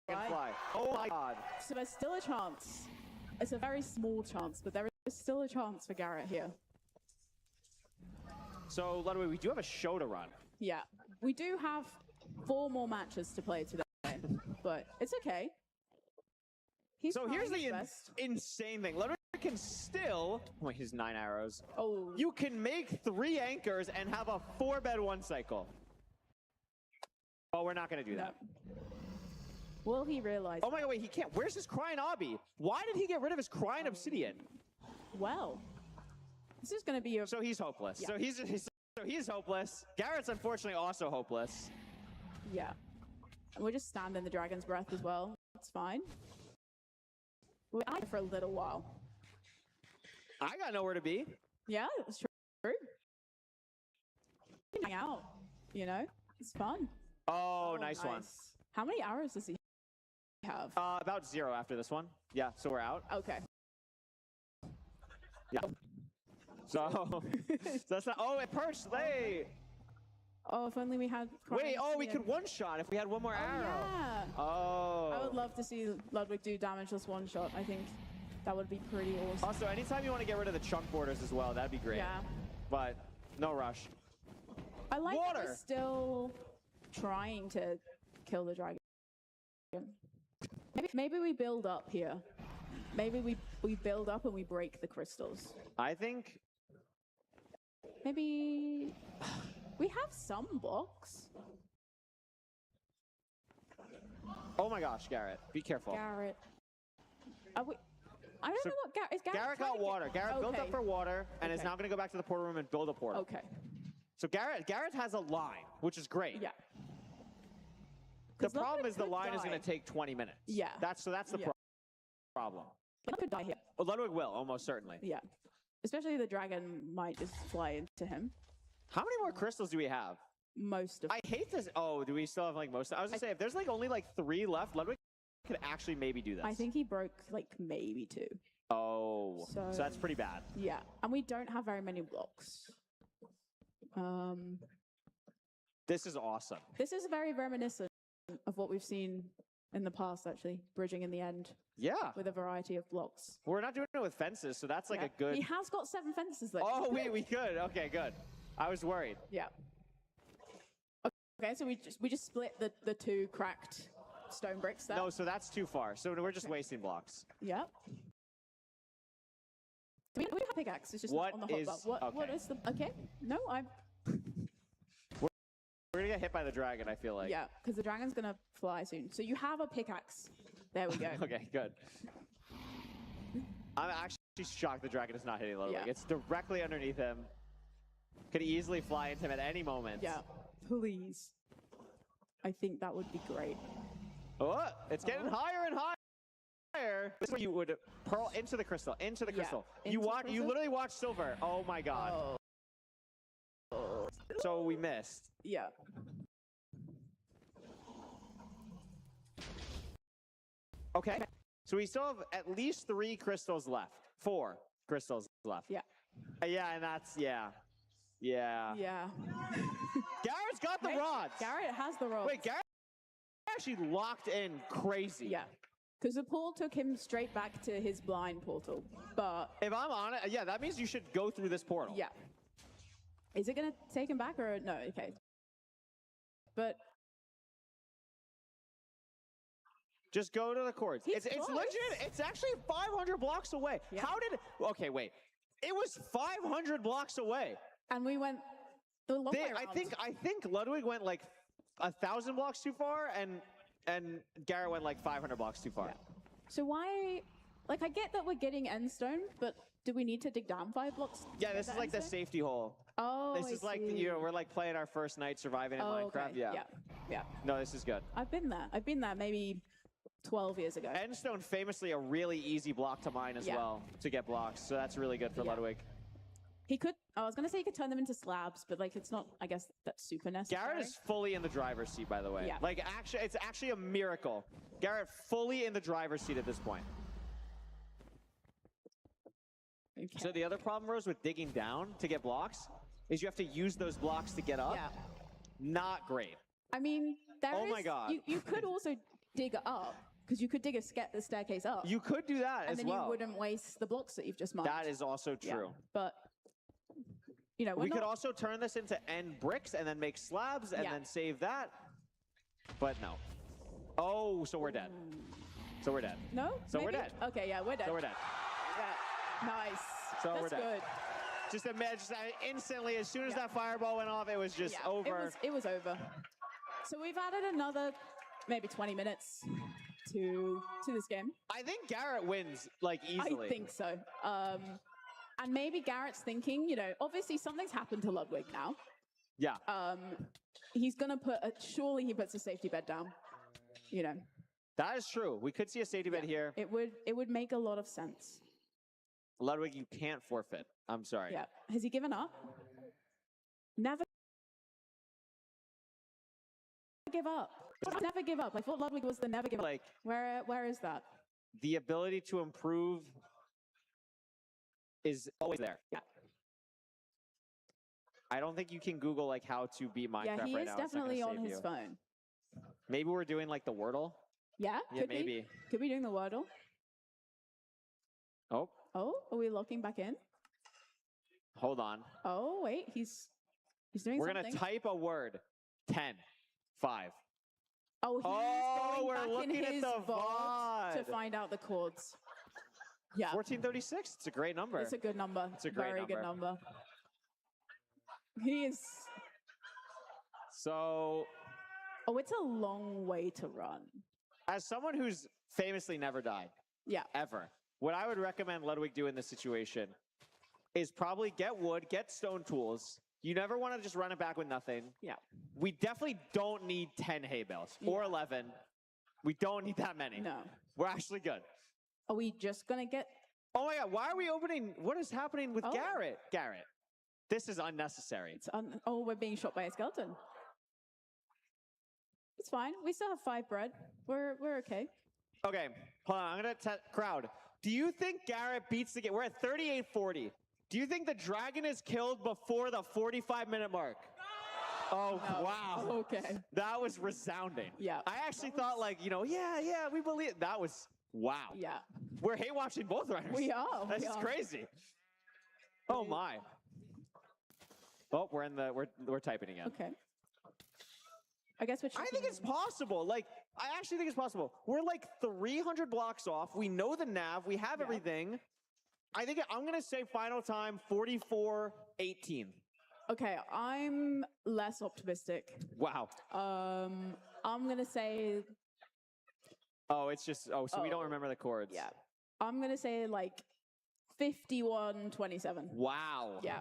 fly. Oh my god. So there's still a chance. It's a very small chance, but there is still a chance for Garrett here. So, Ludwig, we do have a show to run. Yeah. We do have 4 more matches to play today, but it's okay. So here's the insane thing. Ludwig can still, wait, he's 9 arrows. Oh. You can make 3 anchors and have a 4-bed 1 cycle. Oh, we're not going to do that. Will he realize? Oh my god, wait, he can't. Where's his crying obby? Why did he get rid of his crying obsidian? Well, this is going to be a... So he's hopeless. Yeah. So he's hopeless. Garrett's unfortunately also hopeless. Yeah. And we're just standing the dragon's breath as well. It's fine. We're out here for a little while. I got nowhere to be. Yeah, that's true. Hang out, you know? It's fun. Oh, nice one. How many arrows does he have? About 0 after this one. Yeah, so we're out. Okay. Yeah. So that's not. Oh, it perched. Hey. Oh, if only we had. Wait. Oh, we could 1-shot if we had 1 more arrow. Yeah. Oh. I would love to see Ludwig do damageless 1-shot. I think that would be pretty awesome. Also, anytime you want to get rid of the chunk borders as well, that'd be great. Yeah. But no rush. I like that Water. we're still trying to kill the dragon. Maybe we build up here. Maybe we build up and we break the crystals. I think maybe we have some blocks. Oh my gosh, Garrett, be careful. Garrett. I don't know what Garrett is. Garrett got water. Garrett built up for water and is now going to go back to the portal room and build a portal. Okay. So Garrett has a line, which is great. Yeah. The problem is the line is going to take 20 minutes. Yeah. That's the problem. He could die here. Well, Ludwig will, almost certainly. Yeah. Especially the dragon might just fly into him. How many more crystals do we have? Most of I hate this. Oh, do we still have like most? I was going to say, if there's like only like 3 left, Ludwig could actually maybe do this. I think he broke like maybe 2. Oh, so that's pretty bad. Yeah. And we don't have very many blocks. This is awesome. This is very reminiscent of what we've seen in the past, actually. Bridging in the end. Yeah. With a variety of blocks. We're not doing it with fences, so that's like a good... He has got 7 fences, though. Oh, we could. Okay, good. I was worried. Yeah. Okay, so we just split the 2 cracked stone bricks there. No, so that's too far. So we're just wasting blocks. Yep. We have a pickaxe. It's just What not on the hotbar. is- What is the... Okay. No, I'm... We're going to get hit by the dragon, I feel like. Yeah, because the dragon's going to fly soon. So you have a pickaxe. There we go. Okay, good. I'm actually shocked the dragon is not hitting Ludwig. Yeah. It's directly underneath him. Could easily fly into him at any moment. Yeah, please. I think that would be great. Oh, it's getting higher and higher. This is where you would pearl into the crystal, into the crystal. You literally watch Silver. Oh my god. So we missed. Yeah. Okay. So we still have at least 3 crystals left. 4 crystals left. Yeah. Yeah, and that's, yeah. Yeah. Garrett's got the rods. Garrett has the rods. Wait, Garrett actually locked in crazy. Yeah. Because the pool took him straight back to his blind portal. But if I'm on it, yeah, that means you should go through this portal. Yeah. Is it going to take him back or no? Okay. But just go to the courts. He's It's close. legit. It's actually 500 blocks away. Yeah. How did? Okay, wait. It was 500 blocks away. And we went the long way around. I think Ludwig went like 1,000 blocks too far, and Garrett went like 500 blocks too far. Yeah. So why? Like, I get that we're getting end stone, but do we need to dig down 5 blocks? Yeah, this is like the safety hole. Oh, This is like we're like playing our first night surviving in Minecraft. Okay. Yeah. Yeah. No, this is good. I've been there. I've been there maybe 12 years ago. Endstone famously a really easy block to mine as well to get blocks, so that's really good for Ludwig. He could. I was gonna say he could turn them into slabs, but like it's not. I guess that's super necessary. Garrett is fully in the driver's seat, by the way. Yeah. Like actually, it's actually a miracle. Garrett fully in the driver's seat at this point. Okay. So the other problem, Rose, with digging down to get blocks is you have to use those blocks to get up. Yeah. Not great. I mean, Oh my God. You could also dig up because you could dig the staircase up. You could do that and as then well. you wouldn't waste the blocks that you've just mined. That is also Yeah. true. But you know, We could also turn this into end bricks and then make slabs and then save that. But no. Oh, so we're dead. So we're dead. No. So we're maybe? dead. Okay. Yeah, we're dead. So we're dead. Yeah. Nice. So That's we're dead. good. Just imagine instantly, as soon as that fireball went off, it was just over. It was over. So we've added another maybe 20 minutes to this game. I think Garrett wins like easily. I think so. And maybe Garrett's thinking, you know, obviously something's happened to Ludwig now. Yeah. He's gonna surely he puts a safety bed down. You know. That is true. We could see a safety bed here. It would make a lot of sense. Ludwig, you can't forfeit. I'm sorry. Yeah. Has he given up? Never give up. Never give up. I thought Ludwig was the never give up. Like, where is that? the ability to improve is always there. Yeah. I don't think you can Google like how to beat Minecraft Yeah, he right is now. It's not gonna definitely on save his you. phone. Maybe we're doing like the Wordle. Yeah? Yeah, Could be. maybe. Could be doing the Wordle. Oh, Oh, are we locking back in? hold on. Oh, wait, he's He's doing We're something. gonna type a word. 10, 5. Oh, he's going we're back looking in at his the vault to VOD. find out the chords. Yeah. 1436. It's a great number. It's a good number. It's a great Very good number. He is. So. Oh, it's a long way to run. As someone who's famously never died. Yeah. Ever. What I would recommend Ludwig do in this situation is probably get wood, get stone tools. You never want to just run it back with nothing. Yeah. We definitely don't need 10 hay bales or 11. We don't need that many. No. We're actually good. Are we just going to get... Oh my God, why are we opening? What is happening with Garrett? Garrett, this is unnecessary. Oh, we're being shot by a skeleton. It's fine. We still have 5 bread. We're okay. Okay, hold on. I'm going to crowd. Do you think Garrett beats the game? We're at 38-40. Do you think the dragon is killed before the 45-minute mark? Oh, No. wow. Okay. That was resounding. Yeah. I actually thought, like, yeah, we believe. That was, wow. Yeah. We're hate watching both runners. We are. That's crazy. Oh, my. Oh, we're typing again. Okay. I guess we're I think it's possible. Like, I actually think it's possible. We're like 300 blocks off. We know the nav. We have everything. I think I'm going to say final time 44-18. Okay, I'm less optimistic. Wow. I'm going to say... Oh, it's just... Oh, so we don't remember the chords. Yeah. I'm going to say like 51-27. Wow. Yeah.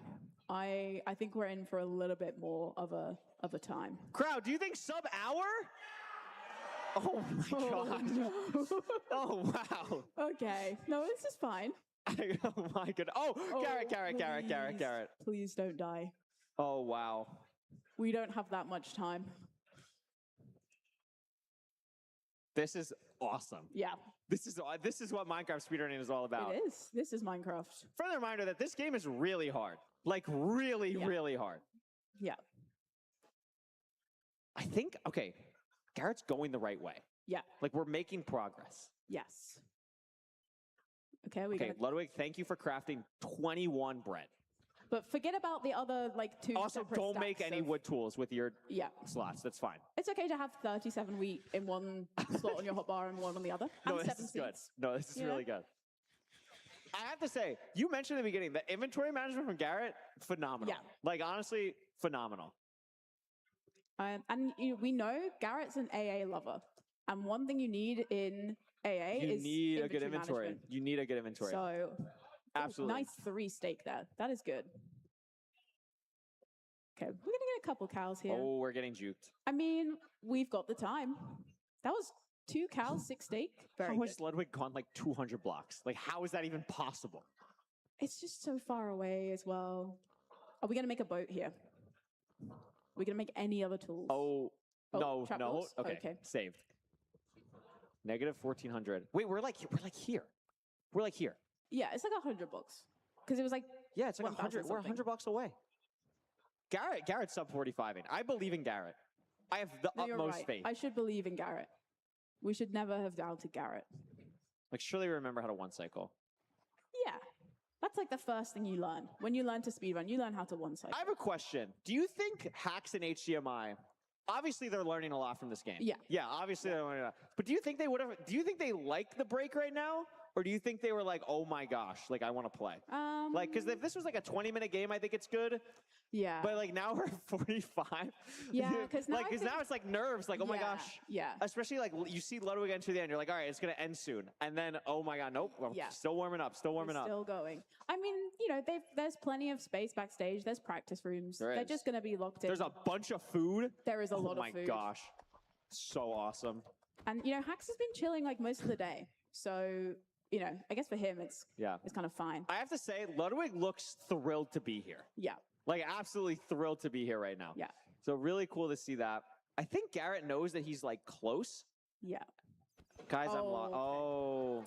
I think we're in for a little bit more of a time. Crowd, do you think sub-hour? Oh, my God. No. Oh, wow. Okay. No, this is fine. Oh, my God. Oh, Garrett. Please don't die. Oh, wow. We don't have that much time. This is awesome. Yeah. This is what Minecraft speedrunning is all about. It is. This is Minecraft. Friendly reminder that this game is really hard. Like, really, really hard. Yeah. I think, okay, Garrett's going the right way. Yeah. Like, we're making progress. Yes. Okay, we Okay, got. Ludwig, thank you for crafting 21 bread. But forget about the other like 2. Also, separate don't make stacks any of- wood tools with your Yeah. slots. That's fine. It's okay to have 37 wheat in one slot on your hotbar and one on the other. No, And this 7 is good. seeds. No, this is You know? really good. I have to say, you mentioned in the beginning, the inventory management from Garrett, phenomenal. Yeah. Like, honestly, phenomenal. And we know Garrett's an AA lover. And one thing you need in AA You is need a good inventory. management. You need a good inventory. So, Absolutely. nice 3 steak there. That is good. Okay, we're going to get a couple cows here. Oh, we're getting juked. I mean, we've got the time. That was 2 cows, 6 steak. Very How good. has Ludwig gone like 200 blocks? Like, how is that even possible? It's just so far away as well. Are we going to make a boat here? Are we going to make any other tools? Oh, no. trapdoors? Okay, saved. Negative 1400. Wait, we're like here. We're like here. Yeah, it's like 100 bucks. Because it was like Yeah, it's like 1,000 100. We're something. 100 blocks away. Garrett's sub 45ing. I believe in Garrett. I have the No, you're utmost right. faith. I should believe in Garrett. We should never have doubted Garrett. Like, surely remember how to one cycle. Yeah. That's like the first thing you learn. When you learn to speedrun, you learn how to one cycle. I have a question. Do you think hacks in HDMI, obviously they're learning a lot from this game. Yeah. Yeah, obviously they're learning a lot. But do you think they like the break right now? Or do you think they were like, oh my gosh, like I want to play? Like, because if this was like a 20-minute game, I think it's good. Yeah. But like now we're at 45. Yeah, because now, now it's like nerves, like, oh my gosh. Yeah. Especially like you see Ludwig enter the end, you're like, all right, it's going to end soon. And then, oh my God, nope, we're Yeah. still warming up, Still going. I mean, there's plenty of space backstage. There's practice rooms. There They're is. just going to be locked in. There's a bunch of food. There is a lot Oh of my food. gosh. So awesome. And, Hax has been chilling like most of the day. So, I guess for him, it's kind of fine. I have to say, Ludwig looks thrilled to be here. Yeah. Like, absolutely thrilled to be here right now. Yeah. So really cool to see that. I think Garrett knows that he's, like, close. Yeah. Guys, I'm lost. okay. Oh.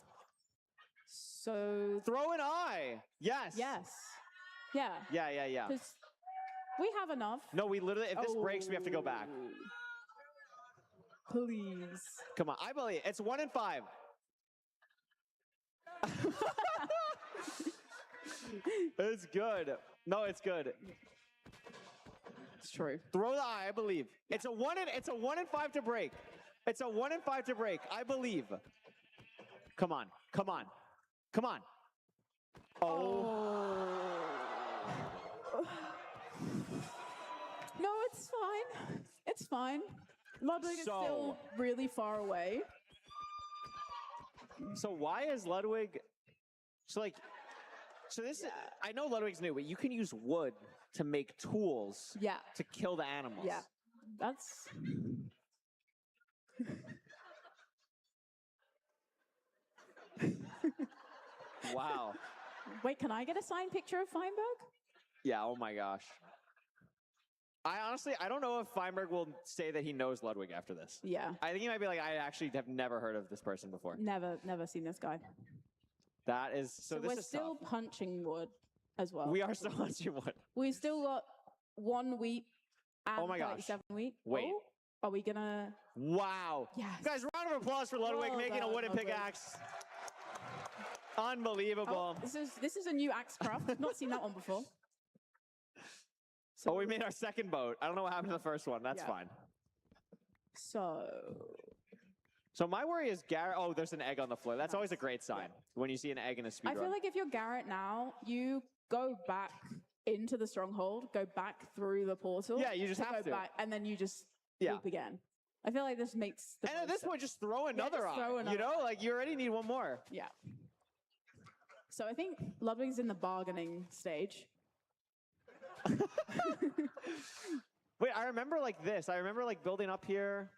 So. Throw an eye. Yes. Yes. Yeah. Yeah. 'Cause we have enough. No, we literally, if this breaks, we have to go back. Please. Come on. I believe it's 1 in 5. It's good. No, it's good. It's true. Throw the eye, I believe. It's a 1 in 5 to break. It's a 1 in 5 to break, I believe. Come on, come on, come on. Oh. No, it's fine. It's fine. Ludwig is still really far away. So why is Ludwig? So this is, I know Ludwig's new, but you can use wood to make tools. Yeah. To kill the animals. Yeah. That's. Wow. Wait, can I get a signed picture of Feinberg? Yeah. Oh my gosh. I don't know if Feinberg will say that he knows Ludwig after this. Yeah. I think he might be like, I actually have never heard of this person before. Never seen this guy. That is so. This we're is still tough. punching wood as well. We are still punching wood. We still got 1 wheat and Oh my gosh. 37 wheat. Wait. Oh, are we gonna? Wow. Yes. Guys, round of applause for Ludwig Well making a done, wooden Ludwig. pickaxe. Unbelievable. Oh, this is a new axe craft. I've not seen that one before. So we made our second boat. I don't know what happened to the first one. That's Yeah. fine. So my worry is Garrett. Oh, there's an egg on the floor. That's always a great sign when you see an egg in a speedrun. I feel like if you're Garrett now, you go back into the stronghold, go back through the portal. Yeah, you just have go to. back, and then you just Yeah. loop again. I feel like this makes the And at most this sense. point, just throw another just throw on. another You know, like you already need one more. Yeah. So I think Ludwig's in the bargaining stage. Wait, I remember like this. I remember like building up here.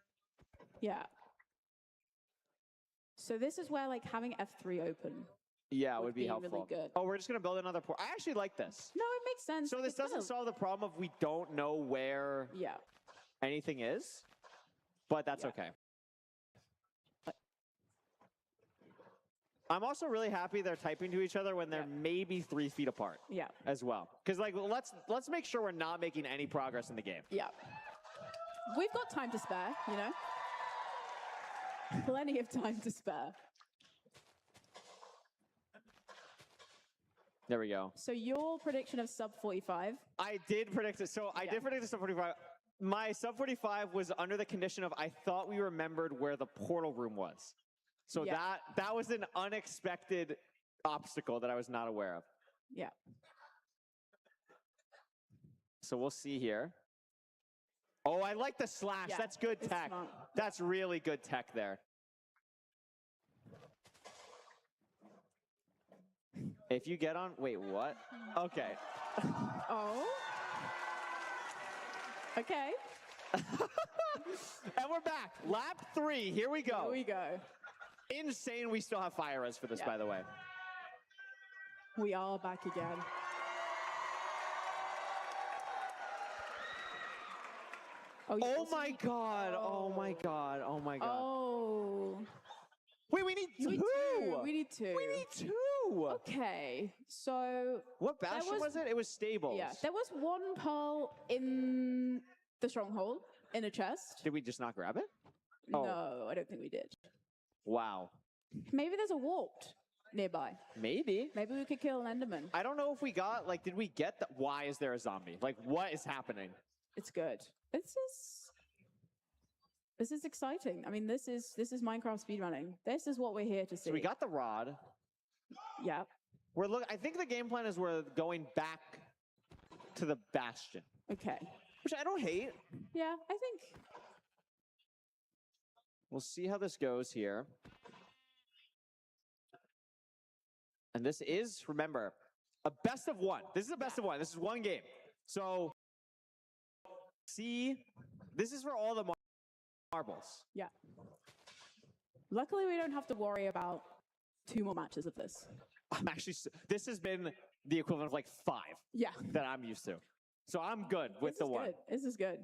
Yeah. So this is where like having F3 open. Yeah, would would be be really helpful. good. Oh, we're just gonna build another port. I actually like this. No, it makes sense. So Like, this it's gonna- doesn't solve the problem of we don't know where Yeah. anything is, but that's okay. I'm also really happy they're typing to each other when they're maybe 3 feet apart. Yeah. As well, because like let's make sure we're not making any progress in the game. Yeah. We've got time to spare, you know? Plenty of time to spare. There we go. So your prediction of sub 45? I did predict it. So I did predict the sub 45. My sub 45 was under the condition of I thought we remembered where the portal room was. So Yeah. that was an unexpected obstacle that I was not aware of. Yeah. So we'll see here. Oh, I like the slash. Yeah, That's good it's tech. smart. That's really good tech there. If you get on, wait, what? Okay. Oh. Okay. And we're back. Lap 3. Here we go. Here we go. Insane. We still have fire res for this, Yeah. by the way. We are back again. Oh my god. Oh my god. Oh my god. Oh. Wait, we need two. We need two. We need two. Okay. So What there bastion was it? It was stables. Yeah. There was 1 pearl in the stronghold in a chest. Did we just not grab it? Oh. No, I don't think we did. Wow. Maybe there's a warped nearby. Maybe. Maybe we could kill an Enderman. I don't know if we got, like, did we get the, why is there a zombie? Like, what is happening? It's good. This is exciting. I mean, this is Minecraft speedrunning. This is what we're here to see. So we got the rod. Yeah. I think the game plan is we're going back to the bastion. Okay. Which I don't hate. Yeah, I think. We'll see how this goes here. And this is, remember, a best of one. This is a best of one. This is one game. So, see, this is for all the marbles. Yeah. Luckily, we don't have to worry about 2 more matches of this. I'm actually, this has been the equivalent of like 5 Yeah. that I'm used to. So I'm good with the one. This is good.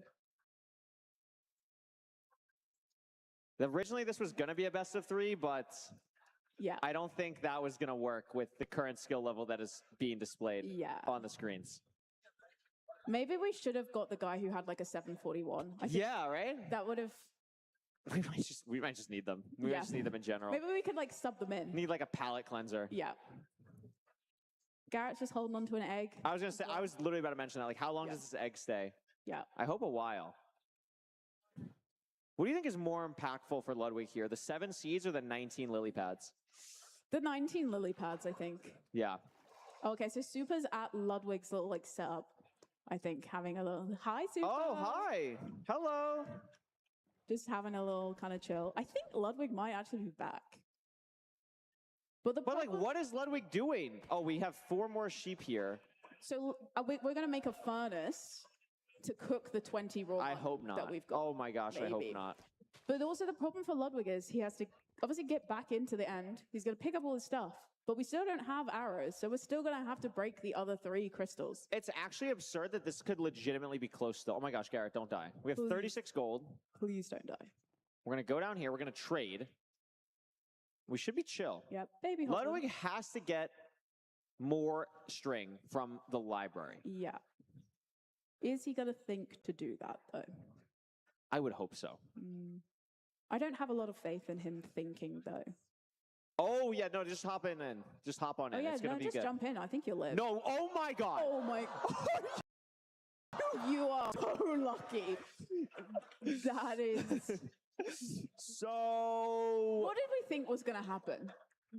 Originally, this was going to be a best of 3, but yeah, I don't think that was going to work with the current skill level that is being displayed on the screens. Maybe we should have got the guy who had like a 741. I think Yeah, right? that would have. We might just need them. We might just need them in general. Maybe we could like sub them in. Need like a palate cleanser. Yeah. Garrett's just holding on to an egg. I was going to say, I was literally about to mention that. Like, how long does this egg stay? Yeah. I hope a while. What do you think is more impactful for Ludwig here, the 7 seeds or the 19 lily pads? The 19 lily pads, I think. Yeah. Okay, so Super's at Ludwig's little like setup. I think having a little hi Super. Oh, hi. Hello. Just having a little kind of chill. I think Ludwig might actually be back. But like, what is Ludwig doing? Oh, we have 4 more sheep here. So we're going to make a furnace to cook the 20 raw I hope not. that we've got. Oh my gosh, I hope Maybe. not. But also the problem for Ludwig is he has to obviously get back into the end. He's going to pick up all his stuff. But we still don't have arrows, so we're still going to have to break the other 3 crystals. It's actually absurd that this could legitimately be close still. Oh my gosh, Garrett, don't die. We have Please. 36 gold. Please don't die. We're going to go down here. We're going to trade. We should be chill. Yep, baby husband. Ludwig has to get more string from the library. Yeah. Is he going to think to do that, though? I would hope so. I don't have a lot of faith in him thinking, though. Oh, yeah, no, just hop in then. Just hop on in. Oh, yeah, it's going to no, be just good. jump in. I think you'll live. No, oh my God. Oh my. You are so lucky. That is. So. What did we think was going to happen?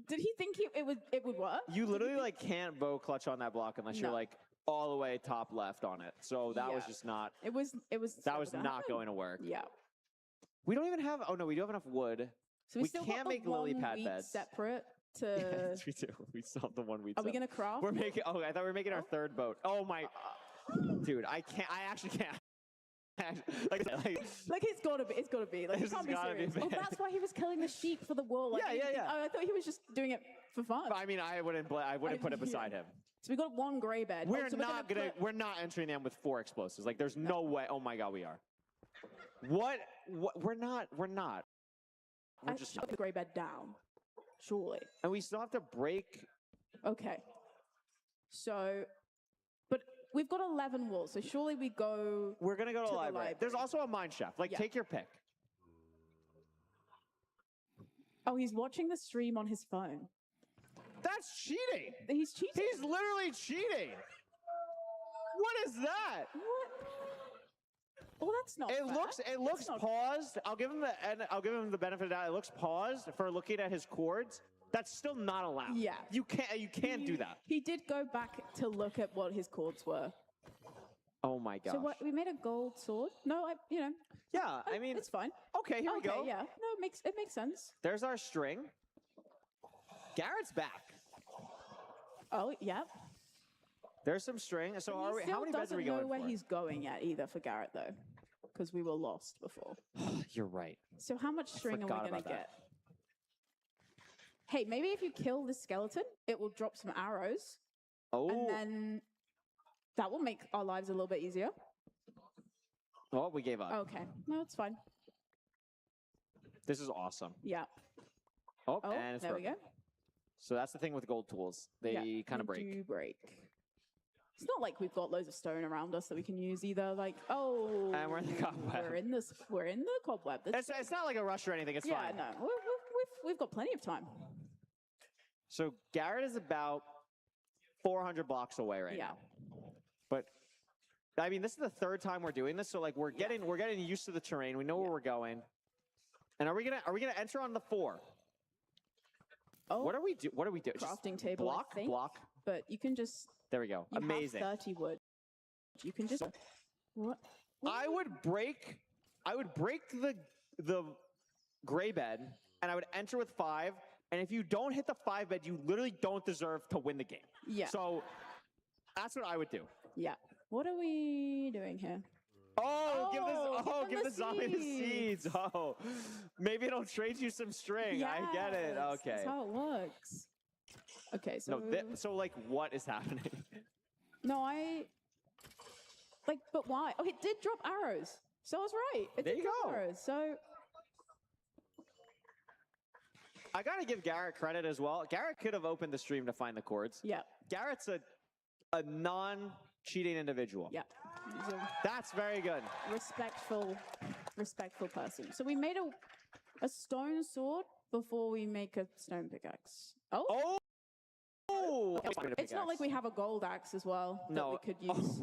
Did he think it would work? You literally like can't bow clutch on that block unless you're No. like all the way top left on it. So that was Yeah. just not. It was. That was not going to work. Yeah. We don't even have. Oh no, we do have enough wood. So we still can't got the make lily one pad wheat beds. separate to. Yes, we do. We still have the one wheat. Are we set. gonna craft? We're making. Oh, I thought we were making our 3rd boat. Oh my. Dude, I can't. I actually can't. like it's gotta be. It's gotta be. Like, This it can't has be gotta be serious. Oh, bad. that's why he was killing the sheep for the wool. Like, Yeah, he yeah, didn't yeah. think- I thought he was just doing it for fun. I mean, I wouldn't put it beside him. So we got 1 gray bed. We're so not gonna. We're not entering them with 4 explosives. Like, there's no way. Oh my God, we are. What? We're not. We're not. We're I just. put the gray bed down. Surely. And we still have to break. Okay. So, but we've got 11 walls, so surely we go. We're gonna go to the the library. There's also a mine shaft. Like, Yeah. take your pick. Oh, he's watching the stream on his phone. That's cheating. He's cheating. He's literally cheating. What is that? Well, that's not. It fair. looks. It looks paused. I'll give him the benefit of the doubt. It looks paused for looking at his chords. That's still not allowed. Yeah. You can't. You can't do that. He did go back to look at what his chords were. Oh my gosh. So what? We made a gold sword. No, Yeah, I mean, it's fine. Okay, here we go. Yeah, no, it makes sense. There's our string. Garrett's back. Oh yeah. There's some string. So He are we? still How many beds are we doesn't going know where for? he's going yet either for Garrett though, because we were lost before. You're right. So how much string are we forgot gonna about that. get? Hey, maybe if you kill this skeleton, it will drop some arrows, Oh. and then that will make our lives a little bit easier. Oh, we gave up. Okay, no, it's fine. This is awesome. Yeah. Oh, Oh, and it's there we broken. go. So that's the thing with gold tools. They Yeah, kind of they break. do break. It's not like we've got loads of stone around us that we can use either. Like, oh, And we're in the cobweb. We're in the cobweb. It's not like a rush or anything. It's yeah, fine. no, we've got plenty of time. So Garrett is about 400 blocks away right Yeah. now. But I mean, this is the 3rd time we're doing this, so like we're getting used to the terrain. We know where we're going. And are we gonna enter on the 4? Oh, what are we do? What do we do? Just crafting table, block, I think. block. But you can just. There we go. You Amazing. have 30 wood. You can just. What? I would break the gray bed, and I would enter with 5. And if you don't hit the 5 bed, you literally don't deserve to win the game. Yeah. So that's what I would do. Yeah. What are we doing here? Give the zombie the seeds. Oh, maybe it'll trade you some string. I get it. Yes, Okay. That's how it works. Okay, so. No, so like, what is happening? No, but why? Oh, it did drop arrows. So I was right. It There did you drop go. arrows. So. I gotta give Garrett credit as well. Garrett could have opened the stream to find the chords. Yeah. Garrett's a non-cheating individual. Yeah. He's a That's very good. respectful person. So we made a stone sword before we make a stone pickaxe. Oh. Oh. It's not like we have a gold axe as well that we could use,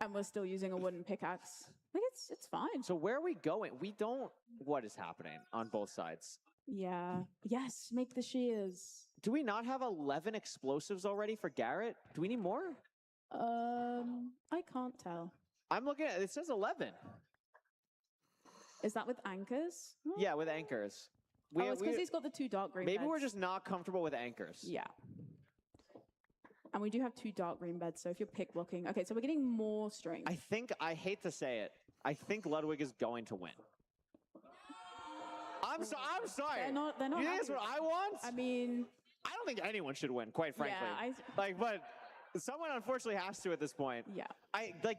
and we're still using a wooden pickaxe. Like it's fine. So where are we going? We don't. What is happening on both sides? Yeah. Yes. Make the shears. Do we not have 11 explosives already for Garrett? Do we need more? I can't tell. I'm looking at it. Says 11. Is that with anchors? Yeah, with anchors. It's because he's got the 2 dark green Maybe beds. we're just not comfortable with anchors. Yeah. And we do have 2 dark green beds, so if you're pick blocking. Okay, so we're getting more strength. I hate to say it, I think Ludwig is going to win. I'm sorry. They're not You think that's what I want? I mean, I don't think anyone should win, quite frankly. Yeah, but someone unfortunately has to at this point. Yeah.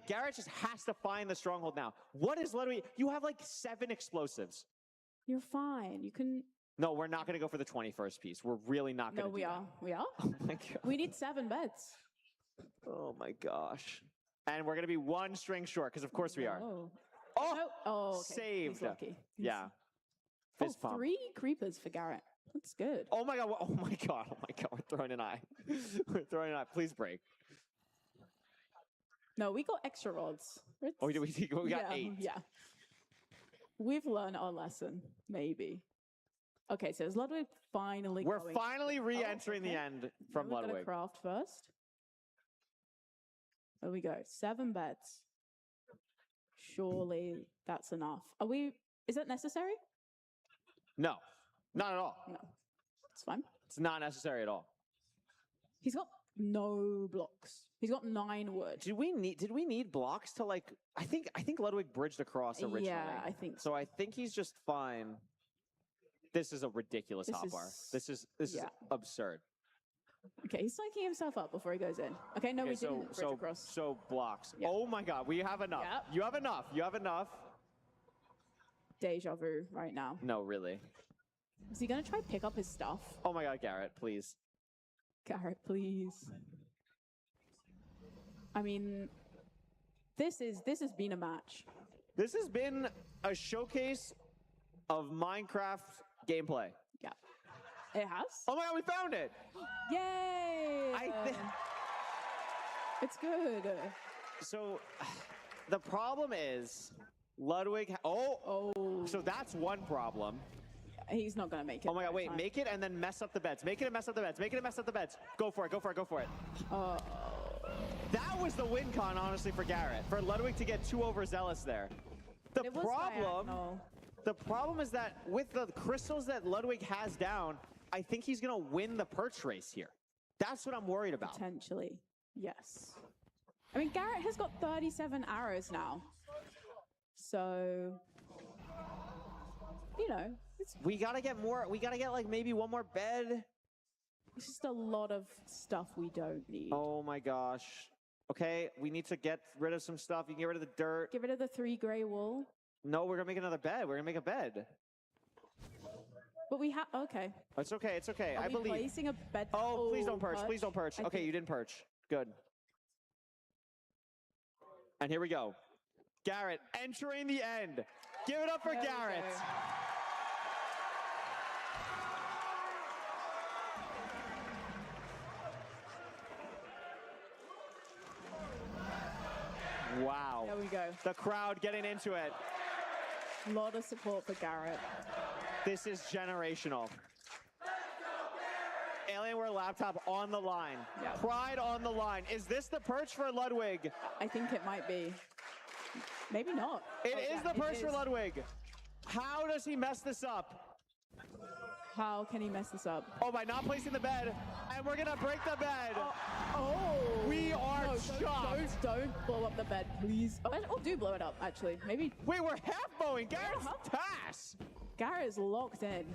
Garrett just has to find the stronghold now. What is Ludwig? You have like 7 explosives. You're fine. You can. No, we're not going to go for the 21st piece. We're really not going to. No, we are. We are. Oh my god. We need 7 beds. Oh my gosh. And we're going to be 1 string short because of course we are. Oh. Oh, No. Oh, okay. saved. He's lucky. Yeah. Fist pump. 3 creepers for Garrett. That's good. Oh my god. Oh my god. Oh my god. We're throwing an eye. We're throwing an eye. Please break. No, we got extra rods. Oh, we got 8. Yeah. We've learned our lesson, maybe. Okay, so is Ludwig finally We're going? finally re-entering the end from We're Ludwig. gonna craft first. There we go. 7 beds. Surely that's enough. Is that necessary? No, not at all. No. It's fine. It's not necessary at all. He's got no blocks. He's got 9 wood. Did we need blocks to like? I think Ludwig bridged across originally. Yeah, I think so. I think he's just fine. This is a ridiculous hotbar. This is absurd. Okay, he's psyching himself up before he goes in. Okay, no, we didn't bridge across. So blocks. Oh my god, we have enough. Yep. You have enough. You have enough. Deja vu right now. No, really. Is he gonna try pick up his stuff? Oh my god, Garrett, please. Garrett, please. I mean, this has been a match. This has been a showcase of Minecraft gameplay. Yeah. It has? Oh my god, we found it! Yay! It's good. So, the problem is, Ludwig... So that's one problem. He's not going to make it. Oh my god, wait, make it and then mess up the beds. Make it and mess up the beds. Make it and mess up the beds. Go for it, go for it, go for it. That was the win con, honestly, for Garrett. For Ludwig to get too overzealous there. The problem is that with the crystals that Ludwig has down, I think he's going to win the perch race here. That's what I'm worried about. Potentially, yes. I mean, Garrett has got 37 arrows now. So, you know. We got to get more. We got to get like maybe 1 more bed. It's just a lot of stuff we don't need. Oh my gosh. Okay, we need to get rid of some stuff. You can get rid of the dirt. Get rid of the 3 gray wool. No, we're going to make another bed. We're going to make a bed. But we have, okay. It's okay, it's okay. Are I we believe. placing a bed? Oh, please don't perch. Please don't perch. Okay, you didn't perch. Good. And here we go. Garrett entering the end. Give it up for Garrett. Wow. There we go. The crowd getting into it. A lot of support for Garrett. This is generational. Alienware laptop on the line. Yeah. Pride on the line. Is this the perch for Ludwig? I think it might be. Maybe not. It is the perch for Ludwig. How does he mess this up? How can he mess this up? Oh, by not placing the bed. And we're going to break the bed. We are shocked. Don't blow up the bed, please. Oh, do blow it up, actually. Maybe. Wait, we're half bowing. Garrett's pass. Garrett is locked in.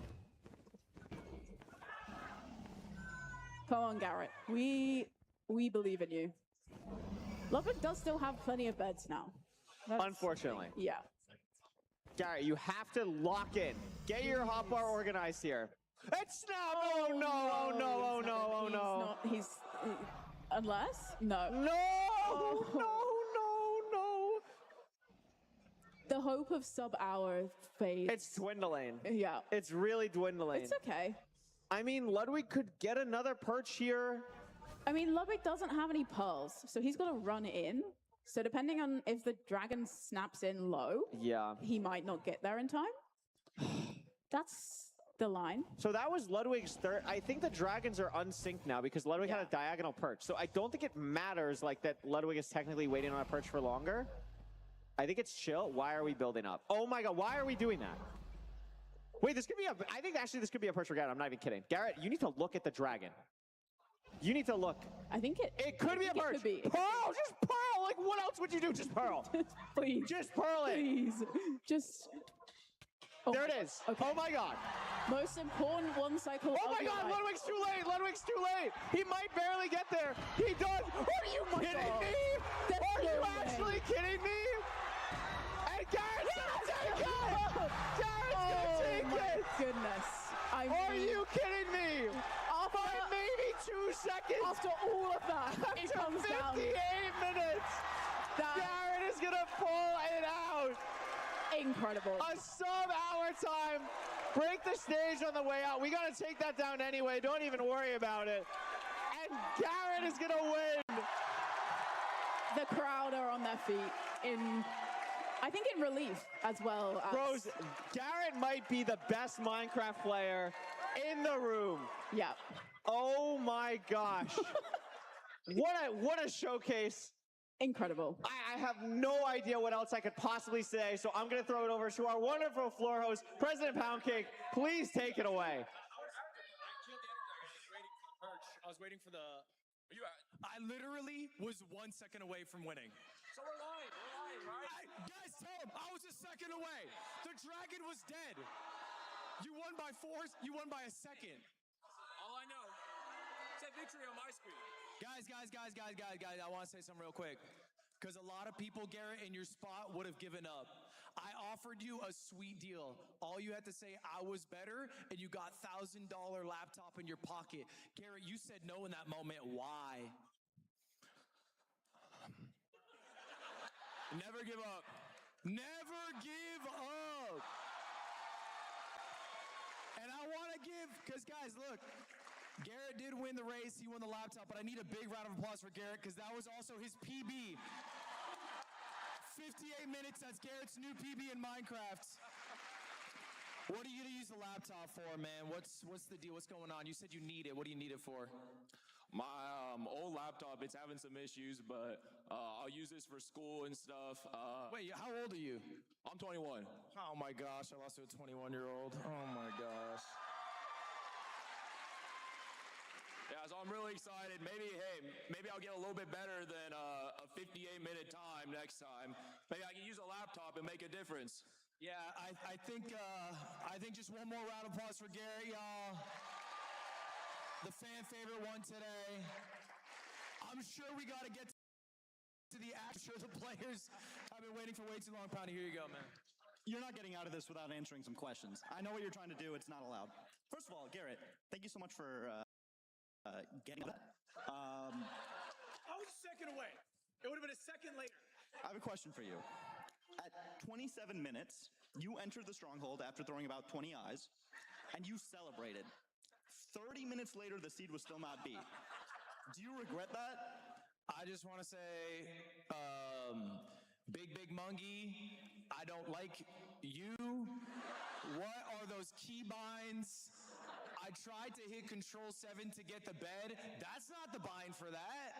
Come on, Garrett. We believe in you. Ludwig does still have plenty of beds now. Unfortunately. Yeah. Garrett, you have to lock in. Get your hotbar organized here. It's now. Oh no! Oh no! Oh no! Oh no! He's unless no. No! Oh. No! The hope of sub-hour fades. It's dwindling. Yeah. It's really dwindling. It's okay. I mean, Ludwig could get another perch here. I mean, Ludwig doesn't have any pearls, so he's got to run in. So depending on if the dragon snaps in low, Yeah. he might not get there in time. That's the line. So that was Ludwig's third. I think the dragons are unsynced now because Ludwig had a diagonal perch. So I don't think it matters like that Ludwig is technically waiting on a perch for longer. I think it's chill. Why are we building up? Oh my god, why are we doing that? Wait, this could be I think actually this could be a perch for Garrett. I'm not even kidding. Garrett, you need to look at the dragon. You need to look. I think it could be a perch. Could be. Pearl, just pearl. Like what else would you do? Just pearl. Please. Just pearl it. Please. Just. Oh there it is. Okay. Oh my god. Most important one cycle. Oh my god, Ludwig's too late. Ludwig's too late. He might barely get there. He does. Are you kidding me? Are you actually kidding me? And Garrett's gonna take it. Garrett's gonna take it. Oh my goodness. Are you kidding me? By maybe 2 seconds. After all of that, it After comes 58 down. minutes. Garrett is gonna pull it out. Incredible. A sub-hour time. Break the stage on the way out. We got to take that down anyway. Don't even worry about it. And Garrett is going to win. The crowd are on their feet I think in relief as well. Rose, Garrett might be the best Minecraft player in the room. Yeah. Oh my gosh. What a showcase. Incredible. I have no idea what else I could possibly say, so I'm going to throw it over to our wonderful floor host, President Poundcake. Please take it away. I was waiting for the... I literally was 1 second away from winning. So we're lying, right? Guys, tell him I was a second away. The dragon was dead. You won by 4, you won by a second. All I know, said victory on my screen. Guys, I want to say something real quick. Because a lot of people, Garrett, in your spot would have given up. I offered you a sweet deal. All you had to say, I was better, and you got $1,000 laptop in your pocket. Garrett, you said no in that moment. Why? Never give up. Never give up. And I want to give, because guys, look. Garrett did win the race, he won the laptop, but I need a big round of applause for Garrett because that was also his PB. 58 minutes, that's Garrett's new PB in Minecraft. What are you gonna use the laptop for, man? What's the deal? What's going on? You said you need it. What do you need it for? My old laptop, it's having some issues, but I'll use this for school and stuff. Wait, how old are you? I'm 21. Oh my gosh, I lost to a 21-year-old. Oh my gosh. Yeah, so I'm really excited. Maybe I'll get a little bit better than a 58-minute time next time. Maybe I can use a laptop and make a difference. Yeah, I think just one more round of applause for Garrett, y'all. The fan favorite one today. I'm sure we got to get to the act. I'm sure the players have been waiting for way too long. Poundy, here you go, man. You're not getting out of this without answering some questions. I know what you're trying to do. It's not allowed. First of all, Garrett, thank you so much for getting that. I was a second away. It would have been a second later. I have a question for you. At 27 minutes, you entered the stronghold after throwing about 20 eyes, and you celebrated. 30 minutes later, the seed was still not beat. Do you regret that? I just want to say, Big Mungie, I don't like you. What are those key binds? I tried to hit Control 7 to get the bed. That's not the bind for that.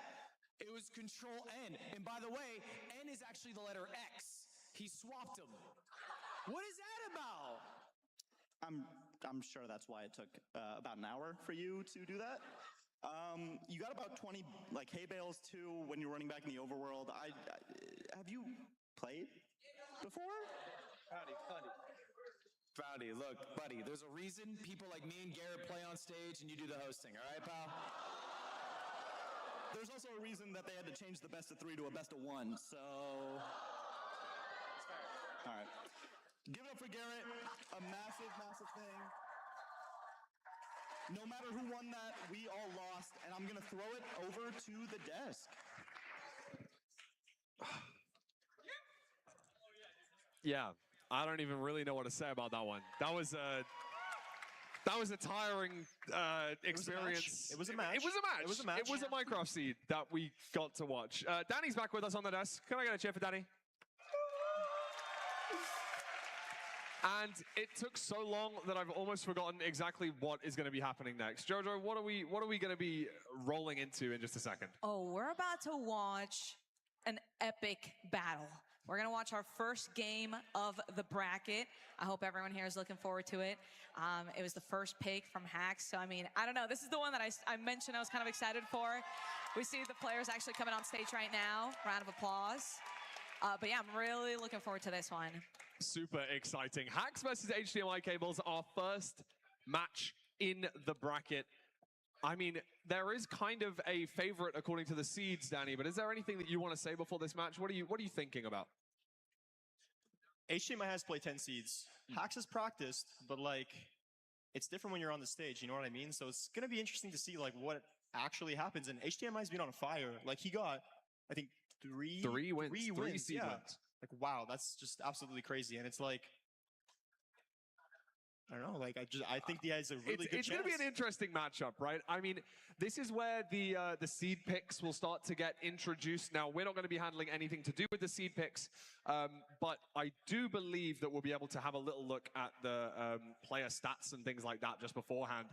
It was Control N. And by the way, N is actually the letter X. He swapped them. What is that about? I'm sure that's why it took about an hour for you to do that. You got about 20 hay bales too when you're running back in the overworld. Have you played before? Pouty, look, buddy, there's a reason people like me and Garrett play on stage and you do the hosting, all right, pal? There's also a reason that they had to change the best of 3 to a best of 1, so... That's fair. All right. Give it up for Garrett. A massive, massive thing. No matter who won that, we all lost, and I'm going to throw it over to the desk. Yeah, I don't even really know what to say about that one. That was That was a tiring experience. It was a match. It was a match. It was a match. It was a Minecraft seed that we got to watch. Danny's back with us on the desk. Can I get a cheer for Danny? And it took so long that I've almost forgotten exactly what is going to be happening next. Jojo, what are we going to be rolling into in just a second? Oh, we're about to watch an epic battle. We're going to watch our first game of the bracket. I hope everyone here is looking forward to it. It was the first pick from Hacks. So, I mean, I don't know. This is the one that I mentioned I was kind of excited for. We see the players actually coming on stage right now. Round of applause. But yeah, I'm really looking forward to this one. Super exciting. Hacks versus HDMI cables, our first match in the bracket. I mean, there is kind of a favorite according to the seeds, Danny, but is there anything that you want to say before this match? What are you thinking about? HDMI has played 10 seeds. Hacks has practiced, but like, it's different when you're on the stage, you know what I mean? So it's going to be interesting to see like what actually happens. And HDMI's been on fire. Like he got, I think, three wins. Three seed wins. Like, wow, that's just absolutely crazy. And it's like, I don't know, like, I think he has a really good chance. It's going to be an interesting matchup, right? I mean, this is where the seed picks will start to get introduced. Now, we're not going to be handling anything to do with the seed picks, but I do believe that we'll be able to have a little look at the player stats and things like that just beforehand.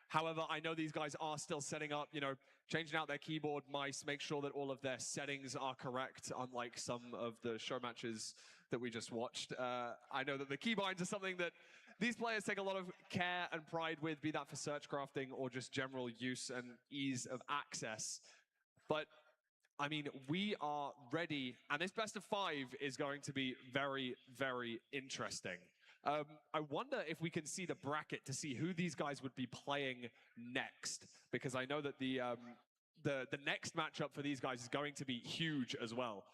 However, I know these guys are still setting up, you know, changing out their keyboard mice, make sure that all of their settings are correct, unlike some of the show matches that we just watched. I know that the keybinds are something that these players take a lot of care and pride with, be that for search crafting or just general use and ease of access. But, I mean, we are ready, and this best of 5 is going to be very, very interesting. I wonder if we can see the bracket to see who these guys would be playing next, because I know that the next matchup for these guys is going to be huge as well.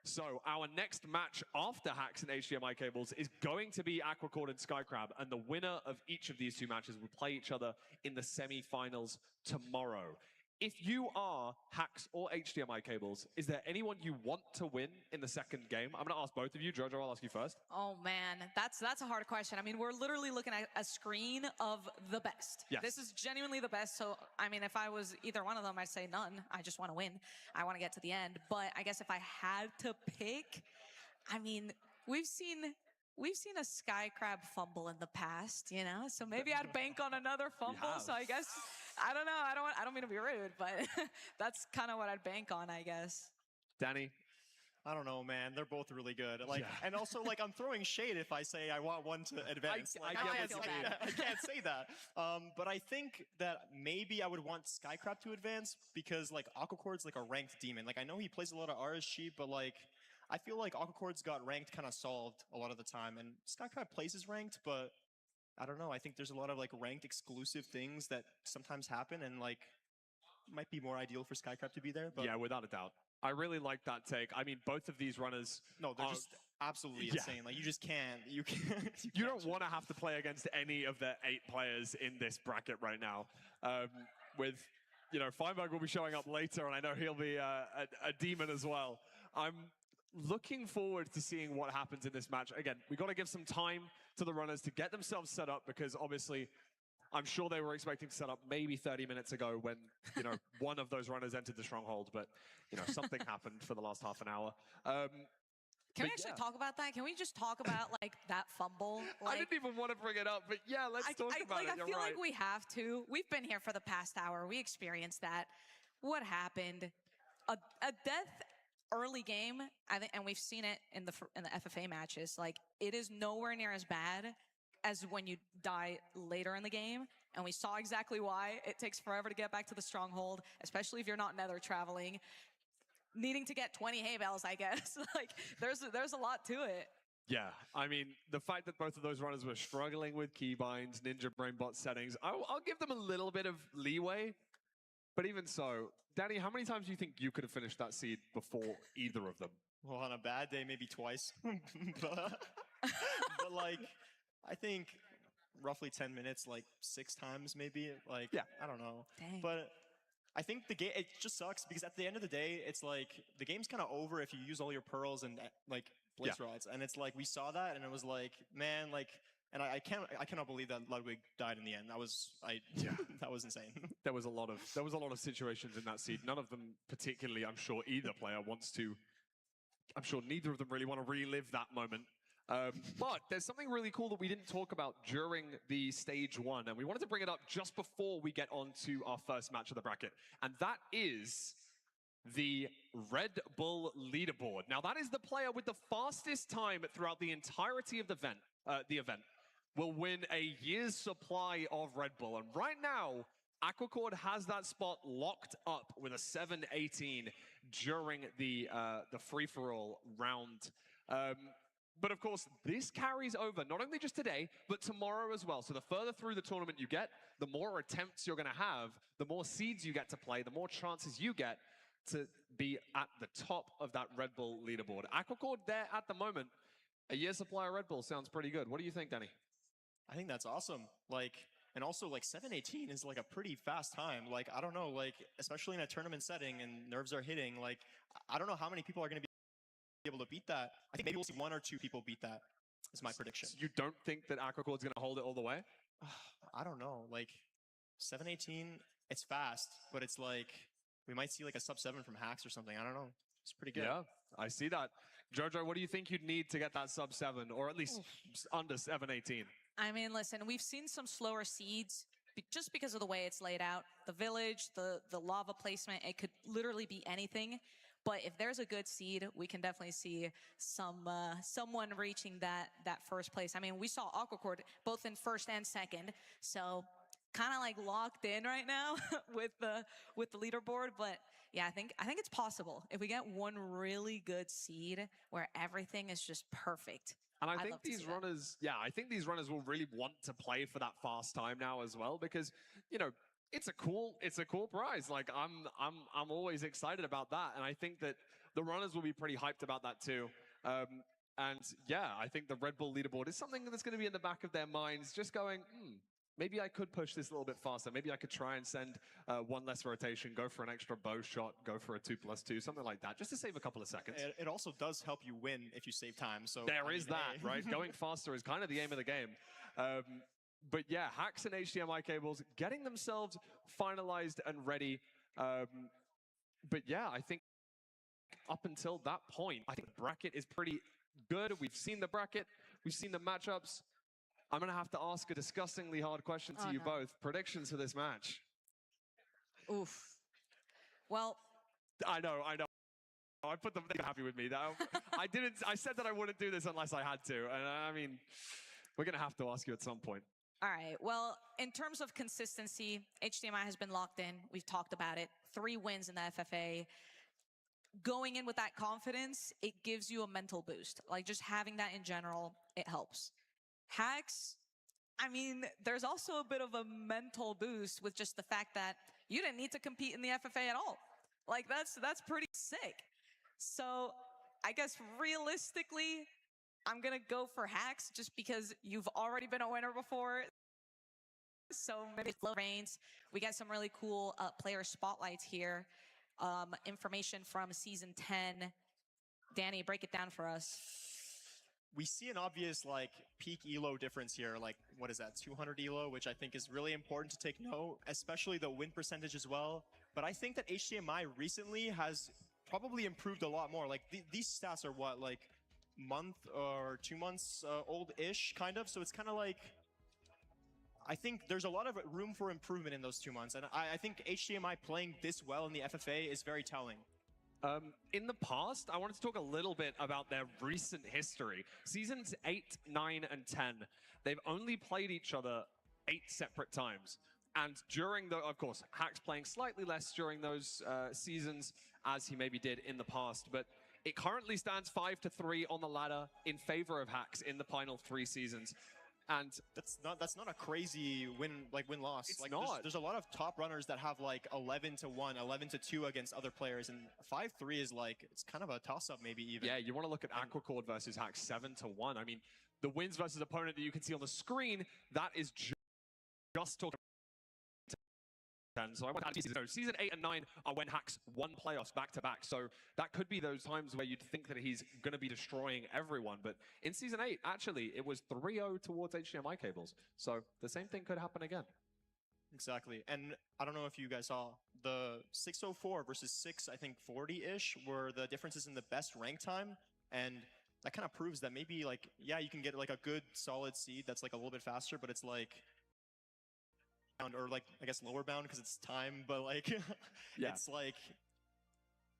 So our next match after Hacks and HDMI cables is going to be Aquacord and Skycrab, and the winner of each of these two matches will play each other in the semi-finals tomorrow. If you are Hacks or HDMI cables, is there anyone you want to win in the second game? I'm going to ask both of you. Jojo, I'll ask you first. Oh, man, that's a hard question. I mean, we're literally looking at a screen of the best. Yes. This is genuinely the best. So, I mean, if I was either one of them, I'd say none. I just want to win. I want to get to the end. But I guess if I had to pick, I mean, we've seen a Skycrab fumble in the past, you know? So maybe I'd bank on another fumble. So I guess, I don't know. I don't mean to be rude, but that's kind of what I'd bank on, I guess. Danny? I don't know, man. They're both really good. Like, and also, like, I'm throwing shade if I say I want one to advance. I can't say that. But I think that maybe I would want Skycrab to advance because, like, Aquacord's like a ranked demon. Like, I know he plays a lot of RSG, but like, I feel like Aquacord's got ranked kind of solved a lot of the time, and Skycrab plays is ranked, but I don't know. I think there's a lot of like ranked exclusive things that sometimes happen, and like might be more ideal for Skycrab to be there. But yeah, without a doubt. I really like that take. I mean, both of these runners. No, they're just absolutely insane. Like you just can't. You can't. You don't want to have to play against any of the 8 players in this bracket right now. With, you know, Feinberg will be showing up later, and I know he'll be a demon as well. I'm looking forward to seeing what happens in this match. Again, we got to give some time to the runners to get themselves set up because obviously I'm sure they were expecting to set up maybe 30 minutes ago when, you know, one of those runners entered the stronghold, but, you know, something happened for the last half an hour. Can we actually talk about that? Can we just talk about, like, that fumble? Like, I didn't even want to bring it up, but yeah, let's talk about it. I feel like we have to. We've been here for the past hour. We experienced that. What happened? A death early game, I think, and we've seen it in the FFA matches. Like, it is nowhere near as bad as when you die later in the game, and we saw exactly why. It takes forever to get back to the stronghold, especially if you're not nether traveling, needing to get 20 hay bales, I guess. Like, there's a lot to it. Yeah, I mean, the fact that both of those runners were struggling with keybinds, Ninja Brainbot settings, I'll give them a little bit of leeway. But even so, Danny, how many times do you think you could have finished that seed before either of them? Well, on a bad day, maybe twice. but like, I think roughly 10 minutes, like 6 times maybe. Like, yeah. I don't know. Dang. But I think the game, it just sucks because at the end of the day, it's like the game's kind of over if you use all your pearls and like blaze rods. And it's like, we saw that and it was like, man, like, And I cannot believe that Ludwig died in the end. That was that was insane. There was a lot of situations in that seed. None of them particularly, I'm sure either player wants to. I'm sure neither of them really want to relive that moment. But there's something really cool that we didn't talk about during the stage 1, and we wanted to bring it up just before we get on to our first match of the bracket, and that is the Red Bull leaderboard. Now, that is the player with the fastest time throughout the entirety of the event will win a year's supply of Red Bull. And right now, Aquacord has that spot locked up with a 7:18 during the free-for-all round. But of course, this carries over not only just today, but tomorrow as well. So the further through the tournament you get, the more attempts you're going to have, the more seeds you get to play, the more chances you get to be at the top of that Red Bull leaderboard. Aquacord there at the moment, a year's supply of Red Bull sounds pretty good. What do you think, Danny? I think that's awesome. And also 7:18 is a pretty fast time. I don't know, especially in a tournament setting and nerves are hitting, I don't know how many people are going to be able to beat that. I think maybe we'll see 1 or 2 people beat that, is my prediction. You don't think that Aquacord's going to hold it all the way? I don't know. 7:18, it's fast, but it's we might see a sub-7 from Hacks or something. I don't know. It's pretty good. Yeah, I see that. Jojo, what do you think you'd need to get that sub-7, or at least under 7:18? I mean, listen, we've seen some slower seeds just because of the way it's laid out. The village, the lava placement, it could literally be anything. But if there's a good seed, we can definitely see someone reaching that first place. I mean, we saw Aquacord both in first and second, so kind of locked in right now with the leaderboard. But yeah, I think it's possible if we get one really good seed where everything is just perfect. And I think these runners, I think these runners will really want to play for that fast time now as well, because, it's a cool prize. I'm always excited about that. And I think that the runners will be pretty hyped about that too. And yeah, I think the Red Bull leaderboard is something that's going to be in the back of their minds, just going, maybe I could push this a little bit faster. Maybe I could try and send 1 less rotation, go for an extra bow shot, go for a 2+2, something like that, just to save a couple of seconds. It also does help you win if you save time. So there is that, right? Going faster is kind of the aim of the game. But yeah, Hacks and HDMI cables getting themselves finalized and ready. But yeah, I think up until that point, I think the bracket is pretty good. We've seen the bracket. We've seen the matchups. I'm going to have to ask a disgustingly hard question to you both. Predictions for this match? Oof. Well, I know. I put them, they're happy with me. I said that I wouldn't do this unless I had to. And I mean, we're going to have to ask you at some point. All right. Well, in terms of consistency, HDMI has been locked in. We've talked about it. 3 wins in the FFA. Going in with that confidence, it gives you a mental boost. Just having that in general, it helps. Hacks, I mean, there's also a bit of a mental boost with just the fact that you didn't need to compete in the FFA at all. That's pretty sick. So I guess realistically, I'm going to go for Hacks just because you've already been a winner before. So maybe low reigns. We got some really cool player spotlights here. Information from season 10. Danny, break it down for us. We see an obvious peak elo difference here. What is that, 200 elo, which I think is really important to take note, especially the win percentage as well. But I think that HDMI recently has probably improved a lot more. These stats are what, month or 2 months old-ish, kind of. So it's kind of I think there's a lot of room for improvement in those 2 months. And I think HDMI playing this well in the FFA is very telling. In the past, I wanted to talk a little bit about their recent history. Seasons 8, 9, and 10, they've only played each other 8 separate times. And during of course, Hacks playing slightly less during those seasons as he maybe did in the past. But it currently stands 5-3 on the ladder in favor of Hacks in the final 3 seasons. And that's not a crazy win-loss. It's not. There's a lot of top runners that have 11-1, 11-2 against other players, and 5-3 is it's kind of a toss-up maybe even. Yeah, you want to look at Aquacord versus Hacks 7-1. I mean, the wins versus opponent that you can see on the screen, that is just talking 10. So I went season 8 and 9 are when Hacks won playoffs back to back. So that could be those times where you'd think that he's going to be destroying everyone. But in season 8, actually, it was 3-0 towards HDMI cables. So the same thing could happen again. Exactly. And I don't know if you guys saw the 604 versus 40-ish were the differences in the best rank time. And that kind of proves that maybe like, yeah, you can get like a good solid seed that's like a little bit faster, but it's like, or like, I guess lower bound because it's time, but like, it's like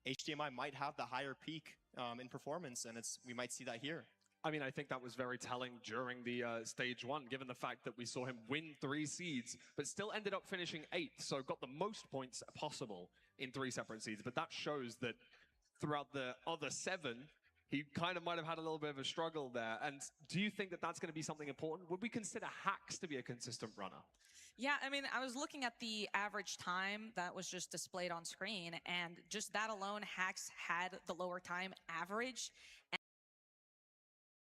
HDMI might have the higher peak in performance, and we might see that here. I mean, I think that was very telling during the stage 1, given the fact that we saw him win 3 seeds, but still ended up finishing 8th, so got the most points possible in 3 separate seeds. But that shows that throughout the other 7, he kind of might have had a little bit of a struggle there. And do you think that that's going to be something important? Would we consider Hacks to be a consistent runner? Yeah, I mean, I was looking at the average time that was just displayed on screen, and just that alone, Hacks had the lower time average.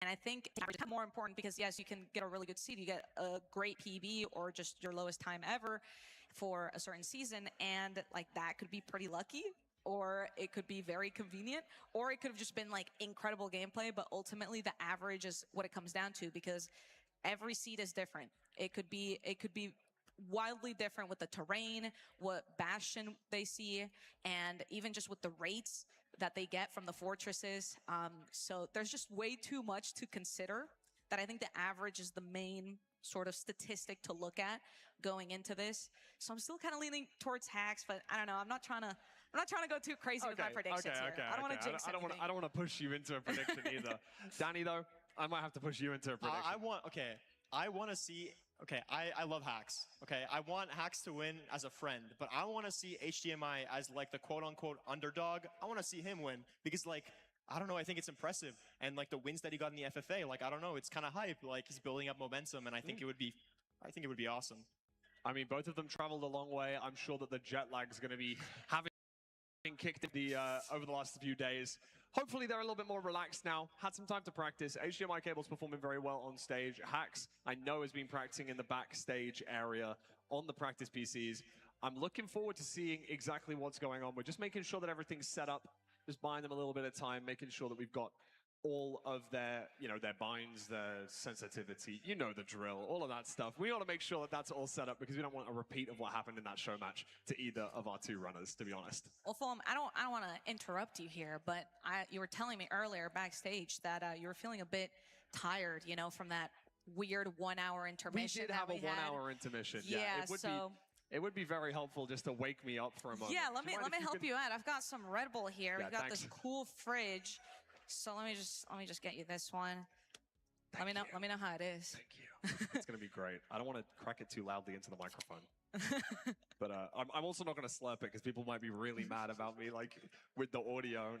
And I think it's more important because, yes, you can get a really good seed. You get a great PB or just your lowest time ever for a certain season, and like that could be pretty lucky, or it could be very convenient, or it could have just been like incredible gameplay, but ultimately the average is what it comes down to because every seed is different. It could be wildly different with the terrain, what bastion they see, and even just with the rates that they get from the fortresses. So there's just way too much to consider that I think the average is the main sort of statistic to look at going into this. So I'm still kind of leaning towards Hacks, but I don't know. I'm not trying to go too crazy with my predictions here. I don't want to jinx anything. I don't want to push you into a prediction either. Danny, though, I might have to push you into a prediction. I want to see. Okay, I love Hacks. Okay, I want Hacks to win as a friend, but I want to see HDMI as like the quote-unquote underdog. I want to see him win because, like, I don't know, I think it's impressive. And like the wins that he got in the FFA, like, I don't know, it's kind of hype. Like, he's building up momentum, and I think it would be awesome. I mean, both of them traveled a long way. I'm sure that the jet lag is going to be having kicked in over the last few days. Hopefully they're a little bit more relaxed now. Had some time to practice. HDMI Cable's performing very well on stage. Hacks, I know, has been practicing in the backstage area on the practice PCs. I'm looking forward to seeing exactly what's going on. We're just making sure that everything's set up, just buying them a little bit of time, making sure that we've got all of their, their binds, their sensitivity, the drill, all of that stuff. We want to make sure that that's all set up because we don't want a repeat of what happened in that show match to either of our 2 runners, to be honest. Well, Fulham, I don't want to interrupt you here, but you were telling me earlier backstage that you were feeling a bit tired, from that weird 1-hour intermission. We did have a 1-hour intermission. Yeah, it would be very helpful just to wake me up for a moment. Yeah, let me help you out. I've got some Red Bull here. Yeah, We've got thanks. this cool fridge. So let me just get you this one. Let me know how it is. Thank you. It's gonna be great. I don't want to crack it too loudly into the microphone. But I'm also not gonna slurp it because people might be really mad about me, like with the audio,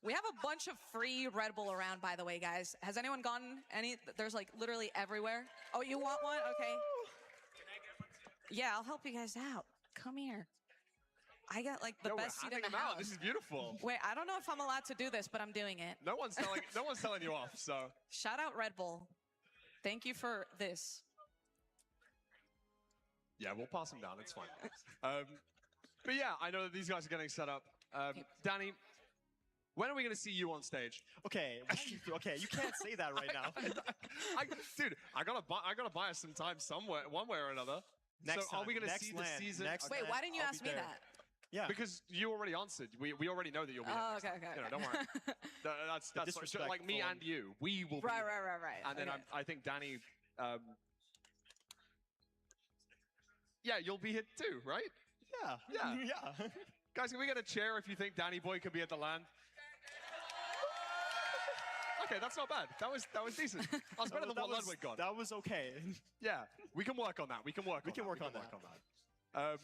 We have a bunch of free Red Bull around, by the way, guys. Has anyone gotten any? There's like literally everywhere. Oh, you want one? Okay. Yeah, I'll help you guys out. Come here. I got like the best seat in the house. This is beautiful. Wait, I don't know if I'm allowed to do this, but I'm doing it. No one's telling you off. So shout out Red Bull. Thank you for this. Yeah, we'll pass them down. It's fine. But yeah, I know that these guys are getting set up. Danny, when are we going to see you on stage? Okay, you can't say that right now. Dude, I gotta buy us some time somewhere, one way or another. Next so are we going to next see land, the season? Wait, why didn't you ask me that? Yeah, because you already answered. We already know that you'll be. Oh, there. okay. Don't worry. That's like me and you. We will. Right. And then I think Danny. Yeah, you'll be here too, right? Yeah. Guys, can we get a chair if you think Danny Boy could be at the land? Okay, that's not bad. That was decent. That was better than what Ludwig got. That was okay. Yeah, we can work on that. We can work on that.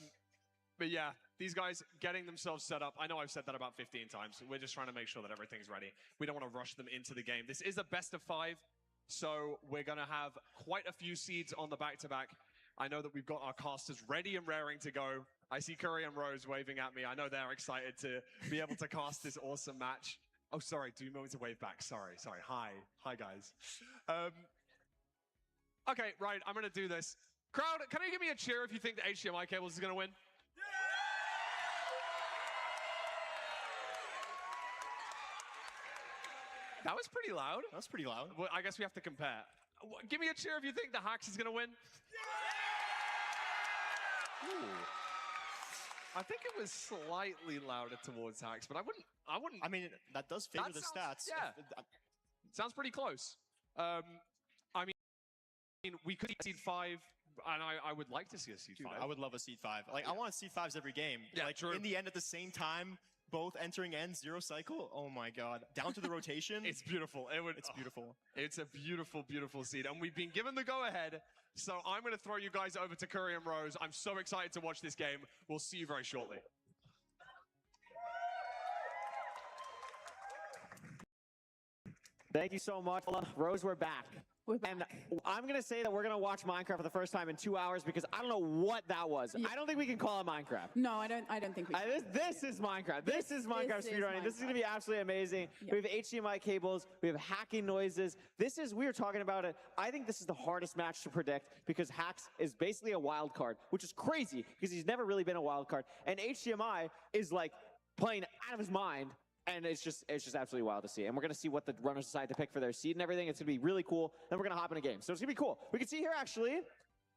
But yeah, these guys getting themselves set up. I know I've said that about 15 times. We're just trying to make sure that everything's ready. We don't want to rush them into the game. This is a best of 5, so we're going to have quite a few seeds on the back-to-back. I know that we've got our casters ready and raring to go. I see Curry and Rose waving at me. I know they're excited to be able to cast this awesome match. Oh, sorry. Do you want me to wave back? Sorry. Hi, guys. Okay, right. I'm going to do this. Crowd, can you give me a cheer if you think the HDMI cables is going to win? That was pretty loud. That's pretty loud. Well, I guess we have to compare. Give me a cheer if you think the Hacks is going to win. Ooh. I think it was slightly louder towards Hacks, but I wouldn't. I mean, that does favor the stats. Yeah. Sounds pretty close. I mean, we could see seed 5, and I would like to see a seed 5. I would love a seed 5. Like, I want seed 5s every game. Yeah, like, true. in the end, at the same time, both entering end, 0 cycle. Oh my god. Down to the rotation. It's beautiful. It's beautiful. It's a beautiful, beautiful seed. And we've been given the go-ahead. So I'm going to throw you guys over to Curry and Rose. I'm so excited to watch this game. We'll see you very shortly. Thank you so much. Rose, we're back. And I'm going to say that we're going to watch Minecraft for the first time in 2 hours because I don't know what that was. Yeah. I don't think we can call it Minecraft. No, I don't think we can. This is Minecraft. This is Minecraft speedrunning. This is going to be absolutely amazing. Yep. We have HDMI cables. We have hacking noises. We were talking about it. I think this is the hardest match to predict because Hacks is basically a wild card, which is crazy because he's never really been a wild card. And HDMI is like playing out of his mind. And it's just absolutely wild to see. And we're going to see what the runners decide to pick for their seed and everything. It's going to be really cool. Then we're going to hop in a game. So it's going to be cool. We can see here, actually,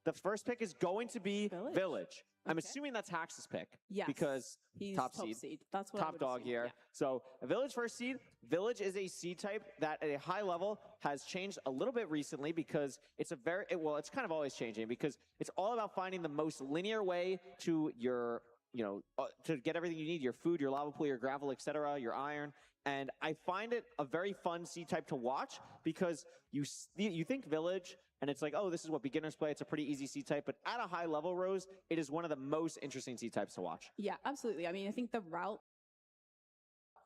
the first pick is going to be Village. I'm assuming that's Hacks' pick. Yes. Because he's top seed. That's what top dog here. Yeah. So Village first seed. Village is a seed type that at a high level has changed a little bit recently because it's it's kind of always changing because it's all about finding the most linear way to your to get everything you need, your food, your lava pool, your gravel, etc., your iron. And I find it a very fun seed type to watch because you think Village and it's like, oh, this is what beginners play. It's a pretty easy seed type. But at a high level, Rose, it is one of the most interesting seed types to watch. Yeah, absolutely. I mean, I think the route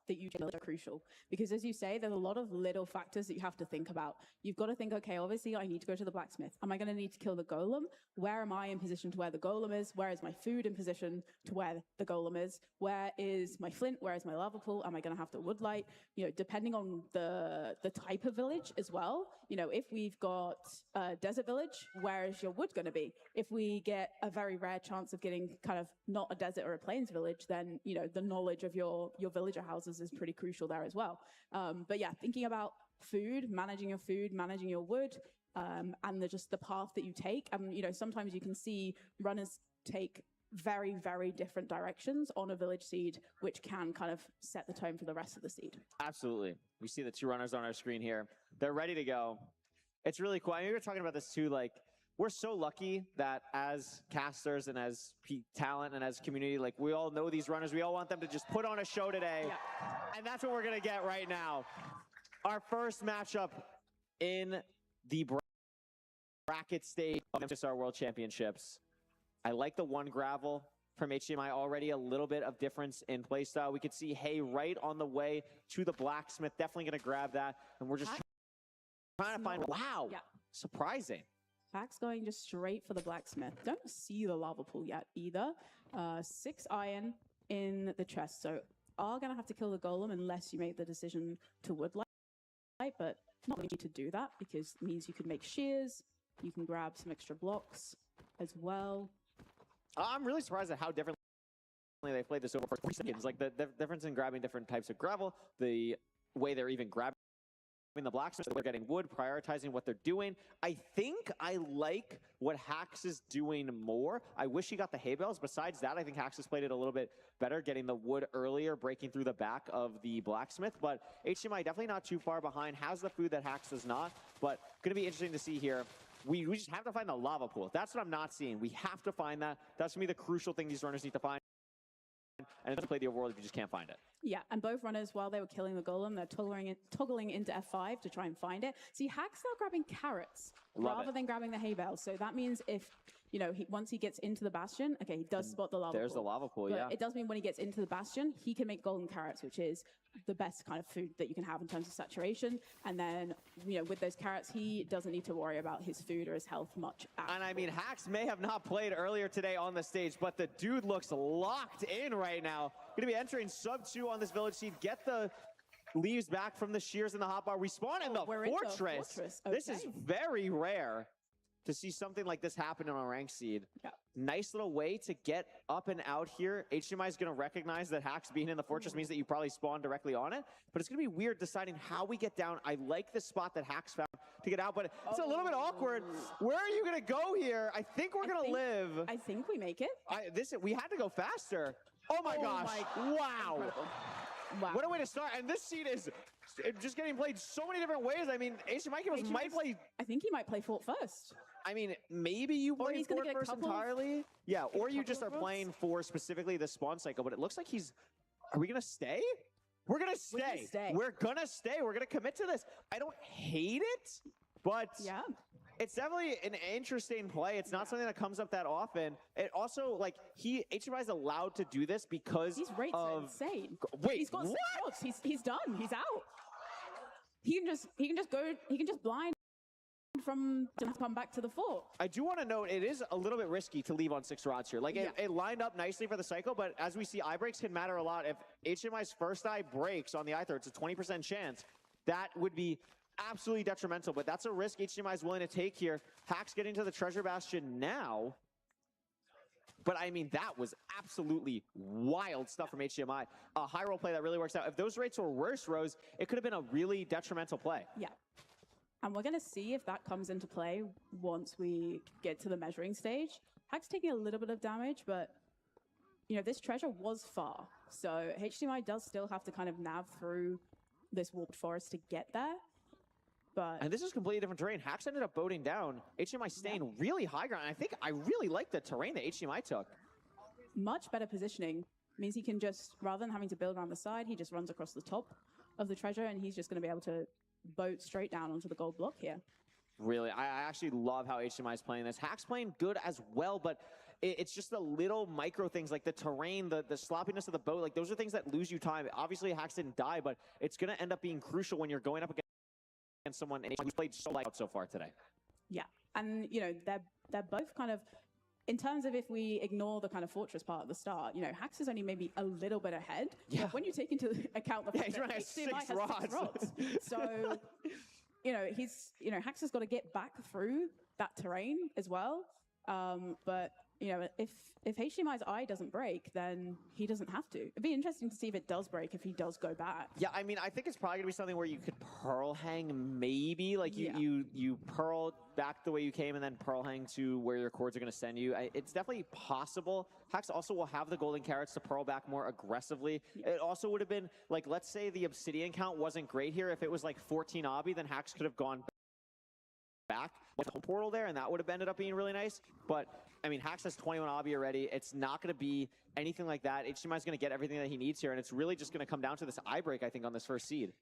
that you chose are crucial because, as you say, there's a lot of little factors that you have to think about. You've got to think, okay, obviously I need to go to the blacksmith. Am I going to need to kill the golem? Where am I in position to where the golem is? Where is my food in position to where the golem is? Where is my flint? Where is my lava pool? Am I going to have the wood light? Depending on the type of village as well. If we've got a desert village, where is your wood going to be? If we get a very rare chance of getting kind of not a desert or a plains village, then, the knowledge of your villager houses is pretty crucial there as well. But yeah, thinking about managing your wood, and just the path that you take. Sometimes you can see runners take very, very different directions on a village seed, which can kind of set the tone for the rest of the seed. Absolutely. We see the two runners on our screen here. They're ready to go. It's really cool. I mean, we were talking about this too, like, we're so lucky that as casters and as talent and as community, like, we all know these runners. We all want them to just put on a show today. Yeah. And that's what we're going to get right now. Our first matchup in the bracket stage of Mcsr World Championships. I like the one gravel from HDMI already, a little bit of difference in playstyle. We could see Hay right on the way to the blacksmith. Definitely going to grab that. And we're just trying to find, wow, surprising. Hacks going just straight for the blacksmith. Don't see the lava pool yet either. 6 iron in the chest. So are going to have to kill the golem unless you make the decision to wood light, but not really need to do that because it means you could make shears. You can grab some extra blocks as well. I'm really surprised at how differently they played this over 40 seconds. Like the difference in grabbing different types of gravel, the way they're even grabbing the blacksmith, they're getting wood, prioritizing what they're doing. I think I like what Hacks is doing more. I wish he got the hay bales. Besides that, I think Hacks has played it a little bit better, getting the wood earlier, breaking through the back of the blacksmith. But HDMI definitely not too far behind, has the food that Hacks does not. But going to be interesting to see here. We just have to find the lava pool. That's what I'm not seeing. We have to find that. That's going to be the crucial thing these runners need to find. And it doesn't play the overworld if you just can't find it. Yeah, and both runners, while they were killing the golem, they're toggling into F5 to try and find it. See, Hack's now grabbing carrots rather than grabbing the hay bales. So that means if, once he gets into the bastion, okay, he does spot the lava pool. There's the lava pool, but it does mean when he gets into the bastion, he can make golden carrots, which is the best kind of food that you can have in terms of saturation. And then, with those carrots, he doesn't need to worry about his food or his health much at And I mean, Hacks may have not played earlier today on the stage, but the dude looks locked in right now. Going to be entering sub 2 on this village seed. Get the leaves back from the shears in the hotbar. We spawn in the fortress. Okay. This is very rare to see something like this happen on a ranked seed. Yeah. Nice little way to get up and out here. HDMI is going to recognize that Hacks being in the fortress means that you probably spawn directly on it, but it's going to be weird deciding how we get down. I like the spot that Hacks found to get out, but it's a little bit awkward. Where are you going to go here? I think we're going to live. I think we make it. We had to go faster. Oh my gosh. Wow. Incredible. Wow. What a way to start. And this seed is just getting played so many different ways. I mean, HDMI might play. I think he might play Fort first. I mean, maybe you play Fort first entirely. Yeah, or you just are playing for specifically the spawn cycle, but it looks like are we going to stay? We're going to stay. We're going to stay. We're going to commit to this. I don't hate it, but yeah. It's definitely an interesting play. It's not something that comes up that often. It also, like, HDMI is allowed to do this because these rates are insane. Wait, he's got what? He's done. He's out. He can just blind from to come back to the fort. I do want to note it is a little bit risky to leave on 6 rods here. Like it lined up nicely for the cycle, but as we see, eye breaks can matter a lot. If HDMI's first eye breaks on the eye throw, it's a 20% chance. That would be absolutely detrimental, but that's a risk HDMI is willing to take here. Hacks getting to the treasure bastion now. But I mean, that was absolutely wild stuff from HDMI. A high roll play that really works out. If those rates were worse, Rose, it could have been a really detrimental play. Yeah. And we're going to see if that comes into play once we get to the measuring stage. Hack's taking a little bit of damage, but, you know, this treasure was far. So HDMI does still have to kind of nav through this warped forest to get there. And this is completely different terrain. Hacks ended up boating down. HDMI staying really high ground. And I really like the terrain that HDMI took. Much better positioning. Means he can just, rather than having to build around the side, he just runs across the top of the treasure, and he's just going to be able to boat straight down onto the gold block here. Really, I actually love how HDMI is playing this. Hacks playing good as well, but it's just the little micro things like the terrain, the sloppiness of the boat. Like those are things that lose you time. Obviously, Hacks didn't die, but it's going to end up being crucial when you're going up against someone who's played so light so far today. Yeah, and you know they're both kind of, in terms of if we ignore the kind of fortress part at the start, you know, Hacks is only maybe a little bit ahead. Yeah. But when you take into account the fact that HDMI has 6 rods, so you know Hacks has got to get back through that terrain as well. But you know, if HDMI's eye doesn't break, then he doesn't have to. It'd be interesting to see if it does break, if he does go back. Yeah, I mean, I think it's probably gonna be something where you could pearl hang, maybe like you pearl back the way you came and then pearl hang to where your cords are gonna send you. It's definitely possible. Hacks also will have the golden carrots to pearl back more aggressively. Yeah. It also would have been like, let's say the obsidian count wasn't great here. If it was like 14 obby, then Hacks could have gone back with the portal there, and that would have ended up being really nice. But I mean, Hacks has 21 obby already. It's not going to be anything like that. HDMI is going to get everything that he needs here, and it's really just going to come down to this eye break, I think, on this first seed.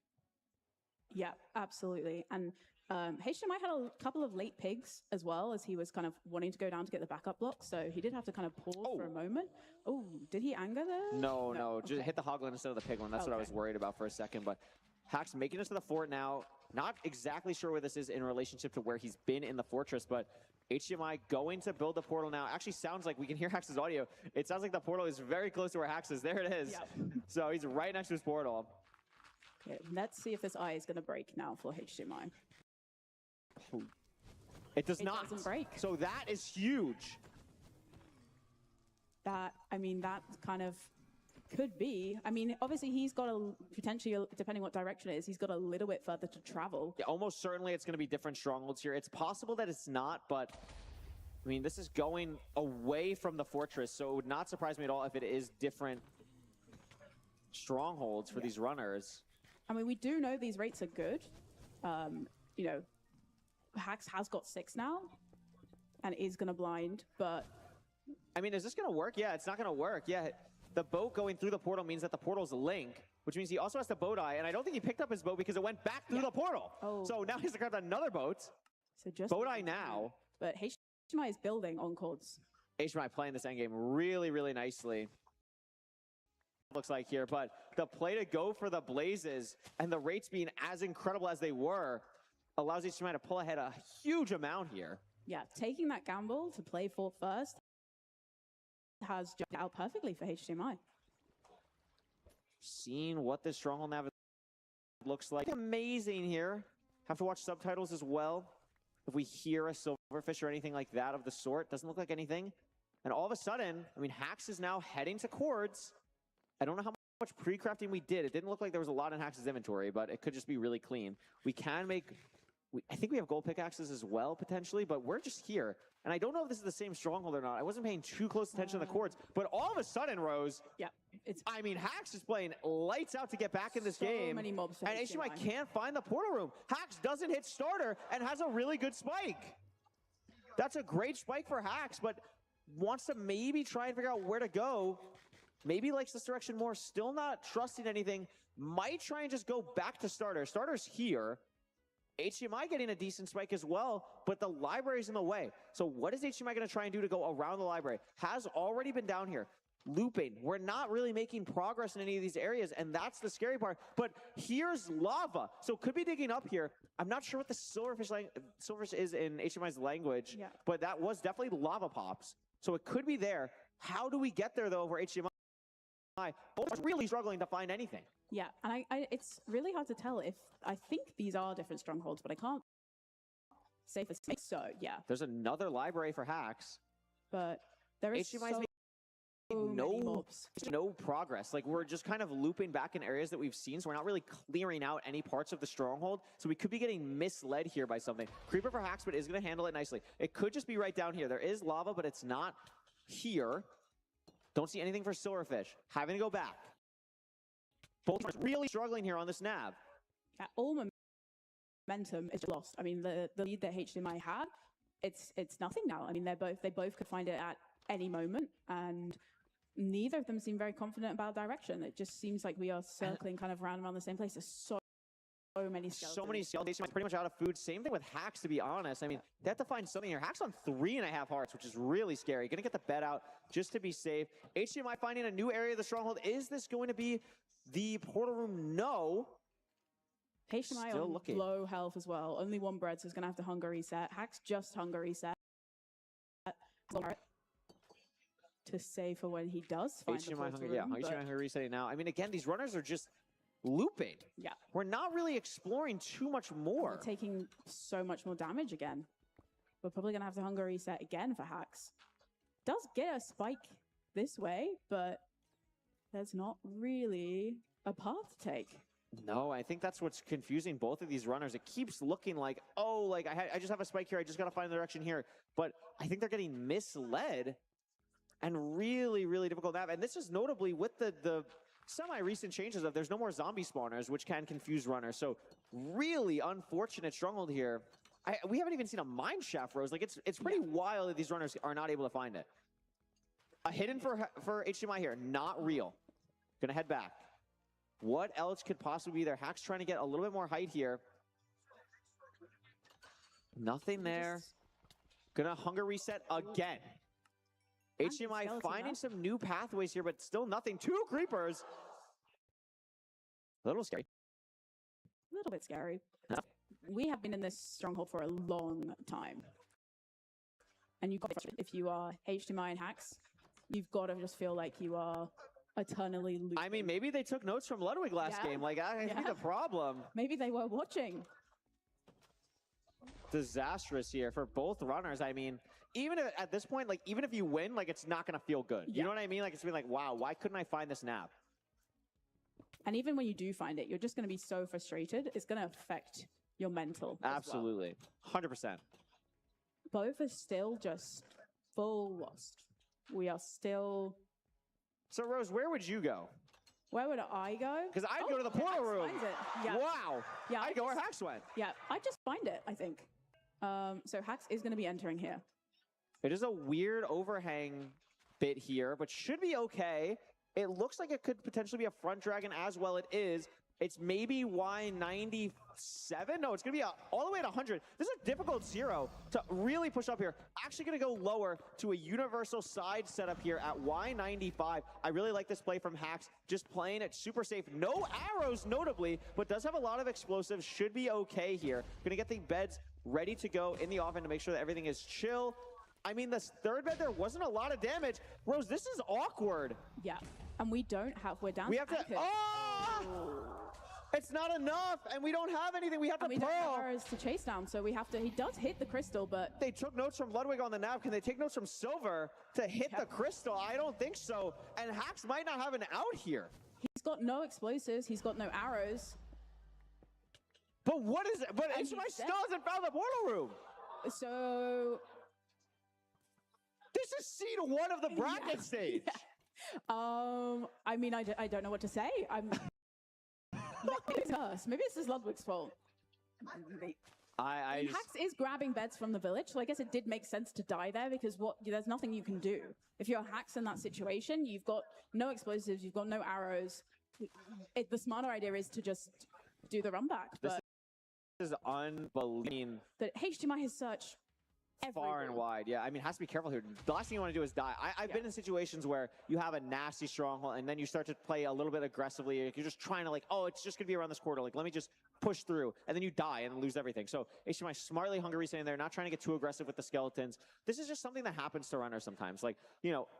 Yeah, absolutely. And HDMI had a couple of late pigs as well, as he was kind of wanting to go down to get the backup block. So he did have to kind of pause for a moment. Oh, did he anger there? No. Just hit the hoglin instead of the pig one. That's what I was worried about for a second. But Hacks making it to the fort now. Not exactly sure where this is in relationship to where he's been in the fortress, but HDMI going to build the portal now. Actually sounds like we can hear Hax's audio. It sounds like the portal is very close to where Hax is. There it is. Yep. So he's right next to his portal. Okay, let's see if this eye is going to break now for HDMI. It does not. It doesn't break. So that is huge. That kind of could be. I mean, obviously he's got a potentially, depending what direction it is, he's got a little bit further to travel. Yeah, almost certainly it's going to be different strongholds here. It's possible that it's not, but I mean, this is going away from the fortress, so it would not surprise me at all if it is different strongholds for these runners. I mean, we do know these rates are good. You know, Hax has got 6 now and is going to blind, but... I mean, is this going to work? Yeah, it's not going to work. Yeah, the boat going through the portal means that the portal's a link, which means he also has to boat eye, and I don't think he picked up his boat because it went back through the portal. Oh. So now he's got another boat. So just boat eye now. But HDMI is building on cords. HDMI playing this endgame really, really nicely. Looks like here, but the play to go for the Blazes and the rates being as incredible as they were allows HDMI to pull ahead a huge amount here. Yeah, taking that gamble to play for first has jumped out perfectly for HDMI. Seeing what this stronghold nav looks like. Amazing here. Have to watch subtitles as well. if we hear a silverfish or anything like that of the sort. Doesn't look like anything. And all of a sudden, I mean, Hax is now heading to Cords. I don't know how much pre-crafting we did. It didn't look like there was a lot in Hax's inventory, but it could just be really clean. We can make... I think we have gold pickaxes as well, potentially, but we're just here. And I don't know if this is the same stronghold or not. I wasn't paying too close attention to the Cords, but all of a sudden, Rose... Yeah. I mean, Hax is playing lights out to get back in this game. Many mobs and HDMI can't find the portal room. Hax doesn't hit starter and has a really good spike. That's a great spike for Hax, but wants to maybe try and figure out where to go. Maybe likes this direction more, still not trusting anything. Might try and just go back to starter. Starter's here. HDMI getting a decent spike as well, but the library's in the way. So what is HDMI going to try and do to go around the library? Has already been down here. Looping. We're not really making progress in any of these areas, and that's the scary part. But here's lava. So could be digging up here. I'm not sure what the silverfish is in HDMI's language, but that was definitely lava pops. So it could be there. How do we get there, though, over HDMI? Both really struggling to find anything. Yeah, and it's really hard to tell if I think these are different strongholds, but I can't say for so. Yeah. There's another library for Hax, but there is HDMI's no progress. Like, we're just kind of looping back in areas that we've seen, so we're not really clearing out any parts of the stronghold. So we could be getting misled here by something. Creeper for Hax, but is going to handle it nicely. It could just be right down here. There is lava, but it's not here. Don't see anything for Silverfish. Having to go back. Both are really struggling here on this nav. Yeah, all momentum is lost. I mean, the lead that HDMI had, it's nothing now. I mean, they both could find it at any moment, and neither of them seem very confident about direction. It just seems like we are circling kind of round around the same place. There's so many skeletons. So many skeletons. Pretty much out of food. Same thing with Hax, to be honest. I mean, they have to find something here. Hax on 3.5 hearts, which is really scary. Gonna get the bed out just to be safe. HDMI finding a new area of the stronghold. Is this going to be the portal room? No. HDMI on low health as well. Only one bread, so he's gonna have to hunger reset. Hax just hunger reset to save for when he does find the portal room. Yeah, HDMI hunger resetting now. I mean, again, these runners are just looping. Yeah. We're not really exploring too much more. We're taking so much more damage again. We're probably going to have to hunger reset again for Hax. Does get a spike this way, but there's not really a path to take. No, I think that's what's confusing both of these runners. It keeps looking like, oh, like I just have a spike here. I just got to find the direction here. But I think they're getting misled and really, really difficult nav. And this is notably with the semi-recent changes of there's no more zombie spawners, which can confuse runners. So really unfortunate stronghold here. We haven't even seen a mine shaft, Rose. Like, it's pretty wild that these runners are not able to find it. A hidden for HDMI here, not real. Gonna head back. What else could possibly be there? Hax trying to get a little bit more height here. Nothing there. Gonna hunger reset again. HDMI finding some new pathways here, but still nothing. 2 creepers. A little scary. A little bit scary. No. We have been in this stronghold for a long time. And you've got to, if you are HDMI and Hax, you've got to just feel like you are eternally losing. I mean, maybe they took notes from Ludwig last game. Like, I think the problem. Maybe they were watching. Disastrous here for both runners. I mean, even if, at this point, like, even if you win, like, it's not going to feel good. You know what I mean? Like, it's going to be like, wow, why couldn't I find this nav? And even when you do find it, you're just going to be so frustrated. It's going to affect your mental. Absolutely. 100%. Both are still just full lost. We are still... So, Rose, where would you go? Where would I go? Because I'd go to the portal room. Yeah. Wow. Yeah, I'd go where Hax went. Yeah, I'd just find it, I think. So Hax is going to be entering here. It is a weird overhang bit here, but should be okay. It looks like it could potentially be a front dragon as well. It is. It's maybe Y97? No, it's going to be all the way at 100. This is a difficult 0 to really push up here. Actually going to go lower to a universal side setup here at Y95. I really like this play from Hax. Just playing it super safe. No arrows, notably, but does have a lot of explosives. Should be okay here. Going to get the beds ready to go in the offense to make sure that everything is chill. I mean, this third bed, there wasn't a lot of damage. Rose, this is awkward. Yeah, and we don't have, we're down. We have to, It's not enough, and we don't have anything. We have to we don't have pearl. arrows to chase down, so we have to. He does hit the crystal, but They took notes from Ludwig on the nav. Can they take notes from Silver to hit the crystal? I don't think so. And Hax might not have an out here. he's got no explosives. He's got no arrows. But what is it? But And HMI he's still dead. hasn't found the portal room. So this is seed 1 of the bracket stage. I mean, I don't know what to say. Maybe it's us. Maybe it's Ludwig's fault. I Hax is grabbing beds from the village, so I guess it did make sense to die there because there's nothing you can do. If you're Hax in that situation, you've got no explosives, you've got no arrows. The smarter idea is to just do the run back. But this is unbelievable. the HDMI has search Far and wide, yeah. I mean, has to be careful here. The last thing you want to do is die. I've been in situations where you have a nasty stronghold, and then you start to play a little bit aggressively. You're just trying to it's just going to be around this corridor. Let me just push through, and then you die and lose everything. So HDMI smartly hungry standing there, not trying to get too aggressive with the skeletons. This is just something that happens to runners sometimes.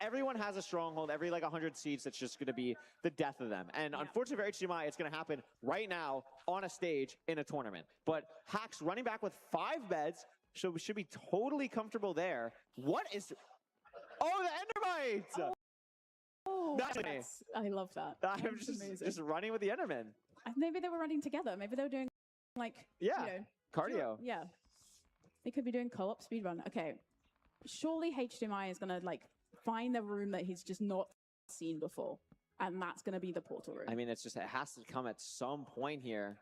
Everyone has a stronghold. Every 100 seeds, that's just going to be the death of them. And unfortunately for HDMI, it's going to happen right now on a stage in a tournament. But Hax running back with 5 beds. So we should be totally comfortable there. What is... Oh, the Endermite! Oh, I love that. I'm just running with the Enderman. Maybe they were running together. Maybe they were doing cardio. Yeah. They could be doing co-op speedrun. Okay. Surely HDMI is going to find the room that he's just not seen before. And that's going to be the portal room. I mean, it has to come at some point here.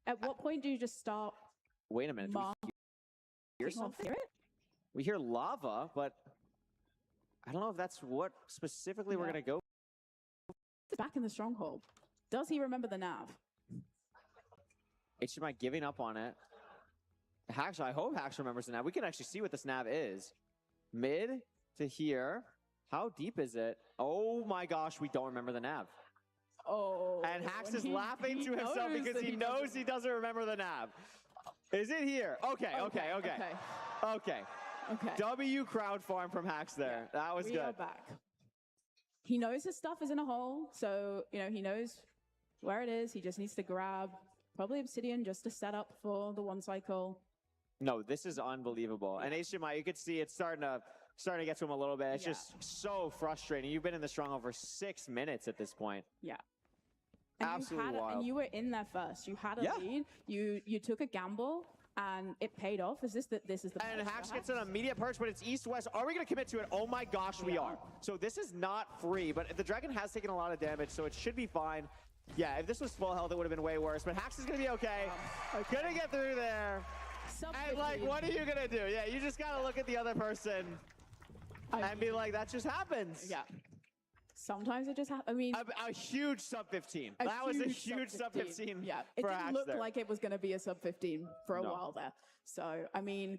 At what point do you just start... Wait a minute. Hear something? We hear lava, but I don't know if that's what specifically we're going to go. Back in the stronghold. Does he remember the nav? HDMI giving up on it. Hax, I hope Hax remembers the nav. We can actually see what this nav is. Mid to here. How deep is it? Oh my gosh, we don't remember the nav. Oh. And Hax is laughing to himself because he knows he doesn't remember the nav. Is it here? Okay. W crowd farm from Hax there. Yeah. That was We good. are back. He knows his stuff is in a hole, so he knows where it is. He just needs to grab probably obsidian just to set up for the 1 cycle. No, this is unbelievable. And HDMI, you could see it's starting to get to him a little bit. It's just so frustrating. You've been in the stronghold for 6 minutes at this point. Yeah. Absolutely wild. And you were in there first. You had a lead. You took a gamble, and it paid off. This is the And Hax gets an immediate perch, but it's east-west. Are we going to commit to it? Oh my gosh, we are. So this is not free, but the dragon has taken a lot of damage, so it should be fine. Yeah, if this was full health, it would have been way worse. But Hax is going to be okay. Gonna get through there. And what are you going to do? Yeah, you just got to look at the other person and be like, that just happens. Yeah. Sometimes it just happens. I mean, a huge sub 15. That was a huge sub 15. Yeah, it didn't look like it was going to be a sub 15 for a No. while there. So I mean,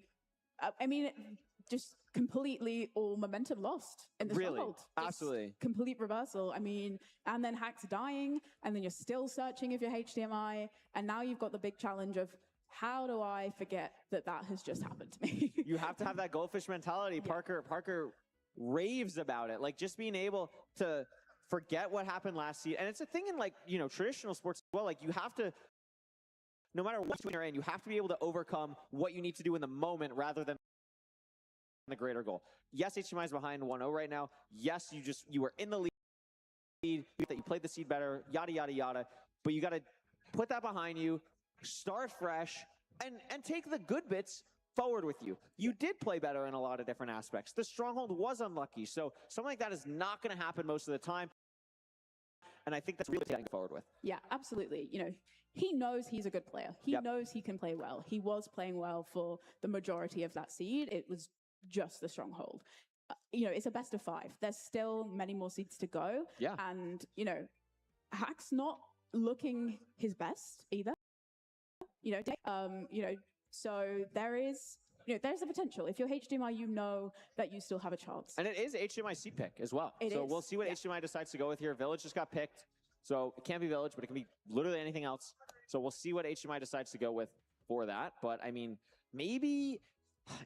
just completely all momentum lost in the Really? stronghold. Just Absolutely. complete reversal. I mean, and then Hax dying, and then you're still searching if you're HDMI, and now you've got the big challenge of how do I forget that has just happened to me? You have to have that goldfish mentality. Parker raves about it. Just being able to forget what happened last season. And it's a thing in traditional sports as well. You have to, no matter what you're in, you have to be able to overcome what you need to do in the moment rather than the greater goal. Yes, HDMI is behind 1-0 right now. Yes, you were in the lead, that you played the seed better, yada, yada, yada. But you got to put that behind you, start fresh, and take the good bits forward with you. You did play better in a lot of different aspects. The stronghold was unlucky, so something like that is not going to happen most of the time. And I think that's really getting forward with. Yeah, absolutely. He knows he's a good player. He knows he can play well. He was playing well for the majority of that seed. It was just the stronghold. It's a best of 5. There's still many more seeds to go. Yeah. And, Hack's not looking his best either. So there's the potential. If you're HDMI, you know that you still have a chance. And it is HDMI seed pick as well. It so is, we'll see what HDMI decides to go with here. Village just got picked. So it can't be Village, but it can be literally anything else. So we'll see what HDMI decides to go with for that. But I mean, maybe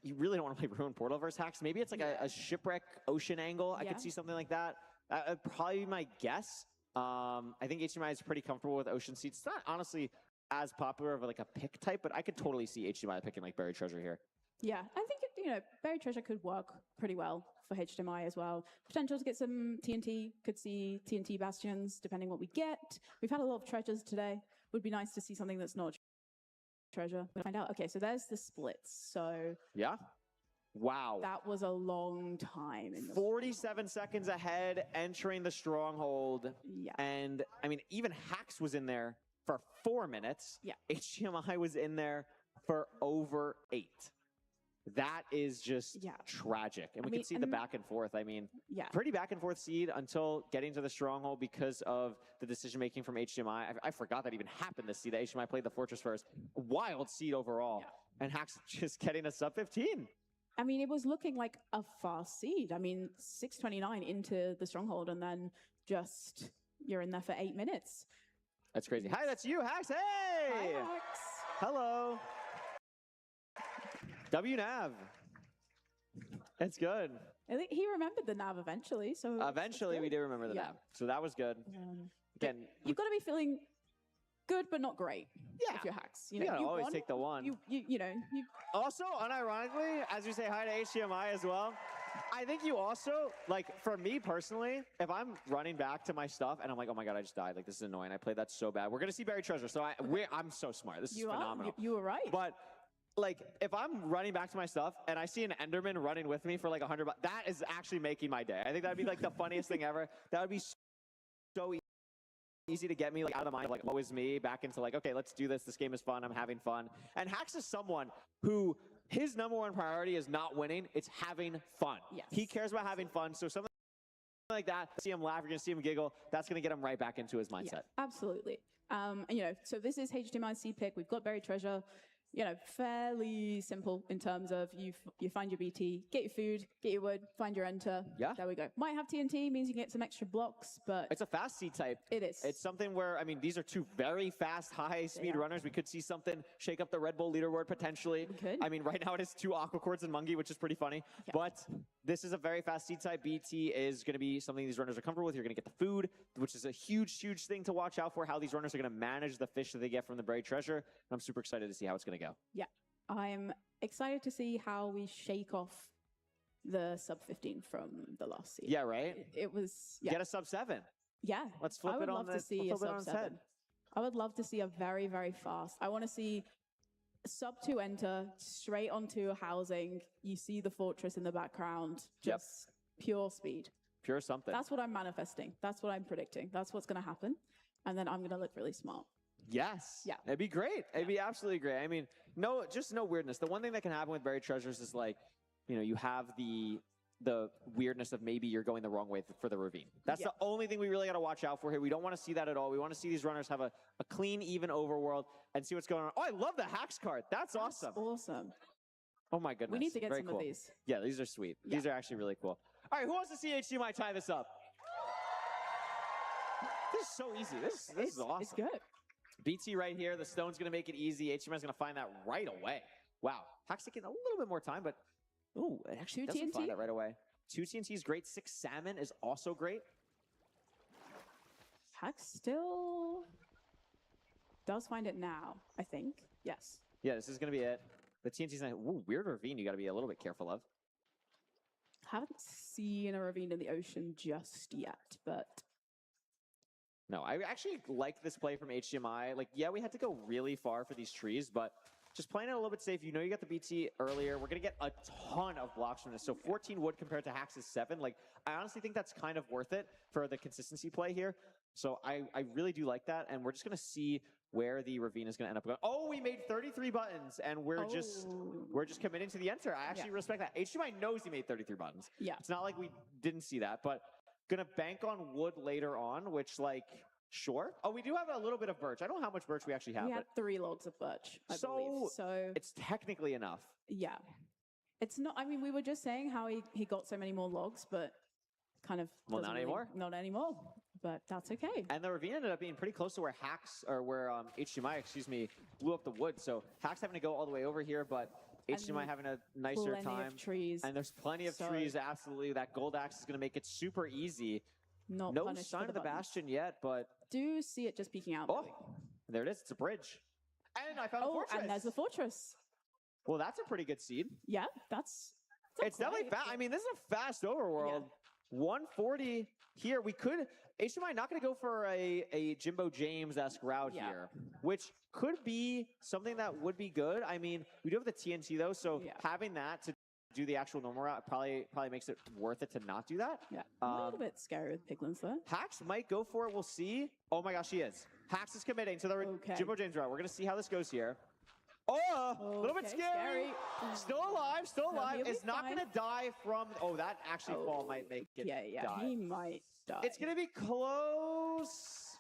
you really don't want to play Ruin Portal versus Hax. Maybe it's a shipwreck ocean angle. I could see something like that. That'd probably be my guess. I think HDMI is pretty comfortable with Ocean Seeds. It's not honestly as popular of like a pick type, but I could totally see HDMI picking like Buried Treasure here. Yeah, I think Buried Treasure could work pretty well for HDMI as well. Potential to get some TNT. Could see TNT Bastions depending what we get. We've had a lot of treasures today. Would be nice to see something that's not treasure. We'll find out. Okay, so there's the splits. So yeah, wow, that was a long time. 47 seconds ahead, entering the stronghold. Yeah, and I mean even Hax was in there for 4 minutes. Yeah, HDMI was in there for over 8. That is just tragic. And we can see the back and forth. I mean, pretty back and forth seed until getting to the stronghold because of the decision making from HDMI. I forgot that even happened this seed. That HDMI played the Fortress first. Wild seed overall. And Hax just getting a sub 15. I mean, it was looking like a fast seed. I mean, 6:29 into the stronghold, and then just you're in there for 8 minutes. That's crazy. Hi, that's you, Hax. Hey! Hi, Hax. Hello. WNav. That's good. I think he remembered the nav eventually. So eventually we did remember the nav. So that was good. Again, you've got to be feeling good, but not great. Yeah. If you're Hax, you gotta always take the one. You also, unironically, as you say hi to HDMI as well, I think you also, like, for me personally, if I'm running back to my stuff and I'm like, oh my god, I just died. Like, this is annoying. I played that so bad. We're gonna see Buried Treasure. So I'm so smart. This is phenomenal. You were right. But like, if I'm running back to my stuff and I see an Enderman running with me for like 100 bucks, that is actually making my day. I think that'd be like the funniest thing ever. That would be so easy to get me like out of the mind of like, what was me, back into like, okay, let's do this. This game is fun. I'm having fun. And Hax is someone who his #1 priority is not winning. It's having fun. Yes. He cares about having fun. So something like that, see him laugh, you're gonna see him giggle. That's gonna get him right back into his mindset. Yeah, absolutely. So this is HDMI seed pick. We've got Buried Treasure. Fairly simple in terms of you find your BT, get your food, get your wood, find your enter. Yeah. There we go. Might have TNT, means you can get some extra blocks, but it's a fast seed type. It is. It's something where, I mean, these are two very fast, high speed runners. We could see something shake up the Red Bull leaderboard potentially. We could. I mean, right now it is 2 Aqua Quartz and Mungie, which is pretty funny. Yeah. But this is a very fast seed type. BT is going to be something these runners are comfortable with. You're going to get the food, which is a huge, huge thing to watch out for, how these runners are going to manage the fish that they get from the Buried Treasure. I'm super excited to see how it's going to go. Yeah. I'm excited to see how we shake off the sub 15 from the last season. Yeah, right? It was Get a sub 7. Yeah. Let's flip it on. I would love to see a sub 7. I would love to see a very, very fast. I want to see sub 2 enter straight onto a housing. You see the fortress in the background. Just pure speed. Pure something. That's what I'm manifesting. That's what I'm predicting. That's what's going to happen. And then I'm going to look really smart. Yes. Yeah. It'd be great. It'd be absolutely great. I mean, just no weirdness. The one thing that can happen with Buried Treasures is like, you have the weirdness of maybe you're going the wrong way for the ravine. That's the only thing we really got to watch out for here. We don't want to see that at all. We want to see these runners have a clean, even overworld and see what's going on. Oh, I love the Hax card. That's awesome. Awesome. Oh my goodness. We need to get Very some cool. of these. Yeah, these are sweet. Yeah. These are actually really cool. All right, who wants to see HDMI tie this up? This is so easy. This is awesome. It's good. BT right here. The stone's going to make it easy. HDMI is going to find that right away. Wow. Hax taking a little bit more time, but it actually doesn't find it right away. 2 TNT is great. 6 salmon is also great. Hax still does find it now, I think. Yes. Yeah, this is going to be it. The TNT's nice. Ooh, weird ravine you got to be a little bit careful of. Haven't seen a ravine in the ocean just yet, but no, I actually like this play from HDMI. Like, yeah, we had to go really far for these trees, but just playing it a little bit safe. You got the BT earlier. We're going to get a ton of blocks from this. So 14 wood compared to Hax's 7. Like, I honestly think that's kind of worth it for the consistency play here. So I really do like that. And we're just going to see where the ravine is going to end up going. Oh, we made 33 buttons, and we're just committing to the enter. I actually respect that. HDMI knows he made 33 buttons. Yeah. It's not like we didn't see that, but gonna bank on wood later on, which sure. Oh, we do have a little bit of birch. I don't know how much birch we actually have. We had 3 logs of birch, I believe. So it's technically enough. Yeah. It's not, I mean, we were just saying how he got so many more logs, but kind of not anymore. Not anymore. But that's okay. And the ravine ended up being pretty close to where HDMI, blew up the wood. So Hax having to go all the way over here, but HDMI having a nicer time. Of trees. And there's plenty of trees, absolutely. That gold axe is going to make it super easy. Not No punished for sign of the buttons. Bastion yet, but Do see it just peeking out. oh, there it is. It's a bridge. And I found a fortress. And there's the fortress. Well, that's a pretty good seed. Yeah, that's. It's definitely fast. I mean, this is a fast overworld. 140 here. We could. HMI not going to go for a Jimbo James-esque route here, which could be something that would be good. I mean, we do have the TNT though, so having that to do the actual normal route probably makes it worth it to not do that. Yeah, a little bit scary with Piglins though. Hax might go for it. We'll see. Oh my gosh, he is. Hax is committing to the Jimbo James route. We're going to see how this goes here. Oh, a little bit scary. Still alive, still alive. Is not going to die from. Oh, that actually fall might make it die. He might die. It's going to be close.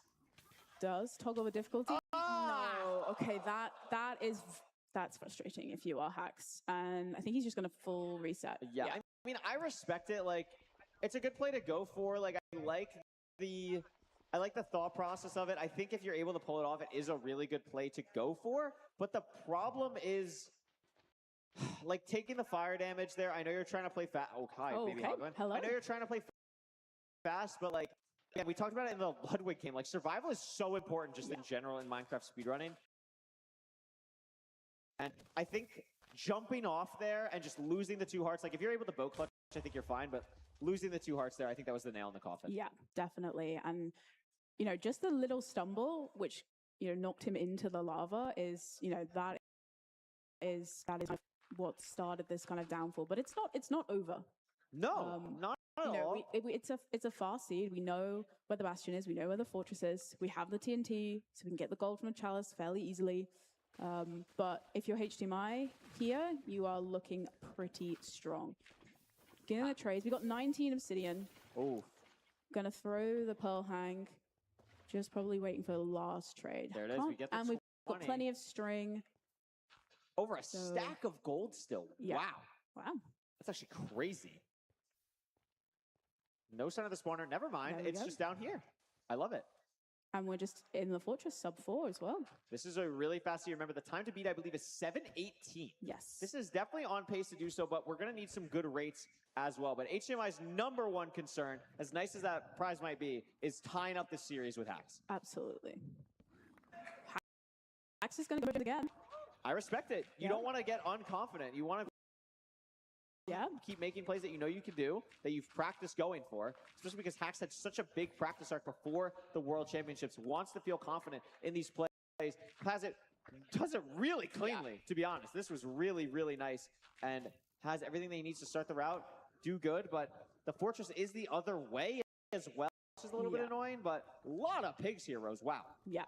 Does toggle the difficulty? No. Okay, that's frustrating if you are Hax. And I think he's just going to full reset. Yeah, I mean, I respect it. Like, it's a good play to go for. Like, I like the thought process of it. I think if you're able to pull it off, it is a really good play to go for. But the problem is, like, taking the fire damage there. I know you're trying to play fast. Oh, hi, baby Hogman. Hello. I know you're trying to play fast, but, like, yeah, we talked about it in the Ludwig game. Like, survival is so important just in general in Minecraft speedrunning. And I think jumping off there and just losing the 2 hearts, like, if you're able to bow clutch, I think you're fine. But losing the 2 hearts there, I think that was the nail in the coffin. Yeah, definitely. And, you know, just the little stumble, which, you know, knocked him into the lava is, you know, that is what started this kind of downfall. But it's not over. No, not at all. It's a fast seed. We know where the Bastion is. We know where the fortress is. We have the TNT, so we can get the gold from the Chalice fairly easily. But if you're HDMI here, you are looking pretty strong. Getting the trades. We got 19 obsidian. Oh. Gonna throw the Pearl Hang. Just probably waiting for the last trade. There it is. We get the and we've got plenty of string. Over a stack of gold still. Yeah. Wow. Wow. That's actually crazy. No sign of the spawner. Never mind. It's just down here. I love it. And we're just in the fortress sub 4 as well. This is a really fast seed. Remember, the time to beat, I believe, is 7:18. Yes. This is definitely on pace to do so, but we're going to need some good rates as well. But HDMI's #1 concern, as nice as that prize might be, is tying up this series with Hax. Absolutely. Hax is going to go again. I respect it. You don't want to get unconfident. You want to keep making plays that you know you can do, that you've practiced going for, especially because Hax had such a big practice arc before the World Championships, wants to feel confident in these plays, does it really cleanly, to be honest. This was really, really nice, and has everything that he needs to start the route, do good, but the fortress is the other way as well, which is a little bit annoying, but a lot of pigs here, Rose. Wow. Yeah.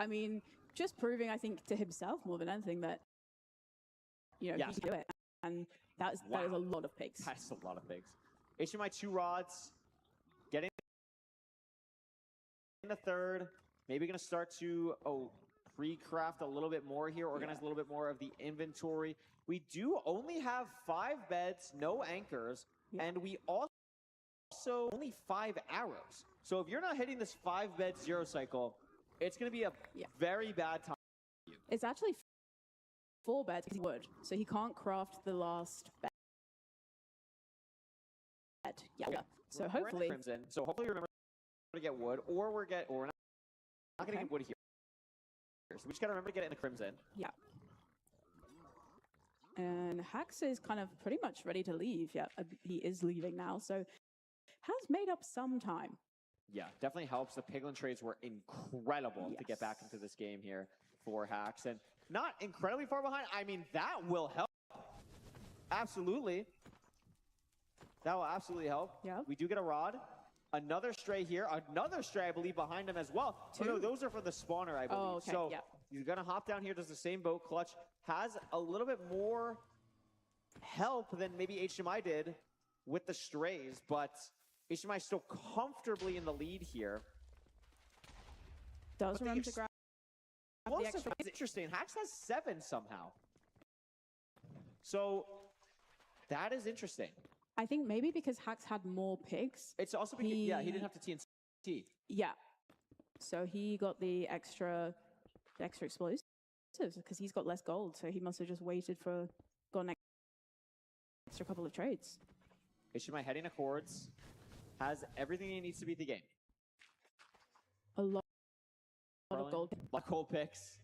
I mean, just proving, I think, to himself more than anything that, you know, he can do it. And that is a lot of pigs. That's a lot of pigs. HMI 2 rods, getting in the third, maybe going to start to, pre-craft a little bit more here, organize a little bit more of the inventory. We do only have 5 beds, no anchors, and we also only 5 arrows. So if you're not hitting this 5-bed 0 cycle, it's going to be a very bad time for you. It's actually 4 beds because he would, so he can't craft the last bed. Yeah. So hopefully, Crimson. So hopefully, remember to get wood, or we're not going to get wood here. So we just got to remember to get it in the Crimson. Yeah. And Hax is kind of pretty much ready to leave. Yeah, he is leaving now, so has made up some time. Yeah, definitely helps. The Piglin trades were incredible to get back into this game here for Hax, and not incredibly far behind. I mean, that will help. Absolutely. That will absolutely help. Yeah. We do get a rod. Another stray here. Another stray, I believe, behind him as well. Oh, no, those are for the spawner, I believe. Oh, okay. So he's going to hop down here, does the same boat clutch. Has a little bit more help than maybe HMI did with the strays, but HMI still comfortably in the lead here. Does remember to grab the extra. It's interesting. Hax has 7 somehow. So that is interesting. I think maybe because Hax had more pigs. It's also because, he didn't have to TNT. Yeah. So he got the extra explosives because he's got less gold. So he must have just waited for, got an extra couple of trades. HMI heading accords. has everything he needs to beat the game. A lot of gold. Gold picks.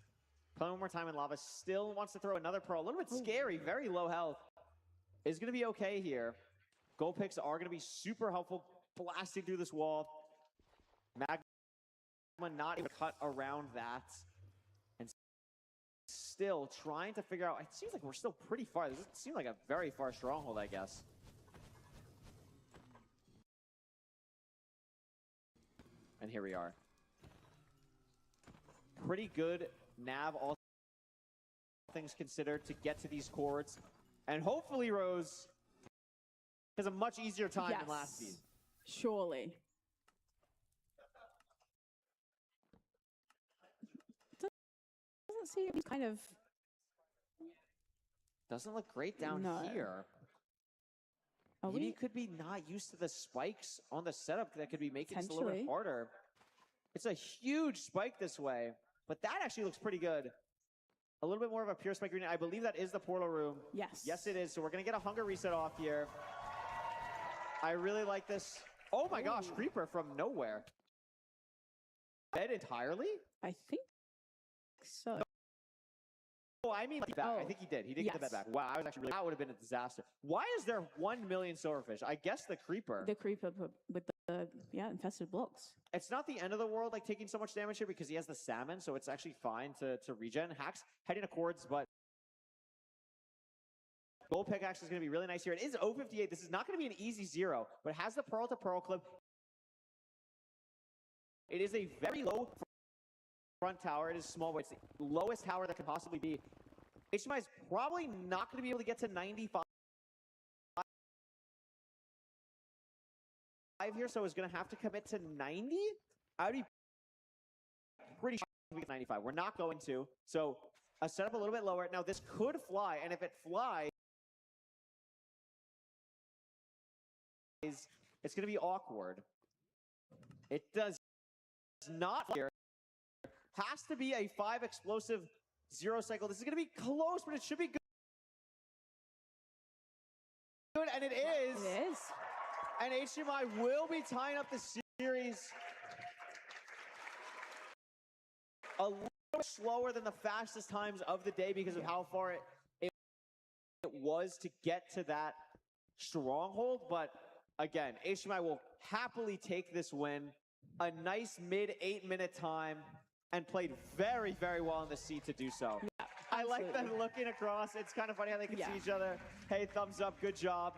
Playing one more time in lava. Still wants to throw another pearl. A little bit scary. Very low health. Is going to be okay here. Gold picks are going to be super helpful. Blasting through this wall. Magma not able to cut around that. And still trying to figure out. It seems like we're still pretty far. This doesn't seem like a very far stronghold, I guess. And here we are. Pretty good nav, all things considered, to get to these chords. And hopefully Rose has a much easier time than last season. Surely. Doesn't seem kind of... Doesn't look great down here. Maybe he could be not used to the spikes on the setup that could be making this a little bit harder. It's a huge spike this way, but that actually looks pretty good. A little bit more of a pure spike green. I believe that is the portal room. Yes. Yes, it is. So we're going to get a hunger reset off here. I really like this. Oh my gosh, Creeper from nowhere. Dead entirely? I think so. Oh, I mean, back. I think he did. He did get the bed back. Wow, I was actually that would have been a disaster. Why is there 1 million silverfish? I guess the Creeper. The Creeper with the, infested blocks. It's not the end of the world, like, taking so much damage here because he has the salmon, so it's actually fine to regen. Hacks heading to chords, but gold pickaxe is going to be really nice here. It is 058. This is not going to be an easy 0, but it has the pearl to pearl clip. It is a very low front tower. It is small, but it's the lowest tower that can possibly be. HMI is probably not going to be able to get to 95 here, so is going to have to commit to 90. I would be pretty sure we get 95. We're not going to. So a setup a little bit lower. Now this could fly, and if it flies, it's going to be awkward. It does not here. Has to be a 5 explosive 0 cycle. This is going to be close, but it should be good. And it is. It is. And HMI will be tying up the series a little slower than the fastest times of the day because of how far it was to get to that stronghold. But again, HMI will happily take this win. A nice mid 8-minute time. And played very, very well in the seat to do so. Yeah, I like them looking across. It's kind of funny how they can see each other. Hey, thumbs up, good job.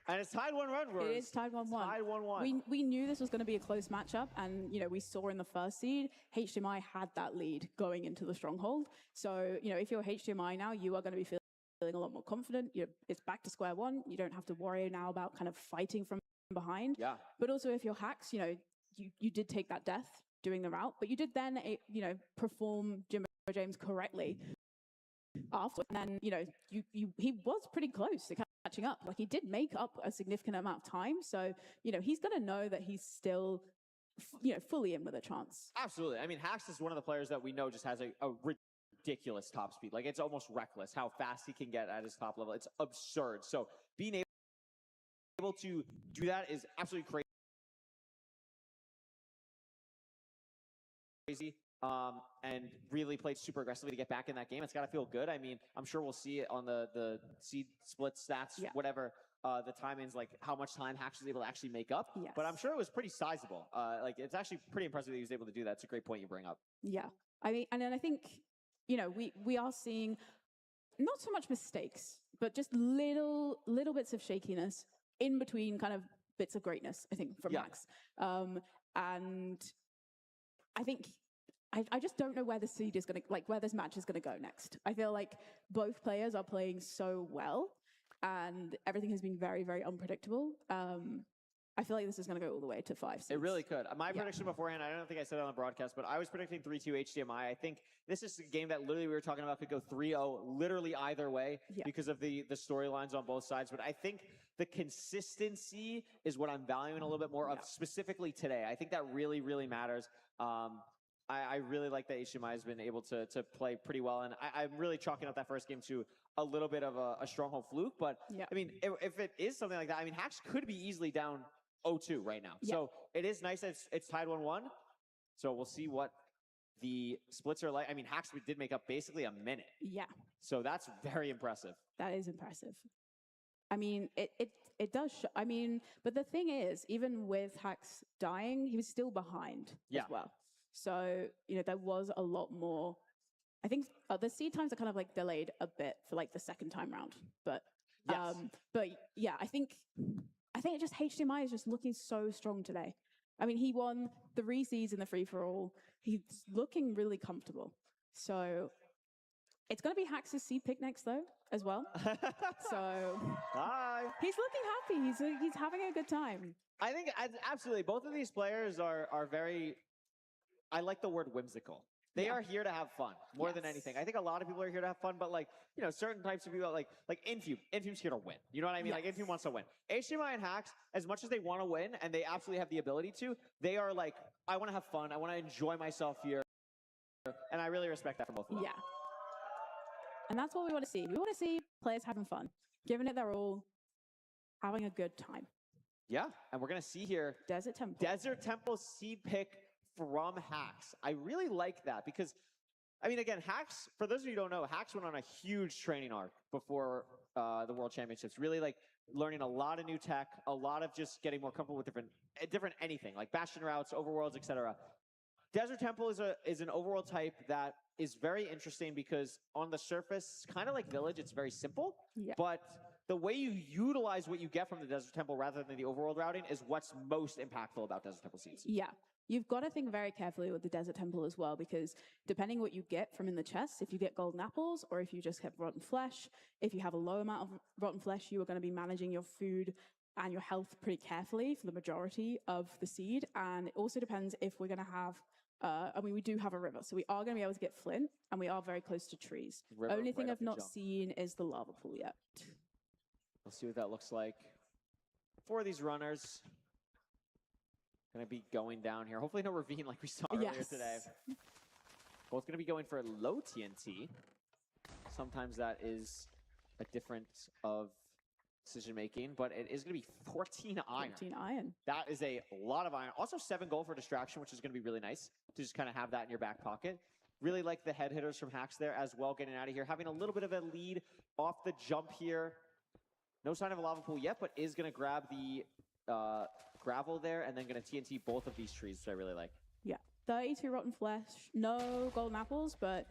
And it's tied 1-1, Rose. It is tied 1-1. Tied 1-1. We knew this was going to be a close matchup, and we saw in the first seed, HDMI had that lead going into the stronghold. So if you're HDMI now, you are going to be feeling a lot more confident. It's back to square one. You don't have to worry now about kind of fighting from behind. Yeah. But also, if you're Hacks, you did take that death doing the route, but you did then, perform Jimbo James correctly after. And then, he was pretty close to catching up. Like, he did make up a significant amount of time. So, he's going to know that he's still, fully in with a chance. Absolutely. I mean, Hax is one of the players that we know just has a ridiculous top speed. Like, it's almost reckless how fast he can get at his top level. It's absurd. So being able to do that is absolutely crazy. And really played super aggressively to get back in that game. It's got to feel good. I mean, I'm sure we'll see it on the seed split stats, whatever the timings, like how much time Hax was able to actually make up. Yes. But I'm sure it was pretty sizable. Like, it's actually pretty impressive that he was able to do that. It's a great point you bring up. Yeah. I mean, and then I think, we are seeing not so much mistakes, but just little bits of shakiness in between kind of bits of greatness, I think, from Hax. And I think I just don't know where the seed is going to, where this match is going to go next. I feel like both players are playing so well, and everything has been very, very unpredictable. I feel like this is going to go all the way to 5 seeds. It really could. My prediction beforehand, I don't think I said it on the broadcast, but I was predicting 3-2 HDMI. I think this is a game that literally we were talking about could go 3-0, literally either way because of the storylines on both sides. But I think the consistency is what I'm valuing a little bit more of specifically today. I think that really, really matters. I really like that HDMI has been able to play pretty well, and I'm really chalking up that first game to a little bit of a stronghold fluke. But I mean, if it is something like that, I mean, Hax could be easily down 0-2 right now. Yeah. So it is nice that it's tied 1-1. So we'll see what the splits are like. I mean, Hacks did make up basically a minute. Yeah. So that's very impressive. That is impressive. I mean, it does. I mean, but the thing is, even with Hacks dying, he was still behind as well. So, there was a lot more. I think the seed times are kind of like delayed a bit for like the second time round. But, yeah, I think just HDMI is just looking so strong today. I mean, he won 3 seeds in the free-for-all. He's looking really comfortable. So it's going to be Hacks' seed pick next, though, as well. So he's looking happy. He's having a good time. I think absolutely both of these players are very. I like the word whimsical. They are here to have fun more than anything. I think a lot of people are here to have fun, but certain types of people like Infume. Infume's here to win. You know what I mean? Like Infume wants to win. HDMI and Hacks, as much as they want to win and they absolutely have the ability to, they are like, I want to have fun. I want to enjoy myself here, and I really respect that from both of them. Yeah. And that's what we want to see. We want to see players having fun, giving it their all, having a good time. Yeah, and we're going to see here Desert Temple. Desert Temple seed pick from Hacks. I really like that because, I mean, again, Hacks, for those of you who don't know, Hacks went on a huge training arc before the World Championships, really like learning a lot of new tech, a lot of just getting more comfortable with different anything, like Bastion routes, overworlds, etc. Desert Temple is an overworld type that is very interesting because on the surface, kind of like Village, it's very simple, but the way you utilize what you get from the Desert Temple rather than the overworld routing is what's most impactful about Desert Temple seeds. Yeah. You've got to think very carefully with the Desert Temple as well, because depending what you get from in the chest, if you get golden apples or if you just get rotten flesh, if you have a low amount of rotten flesh, you are going to be managing your food and your health pretty carefully for the majority of the seed. And it also depends if we're going to have, we do have a river, so we are going to be able to get flint, and we are very close to trees. Only thing I've not seen is the lava pool yet. We'll see what that looks like for these runners. Going to be going down here. Hopefully no ravine like we saw earlier today. Both going to be going for a low TNT. Sometimes that is a difference of decision making, but it is going to be 14 iron. 14 iron. That is a lot of iron. Also 7 gold for distraction, which is going to be really nice to just kind of have that in your back pocket. Really like the head hitters from Hacks there as well, getting out of here. Having a little bit of a lead off the jump here. No sign of a lava pool yet, but is going to grab the gravel there and then going to TNT both of these trees, which I really like. Yeah. 32 rotten flesh. No golden apples, but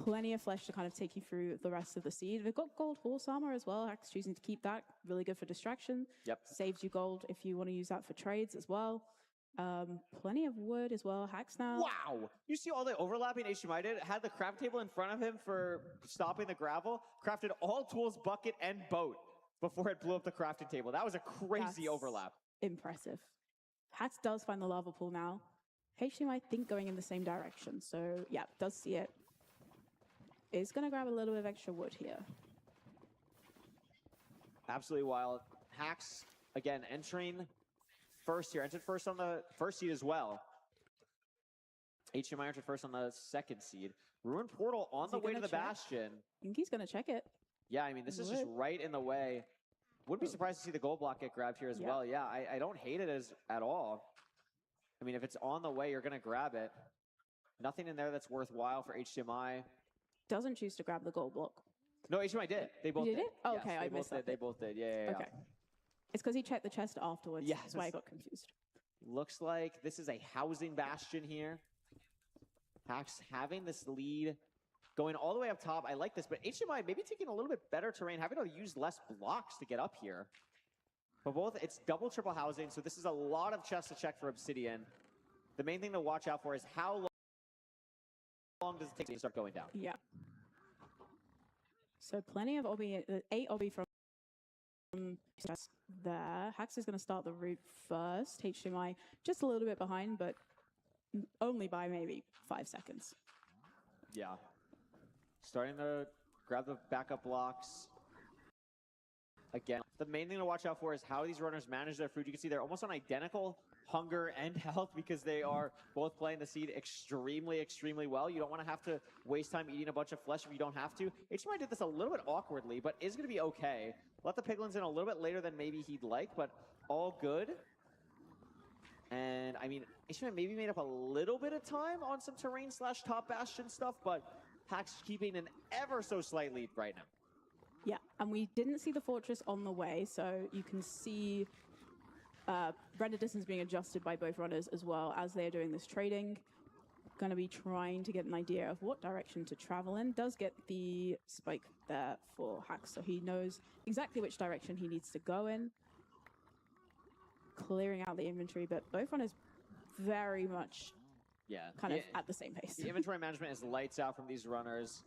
plenty of flesh to kind of take you through the rest of the seed. We've got gold horse armor as well. Hacks choosing to keep that. Really good for distraction. Yep. Saves you gold if you want to use that for trades as well. Plenty of wood as well. Hacks now. Wow! You see all the overlapping HDMI did? Had the craft table in front of him for stopping the gravel. Crafted all tools, bucket, and boat before it blew up the crafting table. That was a crazy overlap. Impressive. Hacks does find the lava pool now. HDMI, I think, going in the same direction. So, yeah, does see it. Is going to grab a little bit of extra wood here. Absolutely wild. Hacks, again, entering first here. Entered first on the first seed as well. HDMI entered first on the second seed. Ruined Portal on the way to the Bastion. I think he's going to check it. Yeah, I mean, this is just right in the way. Wouldn't be surprised to see the gold block get grabbed here as well. Yeah, I don't hate it at all. I mean, if it's on the way, you're going to grab it. Nothing in there that's worthwhile for HDMI. Doesn't choose to grab the gold block. No, HDMI did. They both did. Oh, yes, okay, I missed that. They both did. Yeah. Okay. It's because he checked the chest afterwards. Yeah, that's why I got confused. Looks like this is a housing bastion here. Hacks having this lead. Going all the way up top. I like this, but HDMI maybe taking a little bit better terrain, having to use less blocks to get up here. But both, it's double, triple housing, so this is a lot of chests to check for Obsidian. The main thing to watch out for is how long does it take to start going down? Yeah. So plenty of obby, 8 obby from there. Hacks is going to start the route first. HDMI just a little bit behind, but only by maybe 5 seconds. Yeah. Starting to grab the backup blocks. Again, the main thing to watch out for is how these runners manage their food. You can see they're almost on identical hunger and health because they are both playing the seed extremely, extremely well. You don't want to have to waste time eating a bunch of flesh if you don't have to. HDMI did this a little bit awkwardly, but is going to be okay. Let the piglins in a little bit later than maybe he'd like, but all good. And I mean, HMI maybe made up a little bit of time on some terrain / top bastion stuff, but Hack's keeping an ever so slight lead right now. Yeah, and we didn't see the fortress on the way, so you can see render distance being adjusted by both runners as well as they are doing this trading. Going to be trying to get an idea of what direction to travel in. Does get the spike there for Hax, so he knows exactly which direction he needs to go in. Clearing out the inventory, but both runners very much kind of at the same pace. The inventory management is lights out from these runners.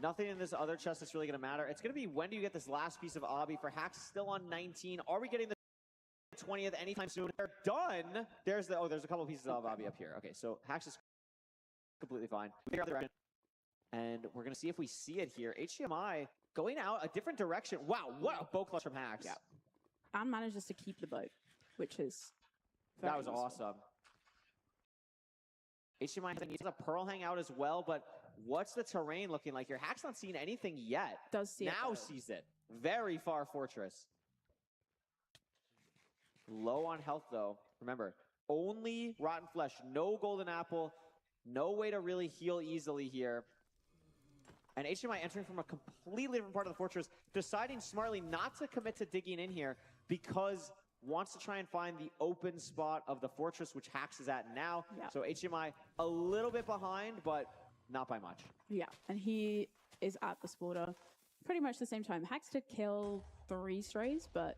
Nothing in this other chest that's really going to matter. It's going to be when do you get this last piece of obby for Hax still on 19. Are we getting the 20th anytime soon? They're done. There's a couple pieces of obby up here. Okay, so Hax is completely fine. And we're going to see if we see it here. HDMI going out a different direction. Wow, what a bow clutch from Hax. Yeah. And manages to keep the boat, which is that was awesome. HDMI has a Pearl hangout as well, but what's the terrain looking like here? Hack's not seen anything yet. Does see now it, sees it. Very far fortress. Low on health though. Remember, only rotten flesh, no golden apple, no way to really heal easily here. And HDMI entering from a completely different part of the fortress, deciding smartly not to commit to digging in here because wants to try and find the open spot of the fortress, which Hax is at now. Yeah. So HDMI a little bit behind, but not by much. Yeah, and he is at the spawner pretty much the same time. Hax did kill 3 strays, but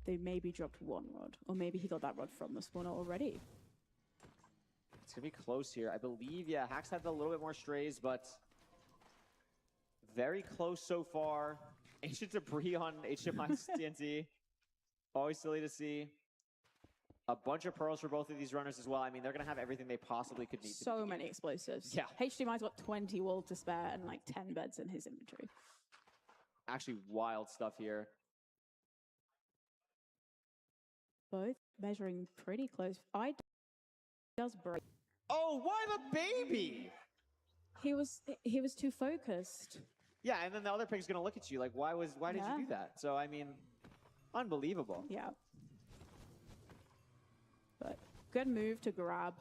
they maybe dropped 1 rod, or maybe he got that rod from the spawner already. It's going to be close here. I believe, yeah, Hax had a little bit more strays, but very close so far. Ancient debris on HDMI's TNT. Always silly to see. A bunch of pearls for both of these runners as well. I mean, they're going to have everything they possibly could need. So many explosives. Yeah. HDMI's got 20 wool to spare and like 10 beds in his inventory. Actually, wild stuff here. Both measuring pretty close. Does break. Oh, why the baby? He was too focused. Yeah, and then the other pig's going to look at you like, why did you do that? So, I mean, unbelievable. Yeah. But good move to grab.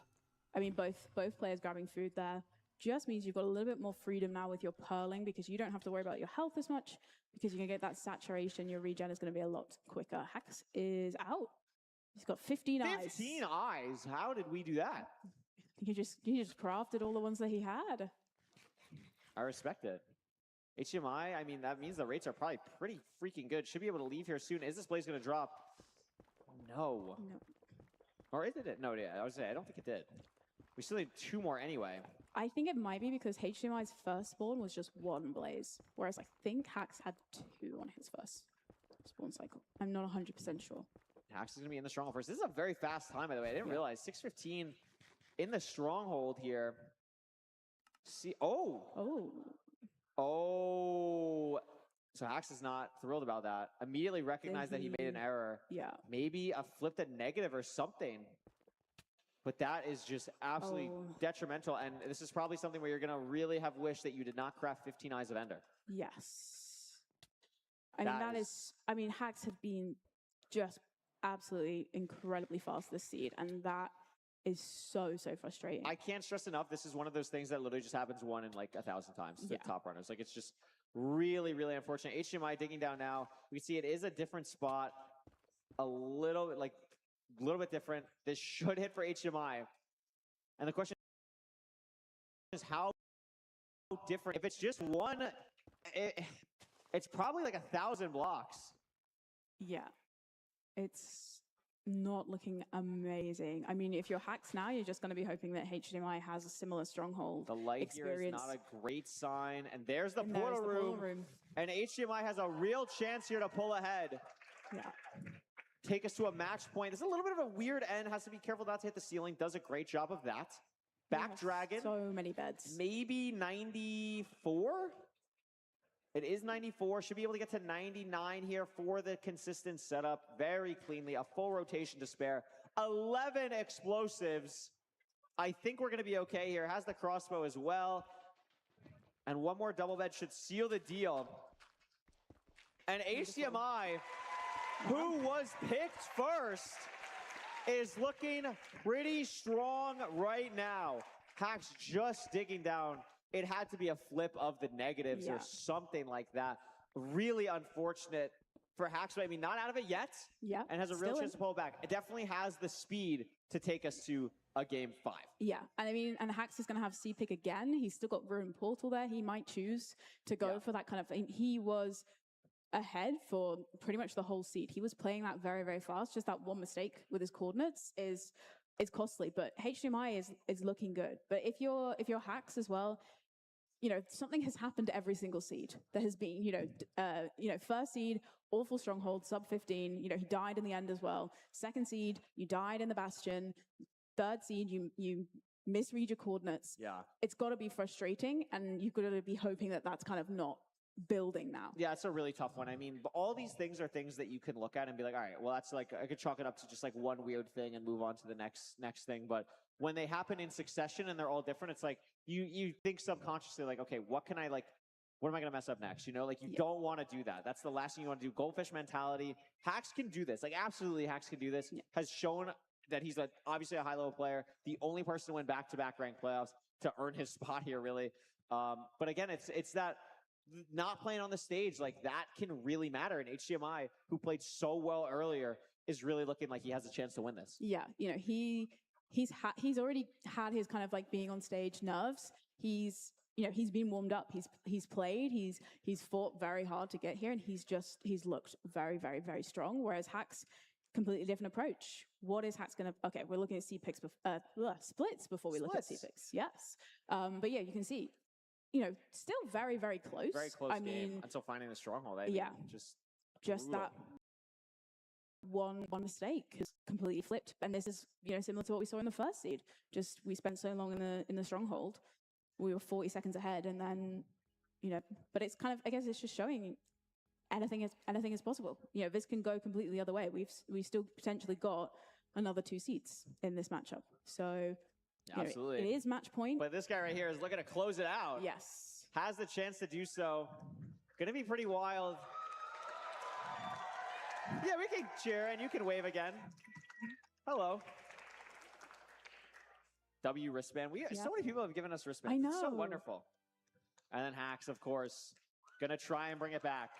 I mean, both players grabbing food there just means you've got a little bit more freedom now with your pearling because you don't have to worry about your health as much because you can get that saturation. Your regen is going to be a lot quicker. Hax is out. He's got 15 eyes. 15 eyes? How did we do that? He just crafted all the ones that he had. I respect it. HDMI, I mean, that means the rates are probably pretty freaking good. Should be able to leave here soon. Is this blaze going to drop? No. Or is it? No, yeah, I was saying, I don't think it did. We still need 2 more anyway. I think it might be because HDMI's first spawn was just 1 blaze, whereas I think Hax had 2 on his first spawn cycle. I'm not 100% sure. Hax is going to be in the stronghold first. This is a very fast time, by the way. I didn't realize. 6:15 in the stronghold here. See, oh. So Hax is not thrilled about that. Immediately recognized that he made an error. Yeah. Maybe a flipped a negative or something. But that is just absolutely detrimental. And this is probably something where you're going to really have wished that you did not craft 15 Eyes of Ender. Yes. I mean, Hax have been just absolutely incredibly fast this seed. And that is so frustrating. I can't stress enough. This is one of those things that literally just happens 1 in like 1,000 times to top runners. Like, it's just really, really unfortunate. HDMI digging down now. We see it is a different spot. A little bit different. This should hit for HDMI. And the question is how different. If it's just 1, it's probably like 1,000 blocks. Yeah. It's not looking amazing. I mean, if you're Hax now, you're just going to be hoping that HDMI has a similar stronghold The light experience. here is not a great sign. And there's the portal room. And HDMI has a real chance here to pull ahead. Yeah. Take us to a match point. This is a little bit of a weird end. Has to be careful not to hit the ceiling. Does a great job of that. Back dragon. So many beds. Maybe 94? It is 94. Should be able to get to 99 here for the consistent setup. Very cleanly. A full rotation to spare. 11 explosives. I think we're going to be okay here. Has the crossbow as well. And 1 more double bed should seal the deal. And HDMI, who was picked first, is looking pretty strong right now. Hacks just digging down. It had to be a flip of the negatives or something like that. Really unfortunate for Hacks, but I mean, not out of it yet. Yeah. And has a real chance to pull it back. It definitely has the speed to take us to a game 5. Yeah, and I mean, and Hax is going to have C pick again. He's still got Ruin Portal there. He might choose to go for that kind of thing. He was ahead for pretty much the whole seed. He was playing that very, very fast. Just that one mistake with his coordinates is costly. But HDMI is looking good. But if you're Hax as well, you know, something has happened to every single seed. There has been, first seed, awful stronghold, sub 15. You know, he died in the end as well. Second seed, you died in the Bastion. Third seed, you misread your coordinates. Yeah. It's got to be frustrating, and you've got to be hoping that that's kind of not building now. Yeah, it's a really tough one. I mean, but all these things are things that you can look at and be like, all right, well, that's like, I could chalk it up to just like one weird thing and move on to the next thing. But when they happen in succession and they're all different, it's like you think subconsciously like, okay, what am I going to mess up next? You know, like you don't want to do that. That's the last thing you want to do. Goldfish mentality. Hacks can do this. Like absolutely Hacks can do this. Has shown that he's obviously a high-level player. The only person to win back-to-back ranked playoffs to earn his spot here, really. But again, it's that not playing on the stage, like that can really matter. And HDMI, who played so well earlier, is really looking like he has a chance to win this. Yeah, you know, he's already had his kind of like being on stage nerves. He's been warmed up. He's played. He's fought very hard to get here, and he's looked very, very, very strong. Whereas Hacks, completely different approach. What is Hacks going to? Okay, we're looking at C picks, splits before we look at C picks. Yes, but yeah, you can see, you know, still very, very close. Very close I game mean, until finding the stronghold. Just that one mistake has completely flipped. And this is, you know, similar to what we saw in the first seed. Just we spent so long in the stronghold, we were 40 seconds ahead, and then, you know, but it's kind of, I guess it's just showing anything is possible. You know, this can go completely the other way. We've still potentially got another 2 seats in this matchup. So absolutely, it is match point. But this guy right here is looking to close it out. Yes, has the chance to do so. Going to be pretty wild. Yeah, we can cheer and you can wave again. Hello. W wristband. So many people have given us wristbands. I know. It's so wonderful. And then Hacks, of course, gonna try and bring it back.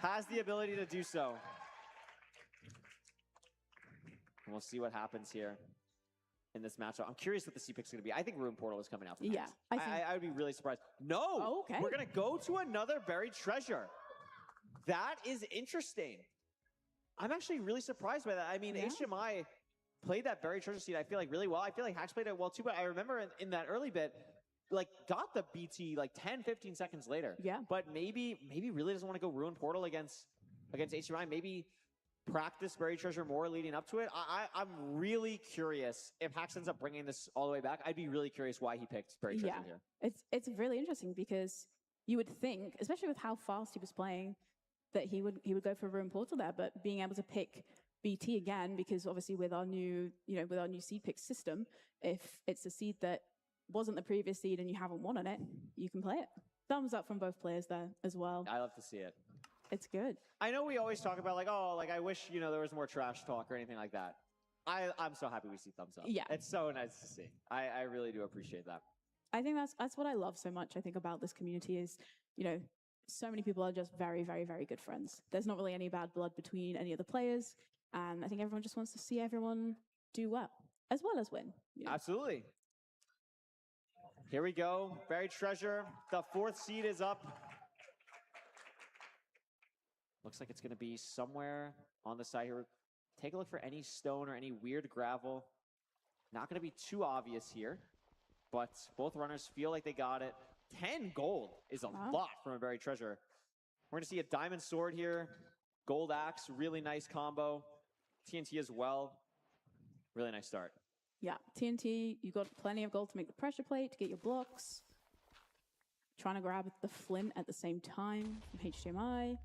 Has the ability to do so. And we'll see what happens here in this matchup. I'm curious what the C pick's gonna be. I think Ruin Portal is coming out from Hacks. I would be really surprised. No! Oh, okay. We're gonna go to another buried treasure. That is interesting. I'm actually really surprised by that. I mean, HDMI played that buried treasure seed, I feel like, really well. I feel like Hacks played it well too, but I remember in that early bit, like got the BT like 10, 15 seconds later. Yeah. But maybe really doesn't want to go Ruin Portal against HDMI. Maybe practice buried treasure more leading up to it. I'm really curious if Hacks ends up bringing this all the way back. I'd be really curious why he picked buried treasure here. It's really interesting because you would think, especially with how fast he was playing, that he would go for Ruin Portal there, but being able to pick BT again, because obviously with our new seed pick system, if it's a seed that wasn't the previous seed and you haven't won on it, you can play it. Thumbs up from both players there as well. I love to see it. It's good. I know we always talk about like, oh, like I wish, you know, there was more trash talk or anything like that. I'm so happy we see thumbs up. Yeah. It's so nice to see. I really do appreciate that. I think that's what I love so much, I think, about this community is, you know, so many people are just very, very, very good friends. There's not really any bad blood between any of the players. And I think everyone just wants to see everyone do well as win. You know? Absolutely. Here we go. Buried treasure. The 4th seed is up. Looks like it's going to be somewhere on the side here. Take a look for any stone or any weird gravel. Not going to be too obvious here, but both runners feel like they got it. 10 gold is a lot from a buried treasure. We're going to see a diamond sword here. Gold axe, really nice combo. TNT as well. Really nice start. Yeah, TNT, you got plenty of gold to make the pressure plate, to get your blocks. Trying to grab the flint at the same time from HDMI.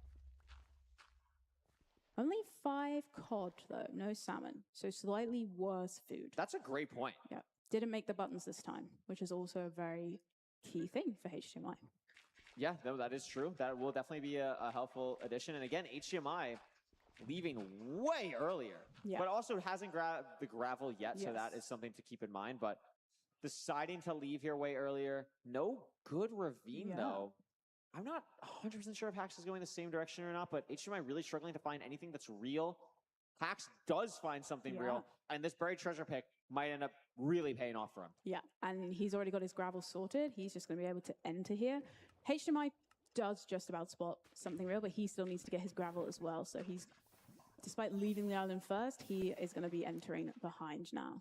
Only 5 cod though, no salmon. So slightly worse food. That's a great point. Yeah, didn't make the buttons this time, which is also a very key thing for HDMI. Yeah, no, that is true. That will definitely be a helpful addition. And again, HDMI leaving way earlier, Yeah. but also hasn't grabbed the gravel yet, so that Yes. is something to keep in mind. But deciding to leave here way earlier, no good ravine though. I'm not 100% sure if Hax is going the same direction or not, but HMI really struggling to find anything that's real. Hax does find something real, and this buried treasure pick might end up really paying off for him. Yeah, and he's already got his gravel sorted. He's just going to be able to enter here. HMI does just about spot something real, but he still needs to get his gravel as well. So he's, despite leaving the island first, he is going to be entering behind now.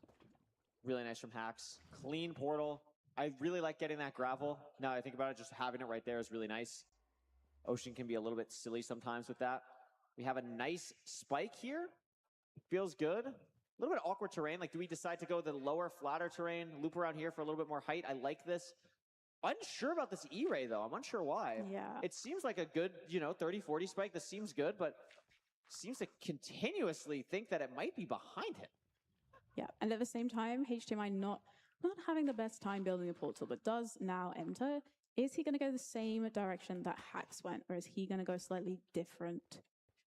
Really nice from Hax. Clean portal. I really like getting that gravel. Now that I think about it, just having it right there is really nice. Ocean can be a little bit silly sometimes with that. We have a nice spike here. Feels good. A little bit of awkward terrain. Like, do we decide to go the lower, flatter terrain, loop around here for a little bit more height? I like this. Unsure about this E-ray, though. I'm unsure why. Yeah. It seems like a good, 30, 40 spike. This seems good, but seems to continuously think that it might be behind him. Yeah, and at the same time, HDMI not having the best time building a portal, but does now enter. Is he going to go the same direction that Hax went, or is he going to go slightly different?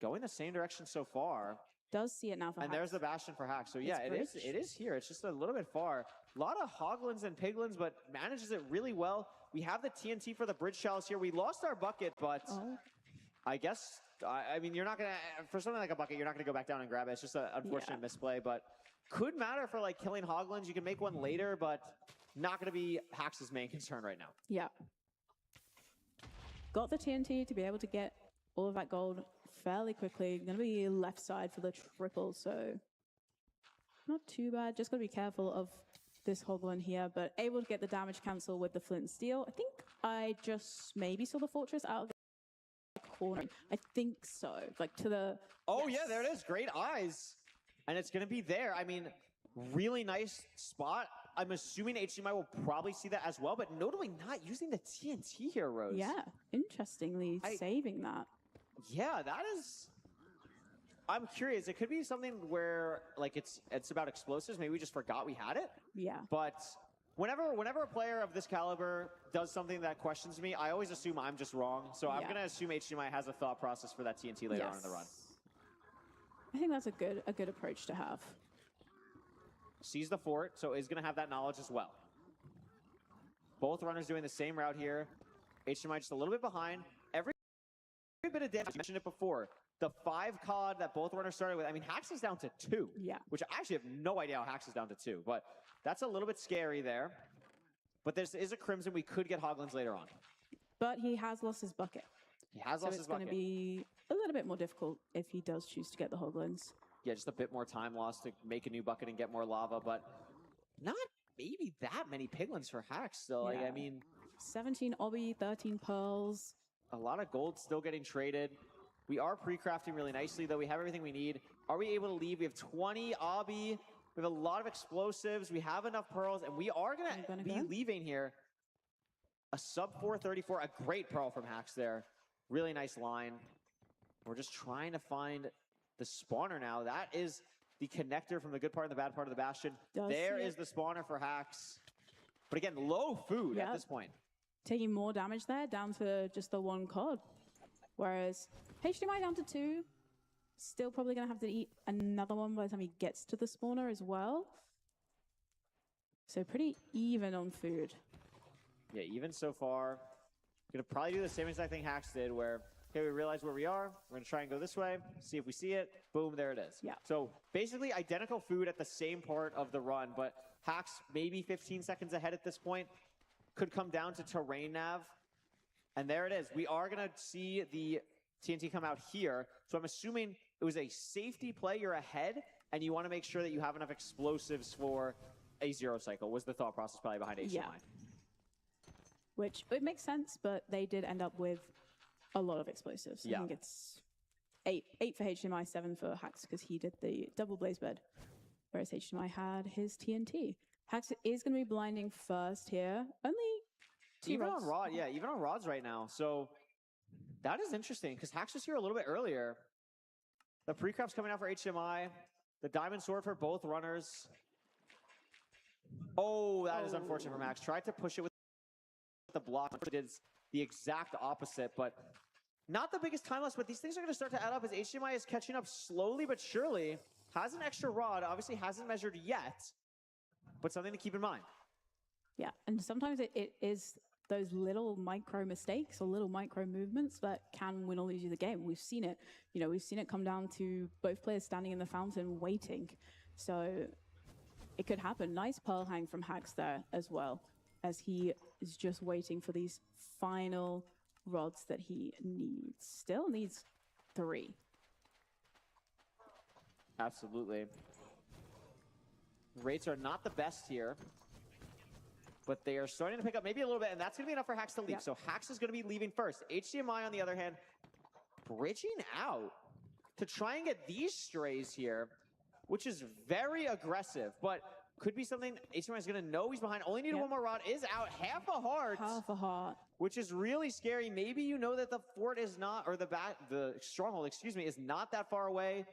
Going the same direction so far. Does see it now for And Hax. there's the Bastion for Hax. So yeah, It's it is here. It's just a little bit far. A lot of Hoglins and Piglins, but manages it really well. We have the TNT for the bridge chalice here. We lost our bucket, but I guess, I mean, you're not going to, for something like a bucket, you're not going to go back down and grab it. It's just an unfortunate misplay, but could matter for like killing Hoglins. You can make one later, but not going to be Hax's main concern right now. Yeah. Got the TNT to be able to get all of that gold fairly quickly. Going to be left side for the triple, so not too bad. Just got to be careful of this Hoglin here, but able to get the damage cancel with the flint and steel. I think I just maybe saw the fortress out of the corner. I think so. Like to the... Oh yeah, there it is. Great eyes. And it's going to be there. I mean, really nice spot. I'm assuming HDMI will probably see that as well, but notably not using the TNT here, Rose. Yeah, interestingly saving that. Yeah, that is... I'm curious. It could be something where, like, it's about explosives. Maybe we just forgot we had it. Yeah. But whenever a player of this caliber does something that questions me, I always assume I'm just wrong. So I'm going to assume HDMI has a thought process for that TNT later on in the run. I think that's a good approach to have. Sees the fort, so is going to have that knowledge as well. Both runners doing the same route here. HDMI just a little bit behind. Every bit of damage, I mentioned it before. The 5 COD that both runners started with, I mean, Hax is down to 2. Yeah. Which I actually have no idea how Hax is down to 2, but that's a little bit scary there. But there is a Crimson. We could get Hoglins later on. But he has lost his bucket. He has lost his bucket. So it's going to be a little bit more difficult if he does choose to get the Hoglins. Yeah, just a bit more time lost to make a new bucket and get more lava, but not maybe that many Piglins for Hax still. Like, I mean... 17 obby, 13 pearls. A lot of gold still getting traded. We are pre-crafting really nicely, though. We have everything we need. Are we able to leave? We have 20 obby. We have a lot of explosives. We have enough pearls, and we are going to be leaving here. A sub 434, a great pearl from Hax there. Really nice line. We're just trying to find the spawner now. That is the connector from the good part and the bad part of the Bastion. There is the spawner for Hax. But again, low food at this point. Taking more damage there, down to just the 1 COD. Whereas HDMI down to 2. Still probably going to have to eat another one by the time he gets to the spawner as well. So pretty even on food. Yeah, even so far. Gonna probably do the same exact thing Hax did, where, okay, we realize where we are. We're gonna try and go this way, see if we see it. Boom, there it is. Yeah. So basically identical food at the same part of the run, but Hax maybe 15 seconds ahead at this point. Could come down to terrain nav. And there it is. We are gonna see the TNT come out here. So I'm assuming it was a safety play. You're ahead, and you want to make sure that you have enough explosives for a 0 cycle, was the thought process probably behind HDMI. Yeah. Which, it makes sense, but they did end up with a lot of explosives. I think it's 8 for HDMI, 7 for Hax, because he did the double blaze bed, whereas HDMI had his TNT. Hax is going to be blinding first here. Only 2 even rods. on rod, yeah, even on rods right now. So that is interesting, because Hax was here a little bit earlier. The pre-craft's coming out for HDMI. The diamond sword for both runners. Oh, that is unfortunate for Max. Tried to push it with the block. Did the exact opposite, but Not the biggest time loss, but these things are going to start to add up as HDMI is catching up slowly but surely. Has an extra rod, obviously hasn't measured yet, but something to keep in mind. Yeah, and sometimes it is those little micro mistakes or little micro movements that can win or lose you the game. We've seen it. You know, we've seen it come down to both players standing in the fountain waiting. So it could happen. Nice pearl hang from Hax there as well, as he is just waiting for these final rods that he needs. Still needs 3. Absolutely. Rates are not the best here, but they are starting to pick up maybe a little bit, and that's going to be enough for Hax to leave. Yeah. So Hax is going to be leaving first. HDMI, on the other hand, bridging out to try and get these strays here, which is very aggressive, but could be something HDMI is going to know he's behind. Only needed one more rod, is out. Half a heart. Half a heart. Which is really scary. Maybe you know that the fort is not, or the stronghold, excuse me, is not that far away.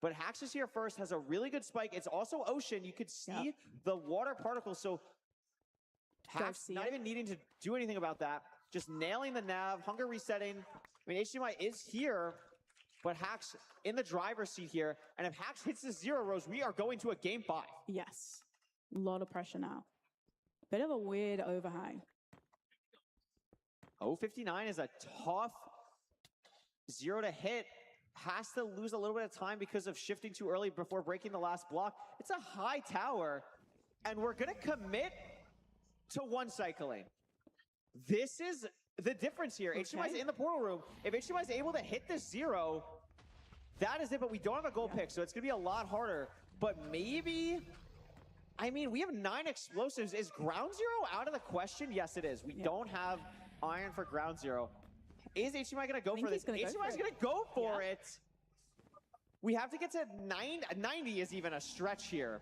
But Hax is here first, has a really good spike. It's also ocean. You could see the water particles. So Hax not even needing to do anything about that. Just nailing the nav, hunger resetting. I mean, HDMI is here, but Hax in the driver's seat here. And if Hax hits the 0 rows, we are going to a game 5. Yes. A lot of pressure now. Bit of a weird overhang. 059 is a tough 0 to hit. Has to lose a little bit of time because of shifting too early before breaking the last block. It's a high tower, and we're going to commit to 1 cycling. This is the difference here. Okay. HDMI's in the portal room. If HDMI's able to hit this 0, that is it, but we don't have a gold pick, so it's going to be a lot harder. But maybe, I mean, we have 9 explosives. Is ground 0 out of the question? Yes, it is. We don't have iron for ground 0. Is HDMI going to go for this? HDMI's going to go for it. We have to get to 90 is even a stretch here.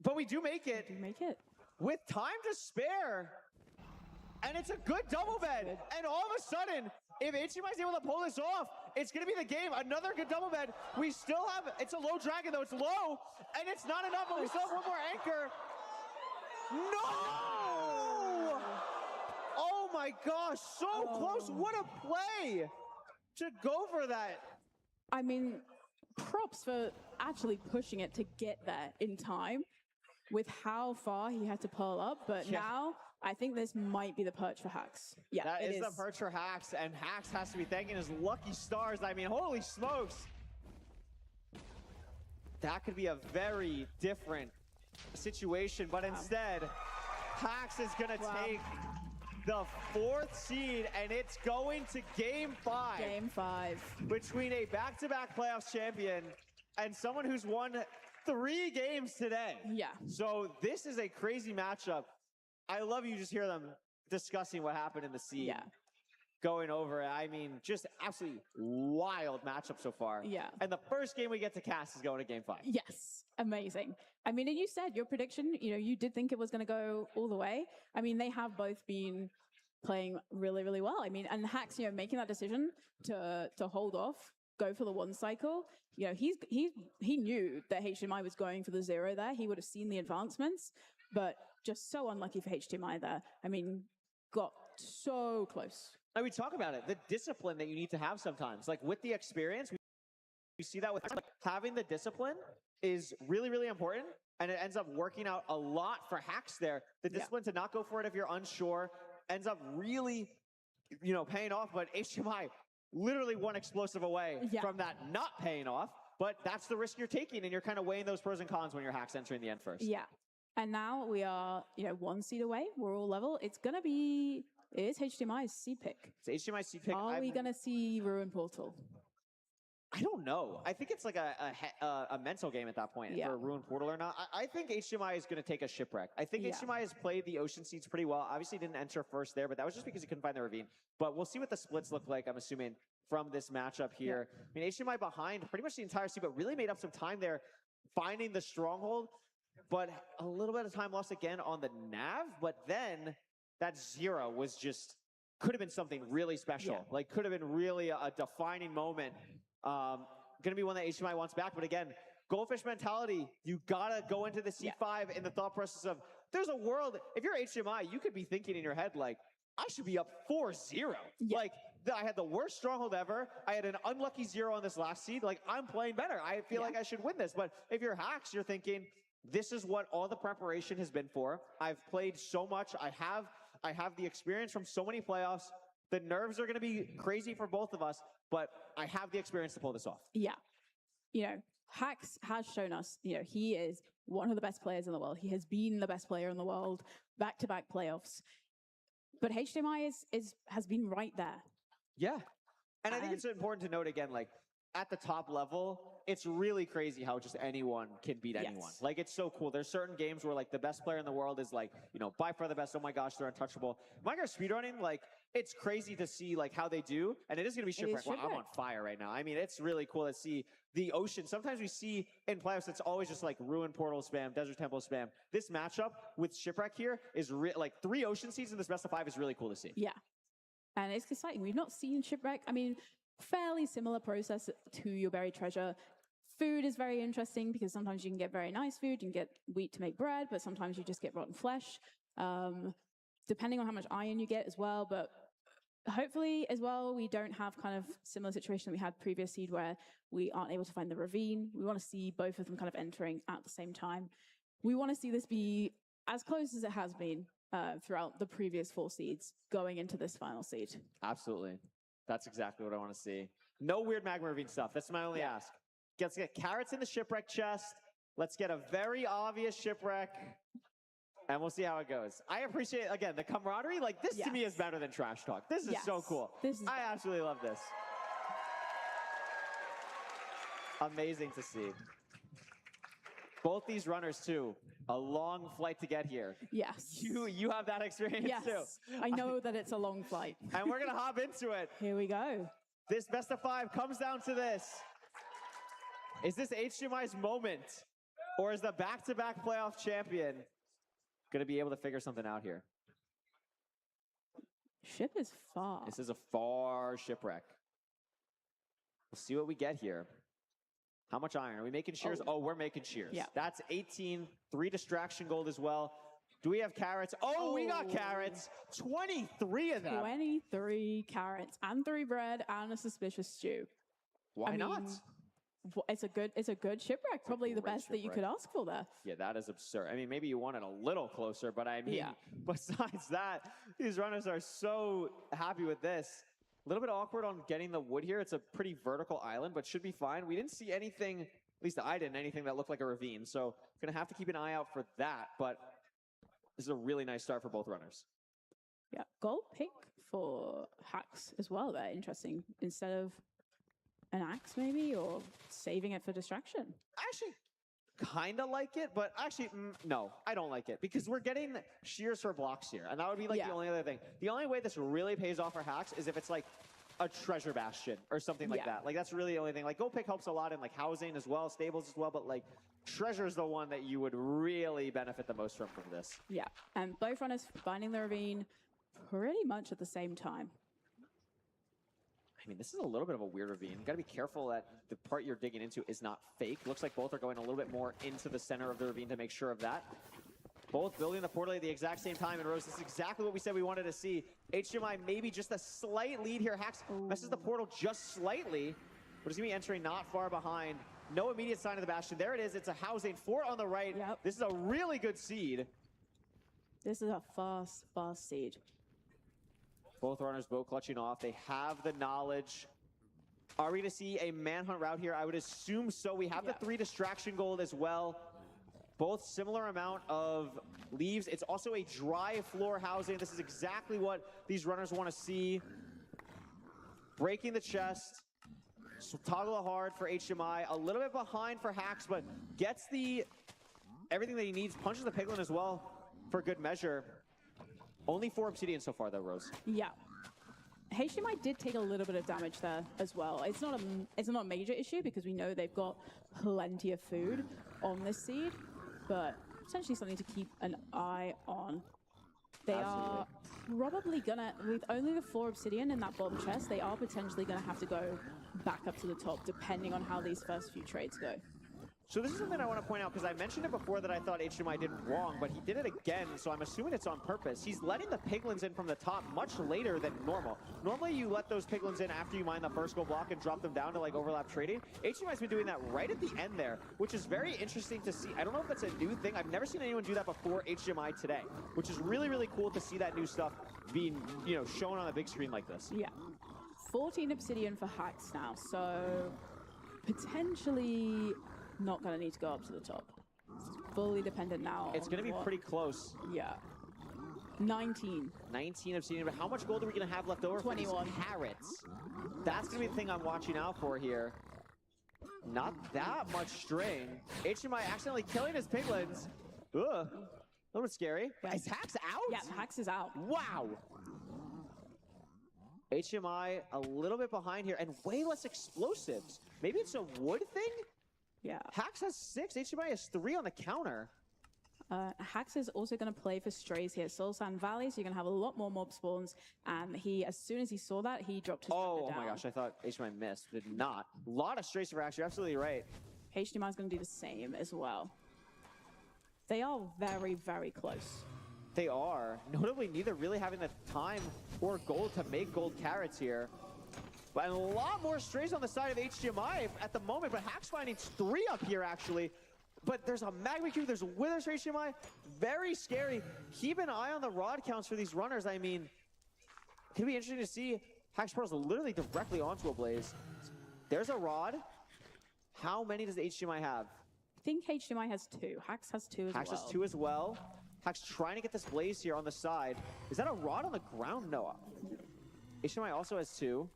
But we do make it. With time to spare. And it's a good double bed. And all of a sudden, if HDMI's able to pull this off, it's going to be the game. Another good double bed. We still have, it's a low dragon though. It's low. And it's not enough, but we still have one more anchor. No! Oh my gosh, so close. What a play to go for that. I mean, props for actually pushing it to get there in time with how far he had to pull up. But now I think this might be the perch for Hax. Yeah, that is the perch for Hax, and Hax has to be thanking his lucky stars. I mean, holy smokes. That could be a very different situation, but instead, Hax is going to take the 4th seed, and it's going to game 5. Game 5. Between a back-to-back playoffs champion and someone who's won 3 games today. Yeah. So this is a crazy matchup. I love you just hear them discussing what happened in the seed. Yeah. Going over it. I mean, just absolutely wild matchup so far. Yeah. And the first game we get to cast is going to game 5. Yes. Amazing. I mean, and you said your prediction, you know, you did think it was going to go all the way. I mean, they have both been playing really, really well. I mean, and Hax, you know, making that decision to hold off, go for the 1 cycle. You know, he knew that HDMI was going for the 0 there. He would have seen the advancements, but just so unlucky for HDMI there. I mean, got so close. And we talk about it, the discipline that you need to have sometimes. Like with the experience, we see that with having the discipline is really, really important. And it ends up working out a lot for Hax there. The discipline to not go for it if you're unsure ends up really, you know, paying off. But HDMI literally 1 explosive away from that not paying off. But that's the risk you're taking, and you're kind of weighing those pros and cons when you're Hax entering the end first. Yeah. And now we are, you know, 1 seed away. We're all level. It's going to be, it is HDMI's C pick. It's HDMI's C pick. Are we going to see Ruin Portal? I don't know. I think it's like a mental game at that point for a Ruin Portal or not. I think HDMI is going to take a shipwreck. I think HDMI has played the ocean seeds pretty well. Obviously didn't enter first there, but that was just because he couldn't find the ravine. But we'll see what the splits look like, I'm assuming, from this matchup here. I mean, HDMI behind pretty much the entire seed, but really made up some time there finding the stronghold. But a little bit of time lost again on the nav. But then that 0 was just, could have been something really special. Like, could have been really a defining moment. Going to be one that HDMI wants back. But again, goldfish mentality, you got to go into the C5 in the thought process of, there's a world, if you're HDMI, you could be thinking in your head, like, I should be up 4-0. Like, I had the worst stronghold ever. I had an unlucky 0 on this last seed. Like, I'm playing better. I feel like I should win this. But if you're Hacks, you're thinking, this is what all the preparation has been for. I've played so much. I have the experience from so many playoffs. The nerves are going to be crazy for both of us, but I have the experience to pull this off. Yeah. Hacks has shown us, he is one of the best players in the world. He has been the best player in the world, back-to-back playoffs. But HDMI has been right there. Yeah. And I think it's important to note again, like, at the top level, it's really crazy how just anyone can beat anyone. Like, it's so cool. There's certain games where, like, the best player in the world is, like, by far the best. Oh my gosh, they're untouchable. Micro speedrunning, like, it's crazy to see, like, how they do. And it is going to be Shipwreck. Wow, I'm on fire right now. I mean, it's really cool to see the ocean. Sometimes we see in playoffs, it's always just, like, Ruin Portal spam, Desert Temple spam. This matchup with Shipwreck here is, like, 3 ocean seeds in this best of 5 is really cool to see. Yeah. And it's exciting. We've not seen Shipwreck. I mean, fairly similar process to your buried treasure. Food is very interesting because sometimes you can get very nice food. You can get wheat to make bread, but sometimes you just get rotten flesh, depending on how much iron you get as well. But hopefully as well, we don't have kind of similar situation that we had previous seed where we aren't able to find the ravine. We want to see both of them kind of entering at the same time. We want to see this be as close as it has been throughout the previous 4 seeds going into this final seed. Absolutely. That's exactly what I want to see. No weird magma ravine stuff. That's my only ask. Let's get carrots in the shipwreck chest. Let's get a very obvious shipwreck. And we'll see how it goes. I appreciate, again, the camaraderie. Like, this to me is better than trash talk. This is so cool. I absolutely love this. Amazing to see. Both these runners, too. A long flight to get here. Yes. You have that experience, too. I know that it's a long flight. And we're going to hop into it. Here we go. This best of 5 comes down to this. Is this HDMI's moment? Or is the back-to-back playoff champion going to be able to figure something out here? Ship is far. This is a far shipwreck. We'll see what we get here. How much iron? Are we making shears? Oh, we're making shears. Yeah. That's 18. 3 distraction gold as well. Do we have carrots? Oh, we got carrots. 23 of them. 23 carrots and 3 bread and a suspicious stew. Why not? It's a good shipwreck. Probably the best that you could ask for there. Yeah, that is absurd. I mean, maybe you want it a little closer, but I mean, besides that, these runners are so happy with this. A little bit awkward on getting the wood here. It's a pretty vertical island, but should be fine. We didn't see anything, at least I didn't, anything that looked like a ravine. So going to have to keep an eye out for that. But this is a really nice start for both runners. Yeah, gold pick for Hacks as well there. Interesting. Instead of an axe maybe, or saving it for distraction. I actually kind of like it, but actually, no, I don't like it because we're getting shears for blocks here. And that would be like the only other thing. The only way this really pays off for Hacks is if it's like a treasure bastion or something like that. Like that's really the only thing. Like gold pick helps a lot in like housing as well, stables as well, but like treasure is the one that you would really benefit the most from this. Yeah, and both runners finding the ravine pretty much at the same time. I mean, this is a little bit of a weird ravine. You gotta be careful that the part you're digging into is not fake. Looks like both are going a little bit more into the center of the ravine to make sure of that. Both building the portal at the exact same time, and Rose, this is exactly what we said we wanted to see. HDMI maybe just a slight lead here. Hacks messes the portal just slightly, but he's gonna be entering not far behind. No immediate sign of the bastion. There it is. It's a housing. 4 on the right. This is a really good seed. This is a fast seed. Both runners boat clutching off. They have the knowledge. Are we going to see a manhunt route here? I would assume so. We have the 3 distraction gold as well. Both similar amount of leaves. It's also a dry floor housing. This is exactly what these runners want to see. Breaking the chest. So toggle hard for HDMI. A little bit behind for Hacks, but gets everything that he needs. Punches the piglin as well for good measure. Only 4 obsidian so far, though, Rose. Yeah. HDMI did take a little bit of damage there as well. It's not a major issue because we know they've got plenty of food on this seed, but essentially something to keep an eye on. They are probably gonna, with only the 4 obsidian in that bottom chest, they are potentially gonna have to go back up to the top depending on how these first few trades go. So this is something I want to point out, because I mentioned it before that I thought HDMI did wrong, but he did it again, so I'm assuming it's on purpose. He's letting the piglins in from the top much later than normal. Normally you let those piglins in after you mine the first gold block and drop them down to like overlap trading. HDMI's been doing that right at the end there, which is very interesting to see. I don't know if that's a new thing. I've never seen anyone do that before HDMI today, which is really, really cool to see that new stuff being, you know, shown on a big screen like this. Yeah. 14 obsidian for hacks now, so potentially not going to need to go up to the top. It's fully dependent now. It's going to be pretty close. Yeah. 19. 19 obsidian, but how much gold are we going to have left over 21. for these carrots? That's going to be the thing I'm watching out for here. Not that much strain. HDMI accidentally killing his piglins. Ugh. A little bit scary. Yeah. Is Hacks out? Yeah, Hacks is out. Wow. HDMI a little bit behind here and way less explosives. Maybe it's a wood thing? Yeah. Hacks has 6, HDMI has 3 on the counter. Hacks is also going to play for strays here. Soul Sand Valley, so you're going to have a lot more mob spawns. And he, as soon as he saw that, he dropped his Oh down. my gosh, I thought HDMI missed. Did not. A lot of strays for Hacks, you're absolutely right. HDMI is going to do the same as well. They are very, very close. They are. Notably, neither really having the time or gold to make gold carrots here. And a lot more strays on the side of HDMI at the moment, but Hacks finding 3 up here, actually. But there's a Magma Cube, there's Withers for HDMI. Very scary. Keep an eye on the rod counts for these runners. I mean, it could be interesting to see. Hacks Pearl's literally directly onto a Blaze. There's a rod. How many does HDMI have? I think HDMI has 2. Hacks has 2 as well. Hacks has 2 as well. Hacks trying to get this Blaze here on the side. Is that a rod on the ground, Noah? HDMI also has 2.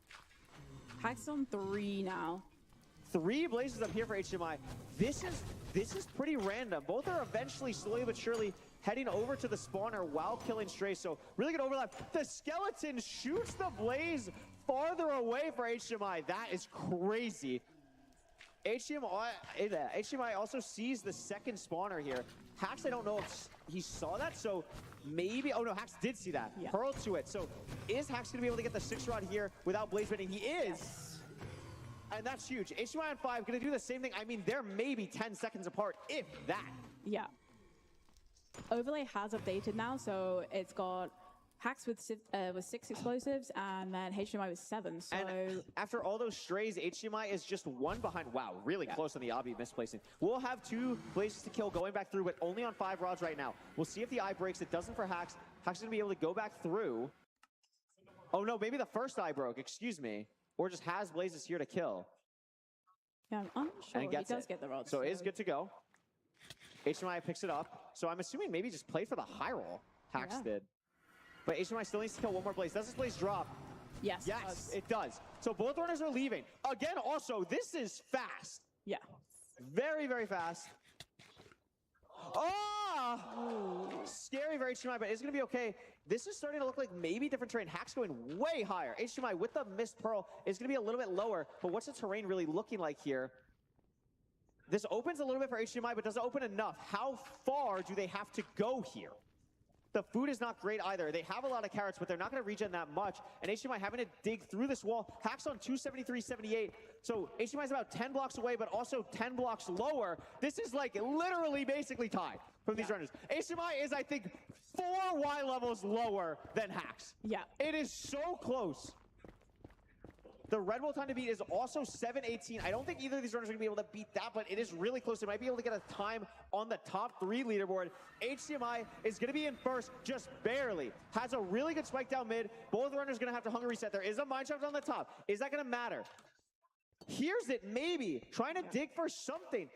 Hacks on 3 now. 3 Blazes up here for HDMI. This is pretty random. Both are eventually, slowly but surely, heading over to the spawner while killing strays. So really good overlap. The skeleton shoots the Blaze farther away for HDMI. That is crazy. HDMI also sees the second spawner here. Hacks, I don't know if he saw that, so maybe, oh no, Hacks did see that. Yeah. Pearl to it. So is Hacks gonna be able to get the 6 rod here without Blaze bending? He is. Yes. And that's huge. HDMI on 5 gonna do the same thing. I mean, they're maybe 10 seconds apart, if that. Yeah. Overlay has updated now, so it's got Hacks with 6 explosives, and then HDMI with 7. So and after all those strays, HDMI is just 1 behind. Wow, really close on the obby misplacing. We'll have 2 Blazes to kill going back through, but only on 5 rods right now. We'll see if the eye breaks. It doesn't for Hacks. Hacks is gonna be able to go back through. Oh no, maybe the first eye broke, excuse me. Or just has Blazes here to kill. Yeah, I'm unsure. He does get the rods. So it is good to go. HDMI picks it up. So I'm assuming maybe just play for the high roll. Hacks did. But HDMI still needs to kill 1 more Blaze. Does this Blaze drop? Yes. Yes, it does. So both runners are leaving. Again, also, this is fast. Yeah. Very, very fast. Oh! Scary for HDMI, but it's going to be okay. This is starting to look like maybe different terrain. Hacks going way higher. HDMI with the Mist Pearl is going to be a little bit lower, but what's the terrain really looking like here? This opens a little bit for HDMI, but doesn't open enough. How far do they have to go here? The food is not great either. They have a lot of carrots, but they're not going to regen that much. And HDMI having to dig through this wall. Hacks on 273.78. So HDMI is about 10 blocks away, but also 10 blocks lower. This is like literally basically tied from these runners. HDMI is, I think, 4 Y levels lower than Hacks. Yeah. It is so close. The Red Bull time to beat is also 7:18. I don't think either of these runners are going to be able to beat that, but it is really close. They might be able to get a time on the top 3 leaderboard. HDMI is going to be in first, just barely. Has a really good spike down mid. Both runners are going to have to hunger reset. There is a mine shaft on the top. Is that going to matter? Hears it, maybe. Trying to dig for something.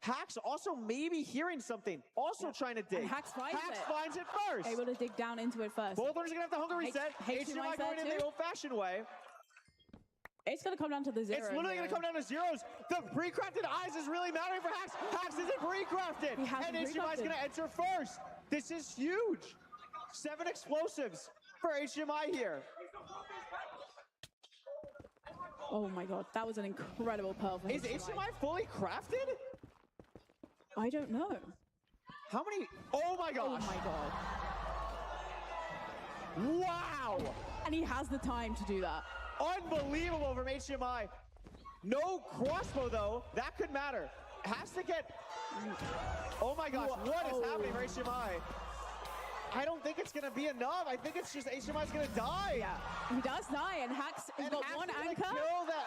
Hacks also maybe hearing something. Also trying to dig. And Hacks finds it first. Able to dig down into it first. Both runners are going to have to hunger reset. HDMI going in the old-fashioned way. It's going to come down to the 0. It's literally going to come down to zeros. The pre-crafted eyes is really mattering for Hacks. Hacks isn't pre-crafted. And HDMI is going to enter first. This is huge. 7 explosives for HDMI here. Oh my god, that was an incredible pearl for HDMI. Is HDMI fully crafted? I don't know. How many? Oh my gosh. Oh my god. Wow. And he has the time to do that. Unbelievable from HDMI. No crossbow though. That could matter. has to get... Oh my gosh, what is happening for HDMI? I don't think it's going to be enough. I think it's just HDMI's going to die. Yeah, he does die, and Hax has got one anchor,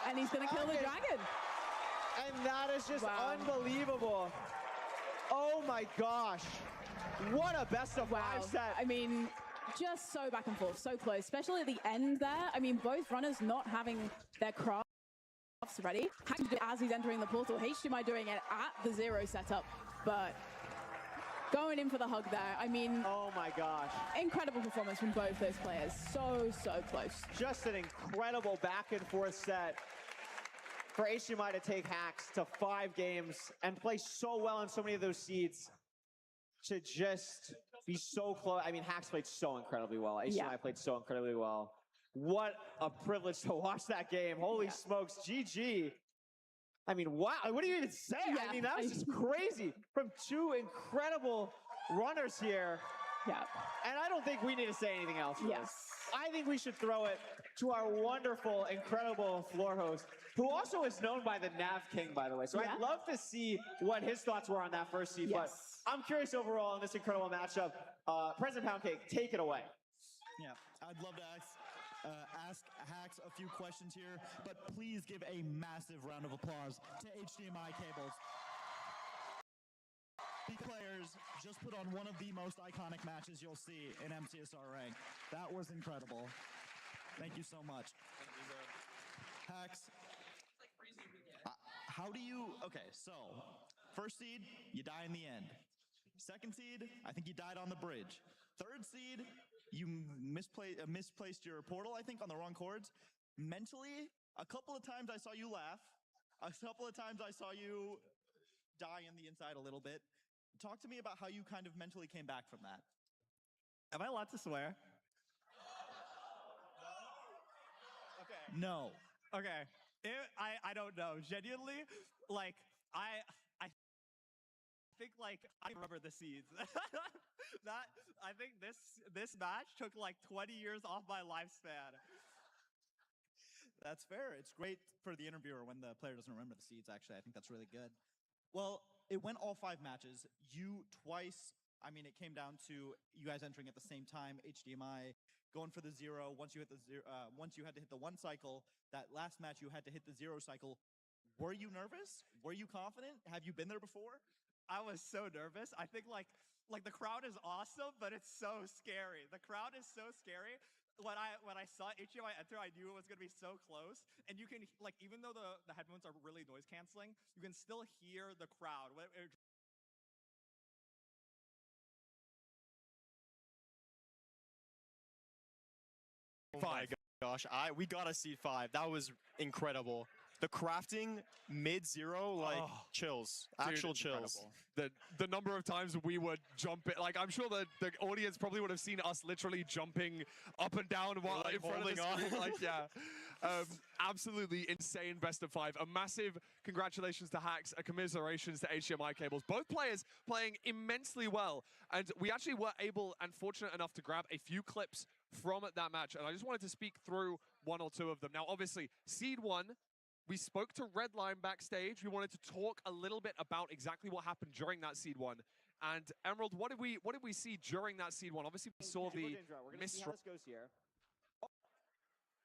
and he's going to kill the dragon. And that is just unbelievable. Oh my gosh. What a best of 5 set. I mean, just so back and forth, so close, especially at the end there. I mean, both runners not having their crafts ready. Hax as he's entering the portal, HDMI doing it at the 0 setup, but going in for the hug there. I mean, oh my gosh. Incredible performance from both those players. So close. Just an incredible back and forth set for HDMI to take Hax to 5 games and play so well in so many of those seeds to just be so close. I mean, Hax played so incredibly well. HDMI played so incredibly well. What a privilege to watch that game. Holy smokes, GG. I mean, wow, what do you even say? I mean, that was just crazy from 2 incredible runners here. Yeah. And I don't think we need to say anything else. Yes. I think we should throw it to our wonderful, incredible floor host, who also is known by the Nav King, by the way. So I'd love to see what his thoughts were on that first seed. But I'm curious overall in this incredible matchup. President Poundcake, take it away. Yeah, I'd love to ask Hax a few questions here, but please give a massive round of applause to HDMI Cables. The players just put on one of the most iconic matches you'll see in MCSR rank. That was incredible. Thank you so much. Hax, how do you... Okay, so first seed, you die in the end. Second seed, I think you died on the bridge. Third seed, you misplaced your portal, I think, on the wrong chords. Mentally, a couple of times I saw you laugh. A couple of times I saw you die in the inside a little bit. Talk to me about how you kind of mentally came back from that. Am I allowed to swear? Okay. No. Okay. I don't know. Genuinely, like, I think, like, I remember the seeds. I think this match took like 20 years off my lifespan. That's fair. It's great for the interviewer when the player doesn't remember the seeds, actually. I think that's really good. Well, it went all 5 matches. You twice, I mean, it came down to you guys entering at the same time, HDMI going for the 0. Once you hit the 0, once you had to hit the 1 cycle, that last match you had to hit the 0 cycle. Were you nervous? Were you confident? Have you been there before? I was so nervous. I think like the crowd is awesome, but it's so scary. The crowd is so scary. When I saw HDMI enter, I knew it was gonna be so close. And you can, like, even though the headphones are really noise canceling, you can still hear the crowd. Oh my gosh, we got a seed 5. That was incredible. The crafting mid-0, like, chills. Actual chills. The number of times we would jump it, like, I'm sure the audience probably would have seen us literally jumping up and down while like in front of the holding screen. on. Like, yeah. Absolutely insane best of 5. A massive congratulations to Hax, a commiserations to HDMI Cables. Both players playing immensely well. And we actually were able and fortunate enough to grab a few clips from that match. And I just wanted to speak through 1 or 2 of them. Now, obviously, Seed 1, we spoke to Redline backstage. We wanted to talk a little bit about exactly what happened during that Seed 1. And Emerald, what did we see during that Seed 1? Obviously, we saw the We're gonna see how this goes here.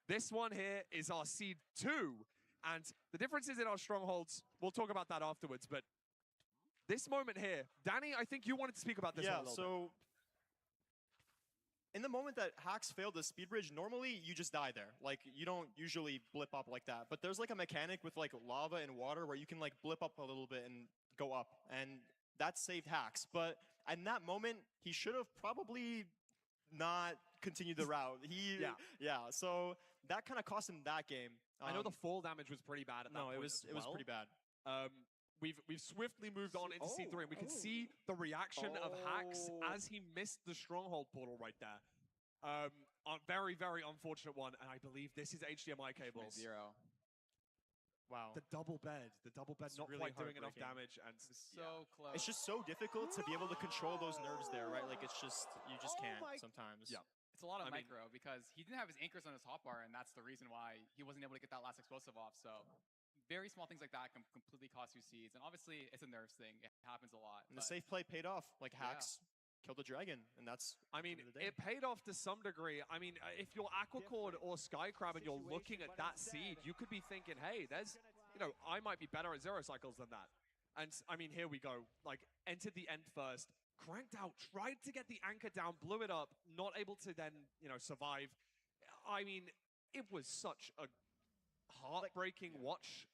This one here is our Seed 2. And the differences in our strongholds, we'll talk about that afterwards. But this moment here, Danny, I think you wanted to speak about this one a little bit. In the moment that Hax failed the speed bridge, normally you just die there. Like, you don't usually blip up like that. But there's like a mechanic with like lava and water where you can like blip up a little bit and go up. And that saved Hax. But in that moment, he should have probably not continued the route. So that kind of cost him that game. I know the fall damage was pretty bad at that point. it was pretty bad. We've swiftly moved on into C3, and we can see the reaction of Hax as he missed the stronghold portal right there. A very, very unfortunate one, and I believe this is HDMI Cables. 0. Wow. The double bed It's not really quite doing enough heartbreaking. damage, and So close. It's just so difficult to be able to control those nerves there, right? Like, it's just, you just can't sometimes. Yeah. It's a lot of I mean- micro because he didn't have his anchors on his hotbar, and that's the reason why he wasn't able to get that last explosive off. So very small things like that can completely cost you seeds. And obviously, it's a nerves thing. It happens a lot. And the safe play paid off. Like Yeah. Hacks killed the dragon, and that's. I mean, it paid off to some degree. I mean, if you're Aquacord or Skycrab and you're looking at that seed, you could be thinking, hey, there's, you know, I might be better at 0 cycles than that. And I mean, here we go. Like, entered the end first, cranked out, tried to get the anchor down, blew it up, not able to then, you know, survive. I mean, it was such a heartbreaking watch,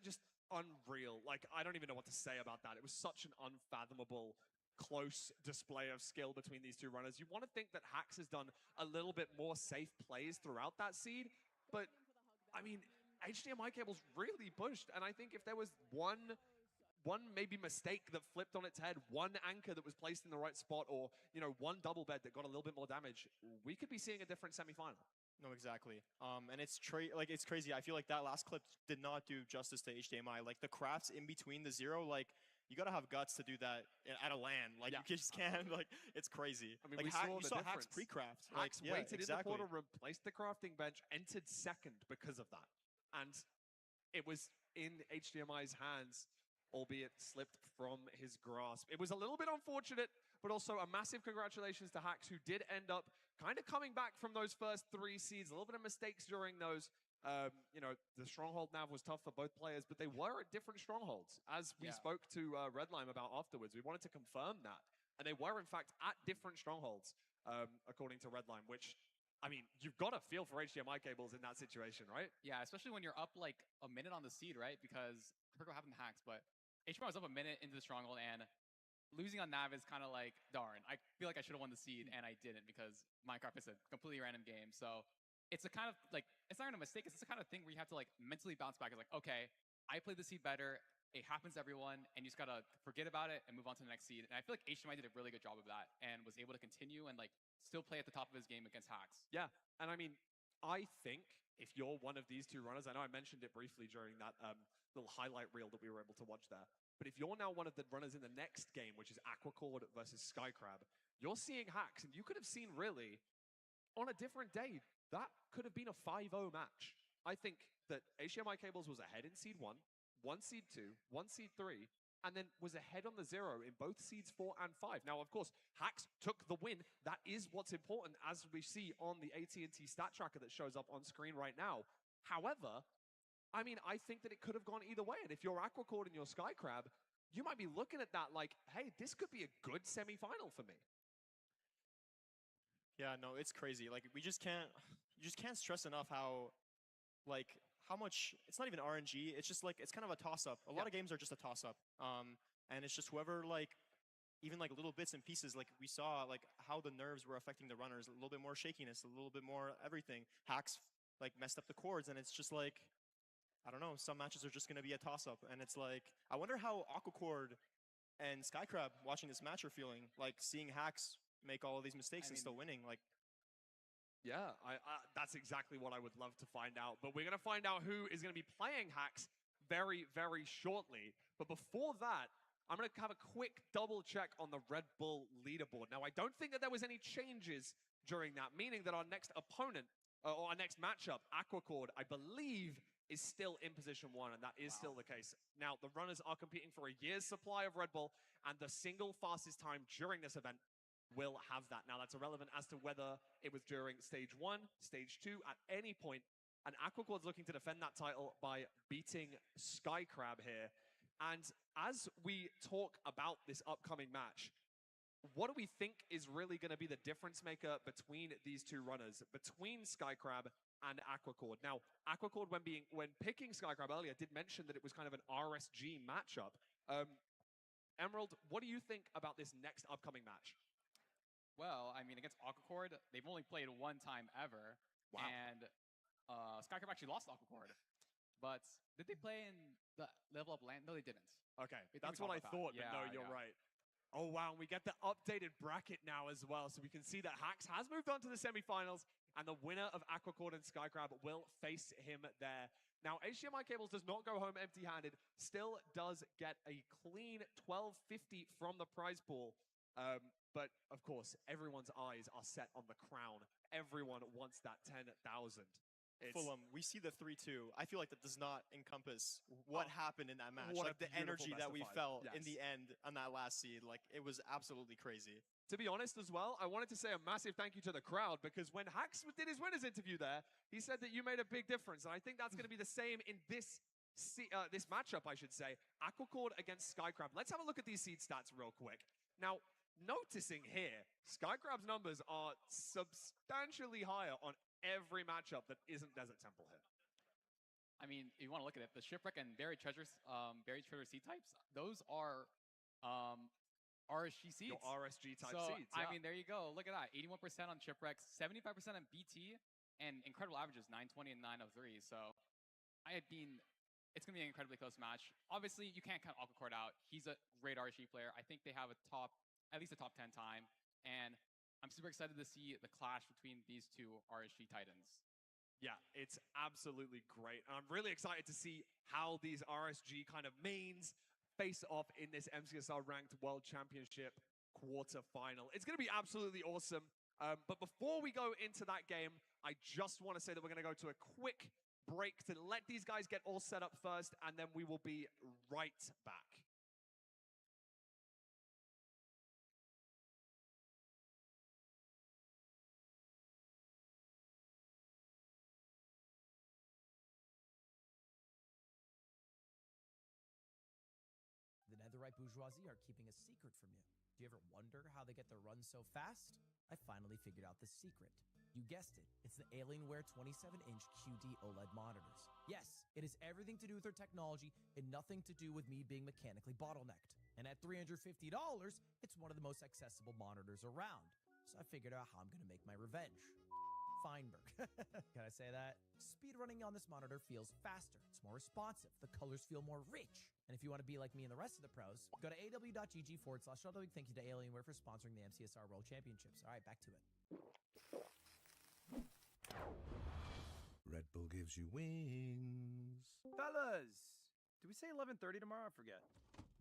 just unreal. Like, I don't even know what to say about that. It was such an unfathomable, close display of skill between these two runners. You want to think that Hax has done a little bit more safe plays throughout that seed, but I mean, HDMI cables really pushed, and I think if there was one maybe mistake that flipped on its head, one anchor that was placed in the right spot, or, you know, one double bed that got a little bit more damage, we could be seeing a different semifinal. No, exactly. And it's it's crazy. I feel like that last clip did not do justice to HDMI. Like the crafts in between the 0, like you gotta have guts to do that at a LAN. Like you just can't. Like it's crazy. I mean, like, we saw you the saw difference. Hacks pre-craft. Hacks Like, waited exactly. in the portal room, placed the crafting bench, entered second because of that, and it was in HDMI's hands, albeit slipped from his grasp. It was a little bit unfortunate, but also a massive congratulations to Hacks, who did end up kind of coming back from those first 3 seeds. A little bit of mistakes during those. You know, the stronghold nav was tough for both players, but they were at different strongholds. As we spoke to Redlime about afterwards, we wanted to confirm that. And they were, in fact, at different strongholds, according to Redline, which, I mean, you've got to feel for HDMI cables in that situation, right? Yeah, especially when you're up like a minute on the seed, right? Because I forgot what happened to Hacks, but HDMI was up a minute into the stronghold, and losing on nav is kind of like, darn, I feel like I should have won the seed, and I didn't because Minecraft is a completely random game. So it's a kind of like, it's not even a mistake. It's the kind of thing where you have to like mentally bounce back. It's like, okay, I played the seed better. It happens to everyone, and you just gotta forget about it and move on to the next seed. And I feel like HDMI did a really good job of that and was able to continue and like still play at the top of his game against Hacks. Yeah, and I mean, I think if you're one of these two runners, I know I mentioned it briefly during that little highlight reel that we were able to watch there, but if you're now one of the runners in the next game, which is Aquacord versus Skycrab, you're seeing Hacks, and you could have seen really, on a different day, that could have been a 5-0 match. I think that HDMI Cables was ahead in Seed 1, 1 Seed 2, 1 Seed 3, and then was ahead on the 0 in both Seeds 4 and 5. Now, of course, Hacks took the win. That is what's important, as we see on the AT&T stat tracker that shows up on screen right now. However, I mean, I think that it could have gone either way. And if you're Aquacord and you're Skycrab, you might be looking at that like, hey, this could be a good semifinal for me. Yeah, no, it's crazy. Like you just can't stress enough how, like, how much, it's not even RNG, it's just like, it's kind of a toss-up. A lot of games are just a toss-up. And it's just whoever, like, even like little bits and pieces, like we saw, like how the nerves were affecting the runners, a little bit more shakiness, a little bit more everything. Hacks, like, messed up the chords, and it's just like, I don't know, some matches are just going to be a toss-up. And it's like, I wonder how Aquacord and Skycrab watching this match are feeling, like seeing Hacks make all of these mistakes and still winning. Like, yeah, that's exactly what I would love to find out. But we're going to find out who is going to be playing Hacks very, very shortly. But before that, I'm going to have a quick double check on the Red Bull leaderboard. Now, I don't think that there was any changes during that, meaning that our next opponent, or our next matchup, Aquacord, I believe, is still in position 1, and that is still the case. Now, the runners are competing for a year's supply of Red Bull, and the single fastest time during this event will have that. Now, that's irrelevant as to whether it was during Stage 1, Stage 2, at any point. And Aquacord's looking to defend that title by beating Skycrab here. And as we talk about this upcoming match, what do we think is really going to be the difference maker between these two runners, between Skycrab and Aquacord? Now, Aquacord, when picking Skycrab earlier, did mention that it was kind of an RSG matchup. Emerald, what do you think about this next upcoming match? Well, I mean, against Aquacord, they've only played 1 time ever. Wow. And Skycrab actually lost Aquacord. But did they play in the level up land? No, they didn't. Okay, that's what I thought, but no, you're right. Oh, wow, and we get the updated bracket now as well, so we can see that Hacks has moved on to the semifinals, and the winner of Aquacord and Skycrab will face him there. Now, HDMI Cables does not go home empty-handed, still does get a clean 1250 from the prize pool. But, of course, everyone's eyes are set on the crown. Everyone wants that 10,000. Fulham, we see the 3-2. I feel like that does not encompass what happened in that match. Like the energy that we felt in the end on that last seed. Like it was absolutely crazy. To be honest as well, I wanted to say a massive thank you to the crowd because when Hax did his winners interview there, he said that you made a big difference. And I think that's going to be the same in this matchup, I should say. Aquacord against Skycrab. Let's have a look at these seed stats real quick. Now, noticing here, Skycrab's numbers are substantially higher on every matchup that isn't Desert Temple here. I mean, if you want to look at it, the Shipwreck and Buried Treasure seed types, those are RSG seeds. Your RSG type seeds. I mean, there you go. Look at that. 81% on Shipwrecks, 75% on BT, and incredible averages, 920 and 903. So, I mean, it's going to be an incredibly close match. Obviously, you can't count Aquacord out. He's a great RSG player. I think they have at least a top 10 time. And I'm super excited to see the clash between these two RSG titans. Yeah, it's absolutely great. And I'm really excited to see how these RSG kind of mains face off in this MCSR Ranked World Championship quarterfinal. It's going to be absolutely awesome. But before we go into that game, I just want to say that we're going to go to a quick break to let these guys get all set up first, and then we will be right back. The Netherite bourgeoisie are keeping a secret from you. Do you ever wonder how they get their runs so fast? I finally figured out the secret. You guessed it, it's the Alienware 27-inch QD OLED monitors. Yes, it has everything to do with their technology and nothing to do with me being mechanically bottlenecked. And at $350, it's one of the most accessible monitors around. So I figured out how I'm gonna make my revenge. Feinberg. Can I say that? Speedrunning on this monitor feels faster. It's more responsive. The colors feel more rich. And if you want to be like me and the rest of the pros, go to aw.gg/shadowing. Thank you to Alienware for sponsoring the MCSR World Championships. All right, back to it. Red Bull gives you wings. Fellas, did we say 11:30 tomorrow? I forget.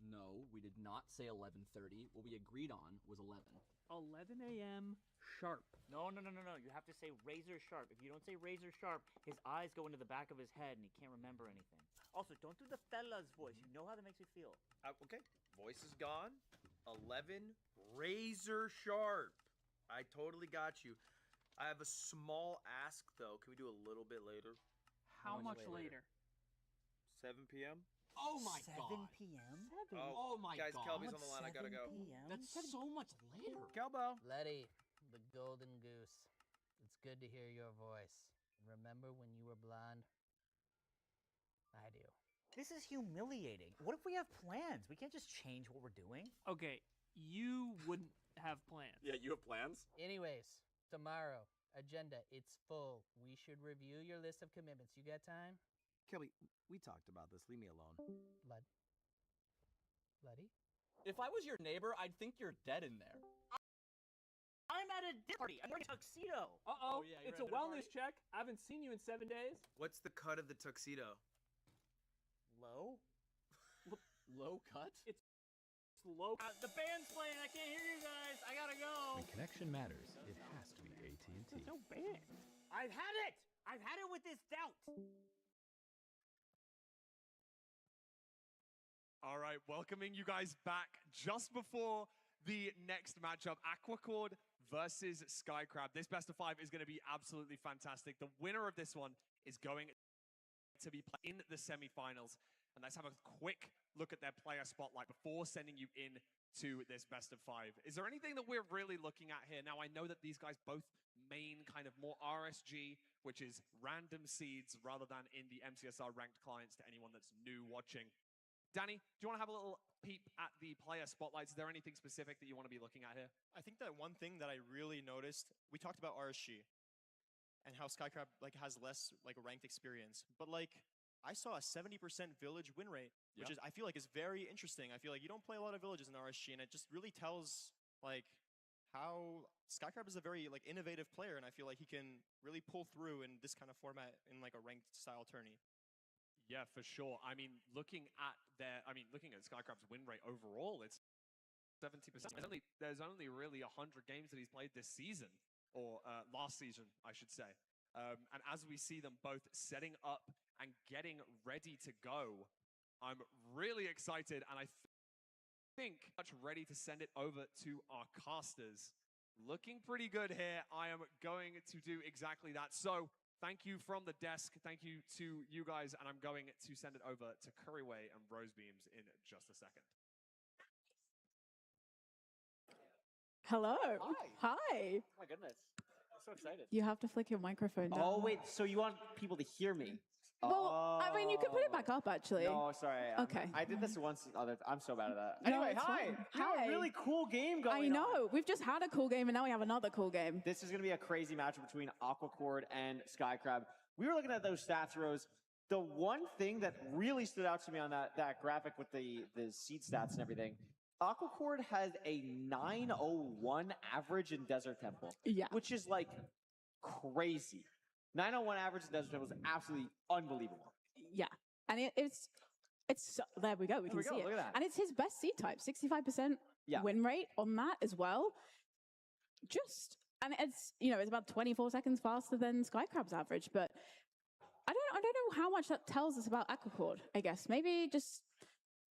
No, we did not say 11:30. What we agreed on was 11. 11 a.m. sharp. No. You have to say razor sharp. If you don't say razor sharp, his eyes go into the back of his head and he can't remember anything. Also, don't do the fella's voice. You know how that makes me feel. Okay. Voice is gone. 11 razor sharp. I totally got you. I have a small ask, though. Can we do a little bit later? How much later? 7 p.m.? Oh my god. 7 p.m.? Oh my guys, god. Kelby's on the line. I gotta go. That's so much later. Kelbo. Letty, the golden goose. It's good to hear your voice. Remember when you were blonde? I do. This is humiliating. What if we have plans? We can't just change what we're doing. Okay, you wouldn't have plans. Yeah, you have plans? Anyways, tomorrow, agenda, it's full. We should review your list of commitments. You got time? Kelby, we talked about this. Leave me alone. Letty? If I was your neighbor, I'd think you're dead in there. I'm at a dinner party. I'm wearing a tuxedo. Uh-oh, yeah, it's a wellness check. I haven't seen you in 7 days. What's the cut of the tuxedo? Low? Low cut? It's low. The band's playing. I can't hear you guys. I gotta go. When connection matters, it has to be AT&T. There's no band. I've had it. I've had it with this doubt. All right, welcoming you guys back just before the next matchup, Aquacord versus Skycrab. This best of 5 is going to be absolutely fantastic. The winner of this one is going to be in the semifinals. And let's have a quick look at their player spotlight before sending you in to this best of 5. Is there anything that we're really looking at here? Now, I know that these guys both main kind of more RSG, which is random seeds rather than in the MCSR ranked clients to anyone that's new watching. Danny, do you want to have a little peep at the player spotlights? Is there anything specific that you want to be looking at here? I think that one thing that I really noticed, we talked about RSG and how Skycrab has less ranked experience, but I saw a 70% village win rate, which is I feel like is very interesting. I feel like you don't play a lot of villages in RSG, and it just really tells how Skycrab is a very innovative player, and I feel like he can really pull through in this kind of format in a ranked style tourney. Yeah, for sure. I mean, looking at Skycrab's win rate overall, it's 70%. There's only really 100 games that he's played this season, or last season, I should say. And as we see them both setting up and getting ready to go, I'm really excited, and I think much ready to send it over to our casters. Looking pretty good here. I am going to do exactly that. So thank you from the desk. Thank you to you guys, and I'm going to send it over to Curryway and Rosebeams in just a second. Hello. Hi. Oh my goodness. I'm so excited. You have to flick your microphone down. Oh, wait. So you want people to hear me? Well, I mean, you can put it back up, actually. No, sorry. Okay. I did this once. I'm so bad at that. No, Anyway, it's hi. fine. We have Hi. a really cool game going on. I know. We've just had a cool game, and now we have another cool game. This is going to be a crazy matchup between Aquacord and Skycrab. We were looking at those stats, Rose. The one thing that really stood out to me on that graphic with the seed stats and everything, Aquacord has a 901 average in Desert Temple. Yeah. Which is like crazy. 901 average in Desert Temple is absolutely unbelievable. Yeah. And it's there we go. We can see it. Look at that. And it's his best seed type, 65% Yeah. win rate on that as well. And it's, it's about 24 seconds faster than Skycrab's average, but I don't know how much that tells us about Aquacord, I guess. Maybe just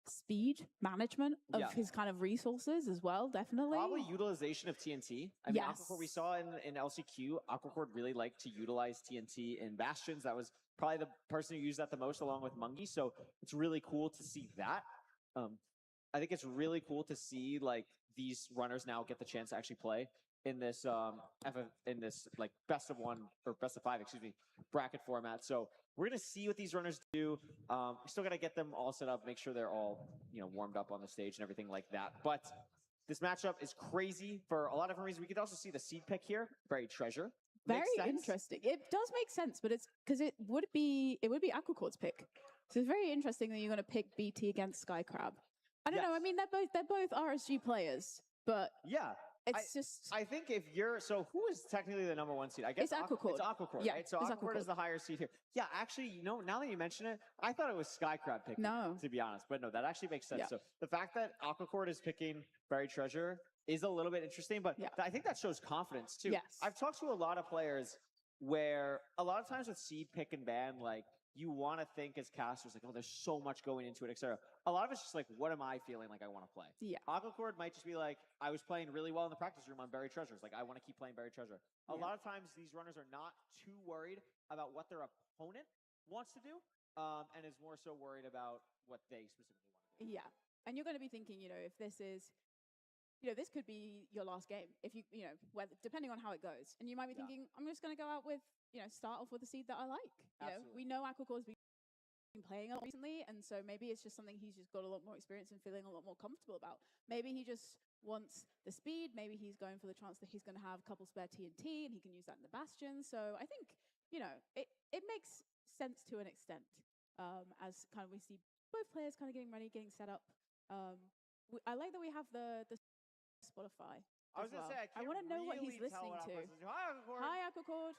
speed management of his kind of resources as well, definitely. Probably utilization of TNT. I mean, Yes. Aquacord, we saw in LCQ, Aquacord really liked to utilize TNT in Bastions. That was probably the person who used that the most along with Mungie. So it's really cool to see that. I think it's really cool to see like these runners now get the chance to actually play in this like best of 1 or best of 5, bracket format. So we're gonna see what these runners do. We still gotta get them all set up, make sure they're all warmed up on the stage and everything like that. But this matchup is crazy for a lot of different reasons. We could also see the seed pick here, Buried Treasure. Very interesting. It does make sense, but it's because it would be Aquacord's pick. So it's very interesting that you're going to pick BT against Skycrab. I don't know. I mean, they're both RSG players, but yeah, I think if you're who is technically the number 1 seed? I guess it's Aquacord. It's Aquacord, yeah, right? So Aquacord is the higher seed here. Yeah, actually, now that you mention it, I thought it was Skycrab picking. No, to be honest, but no, that actually makes sense. Yeah. So the fact that Aquacord is picking Buried Treasure is a little bit interesting, but I think that shows confidence too. Yes. I've talked to a lot of players where a lot of times with seed pick and ban, like you want to think as casters like, oh, there's so much going into it, etc. A lot of it's just like, what am I feeling like I want to play? Yeah. Aquacord might just be like, I was playing really well in the practice room on Buried Treasures. Like, I want to keep playing Buried Treasure. A lot of times these runners are not too worried about what their opponent wants to do, and is more so worried about what they specifically want to do. Yeah. And you're going to be thinking, if this is, this could be your last game. If you, depending on how it goes. And you might be thinking, I'm just going to go out with, start off with a seed that I like. We know Aquacord's been playing a lot recently, and so maybe it's just something he's just got a lot more experience and feeling a lot more comfortable about. Maybe he just wants the speed. Maybe he's going for the chance that he's going to have a couple spare TNT, and he can use that in the Bastion. So I think, it makes sense to an extent, as kind of we see both players kind of getting ready, getting set up. I like that we have the Spotify. I was going to say, I want to know what he's really tell listening what to. I'm listening to. Hi, Aquacord. Hi, Aquacord.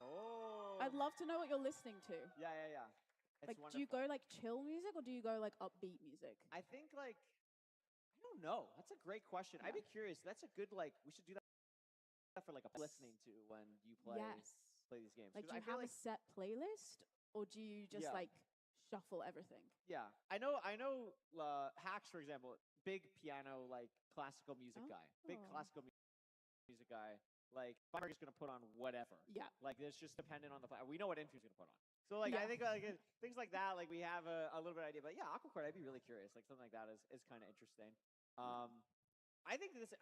Oh. I'd love to know what you're listening to. Yeah. It's Like, wonderful. do you go like chill music or do you go like upbeat music? I think I don't know. That's a great question. I'd be curious. That's a good we should do that for like a listening to when you play these games. Like, do 'Cause you I feel have a set playlist or do you just like shuffle everything? Yeah, I know. Hacks, for example, big piano classical music guy, big classical music guy. Like, Bummer is gonna put on whatever. Yeah. Like, it's just dependent on the. We know what Infu's gonna put on. So I think things like that, we have a little bit of idea. But yeah, Aquacord, I'd be really curious. Like something like that is kind of interesting. I think this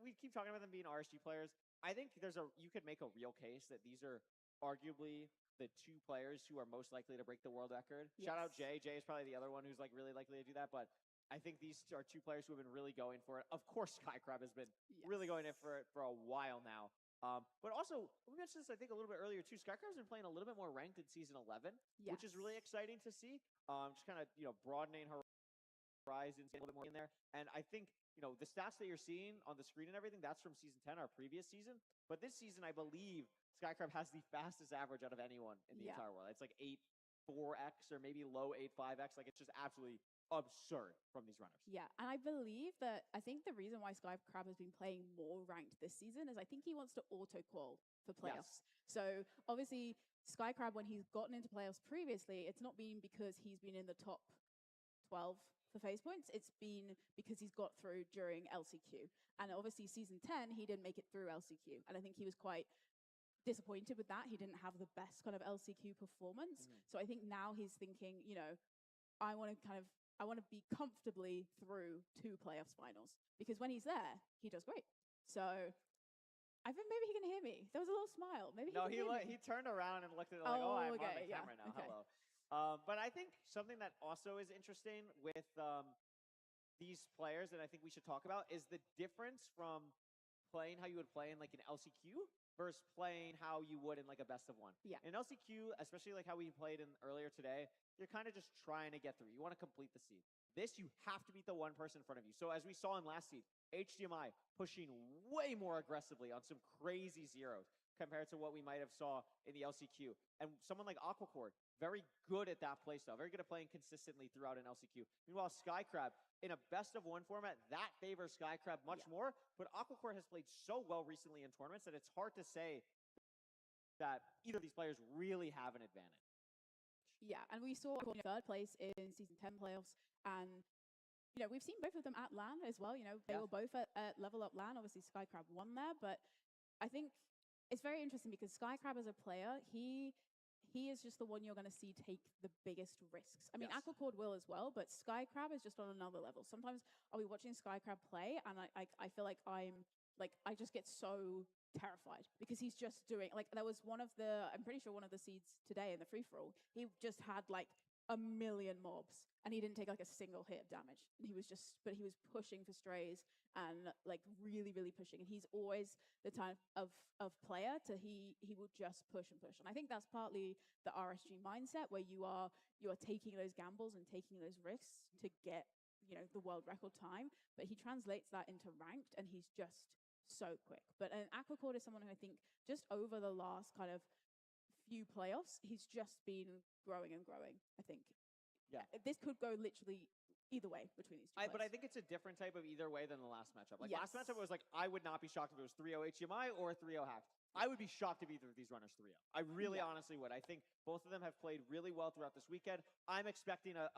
we keep talking about them being RSG players. I think you could make a real case that these are arguably the 2 players who are most likely to break the world record. Yes. Shout out Jay. Jay is probably the other one who's really likely to do that. But I think these are 2 players who have been really going for it. Of course, Skycrab has been really going in for it for a while now. But also, we mentioned this, I think, a little bit earlier, too. Skycrab's been playing a little bit more ranked in Season 11, which is really exciting to see. Just kind of, broadening her horizons a little bit more in there. And I think, the stats that you're seeing on the screen and everything, that's from Season 10, our previous season. But this season, I believe, Skycrab has the fastest average out of anyone in the entire world. It's like 8.4x or maybe low 8.5x. Like, it's just absolutely absurd from these runners. Yeah, and I think the reason why Sky Crab has been playing more ranked this season is I think he wants to auto-qual for playoffs. So obviously, Sky Crab, when he's gotten into playoffs previously, it's not been because he's been in the top 12 for phase points. It's been because he's got through during LCQ. And obviously, season 10, he didn't make it through LCQ. And I think he was quite disappointed with that. He didn't have the best kind of LCQ performance. So I think now he's thinking, I want to be comfortably through 2 playoffs finals, because when he's there, he does great. So I think maybe he can hear me. There was a little smile. Maybe he turned around and looked at it like, I'm on the camera now. Okay. Hello. But I think something that also is interesting with these players that I think we should talk about is the difference from playing how you would play in like an LCQ versus playing how you would in like a best of one. Yeah. In LCQ, especially like how we played in earlier today, you're kind of just trying to get through. You want to complete the seed. This, you have to beat the one person in front of you. So as we saw in last seed, HDMI pushing way more aggressively on some crazy zeros compared to what we might have saw in the LCQ. And someone like Aquacord, very good at that playstyle, very good at playing consistently throughout an LCQ. Meanwhile, Skycrab, in a best of one format, that favors Skycrab much more, but Aquacord has played so well recently in tournaments that it's hard to say that either of these players really have an advantage. Yeah, and we saw third place in season 10 playoffs, and we've seen both of them at LAN as well. They were both at Level Up LAN. Obviously, Skycrab won there, but I think it's very interesting because Skycrab as a player, he is just the one you're going to see take the biggest risks. I mean, Aquacord will as well, but Skycrab is just on another level. Sometimes I'll be watching Skycrab play, and I feel like I just get so terrified because he's just doing, there was I'm pretty sure one of the seeds today in the free-for-all, he just had like a million mobs and he didn't take like a single hit of damage. And he was pushing for strays and like really, really pushing. And he's always the type of player he will just push and push. And I think that's partly the RSG mindset where you are taking those gambles and taking those risks to get, the world record time, but he translates that into ranked and he's just so quick. But Aquacord is someone who I think just over the last kind of few playoffs, he's just been growing and growing, I think. Yeah. This could go literally either way between these two But I players. think it's a different type of either way than the last matchup. Last matchup was like, I would not be shocked if it was 3-0 HDMI or 3-0 Hack. I would be shocked if either of these runners 3-0. I really honestly would. I think both of them have played really well throughout this weekend. I'm expecting a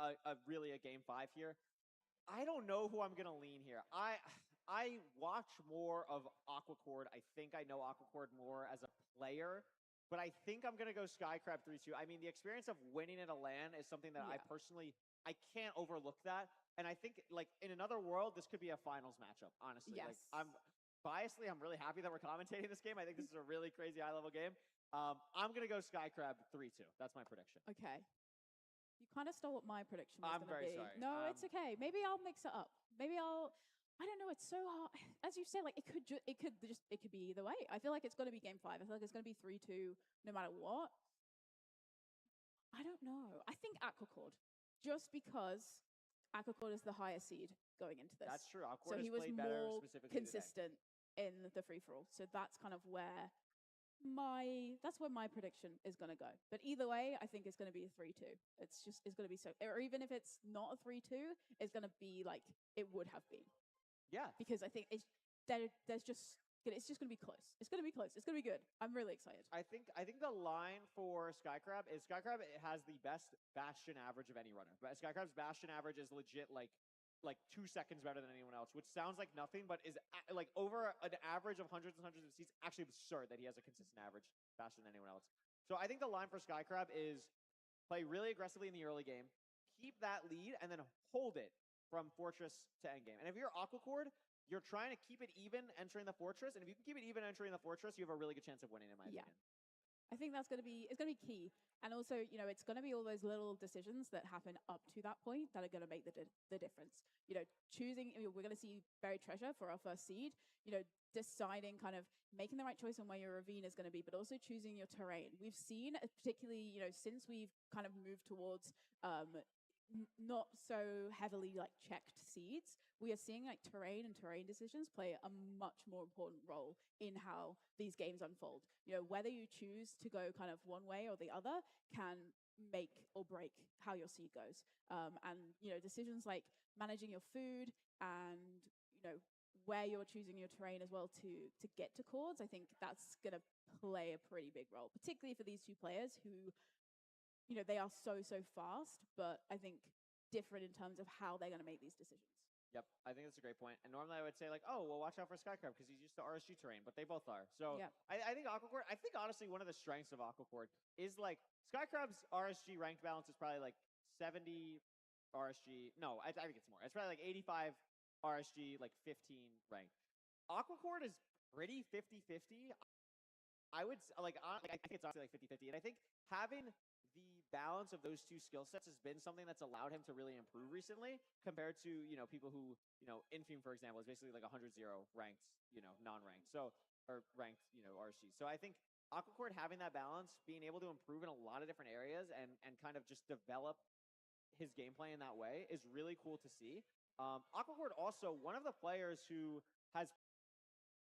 really a game 5 here. I don't know who I'm going to lean here. I watch more of Aquacord. I think I know Aquacord more as a player, but I think I'm going to go Skycrab 3-2. I mean, the experience of winning at a LAN is something that I can't overlook that. And I think, like, in another world, this could be a finals matchup, honestly. Yes. Like, I'm really happy that we're commentating this game. I think this is a really crazy high-level game. I'm going to go Skycrab 3-2. That's my prediction. Okay. You kind of stole what my prediction was I'm going to very be. sorry. No, it's okay. Maybe I'll mix it up. I don't know. It's so hard. As you said, like it could be either way. I feel like it's going to be game 5. I feel like it's going to be 3-2 no matter what. I don't know. I think Aquacord, just because Aquacord is the higher seed going into this. That's true. Aquacord so he has was played better more specifically consistent in the free-for-all. So that's kind of where my prediction is going to go. But either way, I think it's going to be a 3-2. It's going to be so, or even if it's not a 3-2, it's going to be like it would have been. Yeah. Because I think it's just going to be close. It's going to be close. It's going to be good. I'm really excited. I think the line for Skycrab is Skycrab has the best Bastion average of any runner. But Skycrab's Bastion average is legit like 2 seconds better than anyone else, which sounds like nothing, but is like over an average of hundreds and hundreds of seats. Actually absurd that he has a consistent average Bastion than anyone else. So I think the line for Skycrab is play really aggressively in the early game, keep that lead, and then hold it from Fortress to endgame. And if you're Aquacord, you're trying to keep it even entering the Fortress, and if you can keep it even entering the Fortress, you have a really good chance of winning, in my opinion. I think it's going to be key. And also, it's going to be all those little decisions that happen up to that point that are going to make the difference. Choosing, we're going to see Buried Treasure for our first seed, deciding kind of making the right choice on where your ravine is going to be, but also choosing your terrain. We've seen, particularly, since we've kind of moved towards not so heavily like checked seeds, we are seeing like terrain and terrain decisions play a much more important role in how these games unfold. You know, whether you choose to go kind of one way or the other can make or break how your seed goes. And you know, decisions like managing your food and you know where you're choosing your terrain as well to get to chords, I think that's gonna play a pretty big role, particularly for these two players who, you know, they are so fast, but I think different in terms of how they're going to make these decisions. Yep, I think that's a great point. And normally I would say like, oh, well, watch out for Skycrab because he's used to RSG terrain, but they both are. So Yep. I think Aquacord. I think honestly one of the strengths of Aquacord is like Skycrab's RSG ranked balance is probably like 70 RSG. No, I think it's more. It's probably like 85 RSG, like 15 ranked. Aquacord is pretty 50-50. I would I think it's honestly like 50-50. And I think having the balance of those two skill sets has been something that's allowed him to really improve recently compared to, you know, people who, you know, Infume, for example, is basically like 100-0 ranked, you know, non-ranked. So, or ranked, you know, RSG. So I think Aquacord having that balance, being able to improve in a lot of different areas and kind of just develop his gameplay in that way is really cool to see. Aquacord also one of the players who has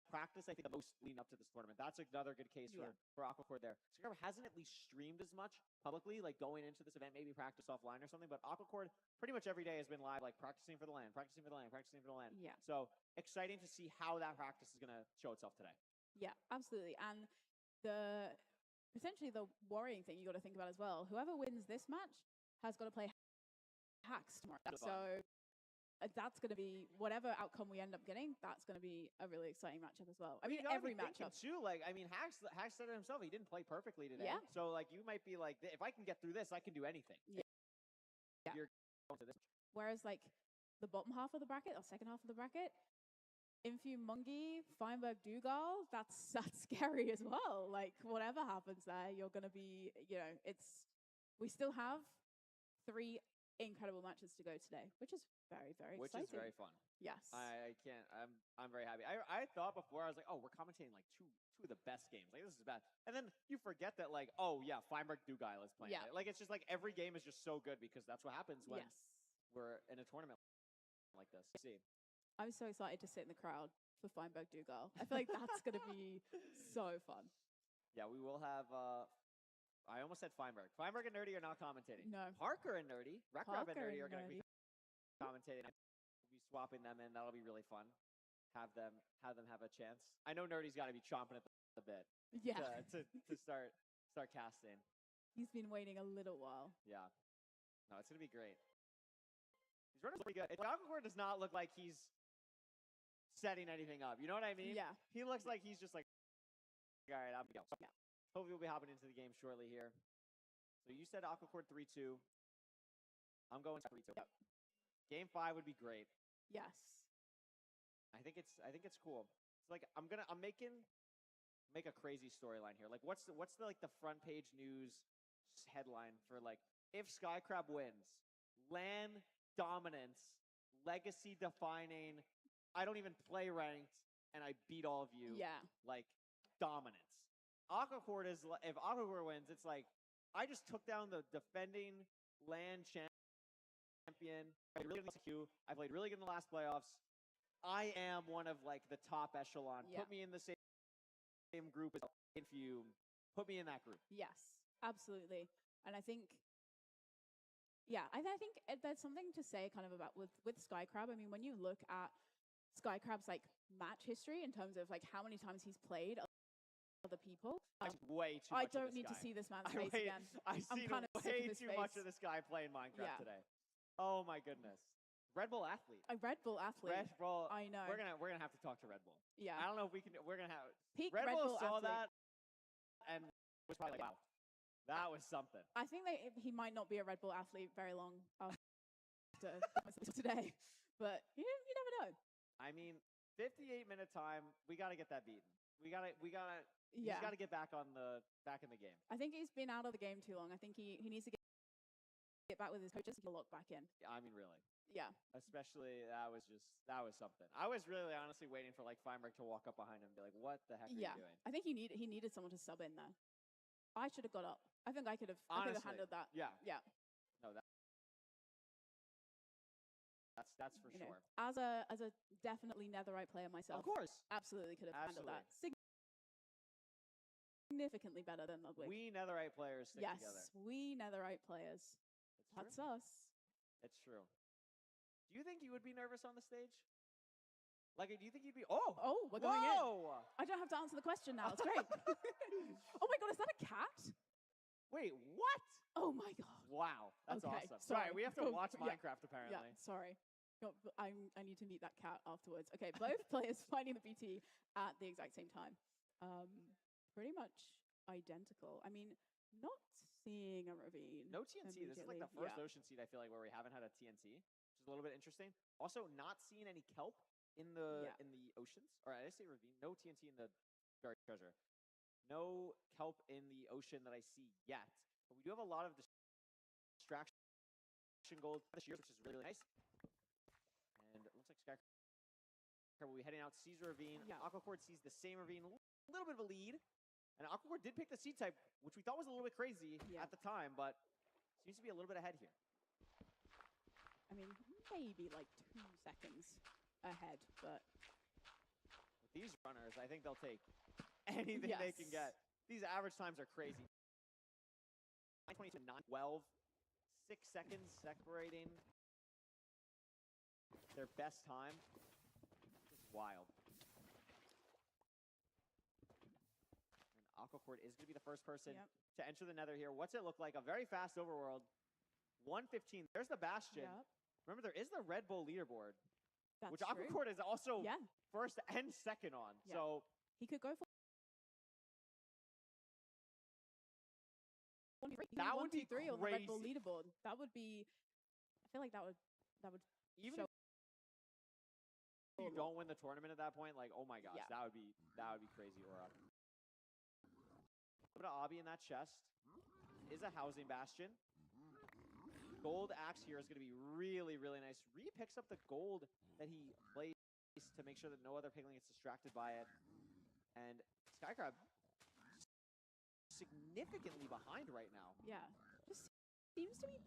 practice, I think, the most leading up to this tournament. That's another good case for Aquacord there. Skycrab hasn't at least streamed as much publicly, like going into this event, maybe practice offline or something, but Aquacord pretty much every day has been live, like practicing for the LAN, practicing for the LAN, practicing for the LAN. Yeah. So exciting to see how that practice is going to show itself today. Yeah, absolutely. And the potentially the worrying thing you got to think about as well, whoever wins this match has got to play Hacks tomorrow. So that's going to be whatever outcome we end up getting. That's going to be a really exciting matchup as well. I mean, every matchup too. Like, I mean, Hacks said it himself. He didn't play perfectly today. Yeah. So like, you might be like, if I can get through this, I can do anything. Yeah. You're going to this. Whereas like the bottom half of the bracket or second half of the bracket, Infume Mungi, Feinberg Dougal, that's scary as well. Like whatever happens there, you're going to be, you know, we still have 3 incredible matches to go today, which is very exciting. Which is very fun. Yes. I can't. I'm very happy. I thought before I was like, oh, we're commentating like two of the best games. Like this is bad. And then you forget that like, oh yeah, Feinberg Dougal is playing. Yeah. It. Like it's just like every game is just so good because that's what happens when we're in a tournament like this. See. I'm so excited to sit in the crowd for Feinberg Dougal. I feel like that's going to be so fun. Yeah, we will have. I almost said Feinberg. Feinberg and Nerdy are not commentating. No. Parker and Nerdy, Wreck-Rab and Nerdy are going to be Nerdy. commentating. We'll be swapping them in. That'll be really fun. Have them have a chance. I know Nerdy's got to be chomping at the bit. Yeah. To start casting. He's been waiting a little while. Yeah. No, it's going to be great. These runners are pretty good. Aquacord does not look like he's setting anything up. You know what I mean? Yeah. He looks like he's just like, all right, I'm going to go. Yeah. Hopefully we'll be hopping into the game shortly here. So you said Aquacord 3-2. I'm going 3-2. Yep. Game 5 would be great. Yes. I think it's cool. It's like I'm make a crazy storyline here. Like what's the like the front page news headline for like if Skycrab wins, LAN dominance, legacy defining, I don't even play ranked and I beat all of you. Yeah. Like dominance. Aquacord is if Aquacord wins, it's like I just took down the defending LAN champion. I really good I played really good in the last playoffs. I am one of like the top echelon. Yeah. Put me in the same group as Infume. Put me in that group. Yes, absolutely. And I think, yeah, I think there's something to say kind of about with Skycrab. I mean, when you look at Skycrab's like match history in terms of like how many times he's played other people. Way too I much don't of this need to guy. see this man's face again. I've seen kind of way sick of his too much face. of this guy playing Minecraft Yeah. today. Oh my goodness. Red Bull athlete. A Red Bull athlete. Red Bull. I know. We're gonna have to talk to Red Bull. Yeah. I don't know if we can. We're gonna have. Peak Red Red Bull Bull saw athlete. that and was probably like, wow, that was something. I think that he might not be a Red Bull athlete very long after today, but you never know. I mean, 58-minute time. We got to get that beaten. We gotta. Yeah. He's got to get back in the game. I think he's been out of the game too long. I think he needs to get back with his coaches and lock back in. I mean, really. Yeah. Especially that was something. I was really honestly waiting for like Feinberg to walk up behind him and be like, "What the heck are you doing?" I think he needed someone to sub in there. I should have got up. I think I could have Honestly, handled that. Yeah. Yeah. No, That's for You know, sure. as a definitely netherite player myself, Of course, absolutely could have handled that significantly better than Ludwig. We netherite players stick yes, together. we netherite players. That's us. It's true. Do you think you would be nervous on the stage? Like, do you think you'd be? Oh, we're going in. Whoa! I don't have to answer the question now. It's great. Oh my god, is that a cat? Wait, what? Oh my god. Wow, that's Okay, awesome. sorry. We have to watch Yeah. Minecraft apparently. Yeah, sorry. No, I need to meet that cat afterwards. Okay, both players finding the BT at the exact same time. Pretty much identical. I mean, not seeing a ravine. No TNT. This is like the first ocean seed I feel like where we haven't had a TNT, which is a little bit interesting. Also, not seeing any kelp in the oceans. Or I say ravine. No TNT in the buried treasure. No kelp in the ocean that I see yet. But we do have a lot of distraction gold this year, which is really nice. And it looks like Skycrab will be heading out, sees a ravine. Aquacord sees the same ravine, a little bit of a lead. And Aquacord did pick the seed type, which we thought was a little bit crazy at the time, but seems to be a little bit ahead here. I mean, maybe like 2 seconds ahead, but with these runners, I think they'll take anything they can get. These average times are crazy. 9:22 to 9:12, 6 seconds separating their best time. Just wild. Aquacord is going to be the first person to enter the nether here. What's it look like? A very fast overworld. 1:15. There's the bastion. Remember, there is the Red Bull leaderboard, which Aquacord is also first and second on. So he could go for that would be 1, 2, 3 on the Red Bull crazy. leaderboard. That would be. I feel like that would Even show. if you don't win the tournament at that point, like, oh my gosh, that would be crazy, Aura. A bit of obby in that chest. Is a housing bastion. Gold axe here is going to be really, really nice. Ree picks up the gold that he placed to make sure that no other piglin gets distracted by it. And Skycrab significantly behind right now. Yeah, just seems to be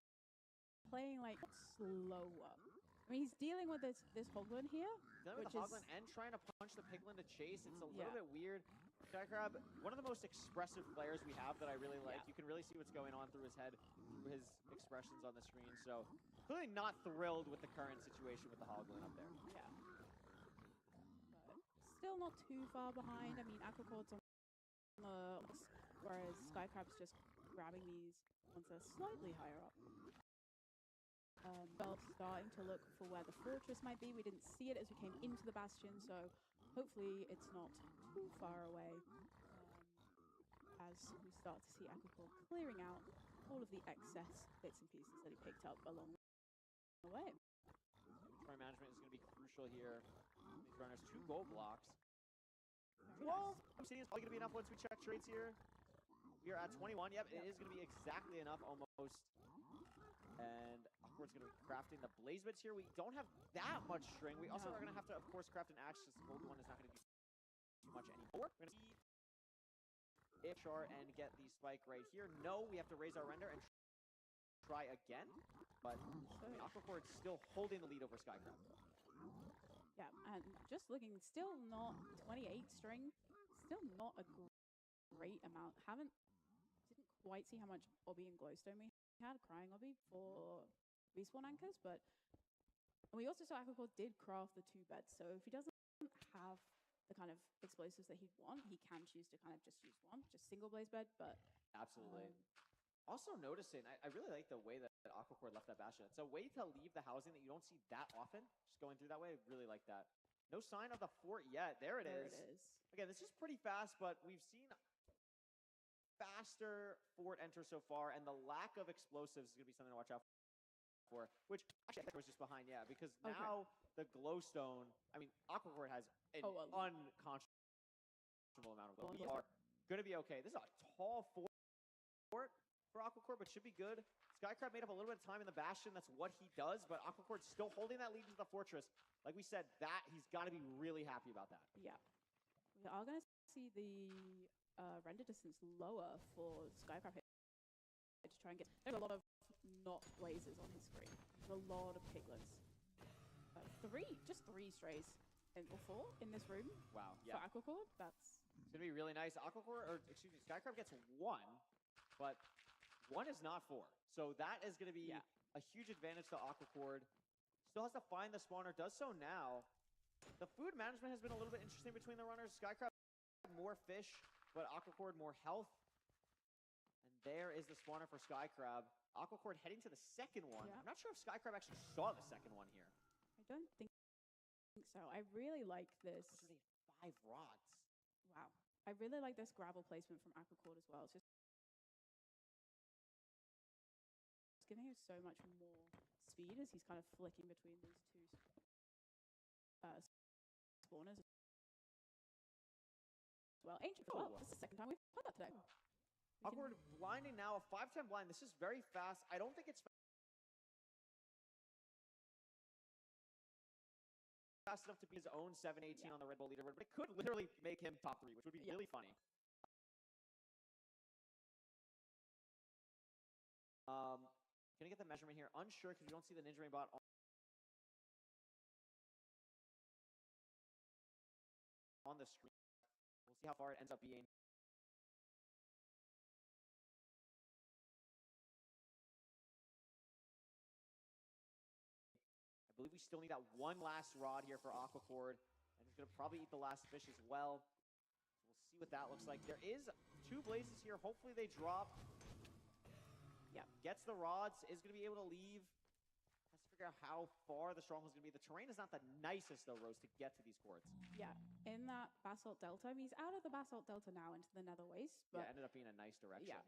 playing like slower. I mean, he's dealing with this hoglin here, Dealing with the hoglin and trying to punch the piglin to chase. It's a little bit weird. Skycrab, one of the most expressive players we have that I really like. You can really see what's going on through his head, through his expressions on the screen. So clearly not thrilled with the current situation with the hoglin up there. Yeah. But still not too far behind. I mean, Aquacord's on the whereas Skycrab's just grabbing these ones that are slightly higher up. Well, starting to look for where the fortress might be. We didn't see it as we came into the bastion, so hopefully it's not too far away as we start to see Aquacord clearing out all of the excess bits and pieces that he picked up along the way. Inventory management is going to be crucial here. These runners, 2 gold blocks. Very 12 obsidian is probably going to be enough once we check trades here. We are at 21. Yep, it is going to be exactly enough almost. And Aquacord's going to be crafting the blaze bits here. We don't have that much string. We also are going to have to, of course, craft an axe because the gold one is not going to do too much anymore. We're going to see if Char and get the spike right here. No, we have to raise our render and try again. But Aquacord still holding the lead over Skycrab. Yeah, and just looking, still not 28 string. Still not a great amount. Didn't quite see how much obby and glowstone we had, crying obby for respawn anchors, but we also saw Aquacord did craft the 2 beds, so if he doesn't have the kind of explosives that he'd want, he can choose to kind of just use one, just single blaze bed, but absolutely. Also noticing, I really like the way that Aquacord left that bastion. It's a way to leave the housing that you don't see that often, just going through that way. I really like that. No sign of the fort yet. There it is. Again, this is pretty fast, but we've seen faster fort enter so far, and the lack of explosives is going to be something to watch out for, which actually I think was just behind, because now the glowstone, I mean, Aquacord has an unconscionable amount of glow. We are going to be okay. This is a tall fort for Aquacord, but should be good. Skycrab made up a little bit of time in the bastion. That's what he does, but Aquacord's still holding that lead into the fortress. Like we said, that he's got to be really happy about that. Yeah. We are going to see the render distance lower for Skycrab here to try and get. There's a lot of not blazes on his screen. There's a lot of piglins. just three strays, or four in this room. Wow. For Yeah. Aquacord, that's It's gonna be really nice. Aquacore, or excuse me, Skycrab gets 1, but 1 is not 4. So that is gonna be a huge advantage to Aquacord. Still has to find the spawner. Does so now. The food management has been a little bit interesting between the runners. Skycrab more fish, but Aquacord more health. And there is the spawner for Skycrab. Aquacord heading to the second one. I'm not sure if Skycrab actually saw the second one here. I don't think so. I really like this. 5 rods. Wow. I really like this gravel placement from Aquacord as well. It's just giving him so much more speed as he's kind of flicking between these two spawners as well. Ancient as well. This is the second time we've played that today. Awkward blinding now, a 5-10 blind. This is very fast. I don't think it's fast enough to be his own 7-18 on the Red Bull leaderboard, but it could literally make him top 3, which would be really funny. Gonna get the measurement here. Unsure because you don't see the Ninja Rain bot on the screen. We'll see how far it ends up being. I believe we still need that one last rod here for Aquacord, and he's gonna probably eat the last fish as well. So we'll see what that looks like. There is 2 blazes here. Hopefully they drop. Yeah, gets the rods, is going to be able to leave. Has to figure out how far the stronghold's going to be. The terrain is not the nicest, though, Rose, to get to these courts. Yeah, in that Basalt Delta. I mean, he's out of the Basalt Delta now into the Nether Waste. But yeah, ended up being a nice direction. Yeah,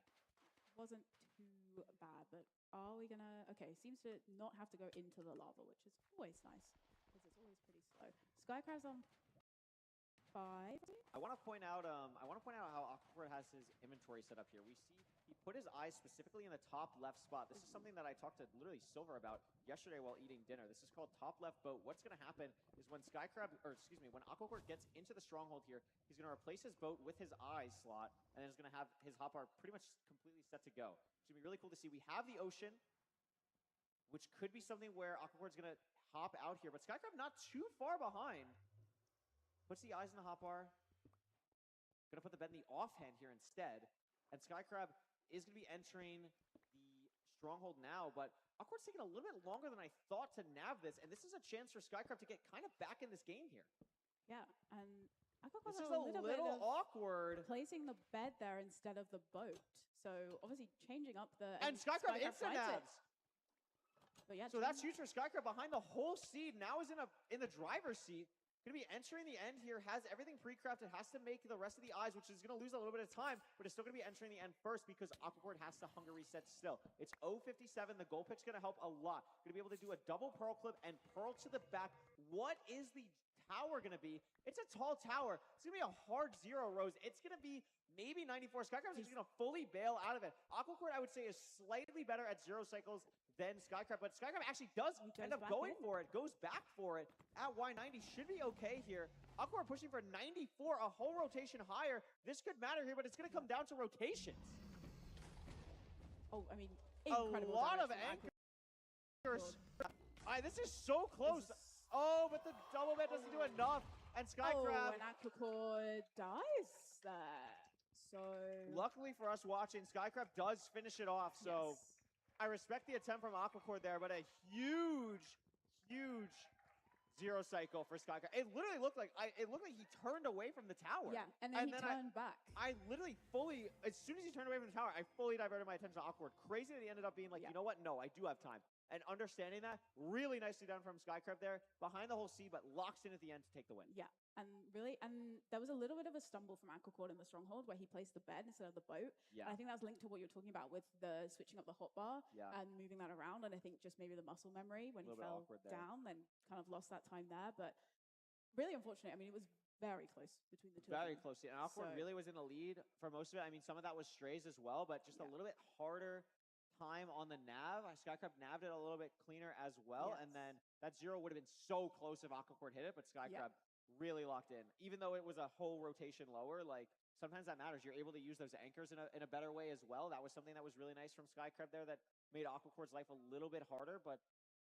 wasn't too bad. But are we going to... Okay, seems to not have to go into the lava, which is always nice, because it's always pretty slow. Skycrab's on 5. I want to point out how Aquacord has his inventory set up here. We see he put his eyes specifically in the top left spot. This is something that I talked to literally Silver about yesterday while eating dinner. This is called top left boat. What's going to happen is when when Aquacord gets into the stronghold here, he's going to replace his boat with his eyes slot, and then he's going to have his hotbar pretty much completely set to go. It's going to be really cool to see. We have the ocean, which could be something where Aquacord's going to hop out here, but Skycrab not too far behind. Puts the eyes in the hotbar. Gonna put the bed in the offhand here instead. And Skycrab is gonna be entering the stronghold now, but Aquacord's taking a little bit longer than I thought to nav this, and this is a chance for Skycrab to get kind of back in this game here. Yeah, and Aquacord This is a a little little bit awkward. Placing the bed there instead of the boat. So obviously changing up the... And Skycrab instant navs. But yeah, so that's huge for Skycrab behind the whole seed. Now is in the driver's seat. Going to be entering the end here, has everything pre-crafted, has to make the rest of the eyes, which is going to lose a little bit of time, but it's still going to be entering the end first because Aquacord has to hunger reset still. It's 0:57. The goal pick's going to help a lot. Going to be able to do a double pearl clip and pearl to the back. What is the tower going to be? It's a tall tower. It's going to be a hard 0, Rose. It's going to be maybe 94. Skycrab's just going to fully bail out of it. Aquacord, I would say, is slightly better at 0 cycles than Skycrab, but Skycrab actually does end up going for it, goes back for it at Y90. Should be okay here. Aquacord pushing for 94, a whole rotation higher. This could matter here, but it's going to come down to rotations. Oh, I mean, a lot of anchors. This is so close. Oh, but the double bet doesn't do enough. And Skycrab. Oh, and Aquacord dies there. So luckily for us watching, Skycrab does finish it off. So I respect the attempt from Aquacord there, but a huge 0 cycle for Skycrab. It literally looked like he turned away from the tower. Yeah, and then he turned back. I literally as soon as he turned away from the tower, I fully diverted my attention to Aquacord. Crazy that he ended up being like, you know what? No, I do have time. And understanding that, really nicely done from Skycrab there, behind the whole sea, but locks in at the end to take the win. Yeah, and there was a little bit of a stumble from Aquacord in the stronghold where he placed the bed instead of the boat. Yeah. And I think that's linked to what you're talking about with the switching up the hotbar and moving that around. And I think just maybe the muscle memory when he fell down, then kind of lost that time there. But really unfortunate. I mean, it was very close between the two. Very close. And Aquacord really was in the lead for most of it. I mean, some of that was strays as well, but just a little bit harder time on the nav. Skycrab nabbed it a little bit cleaner as well, and then that 0 would have been so close if Aquacord hit it, but Skycrab really locked in. Even though it was a whole rotation lower, like sometimes that matters. You're able to use those anchors in a better way as well. That was something that was really nice from Skycrab there that made Aquacord's life a little bit harder, but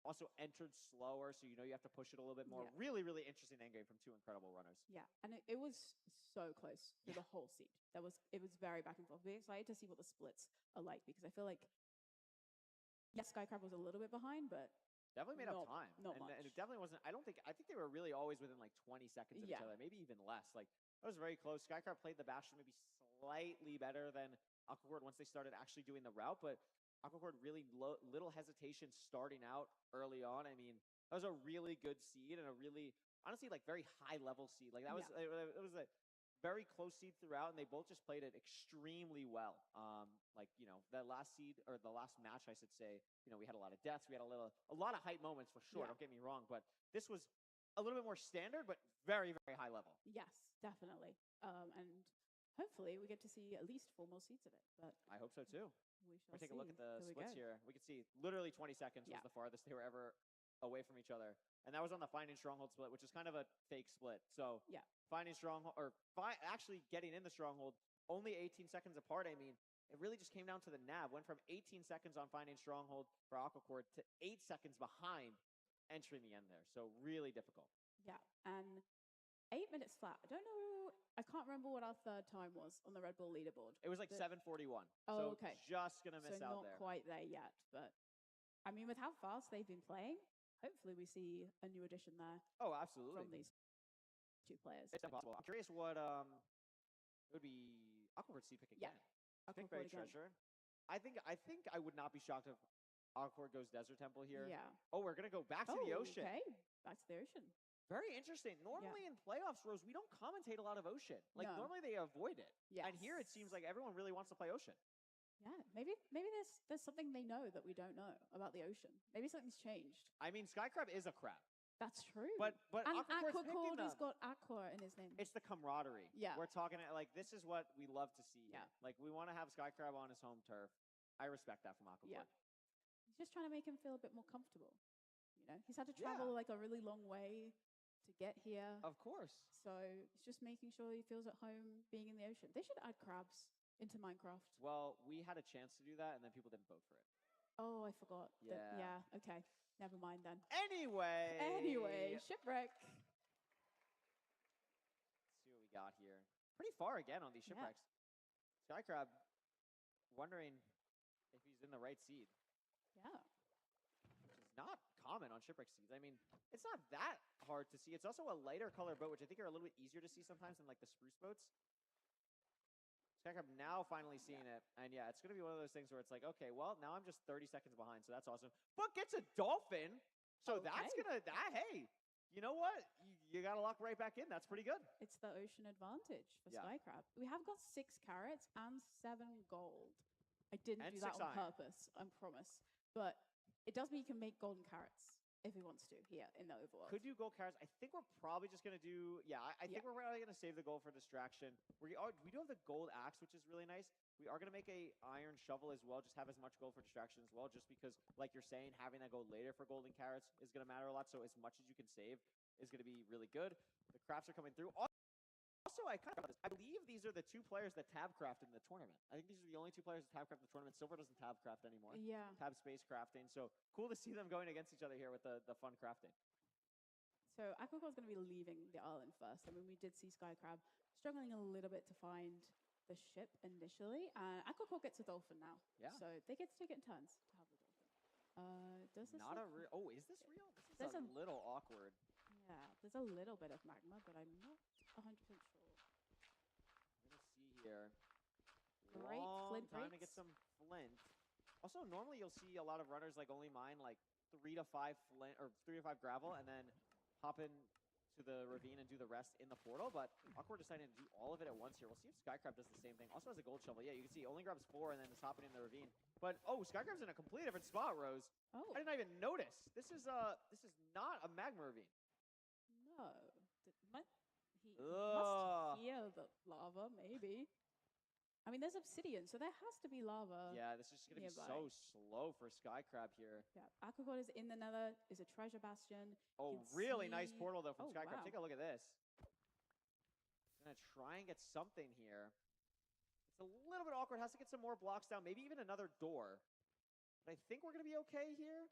Also entered slower, so you know you have to push it a little bit more. Yeah. Really, really interesting end game from two incredible runners. Yeah, and it was so close to the whole seed. It was very back and forth. We're excited to see what the splits are like because I feel like yes, Skycrab was a little bit behind, but Definitely made up time. Not and, much. and it definitely wasn't, I think they were really always within like 20 seconds of each Yeah. other, maybe even less. Like, that was very close. Skycrab played the Bastion maybe slightly better than Aquacord once they started actually doing the route, but Aquacord really little hesitation starting out early on. I mean, that was a really good seed and a really, honestly, like very high level seed. Like that was, it was a very close seed throughout, and they both just played it extremely well. Like, you know, the last seed, or the last match, I should say, you know, we had a lot of deaths, we had a lot of hype moments for sure, don't get me wrong, but this was a little bit more standard, but very, very high level. Yes, definitely. And hopefully we get to see at least 4 more seeds of it. But I hope so too. we shall We'll take a look at the Here we splits go. here. We can see literally 20 seconds was the farthest they were ever away from each other. And that was on the Finding Stronghold split, which is kind of a fake split. So Finding Stronghold, or actually getting in the Stronghold, only 18 seconds apart. I mean, it really just came down to the nav. Went from 18 seconds on Finding Stronghold for Aquacord to 8 seconds behind entering the end there. So really difficult. Yeah, and 8 minutes flat. I don't know. I can't remember what our third time was on the Red Bull leaderboard. It was like 7:41. Oh, so okay. Just gonna miss so out not there. quite there yet, but I mean, with how fast they've been playing, hopefully we see a new addition there. Oh, absolutely. From these 2 players. It's impossible. I'm curious what it would be Aquacord seed pick again. I think Buried Treasure. I think I would not be shocked if Aquacord goes Desert Temple here. Yeah. Oh, we're gonna go back to the ocean. Okay, back to the ocean. Very interesting. Normally in playoffs, Rose, we don't commentate a lot of ocean. Like normally they avoid it. Yes. And here it seems like everyone really wants to play ocean. Yeah, maybe there's something they know that we don't know about the ocean. Maybe something's changed. I mean, Skycrab is a crab. That's true. But and Aquacord's picking Aquacord has them. got Aqua in his name. It's the camaraderie. Yeah. We're talking like this is what we love to see. Yeah. Like we want to have Skycrab on his home turf. I respect that from Aquacord. Yeah. He's just trying to make him feel a bit more comfortable. You know, he's had to travel like a really long way to get here. Of course. So it's just making sure he feels at home being in the ocean. They should add crabs into Minecraft. Well, we had a chance to do that, and then people didn't vote for it. Oh, I forgot. Yeah. Yeah. Okay. Never mind then. Anyway, shipwreck. Let's see what we got here. Pretty far again on these shipwrecks. Skycrab wondering if he's in the right seed. Yeah. Which is not common on shipwreck seeds. I mean, it's not that hard to see. It's also a lighter color boat, which I think are a little bit easier to see sometimes than like the spruce boats. Skycrab now finally seeing it. And yeah, it's going to be one of those things where it's like, okay, well, now I'm just 30 seconds behind, so that's awesome. But gets a dolphin. So that's going to, hey, you know what? You got to lock right back in. That's pretty good. It's the ocean advantage for Skycrab. We have got 6 carrots and 7 gold. I didn't do that on purpose, I promise. But it does mean you can make golden carrots if he wants to here in the overworld. Could do gold carrots. I think we're probably just going to do, I think we're probably going to save the gold for distraction. We do have the gold axe, which is really nice. We are going to make a iron shovel as well, just have as much gold for distraction as well, just because, like you're saying, having that gold later for golden carrots is going to matter a lot. So as much as you can save is going to be really good. The crafts are coming through. Also, I believe these are the 2 players that tabcraft in the tournament. I think these are the only 2 players that tabcraft in the tournament. Silver doesn't tabcraft anymore. Yeah. Tab space crafting. So cool to see them going against each other here with the fun crafting. So Aquacord's going to be leaving the island first. I mean, we did see Skycrab struggling a little bit to find the ship initially. And Aquacord gets a dolphin now. Yeah. So they get to take it in turns to have the dolphin. Does this Not a real... Oh, is this real? This is a little awkward. Yeah, there's a little bit of magma, but I'm not 100% sure. Let's see here. Great Long flint time to breaks. get some flint. Also, normally you'll see a lot of runners like only mine like 3 to 5 flint or 3 to 5 gravel, and then hop in to the ravine and do the rest in the portal. But Aquacord decided to do all of it at once here. We'll see if Skycrab does the same thing. Also has a gold shovel. Yeah, you can see only grabs 4 and then is hopping in the ravine. But Skycrab's in a completely different spot, Rose. Oh. I did not even notice. This is not a magma ravine. No. He Ugh. must hear the lava, maybe. I mean, there's obsidian, so there has to be lava. Yeah, this is going to be nearby. so slow for Skycrab here. Yeah, Aquacord is in the nether, is a treasure bastion. Oh, You can really nice see- portal, though, from Oh, Skycrab. wow. Take a look at this. Gonna try and get something here. It's a little bit awkward. Has to get some more blocks down, maybe even another door. But I think we're going to be okay here.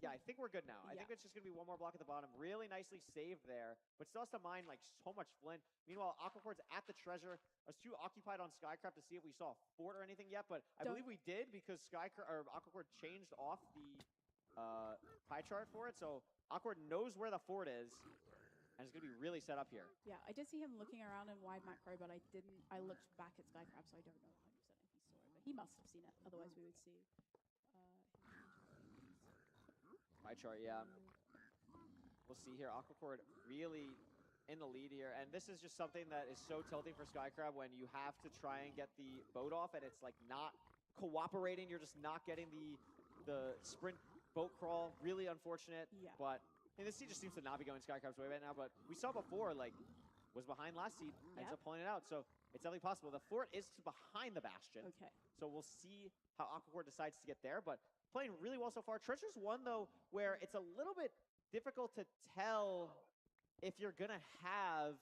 Yeah, I think we're good now. I Yeah. think it's just going to be one more block at the bottom. Really nicely saved there, but still has to mine like so much flint. Meanwhile, Aquacor's at the treasure. I was too occupied on Skycraft to see if we saw a fort or anything yet, but I believe we did because Aquacord changed off the pie chart for it, so Aquacord knows where the fort is, and it's going to be really set up here. Yeah, I did see him looking around in wide macro, but I didn't. I looked back at Skycrab, so I don't know 100% if he saw it, but he must have seen it. Otherwise, we would see. Pie chart, yeah. We'll see here. Aquacord really in the lead here, and this is just something that is so tilting for Skycrab when you have to try and get the boat off, and it's like not cooperating. You're just not getting the sprint boat crawl. Really unfortunate. Yeah. But and this seed just seems to not be going Skycrab's way right now. But we saw before, like, was behind last seed, ends up pulling it out. So it's definitely possible. The fort is behind the bastion. Okay. So we'll see how Aquacord decides to get there. But playing really well so far. Treasure's one, though, where it's a little bit difficult to tell if you're going to have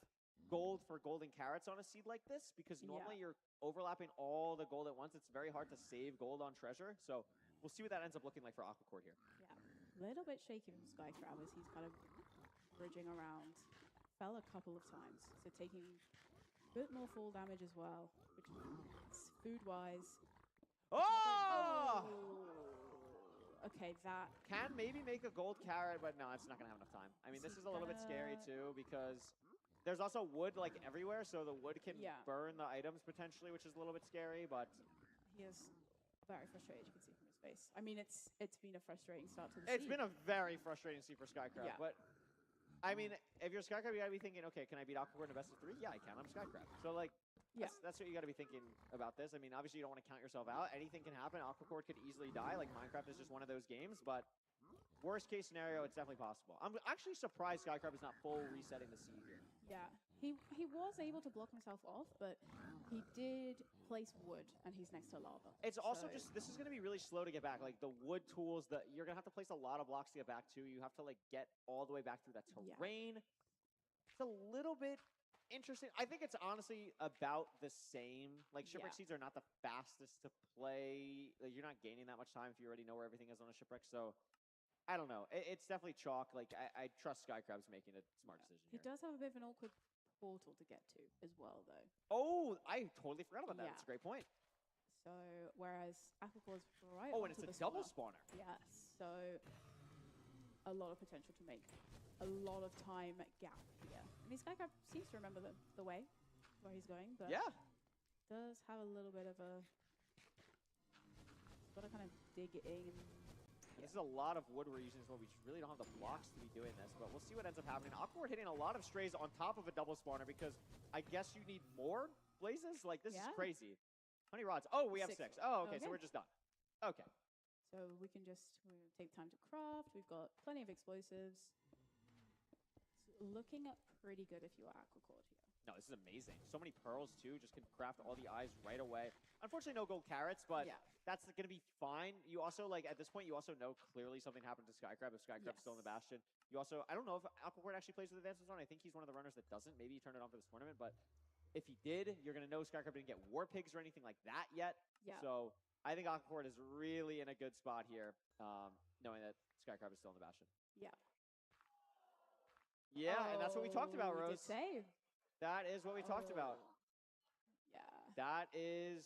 gold for golden carrots on a seed like this, because normally you're overlapping all the gold at once. It's very hard to save gold on treasure. So we'll see what that ends up looking like for Aquacord here. Yeah, a little bit shaky from Skycrab as he's kind of bridging around. Fell a couple of times, so taking a bit more fall damage as well, which is food-wise. Oh! Okay, that can maybe make a gold carrot, but no, it's not going to have enough time. I mean, this is a little bit scary, too, because there's also wood, like, everywhere, so the wood can burn the items, potentially, which is a little bit scary, but... He is very frustrated, you can see from his face. I mean, it's been a frustrating start to the It's been a very frustrating seed for Skycrab, but... I mean, if you're Skycrab, you got to be thinking, okay, can I beat Aquacord in a best of 3? Yeah, I can. I'm Skycrab. So, like, that's what you got to be thinking about this. I mean, obviously, you don't want to count yourself out. Anything can happen. Aquacord could easily die. Like, Minecraft is just one of those games, but worst case scenario, it's definitely possible. I'm actually surprised Skycrab is not full resetting the seed here. Yeah, he was able to block himself off, but he did place wood, and he's next to lava. It's also just, this is going to be really slow to get back. Like, the wood tools, you're going to have to place a lot of blocks to get back to. You have to, like, get all the way back through that terrain. It's a little bit interesting. I think it's honestly about the same. Like, shipwreck seeds are not the fastest to play. Like, you're not gaining that much time if you already know where everything is on a shipwreck, so... I don't know. It's definitely chalk. Like, I trust Skycrab's making a smart decision He here. does have a bit of an awkward portal to get to as well, though. Oh, I totally forgot about that. That's a great point. So, whereas Aquacor's right Oh, and it's a double spawner. Yes. So, a lot of potential to make a lot of time gap here. I mean, Skycrab seems to remember the way where he's going, but does have a little bit of a... Got to kind of dig it in. This is a lot of wood we're using as well. We just really don't have the blocks to be doing this, but we'll see what ends up happening. Aquacord hitting a lot of strays on top of a double spawner because I guess you need more blazes? Like, this is crazy. How many rods? Oh, we have 6. Oh, okay, so we're just done. Okay. So we can just take time to craft. We've got plenty of explosives. It's looking pretty good if you are Aquacord here. No, this is amazing. So many pearls, too. Just can craft all the eyes right away. Unfortunately, no gold carrots, but that's going to be fine. You also, like, at this point, you also know clearly something happened to Skycrab if Skycrab's still in the Bastion. You also, I don't know if Aquacord actually plays with Advanced Zone. I think he's one of the runners that doesn't. Maybe he turned it on for this tournament, but if he did, you're going to know Skycrab didn't get war pigs or anything like that yet. Yeah. So I think Aquacord is really in a good spot here, knowing that Skycrab is still in the Bastion. Yeah. Yeah, and that's what we talked about, Rose. Good save. That is what we talked about. Yeah. That is...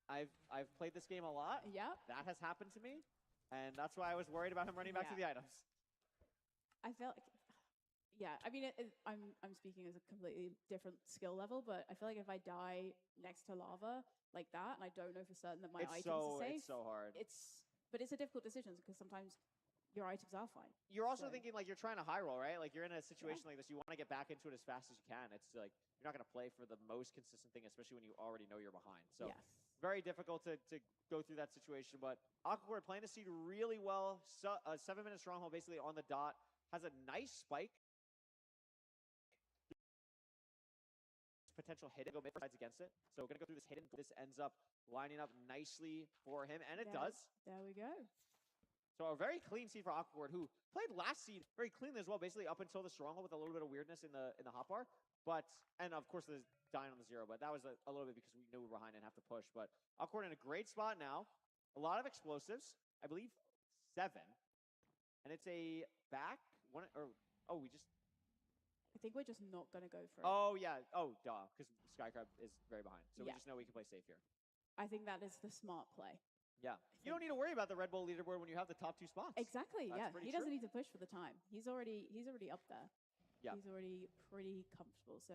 I've played this game a lot. Yep. That has happened to me, and that's why I was worried about him running back to the items. I felt like... Yeah, I mean, I'm speaking as a completely different skill level, but I feel like if I die next to lava like that, and I don't know for certain that my items are safe... It's so hard. But it's a difficult decision, because sometimes your items are fine. You're also thinking, like, you're trying to high roll, right? Like, you're in a situation like this, you want to get back into it as fast as you can. It's like, you're not going to play for the most consistent thing, especially when you already know you're behind. So, very difficult to go through that situation. But Aquacord playing the seed really well. 7-minute stronghold basically on the dot. Has a nice spike. Potential hidden go mid sides against it. So, we're going to go through this hidden. This ends up lining up nicely for him, and it does. There we go. So a very clean seed for Aquacord, who played last seed very cleanly as well, basically up until the stronghold with a little bit of weirdness in the hotbar. But, and of course the dying on the 0, but that was a little bit because we knew we were behind and have to push. But Aquacord in a great spot now. A lot of explosives. I believe 7. And it's a back one or oh we just I think we're just not gonna go for it. oh yeah oh duh because Skycrab is very behind, so we Yeah. just know we can play safe here. I think that is the smart play. Yeah, you don't need to worry about the Red Bull leaderboard when you have the top 2 spots. Exactly. That's yeah. pretty He doesn't true. need to push for the time. He's already up there. Yeah. He's already pretty comfortable. So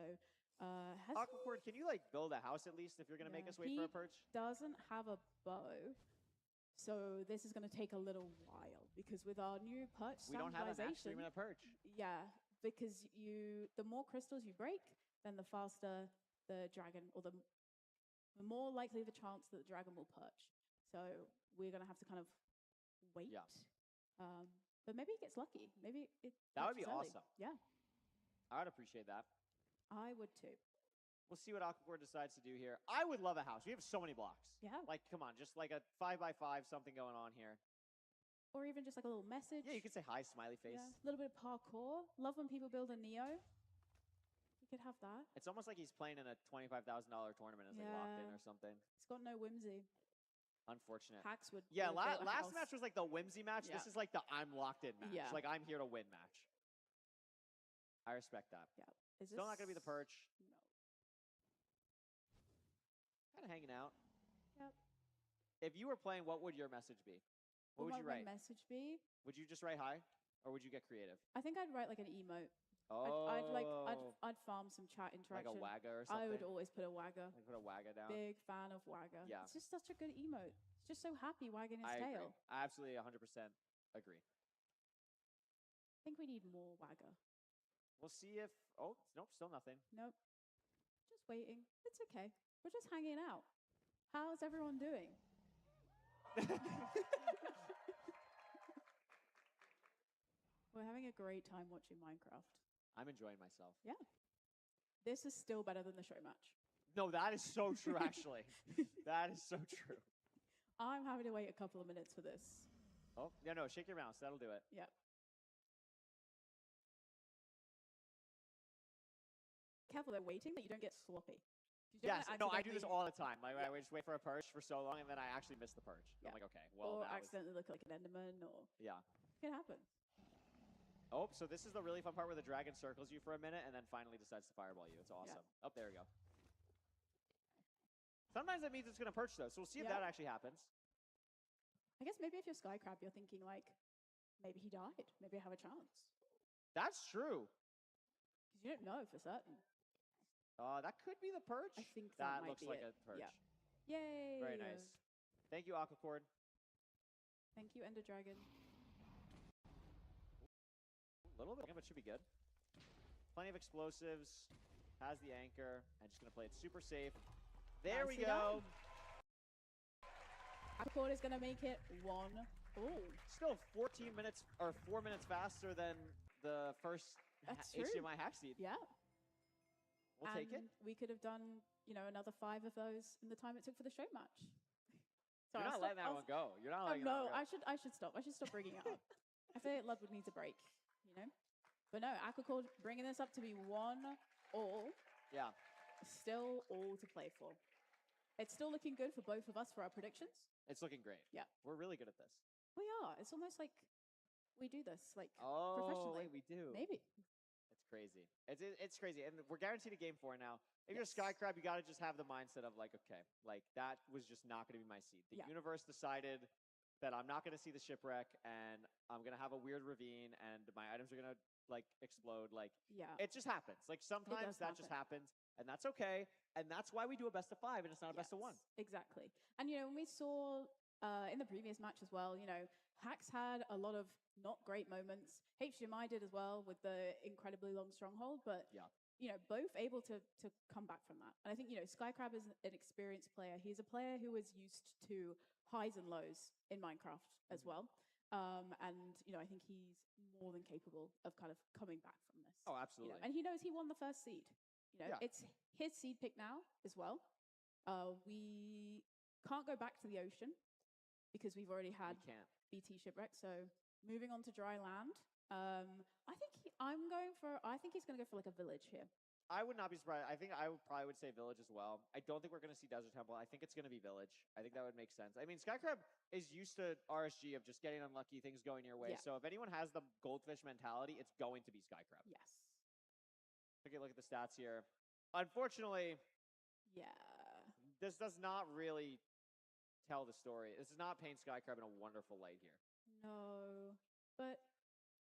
has Aquacord, can you like build a house at least if you're gonna make us wait for a perch? Doesn't have a bow. So this is going to take a little while because with our new perch We don't have a match standardization, stream and a perch. yeah, because the more crystals you break, then the faster the dragon, or the more likely the chance that the dragon will perch. So we're going to have to kind of wait. Yeah. But maybe he gets lucky. Maybe it. That would be perches early. awesome. Yeah, I would appreciate that. I would too. We'll see what Aquacord decides to do here. I would love a house. We have so many blocks. Yeah. Like, come on, just like a 5x5, something going on here. Or even just like a little message. Yeah, you could say hi, smiley face. Yeah, a little bit of parkour. Love when people build a Neo. You could have that. It's almost like he's playing in a $25,000 tournament as like locked in or something. It's got no whimsy. Unfortunate. Hacks would. Yeah, would build a last house. match was like the whimsy match. Yeah. This is like the I'm locked in match. Yeah. Like I'm here to win match. I respect that. Yeah. Is Still not going to be the perch. No. Kind of hanging out. Yep. If you were playing, what would your message be? What would you my write? message be? Would you just write hi? Or would you get creative? I think I'd write like an emote. Oh. I'd farm some chat like interaction. a wagga or something? I would always put a wagga. Like put a wagga down? Big fan of wagga. Yeah. It's just such a good emote. It's just so happy wagging his I tail. agree. I absolutely 100% agree. I think we need more wagga. We'll see if... Oh, nope, still nothing. Nope. Just waiting. It's okay. We're just hanging out. How's everyone doing? We're having a great time watching Minecraft. I'm enjoying myself. Yeah. This is still better than the show match. No, that is so true, actually. That is so true. I'm having to wait a couple of minutes for this. Oh, no, shake your mouse. That'll do it. Yeah. Careful, they're waiting that you don't get sloppy. You don't Yes, wanna no, I do this accidentally- all the time. Like, I would just wait for a perch for so long, and then I actually miss the perch. Yeah. I'm like, okay, well, or that was... accidentally look like an Enderman, or Yeah. it happens. Oh, so this is the really fun part where the dragon circles you for a minute and then finally decides to fireball you. It's awesome. Oh, there we go. Sometimes that means it's going to perch, though, so we'll see if Yeah. that actually happens. I guess maybe if you're Skycrab, you're thinking like, maybe he died. Maybe I have a chance. That's true. Because you don't know for certain. That could be the perch. I think that might looks be like it. a perch. Yeah. Yay! Very nice. Thank you, Aquacord. Thank you, Ender Dragon. A little bit, but should be good. Plenty of explosives. Has the anchor. I'm just going to play it super safe. There we Nicely go. Aquacord is going to make it 1. Oh. Still 14 minutes, or 4 minutes faster than the first That's true. HDMI hack seed. Yeah. We'll take it. We could have done, another 5 of those in the time it took for the show match. You're not letting that one go. You're not letting no, that one go. I should stop. I should stop bringing it up. I feel like Lud would need a break, But no, Aquacord bringing this up to be 1-all. Yeah. Still all to play for. It's still looking good for both of us for our predictions. It's looking great. Yeah. We're really good at this. We are. It's almost like we do this, like, Oh, professionally. wait, we do. Maybe. It's crazy. It's crazy. And we're guaranteed a game 4 now. If Yes. you're Skycrab, you got to just have the mindset of like, okay, like that was just not going to be my seed. The Yeah. universe decided that I'm not going to see the shipwreck and I'm going to have a weird ravine and my items are going to like explode. Like, Yeah. it just happens. Like sometimes that just happens and that's okay. And that's why we do a best of 5 and it's not a best of 1. Exactly. And, when we saw in the previous match as well, Hacks had a lot of not great moments. HDMI did as well with the incredibly long stronghold, but, both able to come back from that. And I think, Skycrab is an experienced player. He's a player who is used to highs and lows in Minecraft as well. And, I think he's more than capable of kind of coming back from this. Oh, absolutely. And he knows he won the first seed. Yeah. It's his seed pick now as well. We can't go back to the ocean because we've already had BT shipwreck. So moving on to dry land. I think he's going to go for like a village here. I would not be surprised. I think I would say Village as well. I don't think we're going to see Desert Temple. I think it's going to be Village. I think that would make sense. I mean, Skycrab is used to RSG of just getting unlucky, things going your way. Yeah. So if anyone has the Goldfish mentality, it's going to be Skycrab. Yes. Take a look at the stats here. Unfortunately, yeah, this does not really tell the story. This does not paint Skycrab in a wonderful light here. No, but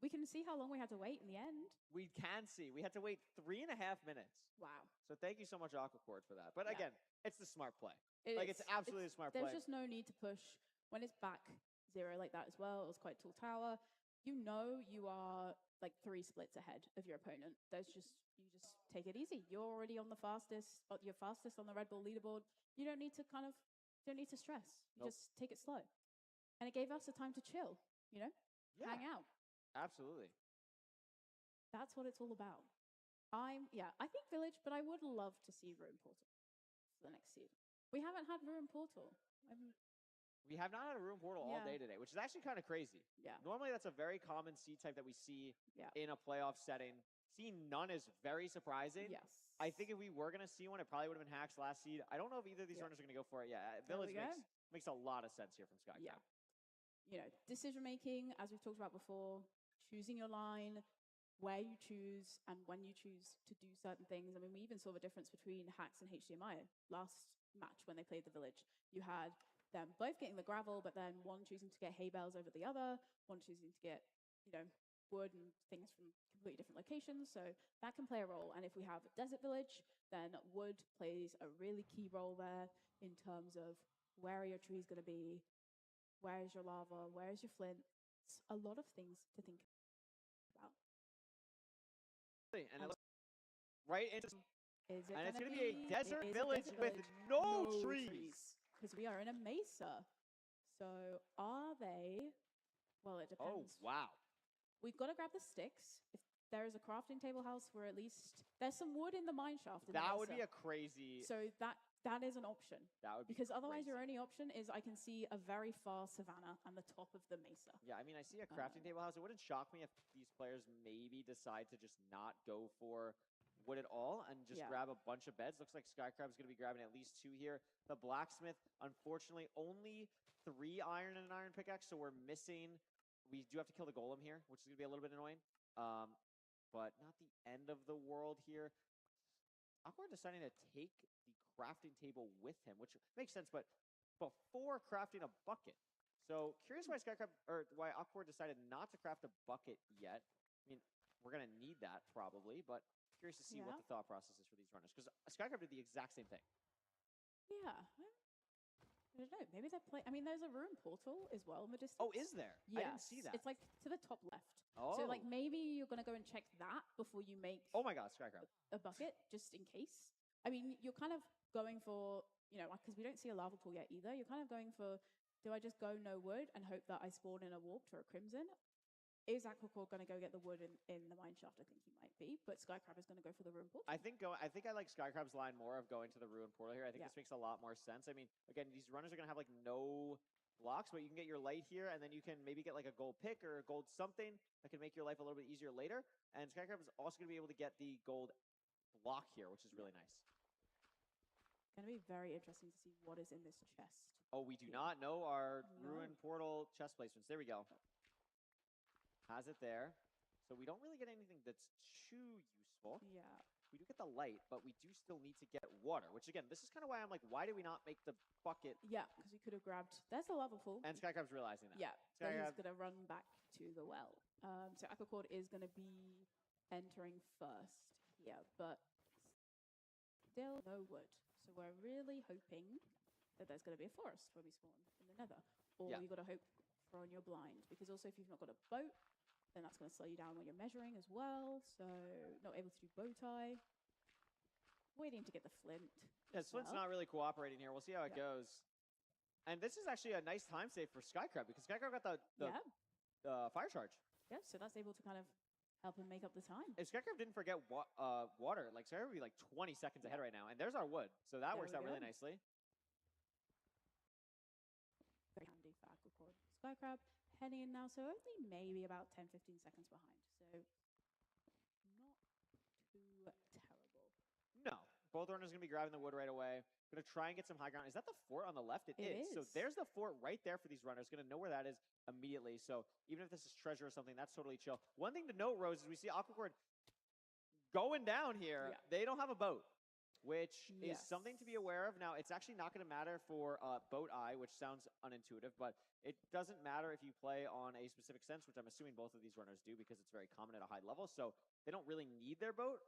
we can see how long we had to wait in the end. We can see. We had to wait 3.5 minutes. Wow. So thank you so much, Aquacord, for that. But Yeah. again, it's the smart play. It's absolutely a smart There's play. just no need to push when it's back 0 like that as well. It was quite tall tower. You know you are like 3 splits ahead of your opponent. You just take it easy. You're already on the fastest. You're fastest on the Red Bull leaderboard. You don't need to stress. You just take it slow. And it gave us the time to chill. Hang out. Absolutely. That's what it's all about. I think Village, but I would love to see Ruin Portal for the next seed. We haven't had Ruin Portal. We have not had a Ruin Portal all day today, which is actually kind of crazy. Yeah. Normally, that's a very common seed type that we see Yeah. in a playoff setting. Seeing none is very surprising. Yes. I think if we were going to see one, it probably would have been Hack's last seed. I don't know if either of these runners are going to go for it yet. Village makes a lot of sense here from Skycrab. Yeah. Decision making, as we've talked about before, choosing your line, where you choose, and when you choose to do certain things. I mean, we even saw the difference between Hacks and HDMI last match when they played the Village. You had them both getting the gravel, but then one choosing to get hay bales over the other, one choosing to get, wood and things from completely different locations. So that can play a role. And if we have a desert village, then wood plays a really key role there in terms of where are your trees going to be, where is your lava, where is your flint. It's a lot of things to think about. And it looks right into Is it and it's going to be a desert village with no trees. Because we are in a mesa. So are they? Well, it depends. Oh, wow. We've got to grab the sticks. If there is a crafting table house where at least there's some wood in the mine shaft. That would be a crazy. So that is an option. That would be because otherwise crazy. your only option is I can see a very far savanna and the top of the mesa. Yeah, I mean, I see a crafting table house. It wouldn't shock me if these players maybe decide to just not go for wood at all and just grab a bunch of beds. Looks like Skycrab's going to be grabbing at least 2 here. The blacksmith, unfortunately, only 3 iron and an iron pickaxe, so we're missing. We do have to kill the golem here, which is going to be a little bit annoying. But not the end of the world here. Awkward deciding to take the crafting table with him, which makes sense, but before crafting a bucket. So curious why why Awkward decided not to craft a bucket yet. I mean, we're going to need that probably, but curious to see what the thought process is for these runners, because Skycrab did the exact same thing. Yeah. I don't know. Maybe they're playing. I mean, there's a ruin portal as well in the distance. Oh, is there? Yes. I didn't see that. It's like to the top left. Oh. So like maybe you're going to go and check that before you make Oh my god, Skycrab. a bucket, just in case. I mean, you're kind of going for, because we don't see a lava pool yet either. You're kind of going for, do I just go no wood and hope that I spawn in a warped or a crimson? Is Aquacore going to go get the wood in the mine shaft? I think he might be, but Skycrab is going to go for the ruin portal. I think I like Skycrab's line more of going to the ruin portal here. I think this makes a lot more sense. I mean, again, these runners are going to have like no blocks, but you can get your light here, and then you can maybe get like a gold pick or a gold something that can make your life a little bit easier later. And Skycrab is also going to be able to get the gold block here, which is really nice. Going to be very interesting to see what is in this chest. Oh, we do not know our ruin portal chest placements. There we go. Has it there. So we don't really get anything that's too useful. Yeah. We do get the light, but we do still need to get water, which again, this is kind of why I'm like, why do we not make the bucket? Yeah, because we could have grabbed, there's the lava pool. And Skycrab's realizing that. Yeah, so he's Skycrab, going to run back to the well. So Aquacord is going to be entering first here, but still no wood. So we're really hoping that there's going to be a forest where we spawn in the nether. Or you've got to hope for on your blind, because also if you've not got a boat, then that's going to slow you down when you're measuring as well. So not able to do bow tie. Waiting to get the flint. yeah, Flint's not really cooperating here. We'll see how it goes. And this is actually a nice time save for Skycrab, because Skycrab got the fire charge. Yeah, so that's able to kind of help him make up the time. If Skycrab didn't forget water, like Skycrab would be like 20 seconds ahead right now. And there's our wood. So that works out really nicely. Very handy for Aquacord. Skycrab heading in now, so only maybe about 10-15 seconds behind. So not too terrible. both runners are going to be grabbing the wood right away. Going to try and get some high ground. Is that the fort on the left? It is. So there's the fort right there for these runners. Going to know where that is immediately. So even if this is treasure or something, that's totally chill. One thing to note, Rose, is we see Aquacord going down here. Yeah. They don't have a boat, which is something to be aware of. Now, it's actually not going to matter for Boat Eye, which sounds unintuitive, but it doesn't matter if you play on a specific sense, which I'm assuming both of these runners do because it's very common at a high level. So they don't really need their boat.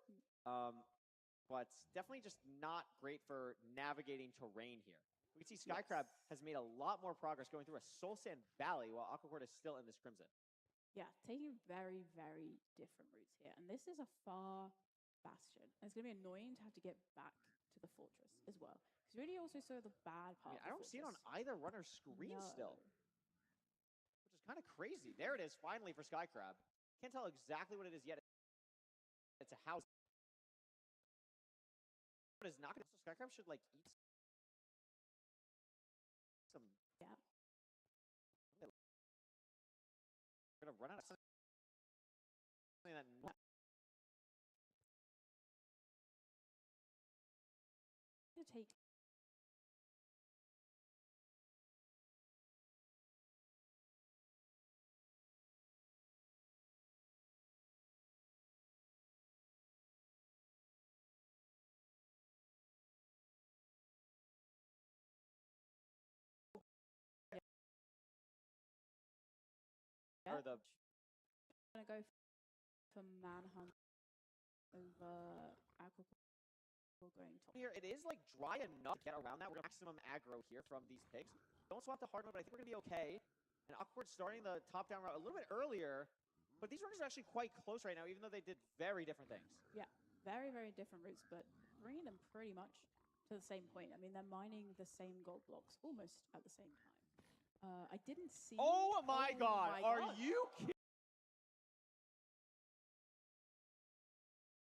But definitely just not great for navigating terrain here. We can see Skycrab has made a lot more progress going through a Soul Sand Valley while Aquacord is still in this Crimson. Yeah, taking very, very different routes here. And this is a far bastion. And it's going to be annoying to have to get back to the fortress as well. Because you really also saw the bad part. I don't see it on either runner's screen still, which is kind of crazy. There it is, finally, for Skycrab. Can't tell exactly what it is yet. It's a house. But it's not going to. So Skycrab should like eat some. Yeah. We're gonna run out of something that. To take. Or the. I'm gonna go for Manhunt over Aquacord going top. Here, it is like dry enough to get around that. We're gonna maximum aggro here from these pigs. Don't swap the hard mode, but I think we're gonna be okay. And Aquacord starting the top down route a little bit earlier, but these runners are actually quite close right now, even though they did very different things. Yeah, very, very different routes, but bringing them pretty much to the same point. I mean, they're mining the same gold blocks almost at the same time. I didn't see. Oh my God! Are you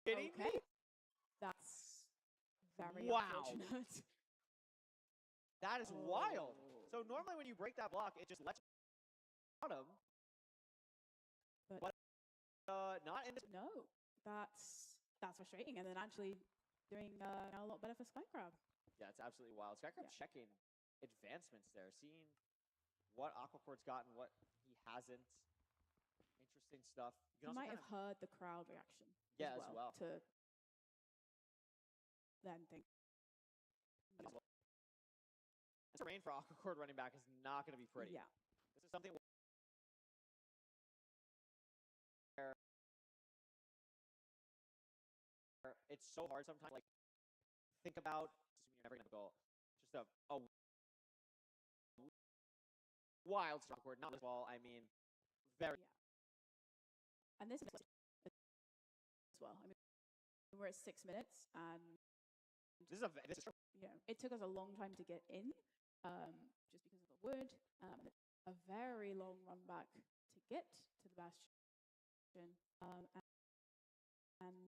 kidding me? That's very unfortunate. That is wild. So normally when you break that block, it just lets bottom. But not in this. No, that's frustrating. And then actually doing a lot better for Skycrab. Yeah, it's absolutely wild. Skycrab checking advancements there, seeing what Aquacord's got and what he hasn't. Interesting stuff. You might have heard the crowd reaction. Yeah, as well. To then think. Terrain for Aquacord running back is not going to be pretty. Yeah. This is something where it's so hard sometimes. Like, think about assuming you're never going to have a goal. Just a wild Aquacord, not this ball. I mean, very. Yeah. And this is as well. I mean, we're at 6 minutes, and this is it took us a long time to get in. Just because of the wood, a very long run back to get to the bastion, and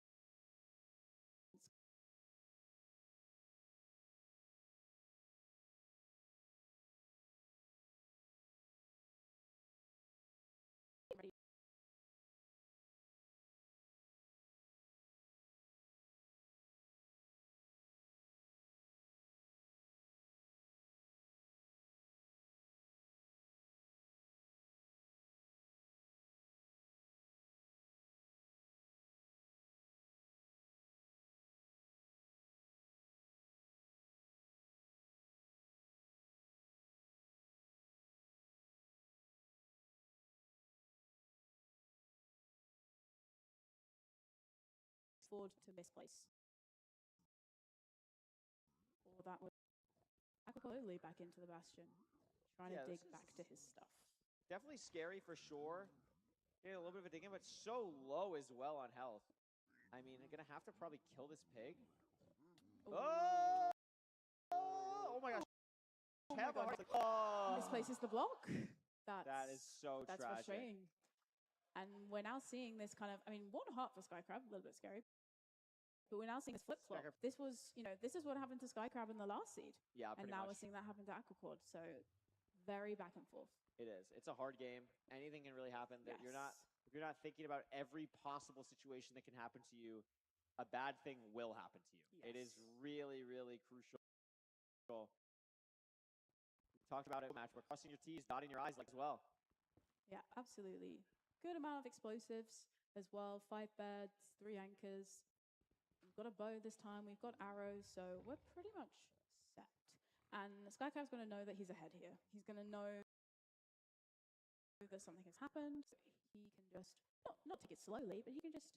forward to this place. Or that would slowly back into the bastion, trying to dig back to his stuff. Definitely scary for sure. Getting a little bit of a dig in, but so low as well on health. I mean, they're going to have to probably kill this pig. Oh! Oh my gosh. Oh my God. Misplaces the block. That is so That's tragic. frustrating. And we're now seeing this kind of, I mean, 1 heart for Skycrab, a little bit scary. But we're now seeing this flip-flop. This was, this is what happened to Skycrab in the last seed. Yeah, and now we're seeing that happen to Aquacord. So very back and forth. It is. It's a hard game. Anything can really happen. That you're not thinking about every possible situation that can happen to you, a bad thing will happen to you. It is really, really crucial. We talked about it match, but crossing your T's, dotting your I's like as well. Yeah, absolutely. Good amount of explosives as well. 5 beds, 3 anchors. We've got a bow this time. We've got arrows, so we're pretty much set. And Skycrab's going to know that he's ahead here. He's going to know that something has happened. He can just, not take it slowly, but he can just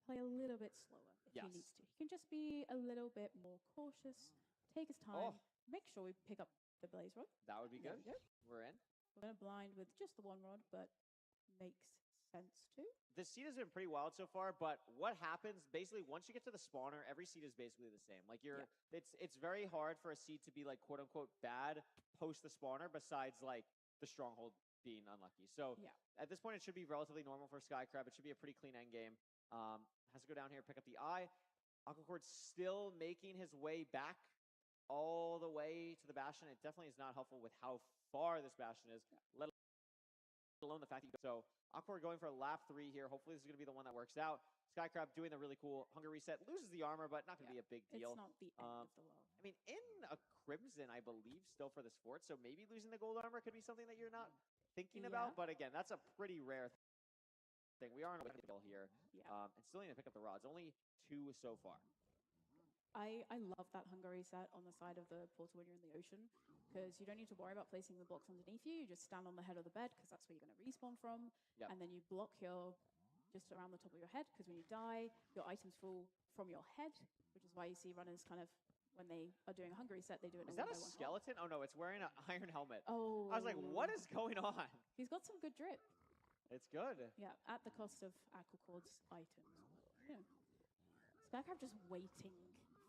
play a little bit slower if he needs to. He can just be a little bit more cautious, take his time, make sure we pick up the blaze rod. That would be good. We're in. We're going to blind with just the 1 rod, but makes sense too. The seed has been pretty wild so far, but what happens basically once you get to the spawner, every seed is basically the same. Like it's very hard for a seed to be like quote unquote bad post the spawner, besides like the stronghold being unlucky. So at this point, it should be relatively normal for Skycrab. It should be a pretty clean end game. Has to go down here, pick up the eye. Aquacord's still making his way back all the way to the Bastion. It definitely is not helpful with how far this Bastion is, let alone the fact that so Aquacord going for a lap 3 here. Hopefully this is going to be the one that works out. Skycrab doing the really cool hunger reset, loses the armor, but not going to be a big deal. It's not the end of the world. I mean, in a Crimson, I believe, still for this fort, so maybe losing the gold armor could be something that you're not thinking about, but again, that's a pretty rare thing. We are on a deal here, and still need to pick up the rods. Only 2 so far. I love that hunger reset on the side of the portal when you're in the ocean, because you don't need to worry about placing the blocks underneath you. You just stand on the head of the bed, because that's where you're going to respawn from, and then you block your just around the top of your head, because when you die, your items fall from your head, which is why you see runners kind of, when they are doing a hunger reset, they do it in Is that a skeleton? Oh no, it's wearing an iron helmet. Oh. I was like, what is going on? He's got some good drip. It's good. Yeah, at the cost of Aquacord's items. Yeah. Skycrab just waiting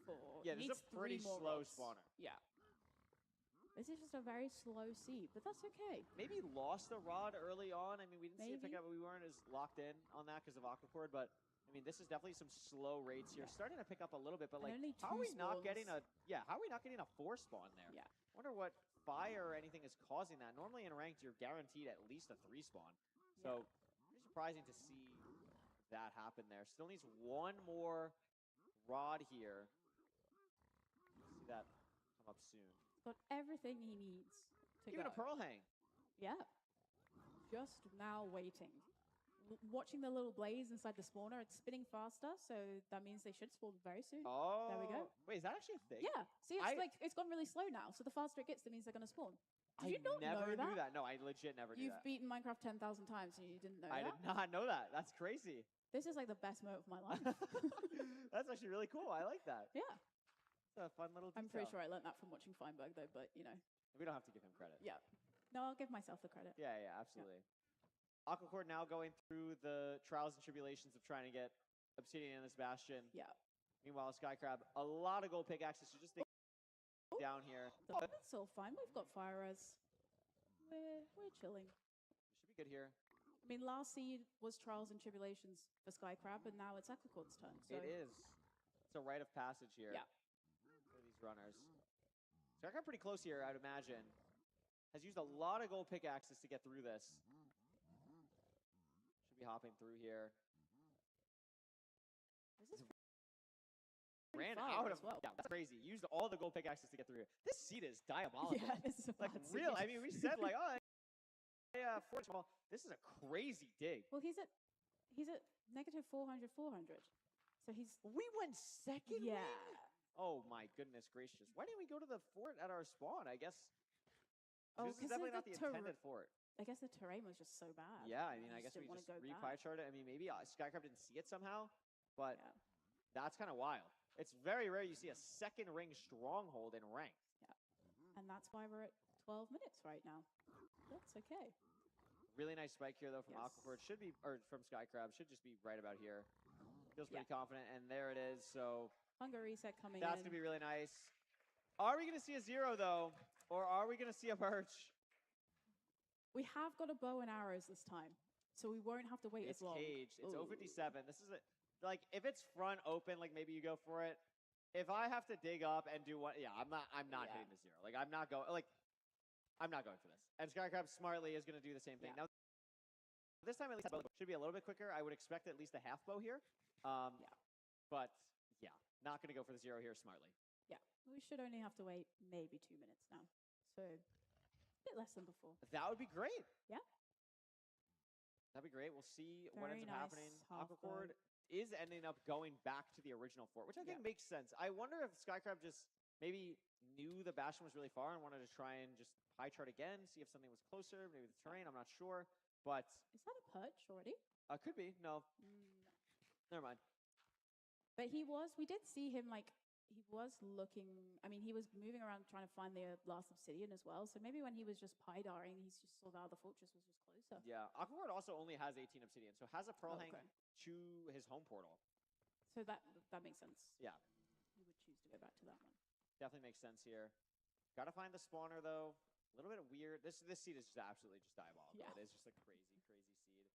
for... Yeah, this is a pretty slow rods. spawner. Yeah. This is just a very slow seed, but that's okay. Maybe lost the rod early on. I mean, we didn't see it pick up, but we weren't as locked in on that because of Aquacord, but I mean, this is definitely some slow rates here. Starting to pick up a little bit, but like, how are we not getting a, how are we not getting a 4 spawn there? Yeah. Wonder what fire or anything is causing that. Normally in ranked, you're guaranteed at least a 3 spawn. So pretty surprising to see that happen there. Still needs 1 more rod here. See that come up soon. Got everything he needs to Even go. a pearl hang. Yeah. Just now waiting. Watching the little blaze inside the spawner, it's spinning faster, so that means they should spawn very soon. Oh. There we go. Wait, is that actually a thing? Yeah. See, it's like, it's gone really slow now, so the faster it gets, that means they're going to spawn. Did you not never know knew that? No, I legit never knew You've that. beaten Minecraft 10,000 times and you didn't know I that? did not know that. That's crazy. This is like the best moment of my life. That's actually really cool. I like that. Yeah. It's a fun little detail. I'm pretty sure I learned that from watching Feinberg, though, but, you know. We don't have to give him credit. Yeah. No, I'll give myself the credit. Yeah, absolutely. Aquacord now going through the trials and tribulations of trying to get Obsidian in this Bastion. Yeah. Meanwhile, Skycrab, a lot of gold pickaxes. So just down here. That's all fine. We've got fire res. We're chilling. Should be good here. I mean, last seed was trials and tribulations for Skycrab, and now it's Aquacord's turn. So. It is. It's a rite of passage here. Yeah. For these runners. Skycrab pretty close here, I'd imagine. Has used a lot of gold pickaxes to get through this. Should be hopping through here. This is ran out of yeah, that's crazy. Used all the gold pickaxes to get through here. This seed is diabolical. Yeah, this is a like bad real. seed. I mean, we said like, oh, yeah, well, this is a crazy dig. Well, he's at negative 400. So he's. We went second. Yeah. Wing? Oh my goodness gracious! Why didn't we go to the fort at our spawn? I guess. Oh, this is definitely not the intended fort. I guess the terrain was just so bad. Yeah, I mean, I guess we just re-pie charted. I mean, maybe Skycrab didn't see it somehow, but that's kind of wild. It's very rare you see a second ring stronghold in ranked. Yeah, and that's why we're at 12 minutes right now. That's okay. Really nice spike here though from Aquacord. Should be, or from Skycrab, should just be right about here. Feels pretty confident, and there it is. So hunger reset coming that's in. Gonna be really nice. Are we gonna see a 0 though, or are we gonna see a perch? We have got a bow and arrows this time, so we won't have to wait as long. It's caged. It's 057. This is like if it's front open, like maybe you go for it. If I have to dig up and do what, I'm not hitting the 0. Like I'm not going for this. And Skycrab smartly is gonna do the same thing. Now this time at least should be a little bit quicker. I would expect at least a half bow here. But yeah, not going to go for the 0 here smartly. Yeah, we should only have to wait maybe 2 minutes now. So a bit less than before. That would be great. Yeah. That'd be great. We'll see what Very ends up nice happening. half Aquacord is ending up going back to the original fort, which I think makes sense. I wonder if Skycrab just maybe knew the Bastion was really far and wanted to try and just high chart again, see if something was closer, maybe the terrain, I'm not sure. But is that a perch already? Could be. No. Never mind. But we did see him, like, he was looking, I mean, he was moving around trying to find the last obsidian as well. So maybe when he was just pie-darring, he just saw that the fortress was just closer. Yeah, Aquacord also only has 18 obsidian, so has a pearl hang okay. to his home portal. So that makes sense. Yeah. He would choose to go back to that one. Definitely makes sense here. Gotta find the spawner, though. A little bit weird. This seed is just absolutely just diabolical. Yeah. It is just a crazy, crazy seed.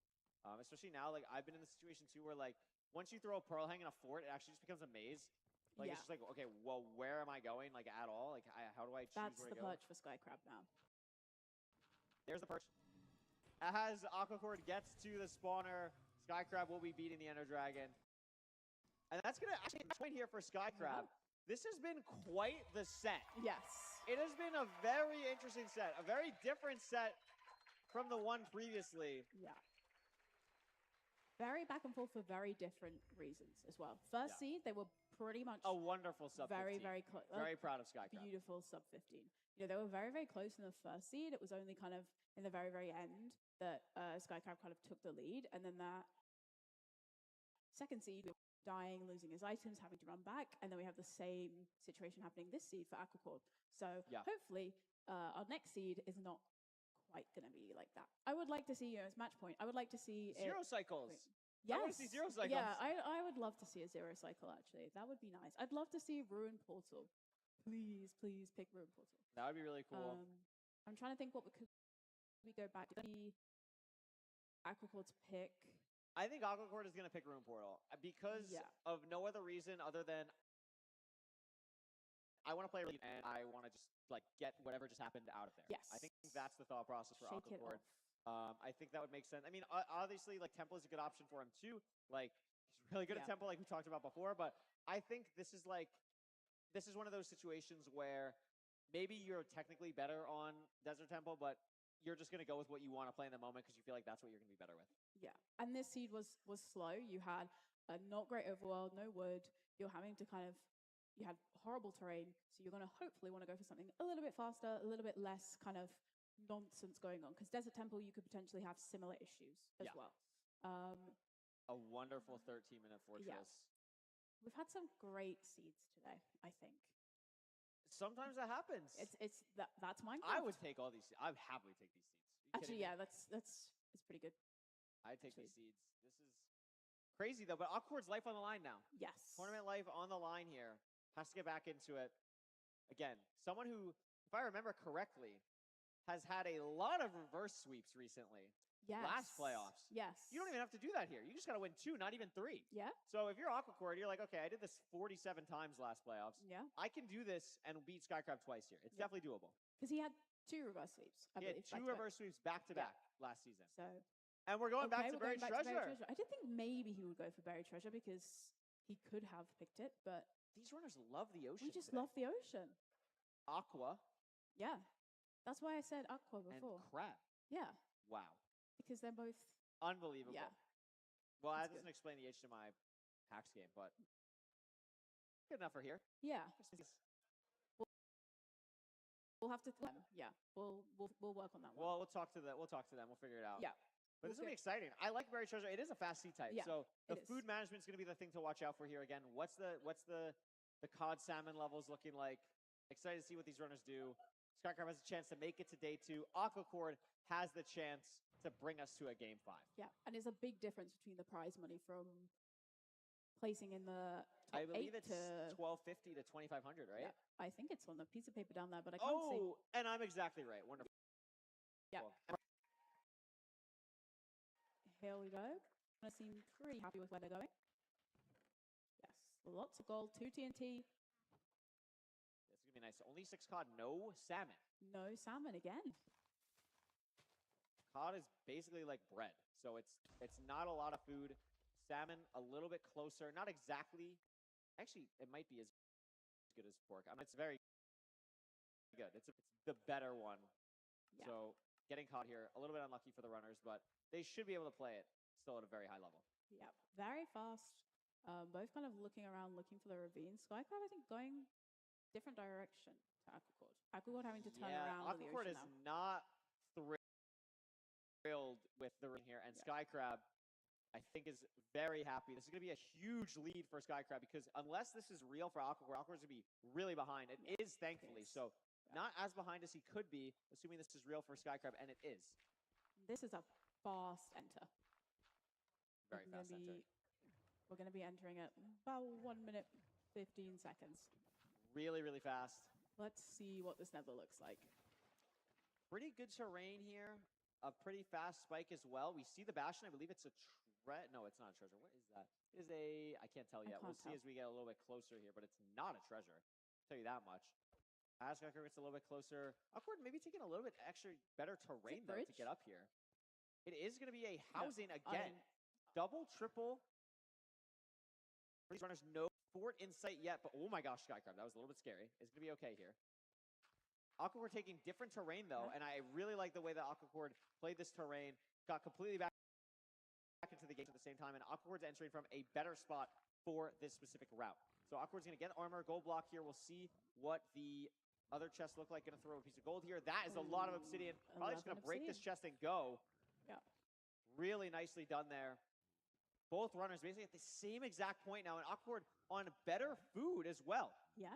Especially now, like, I've been in the situation, too, where, like, once you throw a pearl hang in a fort, it actually just becomes a maze. Like, it's just like, okay, well, where am I going, like, at all? Like, how do I choose That's where the to go? perch for Skycrab now. There's the perch. As Aquacord gets to the spawner, Skycrab will be beating the Ender Dragon. And that's going to actually be a point here for Skycrab. This has been quite the set. Yes. It has been a very interesting set, a very different set from the one previously. Yeah. Very back and forth for very different reasons as well. First seed, they were pretty much a wonderful sub 15. Very close. Very proud of Skycrab. Beautiful sub 15. You know, they were very, very close in the first seed. It was only kind of in the very, very end that Skycrab kind of took the lead. And then that second seed, dying, losing his items, having to run back. And then we have the same situation happening this seed for Aquacord. So hopefully our next seed is not quite going to be like that. I would like to see, as match point, I would like to see zero cycles. Yes. I want to see 0 cycles. Yeah, I would love to see a 0 cycle, actually. That would be nice. I'd love to see Ruin Portal. Please, please pick Ruin Portal. That would be really cool. I'm trying to think what we go back to. Aquacord's pick. I think Aquacord is going to pick Ruin Portal because of no other reason other than I want to play and I want to just like get whatever just happened out of there. Yes. I think that's the thought process for Shake Aquacord. I think that would make sense. I mean, obviously, like Temple is a good option for him too. Like he's really good at Temple, like we talked about before. But I think this is one of those situations where maybe you're technically better on Desert Temple, but you're just going to go with what you want to play in the moment because you feel like that's what you're going to be better with. Yeah, and this seed was slow. You had a not great overworld, no wood. You're having to you had horrible terrain, so you're going to hopefully want to go for something a little bit faster, a little bit less kind of nonsense going on. Because Desert Temple, you could potentially have similar issues as well. A wonderful 13-minute fortress. Yeah. We've had some great seeds today, I think. Sometimes that happens. That's Minecraft. I would take all these. I would happily take these seeds. Actually, yeah, it's pretty good. I'd take these seeds. This is crazy though, but Aquacord's life on the line now. Yes. Tournament life on the line here. Has to get back into it. Again, someone who, if I remember correctly, has had a lot of reverse sweeps recently. Yes. Last playoffs. Yes. You don't even have to do that here. You just got to win 2, not even 3. Yeah. So if you're Aquacord, you're like, okay, I did this 47 times last playoffs. Yeah. I can do this and beat Skycrab twice here. It's definitely doable. Because he had 2 reverse sweeps, I believe. He had 2 reverse sweeps back to back last season. So. And we're going back to Buried Treasure. I did think maybe he would go for Buried Treasure because he could have picked it, but these runners love the ocean. We just love the ocean. Aqua. Yeah. That's why I said Aqua before. And Crab. Yeah. Wow. Because they're both unbelievable. Yeah. Well, that doesn't explain the HDMI PAX game, but good enough for here. Yeah. We'll have to. Yeah. We'll work on that one. Well, we'll talk to them. We'll figure it out. Yeah. But this will be exciting. I like Buried Treasure. It is a fast seed type. Yeah, So the food management is going to be the thing to watch out for here. Again, what's the cod salmon levels looking like? Excited to see what these runners do. Skycrab has a chance to make it to day 2. Aquacord has the chance to bring us to a game 5. Yeah, and there's a big difference between the prize money from placing in the top I believe 8 it's to $1,250 to $2,500, right? Yeah, I think it's on the piece of paper down there, but I can't see. Oh, and I'm exactly right. Wonderful. Yeah. Here we go. I seem pretty happy with where they're going. Yes, lots of gold, 2 TNT. This is going to be nice. Only 6 cod, no salmon. No salmon again. Cod is basically like bread. So it's not a lot of food. salmon a little bit closer. Not exactly. Actually, it might be as good as pork. I mean, it's very good. It's the better one. Yeah. So getting caught here, a little bit unlucky for the runners, but they should be able to play it still at a very high level. Yeah, very fast. Both kind of looking around, looking for the ravine. Skycrab, I think, going different direction to Aquacord. Aquacord having to turn around in the Aquacord ocean is now. not thrilled with the ring here, and Skycrab, I think, is very happy. This is going to be a huge lead for Skycrab because unless this is real for Aquacord, Aquacord's going to be really behind. It is, thankfully, so not as behind as he could be, assuming this is real for Skycrab, and it is. This is a fast enter. Very fast enter. We're going to be entering at about 1 minute, 15 seconds. Really, really fast. Let's see what this nether looks like. Pretty good terrain here. A pretty fast spike as well. We see the Bastion. I believe it's a no, it's not a treasure. What is that? It is a, I can't tell yet. We'll see as we get a little bit closer here, but it's not a treasure. I'll tell you that much. As Skycrab gets a little bit closer. Awkward, maybe taking a little bit extra better terrain though to get up here. It is going to be a housing again. Double, triple. These runners no fort in sight yet, but oh my gosh, Skycrab, that was a little bit scary. It's going to be okay here. Aquacord taking different terrain though, and I really like the way that Aquacord played this terrain. Got completely back into the game at the same time, and Aquacord's entering from a better spot for this specific route. So Aquacord's going to get armor, gold block here. We'll see what the other chests look like. Going to throw a piece of gold here. That is a lot of obsidian. Probably just going to break this chest and go. Yeah. Really nicely done there. Both runners basically at the same exact point now, and Aquacord on better food as well. Yeah.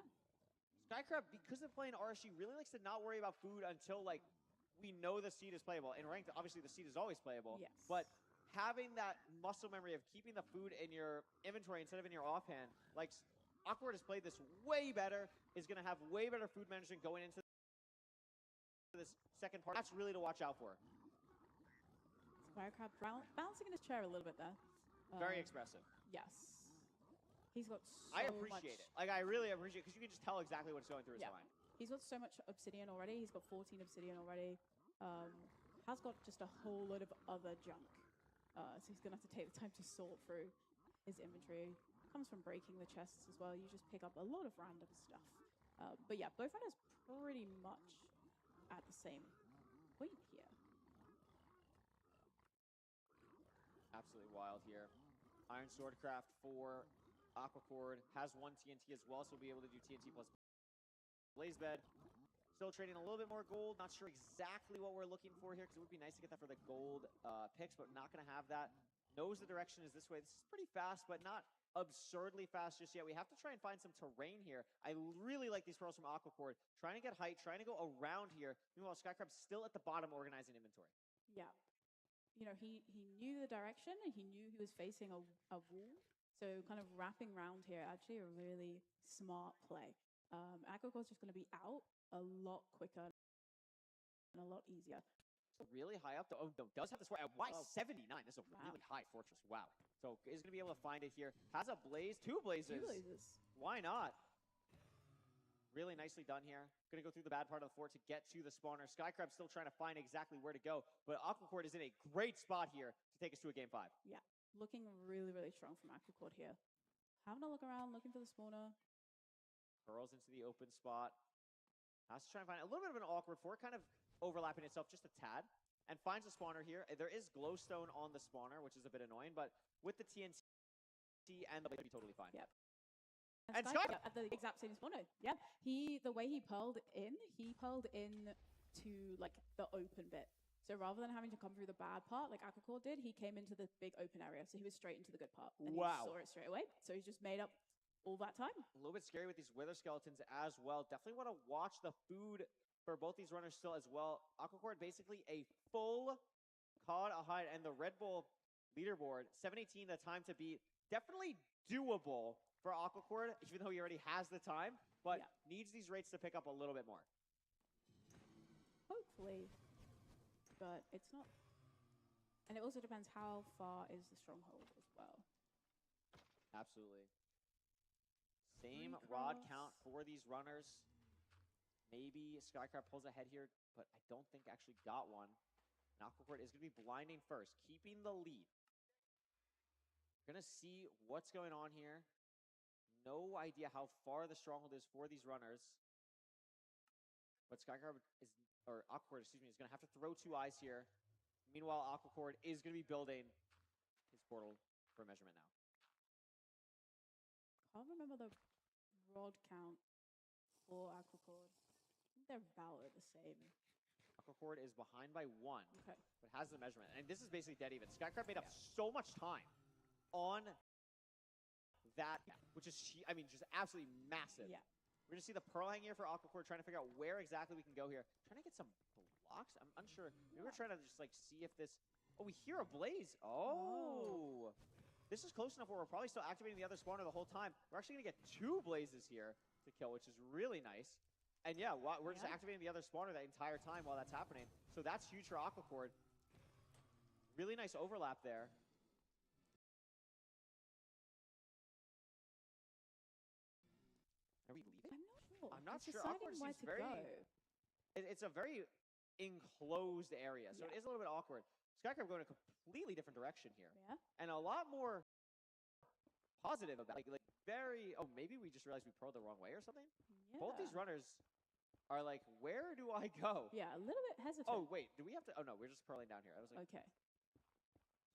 Skycrab, because of playing RSG, really likes to not worry about food until, like, we know the seed is playable. In ranked, obviously the seed is always playable. Yes. But having that muscle memory of keeping the food in your inventory instead of in your offhand, like, Awkward has played this way better, is going to have way better food management going into this second part. That's really to watch out for. Skycrab bouncing in his chair a little bit there. Very expressive. Yes. He's got so I appreciate it. Like, I really appreciate it because you can just tell exactly what's going through his mind. He's got so much obsidian already. He's got 14 obsidian already. Has got just a whole load of other junk. So he's going to have to take the time to sort through his inventory. Comes from breaking the chests as well. You just pick up a lot of random stuff. But yeah, both runners pretty much at the same point here. Absolutely wild here. Iron Swordcraft for Aquacord has one TNT as well, so we'll be able to do TNT plus Blaze Bed. Still trading a little bit more gold. Not sure exactly what we're looking for here, because it would be nice to get that for the gold picks, but not going to have that. Knows the direction is this way. This is pretty fast, but not absurdly fast just yet. We have to try and find some terrain here. I really like these pearls from Aquacord. Trying to get height, trying to go around here. Meanwhile, Skycrab's still at the bottom organizing inventory. Yeah. You know, he knew the direction, and he knew he was facing a wall. So kind of wrapping around here, actually a really smart play. Aquacord's just going to be out a lot quicker and a lot easier. Really high up, though. Oh, no, does have this. Why 79? This is a really high fortress. Wow. So is going to be able to find it here. Has a blaze, two blazes. Two blazes. Why not? Really nicely done here. Going to go through the bad part of the fort to get to the spawner. Skycrab's still trying to find exactly where to go, but Aquacord is in a great spot here to take us to a game 5. Yeah, looking really, really strong from Aquacord here. Having a look around, looking for the spawner. Curls into the open spot. Has to try and find a little bit of an awkward fort, kind of overlapping itself just a tad, and finds a spawner here. There is glowstone on the spawner, which is a bit annoying, but with the TNT and the blade, be totally fine. Yep. And Sky at the exact same spawner. Yeah, the way he pearled in to like the open bit. So rather than having to come through the bad part like Aquacord did, he came into the big open area. So he was straight into the good part. And Wow. he saw it straight away. So he's just made up all that time. A little bit scary with these wither skeletons as well. Definitely want to watch the food for both these runners still as well. Aquacord basically a full COD, a hide, and the Red Bull leaderboard, 718, the time to beat. Definitely doable for Aquacord, even though he already has the time, but needs these rates to pick up a little bit more. Hopefully. But it's not. And it also depends how far is the stronghold as well. Absolutely. Same rod count for these runners. Maybe Skycrab pulls ahead here, but I don't think actually got one. And Aquacord is going to be blinding first, keeping the lead. Gonna see what's going on here. No idea how far the stronghold is for these runners. But Skycrab is, or Aquacord, excuse me, is gonna have to throw 2 eyes here. Meanwhile, Aquacord is gonna be building his portal for measurement now. Can't remember the rod count for Aquacord. I think they're about the same. Aquacord is behind by 1, Okay. but has the measurement. And this is basically dead even. Skycrab made up so much time on that, which is, I mean, just absolutely massive. Yeah. We're gonna see the pearl hang here for Aquacord, trying to figure out where exactly we can go here. Trying to get some blocks. I'm unsure. Maybe we're trying to just like see if this. Oh, we hear a blaze. Oh. This is close enough where we're probably still activating the other spawner the whole time. We're actually gonna get 2 blazes here to kill, which is really nice. And yeah, we're just activating the other spawner that entire time while that's happening. So that's huge for Aquacord. Really nice overlap there. Are we leaving? I'm not sure. I'm not It's sure. deciding Awkward where seems to very. go. It's a very enclosed area, so it is a little bit awkward. Skycrab going a completely different direction here, and a lot more positive about like very. Oh, maybe we just realized we pearled the wrong way or something. Both these runners are like, where do I go? Yeah, a little bit hesitant. Oh wait, do we have to? Oh no, we're just pearling down here. I was like, Okay.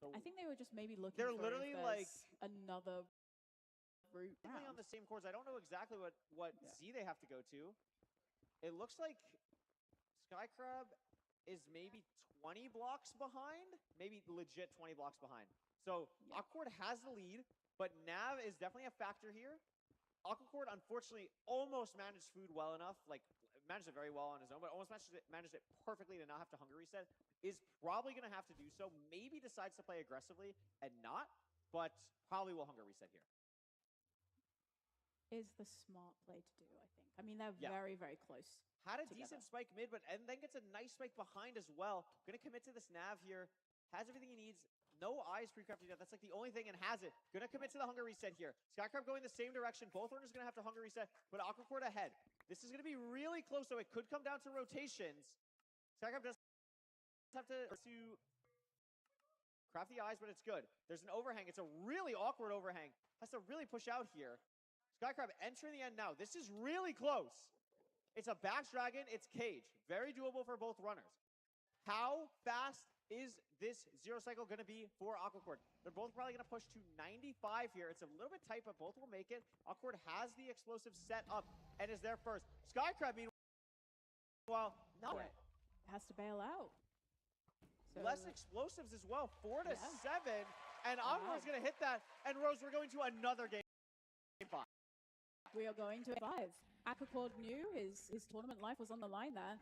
So I think they were just maybe looking they're for literally if like there's another route definitely on round. the same course. I don't know exactly what Z they have to go to. It looks like Skycrab is maybe 20 blocks behind, maybe legit 20 blocks behind. So Aquacord has the lead, but Nav is definitely a factor here. Aquacord, unfortunately, almost managed food well enough, like managed it very well on his own, but almost managed it perfectly to not have to hunger reset. Is probably going to have to do so. Maybe decides to play aggressively and not, but probably will hunger reset here. Is the smart play to do, I think. I mean, they're very, very close. Had a together. decent spike mid, and then gets a nice spike behind as well. Gonna commit to this Nav here. Has everything he needs. No eyes pre-crafted yet. That's like the only thing, and has it. Gonna commit to the hunger reset here. Skycrab going the same direction. Both runners gonna have to hunger reset, but Aquacord ahead. This is gonna be really close, so it could come down to rotations. Skycrab does have to craft the eyes, but it's good. There's an overhang. It's a really awkward overhang. Has to really push out here. Skycrab entering the end now. This is really close. It's a Bax Dragon. It's Cage. Very doable for both runners. How fast is this zero cycle going to be for Aquacord? They're both probably going to push to 95 here. It's a little bit tight, but both will make it. Aquacord has the explosive set up and is there first. Skycrab, meanwhile, not Yeah. Has to bail out. So less explosives as well. 4 to 7. And Aquacord's going to hit that. And Rose, we're going to another game 5. We are going to 5. Aquacord knew his tournament life was on the line there.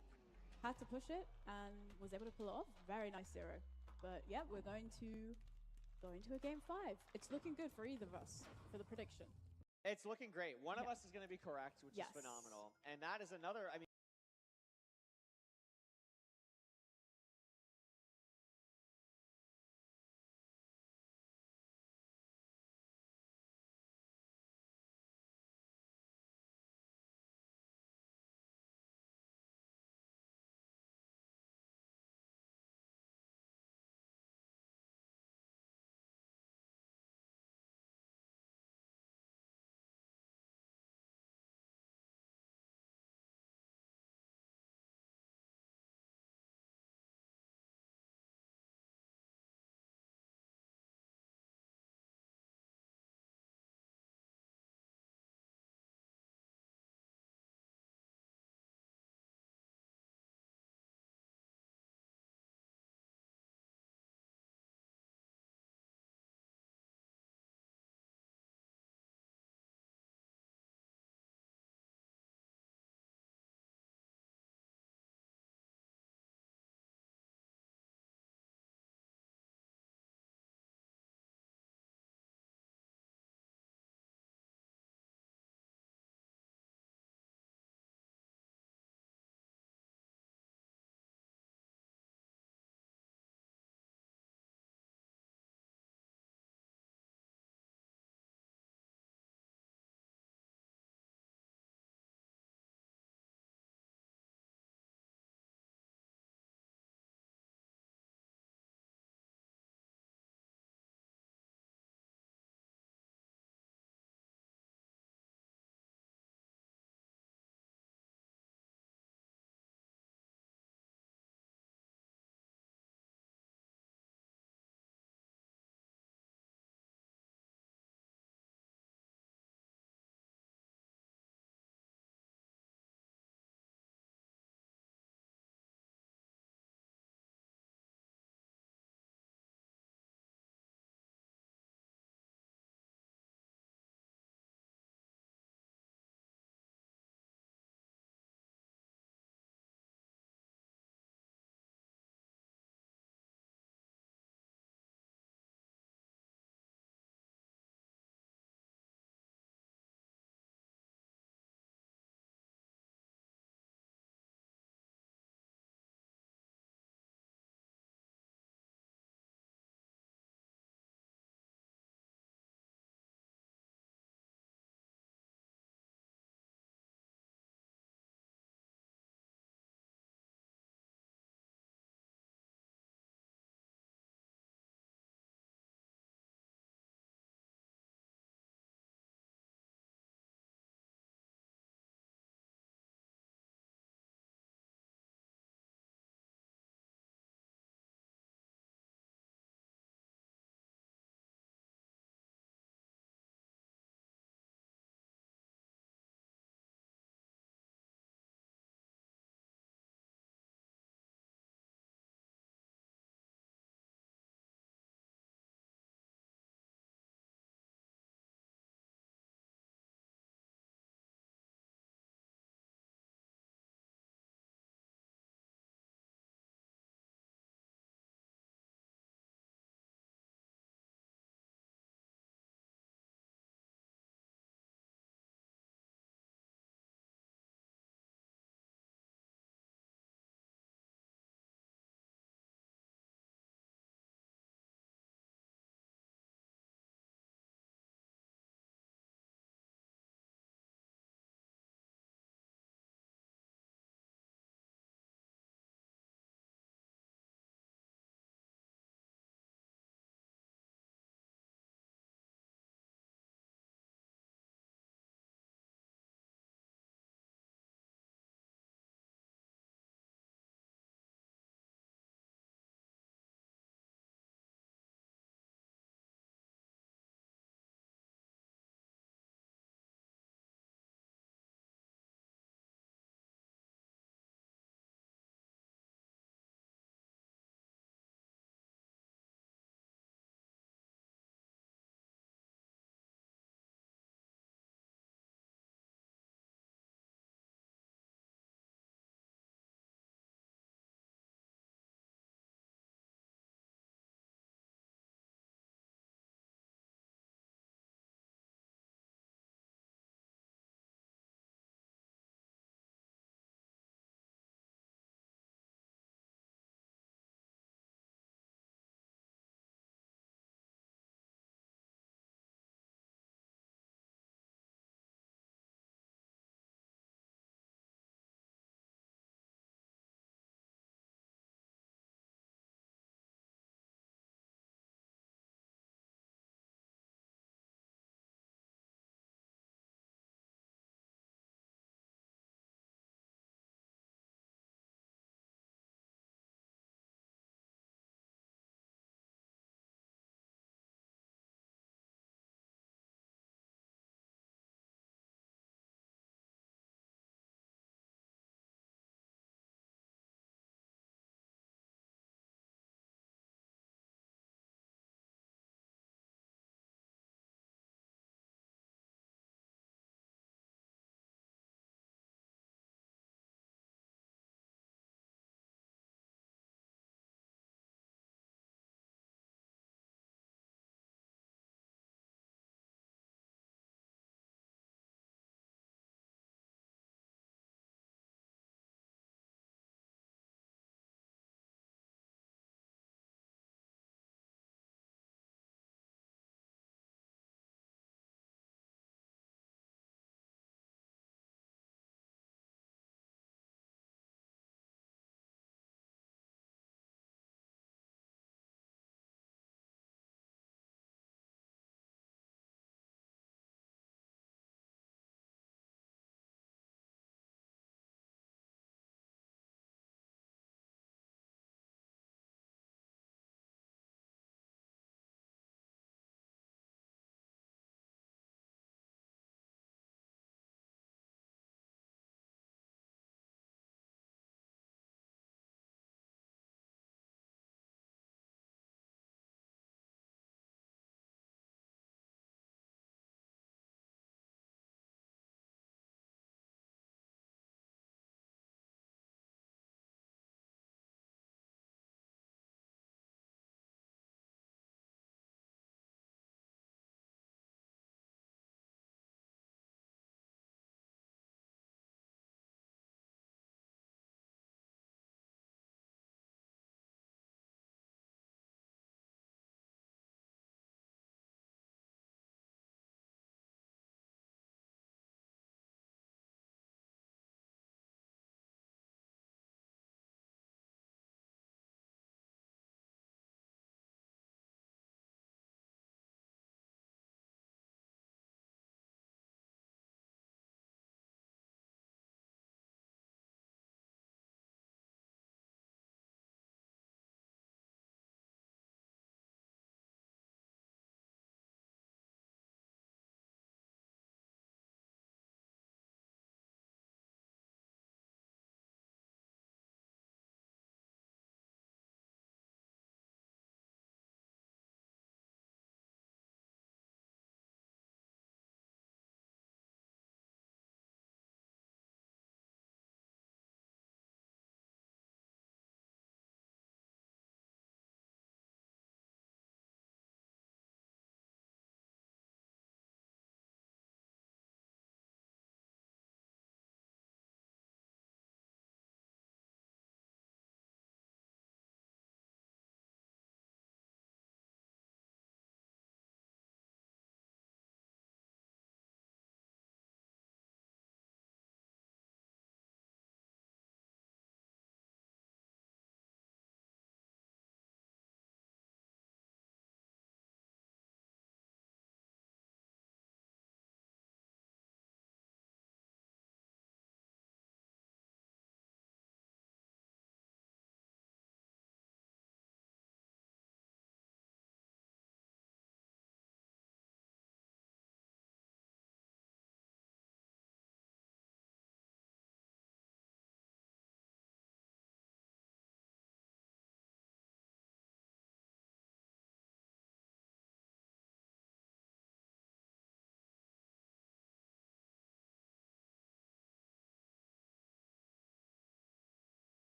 Had to push it and was able to pull it off. Very nice 0. But yeah, we're going to a game 5. It's looking good for either of us for the prediction. It's looking great. One of us is going to be correct, which is phenomenal. And that is another, I mean,